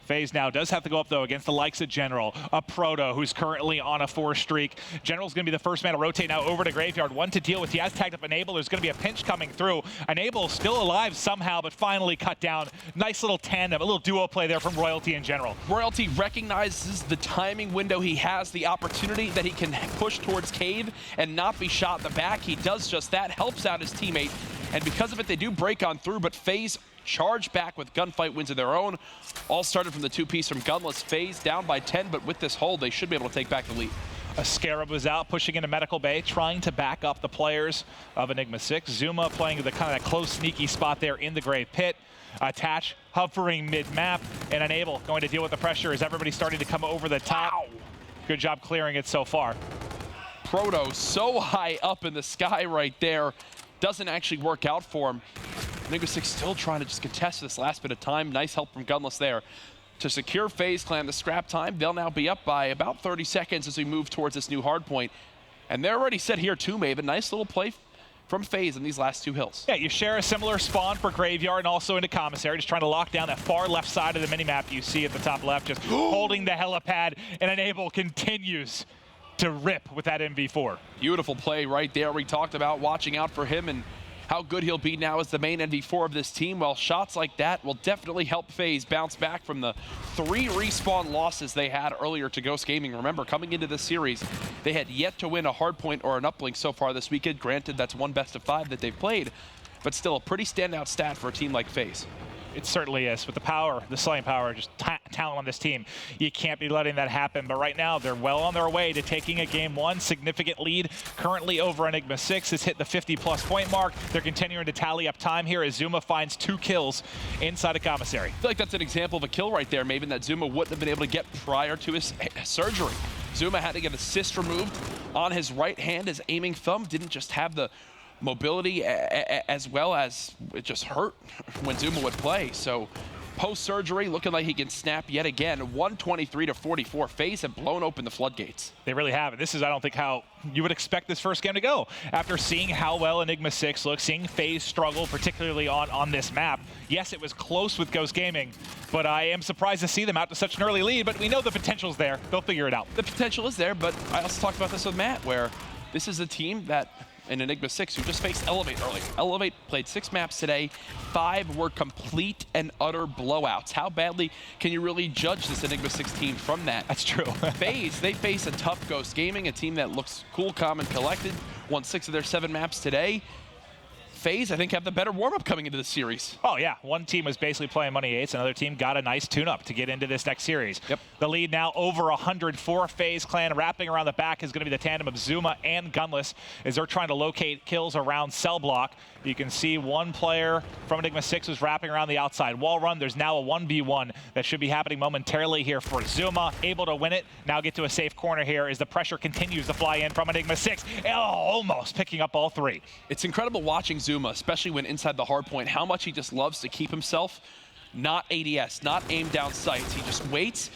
FaZe now does have to go up, though, against the likes of General, a Proto, who's currently on a 4 streak. General's going to be the first man to rotate now over to Graveyard. One to deal with. He has tagged up Enable. There's going to be a pinch coming through. Enable still alive somehow, but finally cut down. Nice little tandem, a little duo play there from Royalty and General. Royalty recognizes the timing window he has, the opportunity that he can push towards Cave and not be shot in the back. He does just that, helps out his teammate, and because of it, they do break on through, but FaZe charge back with gunfight wins of their own. All started from the 2-piece from Gunless. FaZe down by 10, but with this hold, they should be able to take back the lead. A Scarab was out, pushing into Medical Bay, trying to back up the players of Enigma 6. Zuma playing the kind of that close, sneaky spot there in the Grave Pit. Attach hovering mid-map, and Enable going to deal with the pressure as everybody's starting to come over the top. Wow. Good job clearing it so far. Proto so high up in the sky right there. Doesn't actually work out for him. Enigma 6 still trying to just contest this last bit of time. Nice help from Gunless there. To secure FaZe Clan the scrap time, they'll now be up by about 30 seconds as we move towards this new hard point. And they're already set here too, Maven. Nice little play from FaZe in these last 2 hills. Yeah, you share a similar spawn for Graveyard and also into Commissary, just trying to lock down that far left side of the minimap you see at the top left, just holding the helipad, and Enable continues to rip with that MV4. Beautiful play right there. We talked about watching out for him and how good he'll be now as the main NV4 of this team. Well, shots like that will definitely help FaZe bounce back from the 3 respawn losses they had earlier to Ghost Gaming. Remember, coming into this series, they had yet to win a hardpoint or an uplink so far this weekend. Granted, that's one best of 5 that they've played, but still a pretty standout stat for a team like FaZe. It certainly is. With the power, the slaying power, just talent on this team, you can't be letting that happen. But right now, they're well on their way to taking a game 1. Significant lead currently over Enigma 6 has hit the 50-plus point mark. They're continuing to tally up time here as Zuma finds 2 kills inside a commissary. I feel like that's an example of a kill right there, Maven, that Zuma wouldn't have been able to get prior to his surgery. Zuma had to get assist removed on his right hand. His aiming thumb didn't just have the mobility as well as it just hurt when Zuma would play. So post-surgery, looking like he can snap yet again. 123-44. FaZe have blown open the floodgates. They really have. And this is, I don't think, how you would expect this first game to go. After seeing how well Enigma 6 looks, seeing FaZe struggle, particularly on this map. Yes, it was close with Ghost Gaming, but I am surprised to see them out to such an early lead. But we know the potential's there. They'll figure it out. The potential is there, but I also talked about this with Matt, where this is a team that in Enigma 6 who just faced Elevate earlier. Elevate played 6 maps today. 5 were complete and utter blowouts. How badly can you really judge this Enigma 6 team from that? That's true. FaZe, they face a tough Ghost Gaming, a team that looks cool, calm, and collected. Won 6 of their 7 maps today. FaZe, I think, have the better warm-up coming into this series. Oh, yeah. One team was basically playing Money 8s. Another team got a nice tune-up to get into this next series. Yep. The lead now over 100 for FaZe Clan. Wrapping around the back is going to be the tandem of Zuma and Gunless as they're trying to locate kills around cell block. You can see one player from Enigma 6 is wrapping around the outside wall run. There's now a 1v1 that should be happening momentarily here for Zuma. Able to win it. Now get to a safe corner here as the pressure continues to fly in from Enigma 6. Oh, almost picking up all 3. It's incredible watching Zuma, especially when inside the hard point, how much he just loves to keep himself not ADS, not aim down sights. He just waits,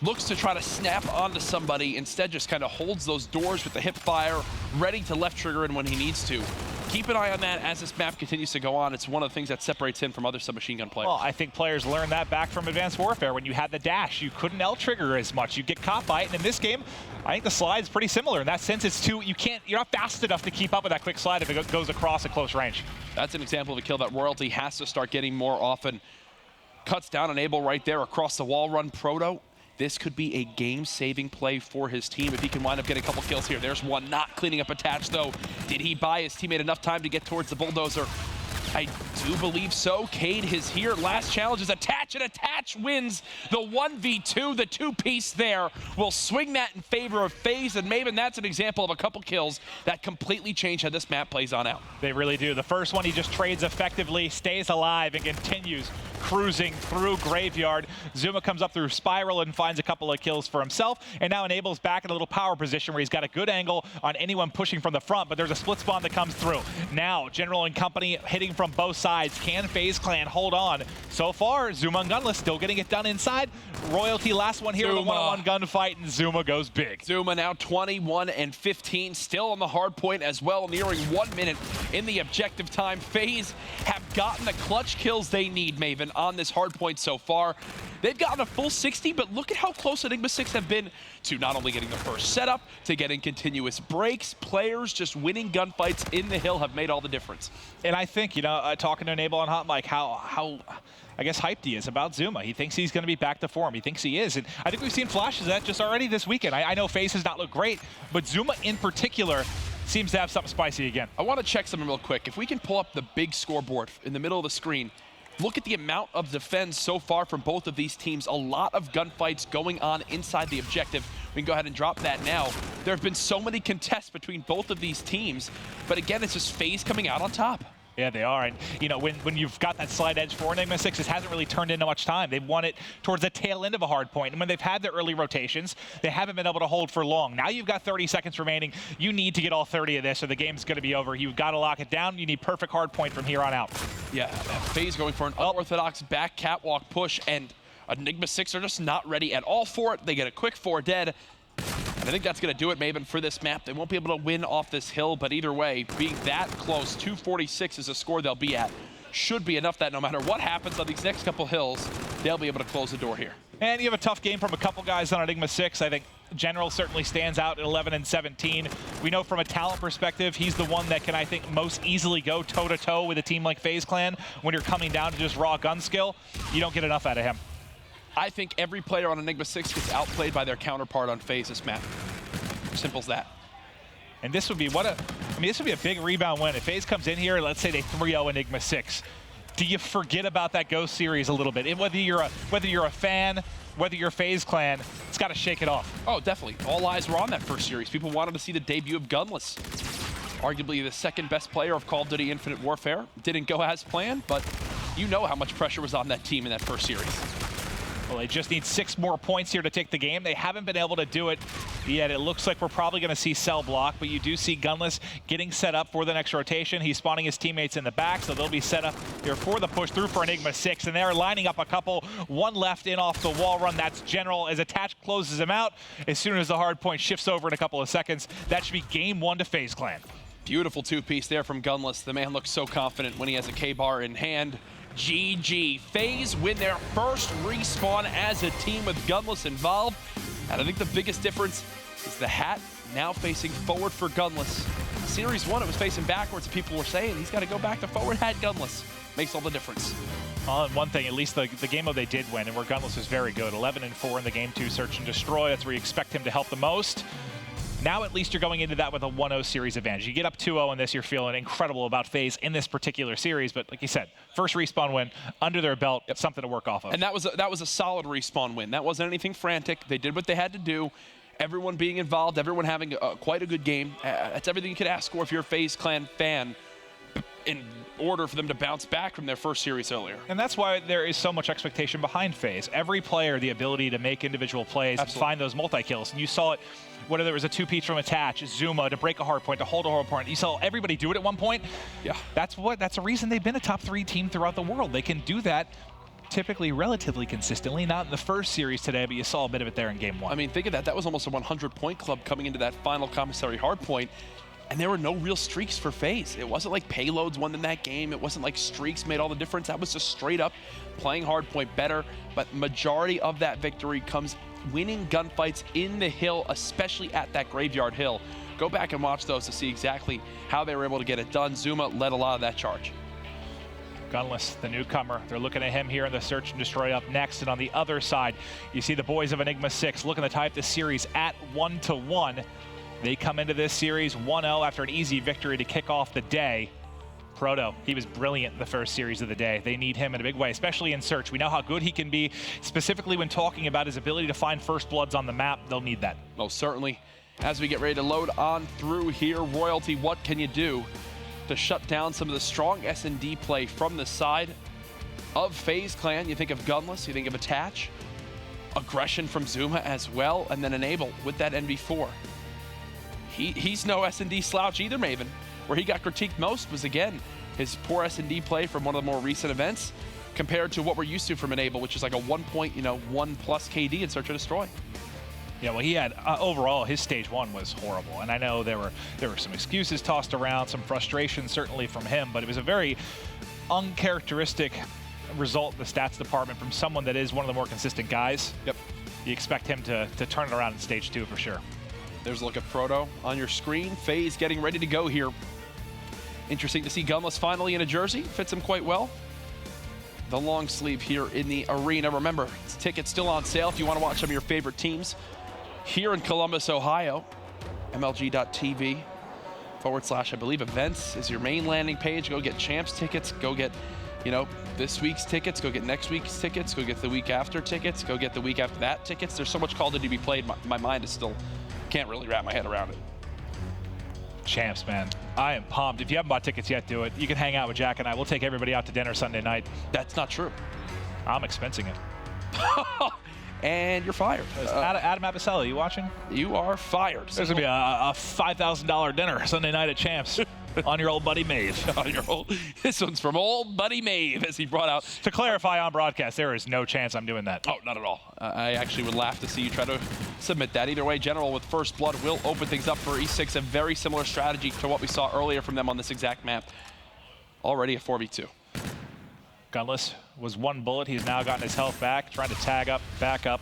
looks to try to snap onto somebody, instead just kind of holds those doors with the hip fire, ready to left trigger in when he needs to. Keep an eye on that as this map continues to go on. It's one of the things that separates him from other submachine gun players. Well, I think players learned that back from Advanced Warfare. When you had the dash, you couldn't L-trigger as much. You get caught by it, and in this game, I think the slide's pretty similar. In that sense, it's you're not fast enough to keep up with that quick slide if it goes across at close range. That's an example of a kill that Royalty has to start getting more often. Cuts down on Abel right there across the wall run. Proto, this could be a game-saving play for his team if he can wind up getting a couple kills here. There's one not cleaning up attach, though. Did he buy his teammate enough time to get towards the bulldozer? I do believe so. Cade is here. Last challenge is attach, and attach wins the 1v2. The 2-piece there will swing that in favor of FaZe, and Maven, that's an example of a couple kills that completely change how this map plays on out. They really do. The first one, he just trades effectively, stays alive, and continues cruising through Graveyard. Zuma comes up through Spiral and finds a couple of kills for himself, and now Enable's back in a little power position where he's got a good angle on anyone pushing from the front, but there's a split spawn that comes through. Now, General and company hitting from both sides. Can FaZe Clan hold on? So far, Zuma and Gunless still getting it done inside. Royalty, last one here with a one-on-one gunfight, and Zuma goes big. Zuma now 21-15, still on the hard point as well, nearing 1 minute in the objective time. FaZe have gotten the clutch kills they need, Maven, on this hard point so far. They've gotten a full 60, but look at how close Enigma 6 have been to not only getting the first setup, to getting continuous breaks. Players just winning gunfights in the hill have made all the difference. And I think, talking to Enable on Hot Mic, how I guess hyped he is about Zuma. He thinks he's going to be back to form. He thinks he is. And I think we've seen flashes of that just already this weekend. I know FaZe has not looked great, but Zuma in particular seems to have something spicy again. I want to check something real quick. If we can pull up the big scoreboard in the middle of the screen, look at the amount of defense so far from both of these teams. A lot of gunfights going on inside the objective. We can go ahead and drop that now. There have been so many contests between both of these teams, but again, it's just FaZe coming out on top. Yeah, they are. And, when you've got that slide edge for Enigma 6, it hasn't really turned into much time. They've won it towards the tail end of a hard point. And when they've had their early rotations, they haven't been able to hold for long. Now you've got 30 seconds remaining. You need to get all 30 of this or the game's going to be over. You've got to lock it down. You need perfect hard point from here on out. Yeah, FaZe going for an unorthodox back catwalk push, and Enigma 6 are just not ready at all for it. They get a quick 4 dead. And I think that's going to do it, Maven, for this map. They won't be able to win off this hill, but either way, being that close, 246 is a score they'll be at. Should be enough that no matter what happens on these next couple hills, they'll be able to close the door here. And you have a tough game from a couple guys on Enigma 6. I think General certainly stands out at 11 and 17. We know from a talent perspective, he's the one that can, I think, most easily go toe-to-toe with a team like FaZe Clan. When you're coming down to just raw gun skill, you don't get enough out of him. I think every player on Enigma 6 gets outplayed by their counterpart on FaZe this map. Simple as that. And this would be this would be a big rebound win. If FaZe comes in here, let's say they 3-0 Enigma 6. Do you forget about that Ghost series a little bit? And whether you're a fan, whether you're FaZe Clan, it's got to shake it off. Oh, definitely. All eyes were on that first series. People wanted to see the debut of Gunless. Arguably the second best player of Call of Duty Infinite Warfare. Didn't go as planned, but you know how much pressure was on that team in that first series. Well, they just need 6 more points here to take the game. They haven't been able to do it yet. It looks like we're probably going to see Cell block, but you do see Gunless getting set up for the next rotation. He's spawning his teammates in the back, so they'll be set up here for the push through for Enigma 6, and they're lining up a couple. One left in off the wall run. That's General as Attach closes him out. As soon as the hard point shifts over in a couple of seconds, that should be game 1 to FaZe Clan. Beautiful two-piece there from Gunless. The man looks so confident when he has a K-bar in hand. GG. FaZe win their first respawn as a team with Gunless involved. And I think the biggest difference is the hat now facing forward for Gunless. Series 1, it was facing backwards. People were saying he's got to go back to forward hat Gunless. Makes all the difference. One thing, at least the game mode they did win, and where Gunless was very good. 11 and 4 in the game 2 search and destroy. That's where you expect him to help the most. Now at least you're going into that with a 1-0 series advantage. You get up 2-0 in this, you're feeling incredible about FaZe in this particular series. But like you said, first respawn win under their belt, something to work off of. And that was a solid respawn win. That wasn't anything frantic. They did what they had to do. Everyone being involved, everyone having quite a good game. That's everything you could ask for if you're a FaZe Clan fan in order for them to bounce back from their first series earlier. And that's why there is so much expectation behind FaZe. Every player, the ability to make individual plays, and find those multi-kills. And you saw it, whether there was a two-piece from Attach, Zuma, to break a hard point, to hold a hard point. You saw everybody do it at one point. Yeah. That's a reason they've been a top 3 team throughout the world. They can do that typically relatively consistently. Not in the first series today, but you saw a bit of it there in game 1. I mean, think of that. That was almost a 100-point club coming into that final commissary hard point. And there were no real streaks for FaZe. It wasn't like payloads won in that game. It wasn't like streaks made all the difference. That was just straight up playing hardpoint better. But majority of that victory comes winning gunfights in the hill, especially at that graveyard hill. Go back and watch those to see exactly how they were able to get it done. Zuma led a lot of that charge. Gunless, the newcomer. They're looking at him here in the search and destroy up next. And on the other side, you see the boys of Enigma 6 looking to tie up this series at 1-1. They come into this series 1-0 after an easy victory to kick off the day. Proto, he was brilliant in the first series of the day. They need him in a big way, especially in search. We know how good he can be, specifically when talking about his ability to find first bloods on the map. They'll need that. Most certainly. As we get ready to load on through here, Royalty, what can you do to shut down some of the strong S&D play from the side of FaZe Clan? You think of Gunless, you think of Attach, aggression from Zuma as well, and then Enable with that NV4. He's no S&D slouch either, Maven. Where he got critiqued most was, again, his poor S&D play from one of the more recent events compared to what we're used to from Enable, which is like a 1 plus KD in Search and Destroy. Yeah, well, he had, overall, his stage 1 was horrible. And I know there were some excuses tossed around, some frustration certainly from him, but it was a very uncharacteristic result in the stats department from someone that is one of the more consistent guys. Yep. You expect him to turn it around in stage 2 for sure. There's a look at Proto on your screen. FaZe getting ready to go here. Interesting to see Gunless finally in a jersey. Fits him quite well. The long sleeve here in the arena. Remember, tickets still on sale if you want to watch some of your favorite teams here in Columbus, Ohio. MLG.tv / I believe events is your main landing page. Go get Champs tickets. Go get, this week's tickets. Go get next week's tickets. Go get the week after tickets. Go get the week after that tickets. There's so much Call of Duty to be played. My mind is still... can't really wrap my head around it. Champs, man. I am pumped. If you haven't bought tickets yet, do it. You can hang out with Jack and I. We'll take everybody out to dinner Sunday night. That's not true. I'm expensing it. And you're fired. Adam Apicelli, you watching? You are fired. There's going to be a $5,000 dinner Sunday night at Champs. On your old buddy Mave. This one's from old buddy Mave, as he brought out. To clarify on broadcast, there is no chance I'm doing that. Oh, not at all. I actually would laugh to see you try to submit that. Either way, General with first blood will open things up for E6. A very similar strategy to what we saw earlier from them on this exact map. Already a 4v2. Gunless was one bullet. He's now gotten his health back, trying to tag up, back up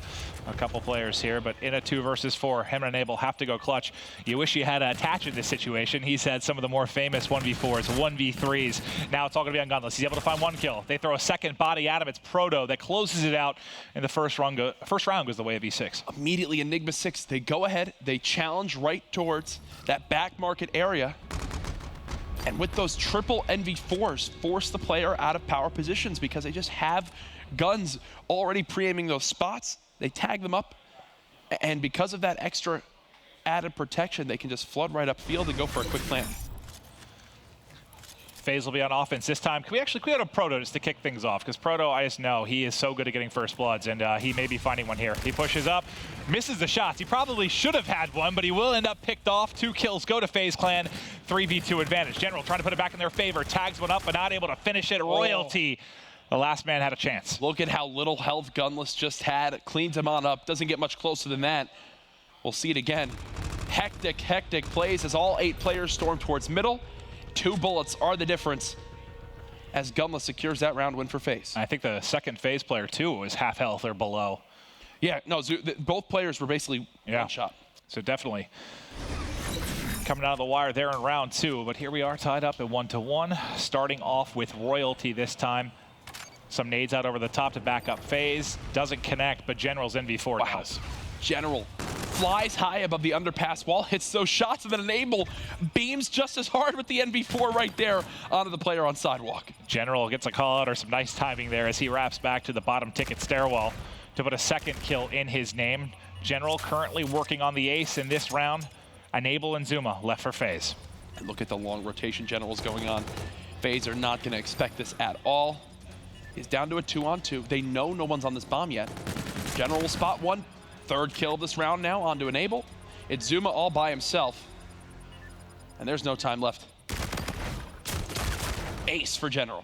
a couple players here. But in a 2 versus 4, him and Enable have to go clutch. You wish you had a Attach in this situation. He's had some of the more famous 1v4s, 1v3s. Now it's all going to be on Gunless. He's able to find 1 kill. They throw a second body at him. It's Proto that closes it out. And the first round goes the way of E6. Immediately, Enigma 6, they go ahead. They challenge right towards that back market area. And with those triple NV4s, force the player out of power positions because they just have guns already pre-aiming those spots. They tag them up, and because of that extra added protection, they can just flood right upfield and go for a quick plant. FaZe will be on offense this time. Can we go to Proto just to kick things off? Because Proto, I just know, he is so good at getting first bloods, and he may be finding one here. He pushes up, misses the shots. He probably should have had one, but he will end up picked off. 2 kills go to FaZe Clan, 3v2 advantage. General trying to put it back in their favor, tags one up, but not able to finish it. Royalty, the last man had a chance. Look at how little health Gunless just had. Cleans him on up, doesn't get much closer than that. We'll see it again. Hectic plays as all 8 players storm towards middle. 2 bullets are the difference as Gunless secures that round win for FaZe. I think the second FaZe player, too, was half health or below. Yeah, no, both players were basically one shot. So definitely coming out of the wire there in round 2. But here we are tied up at 1-1, starting off with Royalty this time. Some nades out over the top to back up FaZe. Doesn't connect, but General's NV4 does. General flies high above the underpass wall, hits those shots, and then Enable beams just as hard with the NV4 right there onto the player on sidewalk. General gets a call out or some nice timing there as he wraps back to the bottom ticket stairwell to put a second kill in his name. General currently working on the ace in this round. Enable and Zuma left for FaZe. And look at the long rotation General's going on. FaZe are not going to expect this at all. He's down to a 2-on-2. They know no one's on this bomb yet. General will spot one. 3rd kill this round now onto Enable. It's Zuma all by himself. And there's no time left. Ace for General.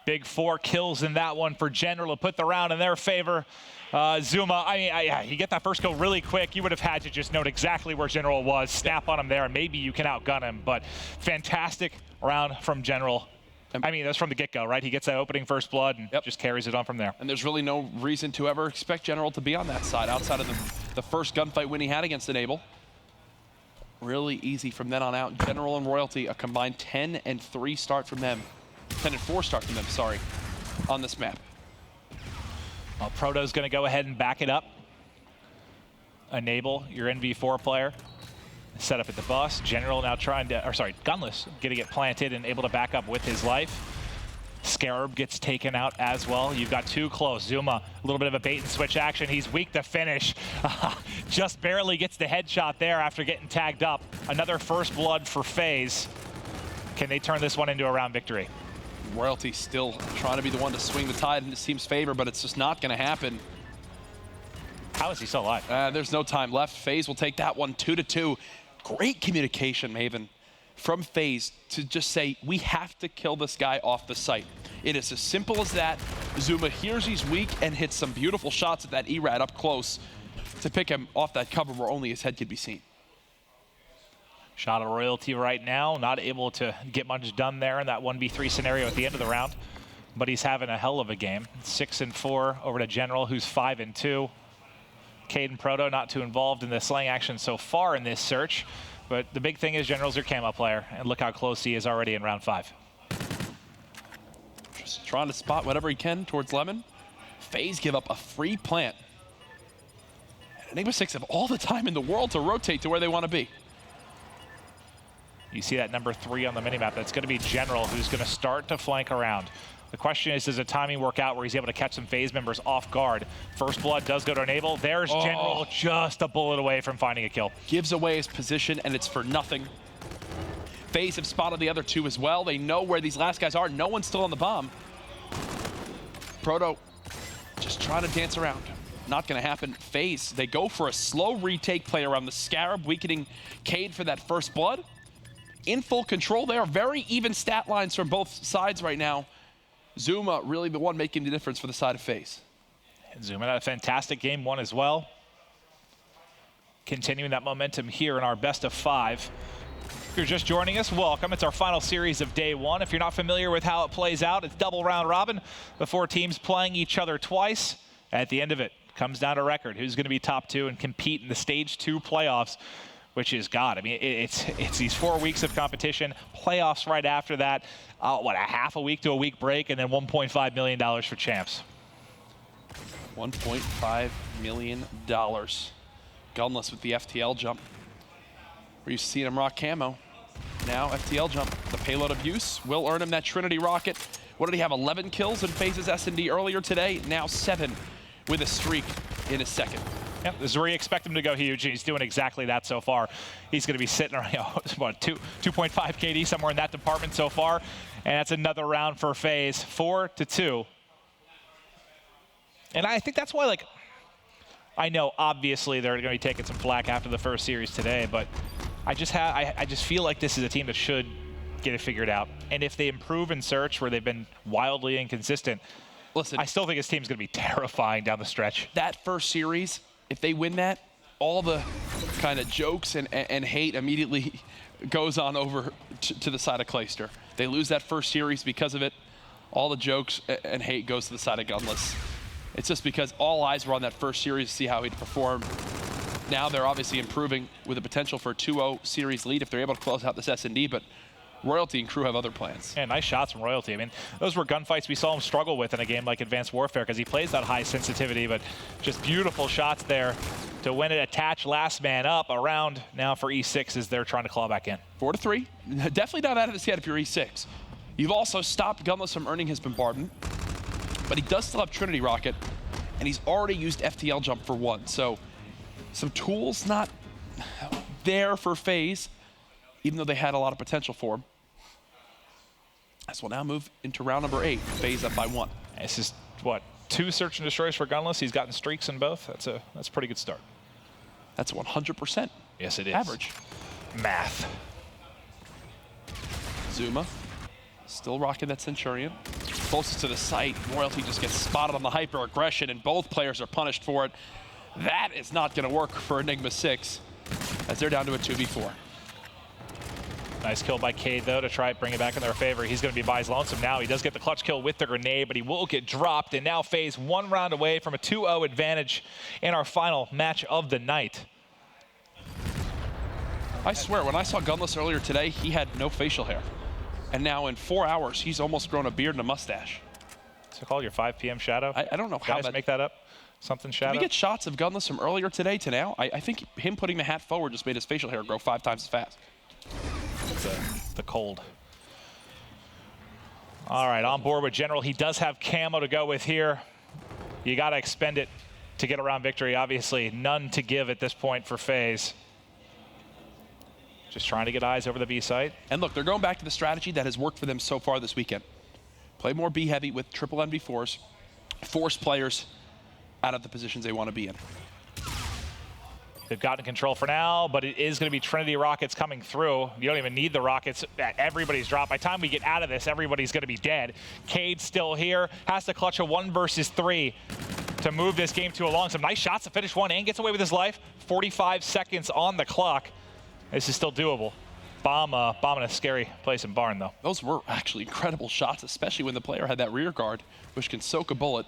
Big 4 kills in that one for General to put the round in their favor. Zuma, you get that first kill really quick. You would have had to just note exactly where General was, snap on him there, and maybe you can outgun him. But fantastic round from General. I mean, that's from the get-go, right? He gets that opening first blood and just carries it on from there. And there's really no reason to ever expect General to be on that side outside of the first gunfight win he had against Enable. Really easy from then on out. General and Royalty, a combined 10-3 start from them. 10-4 start from them, sorry, on this map. Well, Proto's going to go ahead and back it up. Enable, your NV4 player. Set up at the bus. General now trying to, Gunless getting it planted and able to back up with his life. Scarab gets taken out as well. You've got 2 close. Zuma, a little bit of a bait and switch action. He's weak to finish. Just barely gets the headshot there after getting tagged up. Another first blood for FaZe. Can they turn this one into a round victory? Royalty still trying to be the one to swing the tide in his team's favor, but it's just not going to happen. How is he still alive? There's no time left. FaZe will take that one 2-2. Great communication, Maven, from FaZe to just say, we have to kill this guy off the site. It is as simple as that. Zuma hears he's weak and hits some beautiful shots at that E-Rad up close to pick him off that cover where only his head could be seen. Shot of Royalty right now, not able to get much done there in that 1v3 scenario at the end of the round, but he's having a hell of a game. 6-4 over to General, who's 5-2. Cade and Proto not too involved in the slaying action so far in this search, but the big thing is General's your camo player, and look how close he is already in round 5. Just trying to spot whatever he can towards Lemon. FaZe give up a free plant. And Enigma 6 have all the time in the world to rotate to where they want to be. You see that number 3 on the minimap. That's going to be General, who's going to start to flank around. The question is, does the timing work out where he's able to catch some FaZe members off guard? First blood does go to Enable. There's General just a bullet away from finding a kill. Gives away his position, and it's for nothing. FaZe have spotted the other 2 as well. They know where these last guys are. No one's still on the bomb. Proto just trying to dance around. Not going to happen. FaZe, they go for a slow retake play around the Scarab, weakening Cade for that first blood. In full control there. Very even stat lines from both sides right now. Zuma really the one making the difference for the side of FaZe. And Zuma had a fantastic game 1 as well. Continuing that momentum here in our best of 5. If you're just joining us, welcome. It's our final series of day one. If you're not familiar with how it plays out, it's double round robin. The 4 teams playing each other twice. At the end of it, comes down to record. Who's going to be top 2 and compete in the stage 2 playoffs, which is God. I mean, it's these 4 weeks of competition, playoffs right after that. What, a half a week to a week break, and then $1.5 million for champs. $1.5 million. Gunless with the FTL jump. We're used to seeing him rock camo. Now FTL jump. The payload abuse will earn him that Trinity rocket. What did he have? 11 kills in phases S&D earlier today. Now 7 with a streak in his second. Yep, this is where you expect him to go huge. He's doing exactly that so far. He's going to be sitting around, 2.5 KD, somewhere in that department so far. And that's another round for FaZe, 4-2. And I think that's why, I know obviously they're going to be taking some flack after the first series today, but I just feel like this is a team that should get it figured out. And if they improve in search, where they've been wildly inconsistent, listen, I still think this team's going to be terrifying down the stretch. That first series, if they win that, all the kind of jokes and hate immediately goes on over to the side of Clayster. They lose that first series because of it. All the jokes and hate goes to the side of Gunless. It's just because all eyes were on that first series to see how he'd perform. Now they're obviously improving with the potential for a 2-0 series lead if they're able to close out this S&D, but Royalty and crew have other plans. Yeah, nice shots from Royalty. I mean, those were gunfights we saw him struggle with in a game like Advanced Warfare because he plays that high sensitivity, but just beautiful shots there to win it. Attach last man up around now for E6 as they're trying to claw back in. 4-3. Definitely not out of this yet if you're E6. You've also stopped Gunless from earning his bombardment, but he does still have Trinity Rocket, and he's already used FTL jump for 1. So some tools not there for FaZe, even though they had a lot of potential for him. As we'll now move into round number 8, FaZe up by 1. This is, what, 2 search and destroys for Gunless. He's gotten streaks in both. That's a pretty good start. That's 100%. Yes, it is. Average. Math. Zuma still rocking that Centurion. Closest to the site, Royalty just gets spotted on the hyper aggression, and both players are punished for it. That is not going to work for Enigma 6, as they're down to a 2v4. Nice kill by Cade, though, to try to bring it back in their favor. He's going to be by his lonesome now. He does get the clutch kill with the grenade, but he will get dropped. And now FaZe 1 round away from a 2-0 advantage in our final match of the night. I swear, when I saw Gunless earlier today, he had no facial hair. And now in 4 hours, he's almost grown a beard and a mustache. So call your 5 p.m. shadow? I don't know how guys that... make that up? Something shadow? Did we get shots of Gunless from earlier today to now? I think him putting the hat forward just made his facial hair grow 5 times as fast. The cold. All right, on board with General. He does have camo to go with here. You got to expend it to get around victory. Obviously, none to give at this point for FaZe. Just trying to get eyes over the B site. And look, they're going back to the strategy that has worked for them so far this weekend. Play more B heavy with triple MV4s. Force players out of the positions they want to be in. They've gotten control for now, but it is going to be Trinity rockets coming through. You don't even need the rockets. Everybody's dropped. By the time we get out of this, everybody's going to be dead. Cade's still here. Has to clutch a 1 versus 3 to move this game to along. Some nice shots to finish one and gets away with his life. 45 seconds on the clock. This is still doable. Bomb in a scary place in Barn, though. Those were actually incredible shots, especially when the player had that rear guard, which can soak a bullet.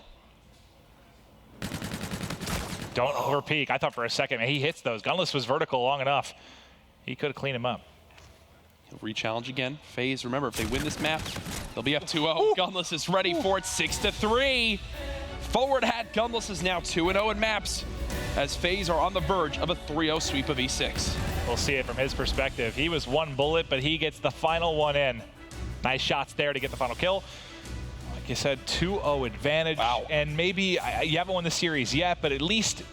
Don't overpeak. I thought for a second, man, he hits those. Gunless was vertical long enough. He could have cleaned him up. He'll re-challenge again. FaZe, remember, if they win this map, they'll be up 2-0. Gunless is ready for it, 6-3. Forward hat, Gunless is now 2-0 in maps, as FaZe are on the verge of a 3-0 sweep of E6. We'll see it from his perspective. He was 1 bullet, but he gets the final one in. Nice shots there to get the final kill. Like you said, 2-0 advantage. Wow. And maybe you haven't won the series yet, but at least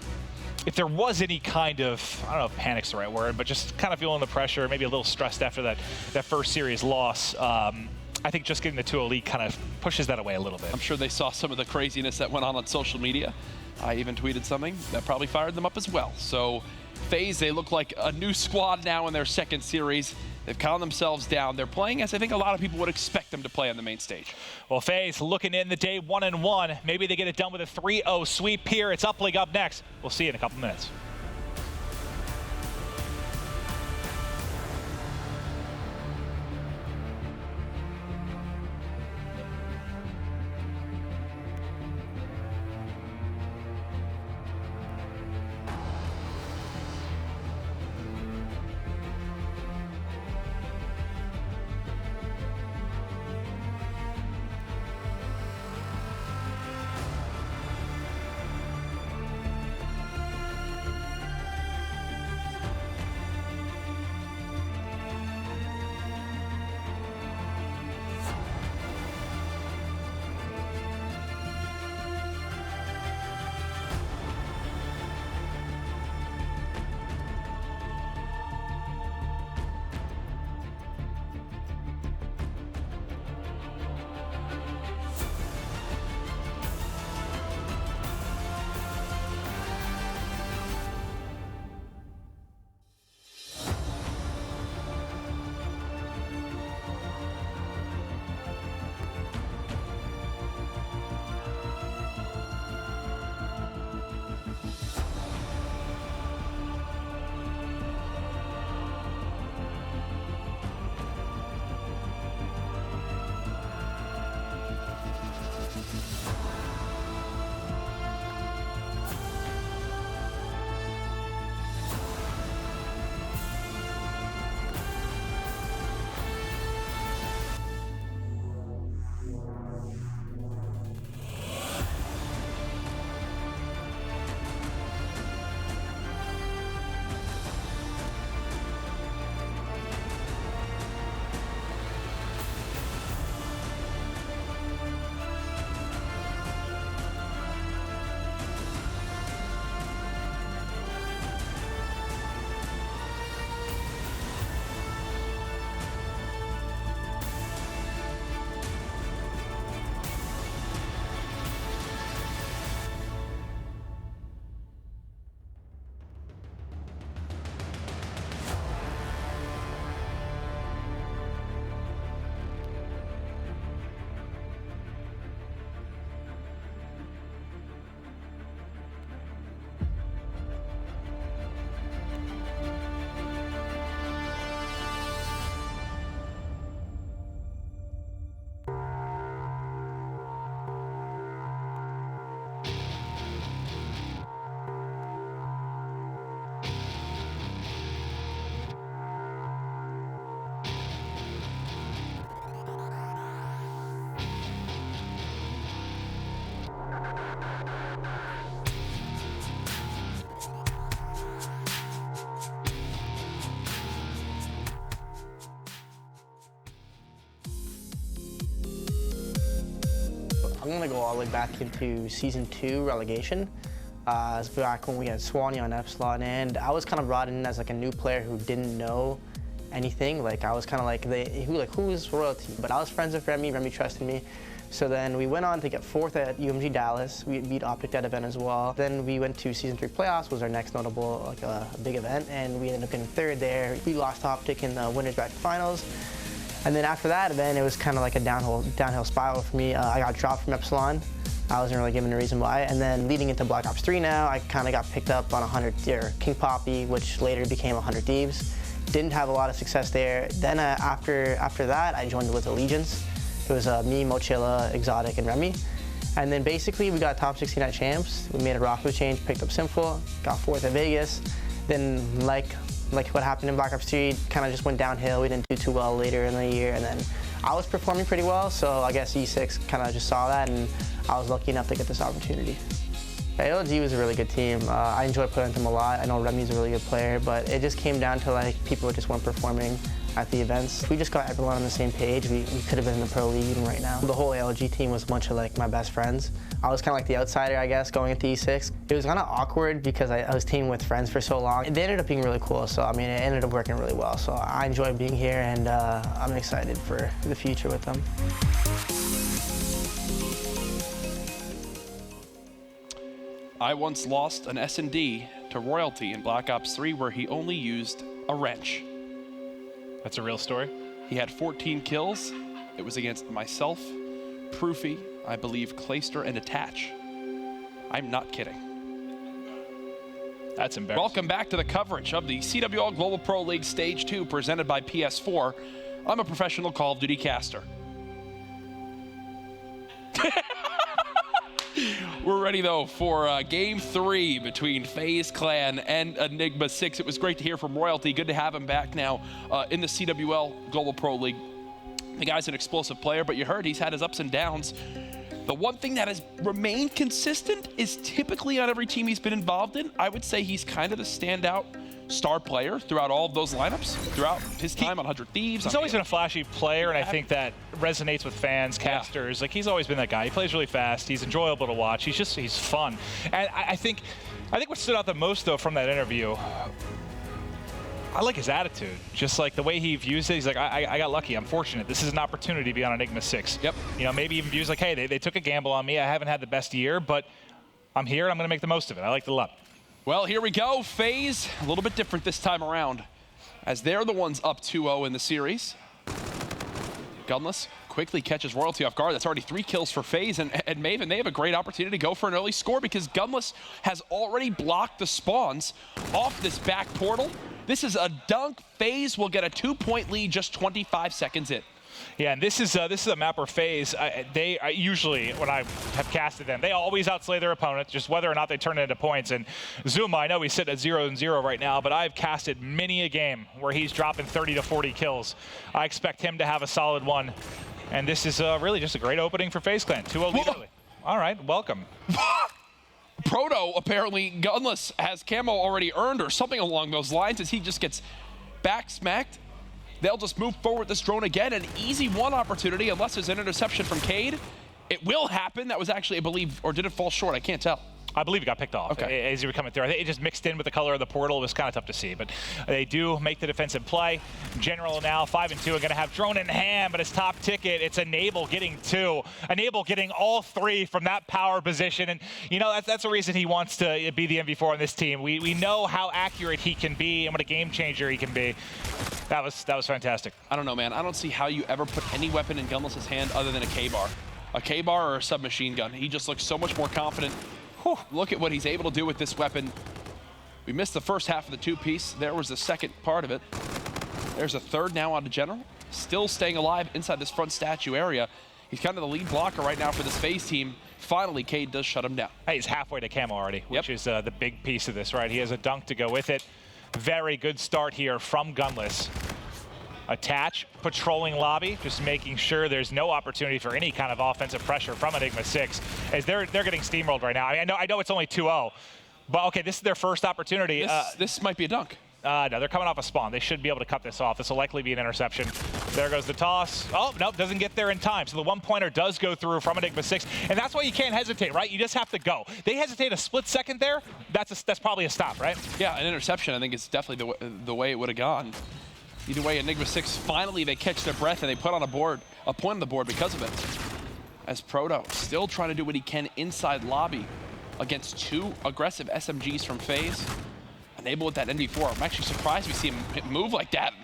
if there was any kind of, I don't know if panic's the right word, but just kind of feeling the pressure, maybe a little stressed after that first series loss, I think just getting the 2-0 lead kind of pushes that away a little bit. I'm sure they saw some of the craziness that went on social media. I even tweeted something that probably fired them up as well. So FaZe, they look like a new squad now in their second series. They've calmed themselves down. They're playing as I think a lot of people would expect them to play on the main stage. Well, FaZe looking in the day 1-1. Maybe they get it done with a 3-0 sweep here. It's Uplink up next. We'll see you in a couple minutes. I'm gonna go all the way back into Season 2 relegation. It's back when we had Swanee on Epsilon, and I was kind of brought in as like a new player who didn't know anything. Like I was kind of like, who's royalty? But I was friends with Remy. Remy trusted me. So then we went on to get 4th at UMG Dallas. We beat Optic that event as well. Then we went to Season 3 playoffs, was our next notable big event, and we ended up getting 3rd there. We lost to Optic in the winners bracket finals. And then after that event, it was kind of like a downhill spiral for me. I got dropped from Epsilon. I wasn't really given a reason why. And then leading into Black Ops 3 now, I kind of got picked up on 100 King Poppy, which later became 100 Thieves. Didn't have a lot of success there. Then after that, I joined with Allegiance. It was me, Mochila, Exotic, and Remy. And then basically we got top 16 at Champs. We made a roster change, picked up Sinful, got 4th at Vegas. Then like what happened in Black Ops 3, kind of just went downhill. We didn't do too well later in the year. And then I was performing pretty well, so I guess E6 kind of just saw that, and I was lucky enough to get this opportunity. ALG was a really good team. I enjoyed playing with them a lot. I know Remy's a really good player, but it just came down to like people just weren't performing at the events. We just got everyone on the same page. We could have been in the pro league even right now. The whole ALG team was a bunch of like my best friends. I was kind of like the outsider, I guess, going into E6. It was kind of awkward because I was teaming with friends for so long. They ended up being really cool, so I mean, it ended up working really well. So I enjoyed being here, and I'm excited for the future with them. I once lost an S&D to Royalty in Black Ops 3 where he only used a wrench. That's a real story? He had 14 kills. It was against myself, Proofy, I believe Clayster, and Attach. I'm not kidding. That's embarrassing. Welcome back to the coverage of the CWL Global Pro League Stage 2 presented by PS4. I'm a professional Call of Duty caster. We're ready, though, for Game 3 between FaZe Clan and Enigma 6. It was great to hear from Royalty. Good to have him back now in the CWL Global Pro League. The guy's an explosive player, but you heard he's had his ups and downs. The one thing that has remained consistent is typically on every team he's been involved in, I would say he's kind of the standout star player throughout all of those lineups, throughout his time on 100 Thieves. He's always been a flashy player, and I think that resonates with fans, casters. Yeah. Like, he's always been that guy. He plays really fast. He's enjoyable to watch. He's fun. And I think what stood out the most, though, from that interview, I like his attitude. Just like the way he views it. He's like, I got lucky. I'm fortunate. This is an opportunity to be on Enigma 6. Yep. You know, maybe even views like, hey, they took a gamble on me. I haven't had the best year, but I'm here, and I'm going to make the most of it. I like the luck. Well, here we go. FaZe, a little bit different this time around, as they're the ones up 2-0 in the series. Gunless quickly catches Royalty off guard. That's already 3 kills for FaZe, and Maven, they have a great opportunity to go for an early score because Gunless has already blocked the spawns off this back portal. This is a dunk. FaZe will get a 2-point lead just 25 seconds in. Yeah, and this is a map where FaZe, they usually, when I have casted them, they always outslay their opponent, just whether or not they turn it into points. And Zuma, I know he's sitting at 0-0 right now, but I've casted many a game where he's dropping 30 to 40 kills. I expect him to have a solid one. And this is really just a great opening for FaZe Clan. 2-0 lead early. All right, welcome. Proto, apparently, Gunless has camo already earned or something along those lines as he just gets back smacked. They'll just move forward this drone again. An easy 1 opportunity unless there's an interception from Cade. It will happen. That was actually, I believe, or did it fall short? I can't tell. I believe it got picked off as you were coming through. I think it just mixed in with the color of the portal. It was kind of tough to see, but they do make the defensive play. General now 5-2 are going to have drone in hand, but his top ticket, it's Enable getting 2. Enable getting all 3 from that power position, and you know that's the reason he wants to be the MV4 on this team. We know how accurate he can be and what a game changer he can be. That was fantastic. I don't know, man. I don't see how you ever put any weapon in Gunless's hand other than a K-bar. A K-bar or a submachine gun. He just looks so much more confident. Whew, look at what he's able to do with this weapon. We missed the first half of the 2-piece. There was the second part of it. There's a third now on the General. Still staying alive inside this front statue area. He's kind of the lead blocker right now for this FaZe team. Finally, Cade does shut him down. Hey, he's halfway to camo already, which is the big piece of this, right? He has a dunk to go with it. Very good start here from Gunless. Attach, patrolling lobby, just making sure there's no opportunity for any kind of offensive pressure from Enigma 6, as they're getting steamrolled right now. I mean, I know it's only 2-0, but okay, this is their first opportunity. This might be a dunk. No, they're coming off a spawn. They should be able to cut this off. This will likely be an interception. There goes the toss. Oh, nope, doesn't get there in time. So the one-pointer does go through from Enigma 6, and that's why you can't hesitate, right? You just have to go. They hesitate a split second there. That's probably a stop, right? Yeah, an interception, I think, is definitely the way it would have gone. Either way, Enigma 6, finally they catch their breath and they put on a point on the board because of it. As Proto still trying to do what he can inside lobby against 2 aggressive SMGs from FaZe. Enable with that NV4. I'm actually surprised we see him move like that.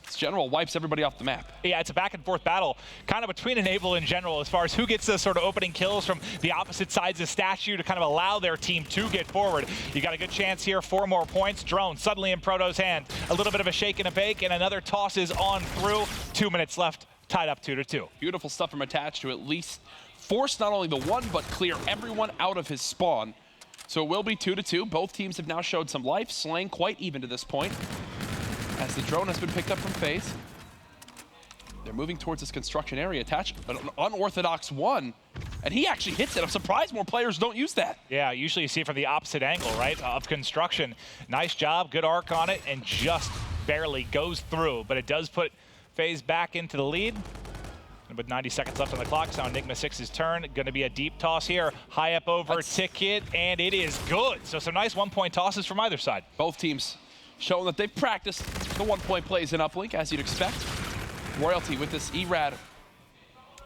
This General wipes everybody off the map. Yeah, it's a back and forth battle kind of between Enable and General as far as who gets the sort of opening kills from the opposite sides of Statue to kind of allow their team to get forward. You got a good chance here, 4 more points. Drone suddenly in Proto's hand. A little bit of a shake and a bake, and another toss is on through. 2 minutes left, tied up 2-2. Beautiful stuff from Attached to at least force not only the one, but clear everyone out of his spawn. So it will be 2-2. Both teams have now showed some life, slaying quite even to this point. As the drone has been picked up from FaZe. They're moving towards this construction area. Attached, an unorthodox one. And he actually hits it. I'm surprised more players don't use that. Yeah, usually you see it from the opposite angle, right, of construction. Nice job, good arc on it, and just barely goes through. But it does put FaZe back into the lead. With 90 seconds left on the clock, it's now Enigma 6's turn. Going to be a deep toss here. High up over ticket, and it is good. So some nice one-point tosses from either side. Both teams showing that they've practiced the one-point plays in uplink, as you'd expect. Royalty with this ERAD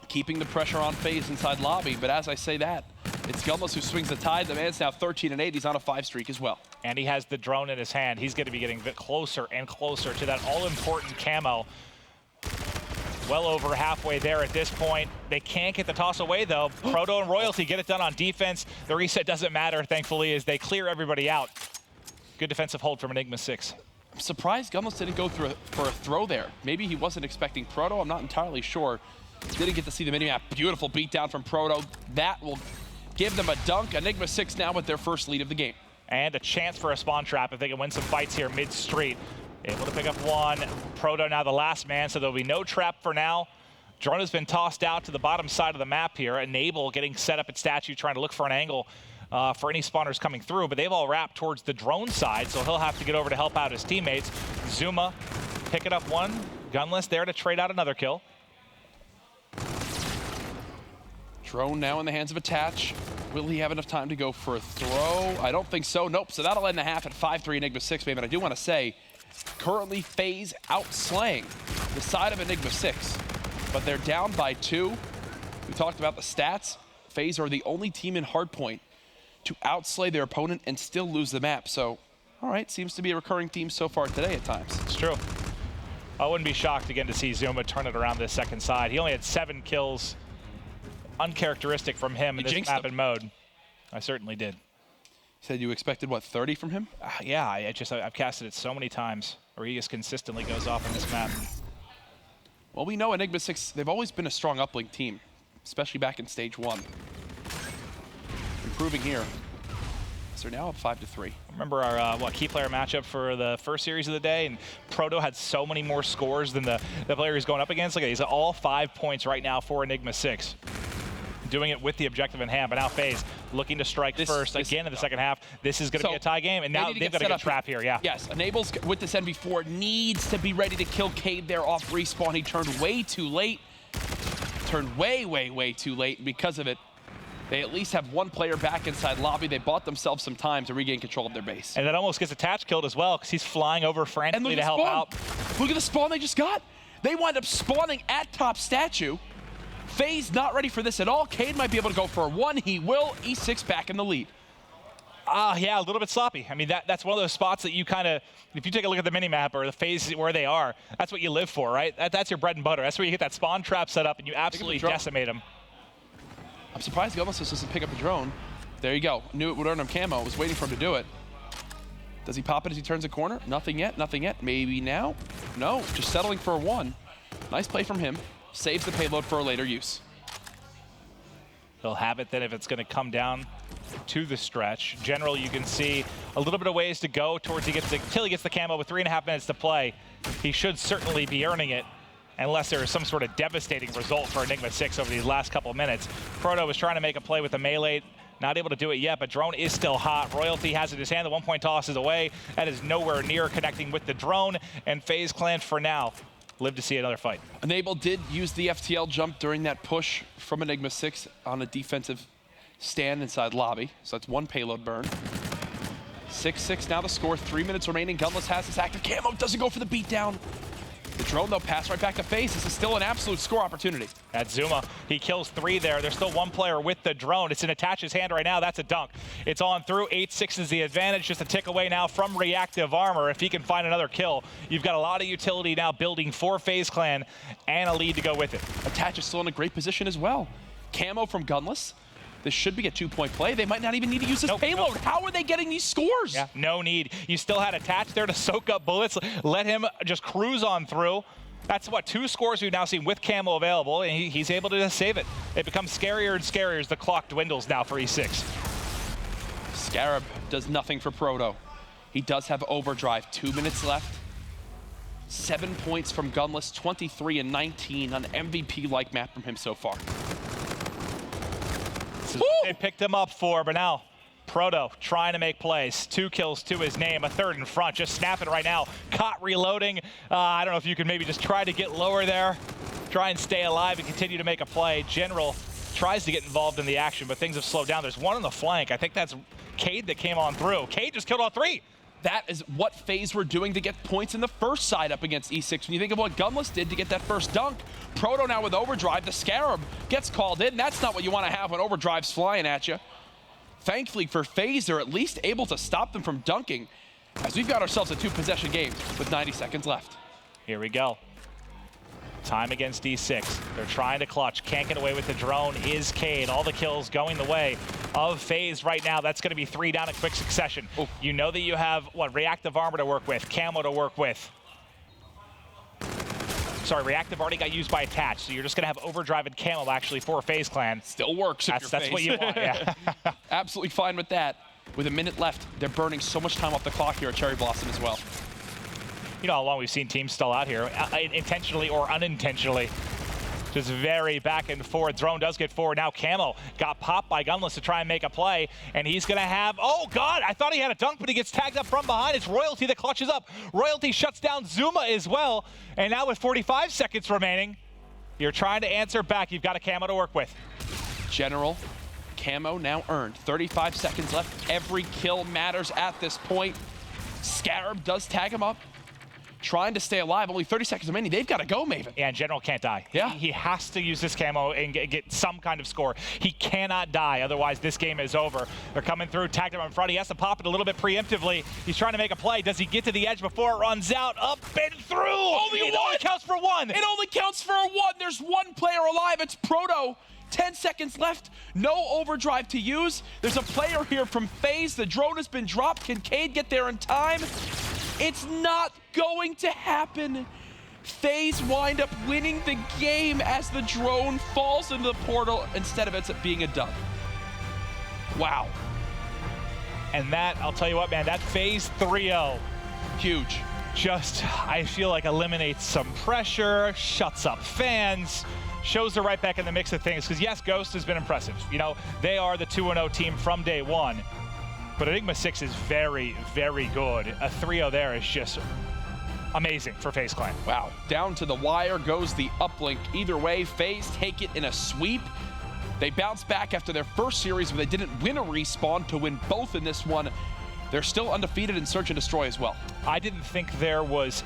keeping the pressure on FaZe inside lobby, but as I say that, it's Gumless who swings the tide. The man's now 13-8. He's on a 5 streak as well. And he has the drone in his hand. He's going to be getting closer and closer to that all-important camo. Well over halfway there at this point. They can't get the toss away, though. Proto and Royalty get it done on defense. The reset doesn't matter, thankfully, as they clear everybody out. Good defensive hold from Enigma 6. I'm surprised Gumless didn't go for a throw there. Maybe he wasn't expecting Proto. I'm not entirely sure. Didn't get to see the minimap. Beautiful beatdown from Proto. That will give them a dunk. Enigma 6 now with their first lead of the game. And a chance for a spawn trap if they can win some fights here mid-street. Able to pick up one. Proto now the last man, so there'll be no trap for now. Drone has been tossed out to the bottom side of the map here. Enable getting set up at Statue, trying to look for an angle for any spawners coming through, but they've all wrapped towards the drone side, so he'll have to get over to help out his teammates. Zuma picking up one. Gunless there to trade out another kill. Drone now in the hands of Attach. Will he have enough time to go for a throw? I don't think so. Nope. So that'll end the half at 5-3 Enigma 6, baby. But I do want to say, currently FaZe outslaying the side of Enigma 6, but they're down by 2. We talked about the stats. FaZe are the only team in Hardpoint to outslay their opponent and still lose the map. So, all right, seems to be a recurring theme so far today at times. It's true. I wouldn't be shocked again to see Zuma turn it around this second side. He only had 7 kills. Uncharacteristic from him in this map and mode. I certainly did. Said you expected, what, 30 from him? Yeah, I've casted it so many times where he just consistently goes off on this map. Well, we know Enigma 6, they've always been a strong uplink team, especially back in stage 1. Improving here. So they're now up 5-3. Remember our key player matchup for the first series of the day, and Proto had so many more scores than the player he's going up against. Look at these, all 5 points right now for Enigma 6. Doing it with the objective in hand, but now FaZe looking to strike first again in the second half. This is going to be a tie game, and now they've got a good trap here, yeah. Yes, Enables with this NV4 needs to be ready to kill Cade there off respawn. He turned way too late. Turned way, way, way too late. Because of it, they at least have one player back inside lobby. They bought themselves some time to regain control of their base. And that almost gets Attach killed as well, because he's flying over frantically to help out. Look at the spawn they just got. They wind up spawning at top Statue. FaZe not ready for this at all. Cade might be able to go for a 1. He will. E6 back in the lead. Yeah, a little bit sloppy. I mean, that's one of those spots that you kind of, if you take a look at the minimap or the phase where they are, that's what you live for, right? That's your bread and butter. That's where you get that spawn trap set up and you absolutely decimate them. I'm surprised Gumless doesn't pick up a drone. There you go. Knew it would earn him camo. Was waiting for him to do it. Does he pop it as he turns a corner? Nothing yet. Nothing yet. Maybe now? No. Just settling for a 1. Nice play from him. Saves the payload for a later use. He'll have it then if it's going to come down to the stretch. General, you can see a little bit of ways to go towards until he gets the camo with 3.5 minutes to play. He should certainly be earning it, unless there is some sort of devastating result for Enigma 6 over these last couple of minutes. Proto was trying to make a play with the melee Not able to do it yet, but drone is still hot. Royalty has it in his hand. The 1-point toss is away. That is nowhere near connecting with the drone. And FaZe Clan, for now, live to see another fight. Enable did use the FTL jump during that push from Enigma 6 on a defensive stand inside lobby. So that's one payload burn. 6-6 now the score. 3 minutes remaining. Gunless has his active camo. Doesn't go for the beatdown. The drone, though, pass right back to FaZe. This is still an absolute score opportunity. At Zuma, he kills 3 there. There's still 1 player with the drone. It's in Attach's hand right now. That's a dunk. It's on through. 8-6 is the advantage. Just a tick away now from Reactive Armor. If he can find another kill, you've got a lot of utility now building for FaZe Clan and a lead to go with it. Attach is still in a great position as well. Camo from Gunless. This should be a 2-point play. They might not even need to use this payload. How are they getting these scores? Yeah, no need. You still had Attach there to soak up bullets. Let him just cruise on through. That's what, 2 scores we've now seen with camo available, and he's able to just save it. It becomes scarier and scarier as the clock dwindles now for E6. Scarab does nothing for Proto. He does have overdrive. 2 minutes left. 7 points from Gunless, 23 and 19 on MVP-like map from him so far. They picked him up for, but now Proto trying to make plays. 2 kills to his name, a 3rd in front, just snapping right now. Caught reloading. I don't know if you can maybe just try to get lower there, try and stay alive and continue to make a play. General tries to get involved in the action, but things have slowed down. There's 1 on the flank. I think that's Cade that came on through. Cade just killed all 3. That is what FaZe were doing to get points in the first side up against E6. When you think of what Gunless did to get that first dunk, Proto now with overdrive, the Scarab gets called in. That's not what you want to have when overdrive's flying at you. Thankfully for FaZe, they're at least able to stop them from dunking, as we've got ourselves a 2-possession game with 90 seconds left. Here we go. Time against D6. They're trying to clutch. Can't get away with the drone is Cade. All the kills going the way of FaZe right now. That's going to be 3 down in quick succession. Ooh. You know that you have, what, Reactive Armor to work with, Camo to work with. Sorry, Reactive already got used by Attach, so you're just going to have Overdrive and Camo actually for FaZe Clan. Still works if you're That's what you want, yeah. Absolutely fine with that. With a minute left, they're burning so much time off the clock here at Cherry Blossom as well. You know how long we've seen teams stall out here, intentionally or unintentionally. Just very back and forth. Drone does get forward. Now Camo got popped by Gunless to try and make a play, and he's going to have, oh God, I thought he had a dunk, but he gets tagged up from behind. It's Royalty that clutches up. Royalty shuts down Zuma as well, and now with 45 seconds remaining, you're trying to answer back. You've got a Camo to work with. General, Camo now earned. 35 seconds left. Every kill matters at this point. Scarab does tag him up. Trying to stay alive, only 30 seconds remaining. They've got to go, Maven. Yeah, and General can't die. Yeah. He has to use this camo and get some kind of score. He cannot die, otherwise this game is over. They're coming through, tagged him in front. He has to pop it a little bit preemptively. He's trying to make a play. Does he get to the edge before it runs out? Up and through! It only counts for 1! It only counts for 1! There's 1 player alive, it's Proto. 10 seconds left, no overdrive to use. There's a player here from FaZe. The drone has been dropped. Can Cade get there in time? It's not going to happen. FaZe wind up winning the game as the drone falls into the portal instead of it being a dunk. Wow. And that, I'll tell you what, man, that FaZe 3-0. Huge. Just, I feel like eliminates some pressure, shuts up fans, shows they're right back in the mix of things. Because yes, Ghost has been impressive. You know, they are the 2-0 team from day one. But Enigma 6 is very, very good. A 3-0 there is just amazing for FaZe Clan. Wow. Down to the wire goes the uplink. Either way, FaZe take it in a sweep. They bounce back after their first series where they didn't win a respawn to win both in this one. They're still undefeated in Search and Destroy as well. I didn't think there was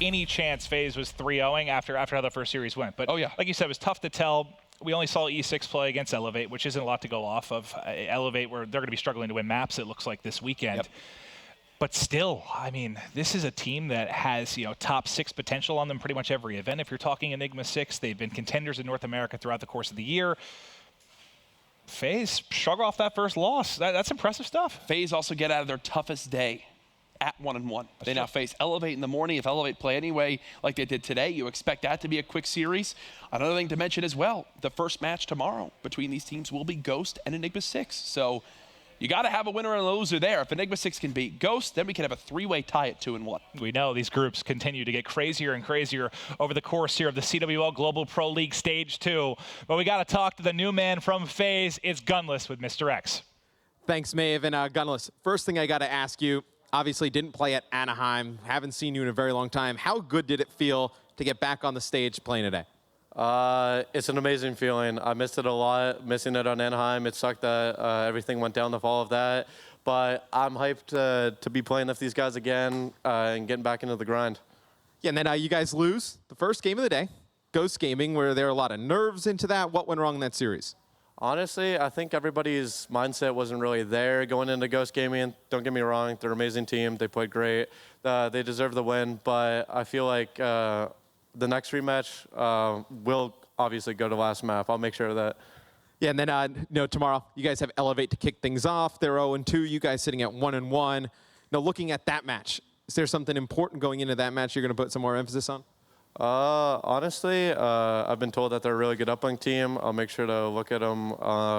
any chance FaZe was 3-0ing after how the first series went. But like you said, it was tough to tell. We only saw E6 play against Elevate, which isn't a lot to go off of. Elevate, where they're going to be struggling to win maps, it looks like, this weekend. Yep. But still, I mean, this is a team that has, you know, top 6 potential on them pretty much every event. If you're talking Enigma 6, they've been contenders in North America throughout the course of the year. FaZe shrug off that first loss. That's impressive stuff. FaZe also get out of their toughest day at 1-1. They now face Elevate in the morning. If Elevate play anyway like they did today, you expect that to be a quick series. Another thing to mention as well, the first match tomorrow between these teams will be Ghost and Enigma 6. So you got to have a winner and a loser there. If Enigma 6 can beat Ghost, then we can have a 3-way tie at 2-1. We know these groups continue to get crazier and crazier over the course here of the CWL Global Pro League Stage 2. But we got to talk to the new man from FaZe. It's Gunless with Mr. X. Thanks, Maeve. And Gunless, first thing I got to ask you, obviously didn't play at Anaheim, haven't seen you in a very long time. How good did it feel to get back on the stage playing today? It's an amazing feeling. I missed it a lot, missing it on Anaheim. It sucked that everything went down the fall of that. But I'm hyped to be playing with these guys again and getting back into the grind. Yeah, and then you guys lose the first game of the day, Ghost Gaming, where there are a lot of nerves into that. What went wrong in that series? Honestly, I think everybody's mindset wasn't really there going into Ghost Gaming. Don't get me wrong, they're an amazing team. They played great. They deserve the win, but I feel like the next rematch will obviously go to last map. I'll make sure of that. Yeah, and then tomorrow you guys have Elevate to kick things off. They're 0-2. You guys sitting at 1-1. Now, looking at that match, is there something important going into that match you're going to put some more emphasis on? Honestly, I've been told that they're a really good uplink team. I'll make sure to look at them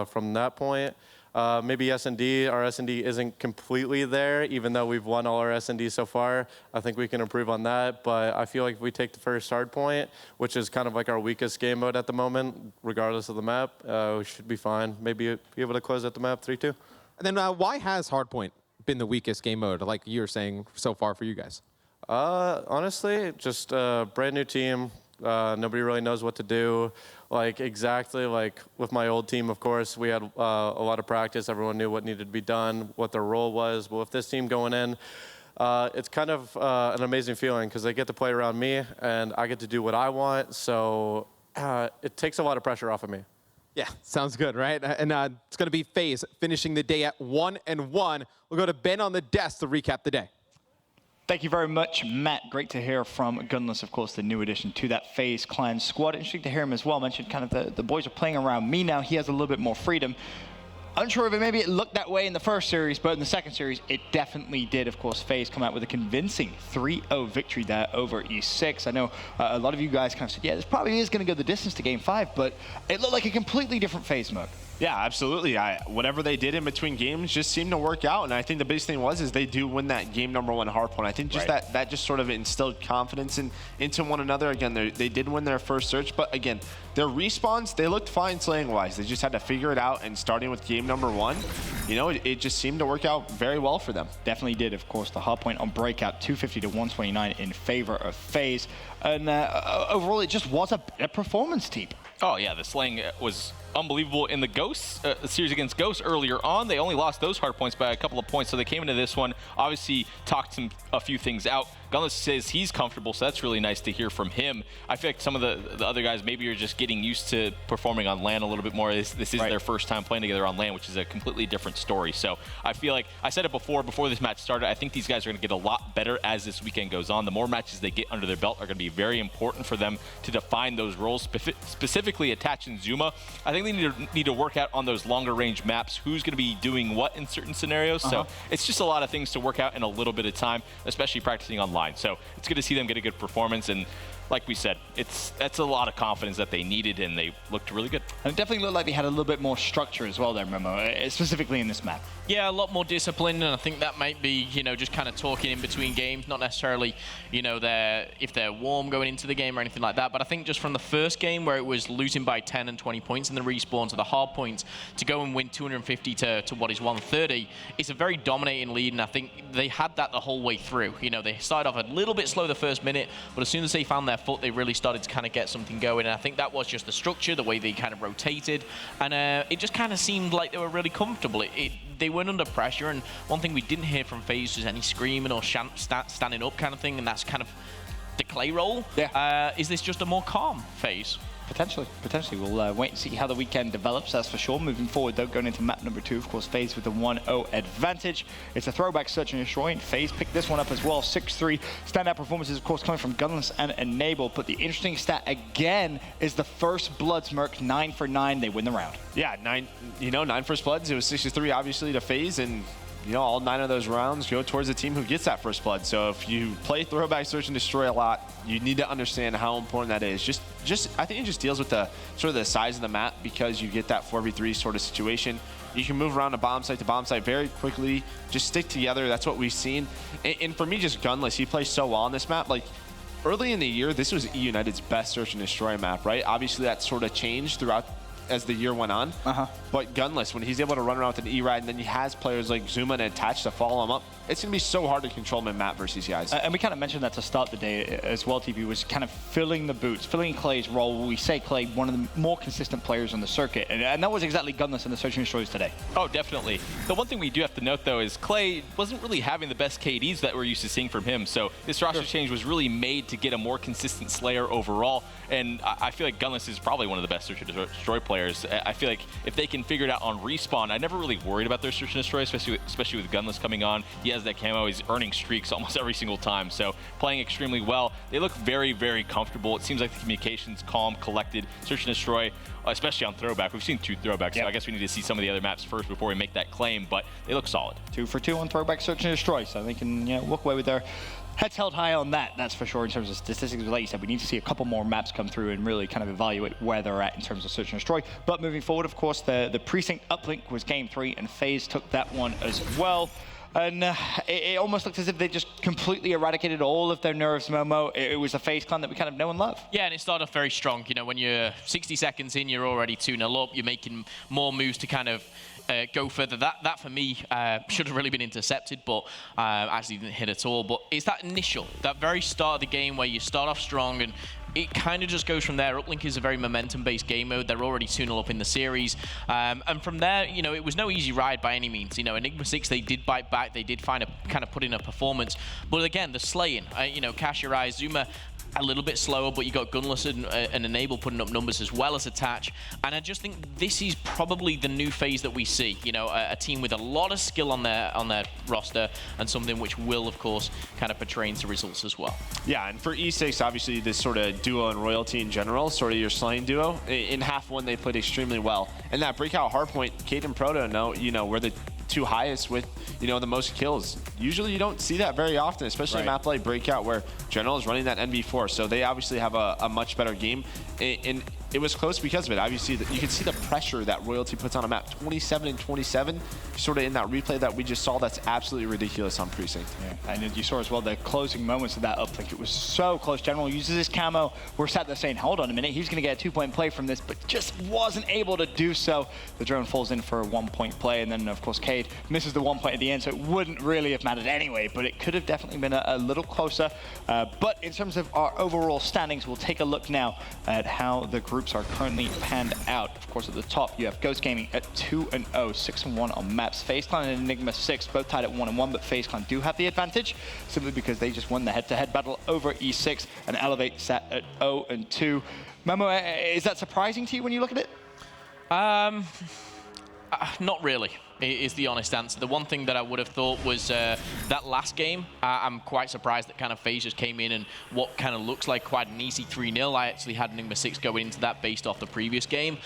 from that point. Maybe S&D. Our S&D isn't completely there, even though we've won all our S&D so far. I think we can improve on that, but I feel like if we take the first hard point, which is kind of like our weakest game mode at the moment, regardless of the map, we should be fine. Maybe be able to close out the map 3-2. And then why has hardpoint been the weakest game mode, like you're saying, so far for you guys? Honestly, just a brand new team. Nobody really knows what to do. Like exactly like with my old team, of course, we had a lot of practice. Everyone knew what needed to be done, what their role was. But with this team going in, it's kind of an amazing feeling because they get to play around me and I get to do what I want. So it takes a lot of pressure off of me. Yeah, sounds good, right? And it's going to be FaZe finishing the day at 1-1. We'll go to Ben on the desk to recap the day. Thank you very much, Matt. Great to hear from Gunless, of course, the new addition to that FaZe Clan squad. Interesting to hear him as well. Mentioned kind of the boys are playing around me now. He has a little bit more freedom. Unsure if maybe it looked that way in the first series, but in the second series, it definitely did. Of course, FaZe come out with a convincing 3-0 victory there over E6. I know a lot of you guys kind of said, yeah, this probably is going to go the distance to Game 5, but it looked like a completely different FaZe mode. Yeah, absolutely. Whatever they did in between games just seemed to work out, and I think the biggest thing is they do win that game number 1 hardpoint. I think just that just sort of instilled confidence into one another. Again, they did win their first search, but again, their respawns, they looked fine slaying-wise. They just had to figure it out, and starting with game number 1, it just seemed to work out very well for them. Definitely did, of course. The hardpoint on Breakout, 250 to 129 in favor of FaZe. And overall, it just was a performance team. Oh, yeah, the slaying was unbelievable in the Ghosts, the series against Ghosts earlier on. They only lost those hard points by a couple of points, so they came into this one, obviously talked a few things out. Gunless says he's comfortable, so that's really nice to hear from him. I feel like some of the other guys maybe are just getting used to performing on LAN a little bit more. This is their first time playing together on LAN, which is a completely different story. So I feel like, I said it before this match started, I think these guys are going to get a lot better as this weekend goes on. The more matches they get under their belt are going to be very important for them to define those roles, specifically Attach and Zuma. I think they need to work out on those longer range maps, who's going to be doing what in certain scenarios. So it's just a lot of things to work out in a little bit of time, especially practicing online. So it's good to see them get a good performance, and like we said, that's a lot of confidence that they needed, and they looked really good. And it definitely looked like they had a little bit more structure as well there, Memo, specifically in this map. Yeah, a lot more discipline, and I think that might be, just kind of talking in between games, not necessarily, if they're warm going into the game or anything like that, but I think just from the first game where it was losing by 10 and 20 points in the respawn to the hard points, to go and win 250 to what is 130, it's a very dominating lead, and I think they had that the whole way through. They started off a little bit slow the first minute, but as soon as they found their foot, they really started to kind of get something going, and I think that was just the structure, the way they kind of rotated, and it just kind of seemed like they were really comfortable. They weren't under pressure, and one thing we didn't hear from FaZe was any screaming or standing up kind of thing, and that's kind of the Clay role. Yeah. Is this just a more calm FaZe? Potentially. We'll wait and see how the weekend develops, that's for sure. Moving forward, though, going into map number 2, of course, FaZe with the 1-0 advantage. It's a throwback search and destroy, and FaZe picked this one up as well. 6-3 standout performances, of course, coming from Gunless and Enable. But the interesting stat, again, is the first Bloods Merc, 9 for 9. They win the round. Yeah, 9 first Bloods. It was 6-3, obviously, to FaZe, and all 9 of those rounds go towards the team who gets that first blood. So if you play throwback search and destroy a lot, you need to understand how important that is. I think it just deals with the sort of the size of the map, because you get that 4v3 sort of situation. You can move around to bomb site very quickly. Just stick together. That's what we've seen. And for me, just Gunless, he plays so well on this map. Like, early in the year, this was E United's best search and destroy map, right? Obviously, that sort of changed throughout as the year went on. But Gunless, when he's able to run around with an E-Ride, and then he has players like Zuma and Attach to follow him up, it's going to be so hard to control him in map versus these guys. And we kind of mentioned that to start the day as well, TV, was kind of filling the boots, filling Clay's role. We say Clay, one of the more consistent players on the circuit, and that was exactly Gunless in the Search and Destroys today. Oh, definitely. The one thing we do have to note, though, is Clay wasn't really having the best KDs that we're used to seeing from him, so this roster change was really made to get a more consistent Slayer overall, and I feel like Gunless is probably one of the best Search and Destroy players. I feel like if they can figure it out on Respawn, I never really worried about their Search and Destroy, especially with Gunless coming on. He has that camo, he's earning streaks almost every single time, so playing extremely well. They look very, very comfortable. It seems like the communication's calm, collected. Search and Destroy, especially on Throwback. We've seen 2 Throwbacks, so I guess we need to see some of the other maps first before we make that claim, but they look solid. 2 for 2 on Throwback, Search and Destroy, so they can walk away with their heads held high on that's for sure in terms of statistics. Like you said, we need to see a couple more maps come through and really kind of evaluate where they're at in terms of Search and Destroy. But moving forward, of course, the Precinct uplink was game 3, and FaZe took that one as well. And it almost looked as if they just completely eradicated all of their nerves, Momo. It was a FaZe clan that we kind of know and love. Yeah, and it started off very strong. You know, when you're 60 seconds in, you're already 2-0 up. You're making more moves to kind of go further. That for me should have really been intercepted, but actually didn't hit at all. But it's that initial, that very start of the game where you start off strong and it kind of just goes from there. Uplink is a very momentum-based game mode. They're already 2-0 up in the series. And from there, you know, it was no easy ride by any means. You know, Enigma 6, they did bite back. They did kind of put in a performance. But again, the slaying, you know, Kashirai, Zuma, a little bit slower, but you got Gunless and Enable putting up numbers as well as Attach. And I just think this is probably the new phase that we see. You know, a team with a lot of skill on their roster, and something which will, of course, kind of portray into results as well. Yeah, and for E6, obviously this sort of duo and Royalty in general, sort of your slaying duo, in half one they played extremely well. And that breakout hardpoint, Cade and Proto, we're the 2 highest with, the most kills. Usually you don't see that very often, especially in a map like Breakout where General is running that NB4. So they obviously have a much better game. And it was close because of it. Obviously, you can see the pressure that Royalty puts on a map. 27 and 27, sort of in that replay that we just saw. That's absolutely ridiculous on Precinct. Yeah, and you saw as well the closing moments of that uplink. It was so close. General uses his camo. We're sat there saying, hold on a minute, he's going to get a 2-point play from this, but just wasn't able to do so. The drone falls in for a 1-point play, and then, of course, Cade misses the 1 point at the end, so it wouldn't really have mattered anyway, but it could have definitely been a little closer. But in terms of our overall standings, we'll take a look now at how the groups are currently panned out. Of course, at the top, you have Ghost Gaming at 2-0, 6-1 on maps. FaZe Clan and Enigma 6, both tied at 1-1, but FaZe Clan do have the advantage, simply because they just won the head-to-head battle over E6, and Elevate sat at 0-2. Momo, is that surprising to you when you look at it? Not really, is the honest answer. The one thing that I would have thought was that last game, I'm quite surprised that kind of FaZe just came in and what kind of looks like quite an easy 3-0. I actually had Enigma 6 going into that based off the previous game.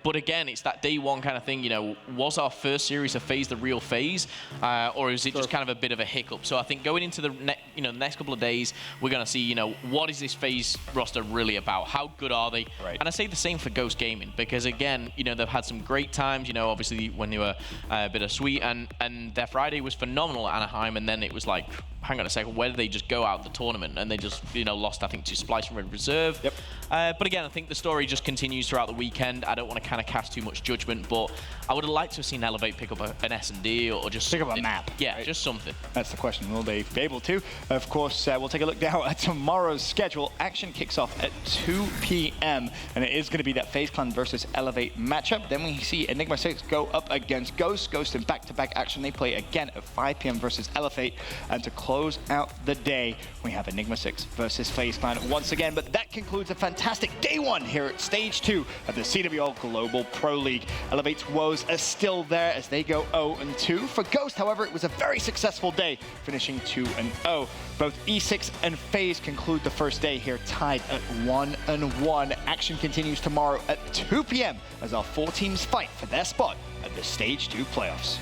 But again, it's that day one kind of thing, was our first series of FaZe the real FaZe, or is it just kind of a bit of a hiccup? So I think going into the next couple of days, we're going to see, what is this FaZe roster really about? How good are they? Right. And I say the same for Ghost Gaming, because again, they've had some great times, obviously when they were bittersweet, and their Friday was phenomenal at Anaheim, and then it was like, hang on a second, where did they just go out of the tournament? And they just, lost, I think, to Splice from Red Reserve. Yep. But again, I think the story just continues throughout the weekend. I don't want to kind of cast too much judgment, but I would have liked to have seen Elevate pick up an S&D or just pick up a map. Yeah, right? Just something. That's the question. Will they be able to? Of course, we'll take a look now at tomorrow's schedule. Action kicks off at 2 p.m. and it is going to be that FaZe Clan versus Elevate matchup. Then we see Enigma 6 go up against Ghost. Ghost in back-to-back action. They play again at 5 p.m. versus Elevate. And to close out the day, we have Enigma 6 versus FaZe Clan once again. But that concludes a fantastic day one here at Stage 2 of the CWL Global Pro League. Elevate's woes are still there as they go 0-2. For Ghost, however, it was a very successful day, finishing 2-0. Both E6 and FaZe conclude the first day here tied at 1-1. Action continues tomorrow at 2 p.m. as our 4 teams fight for their spot at the Stage 2 playoffs.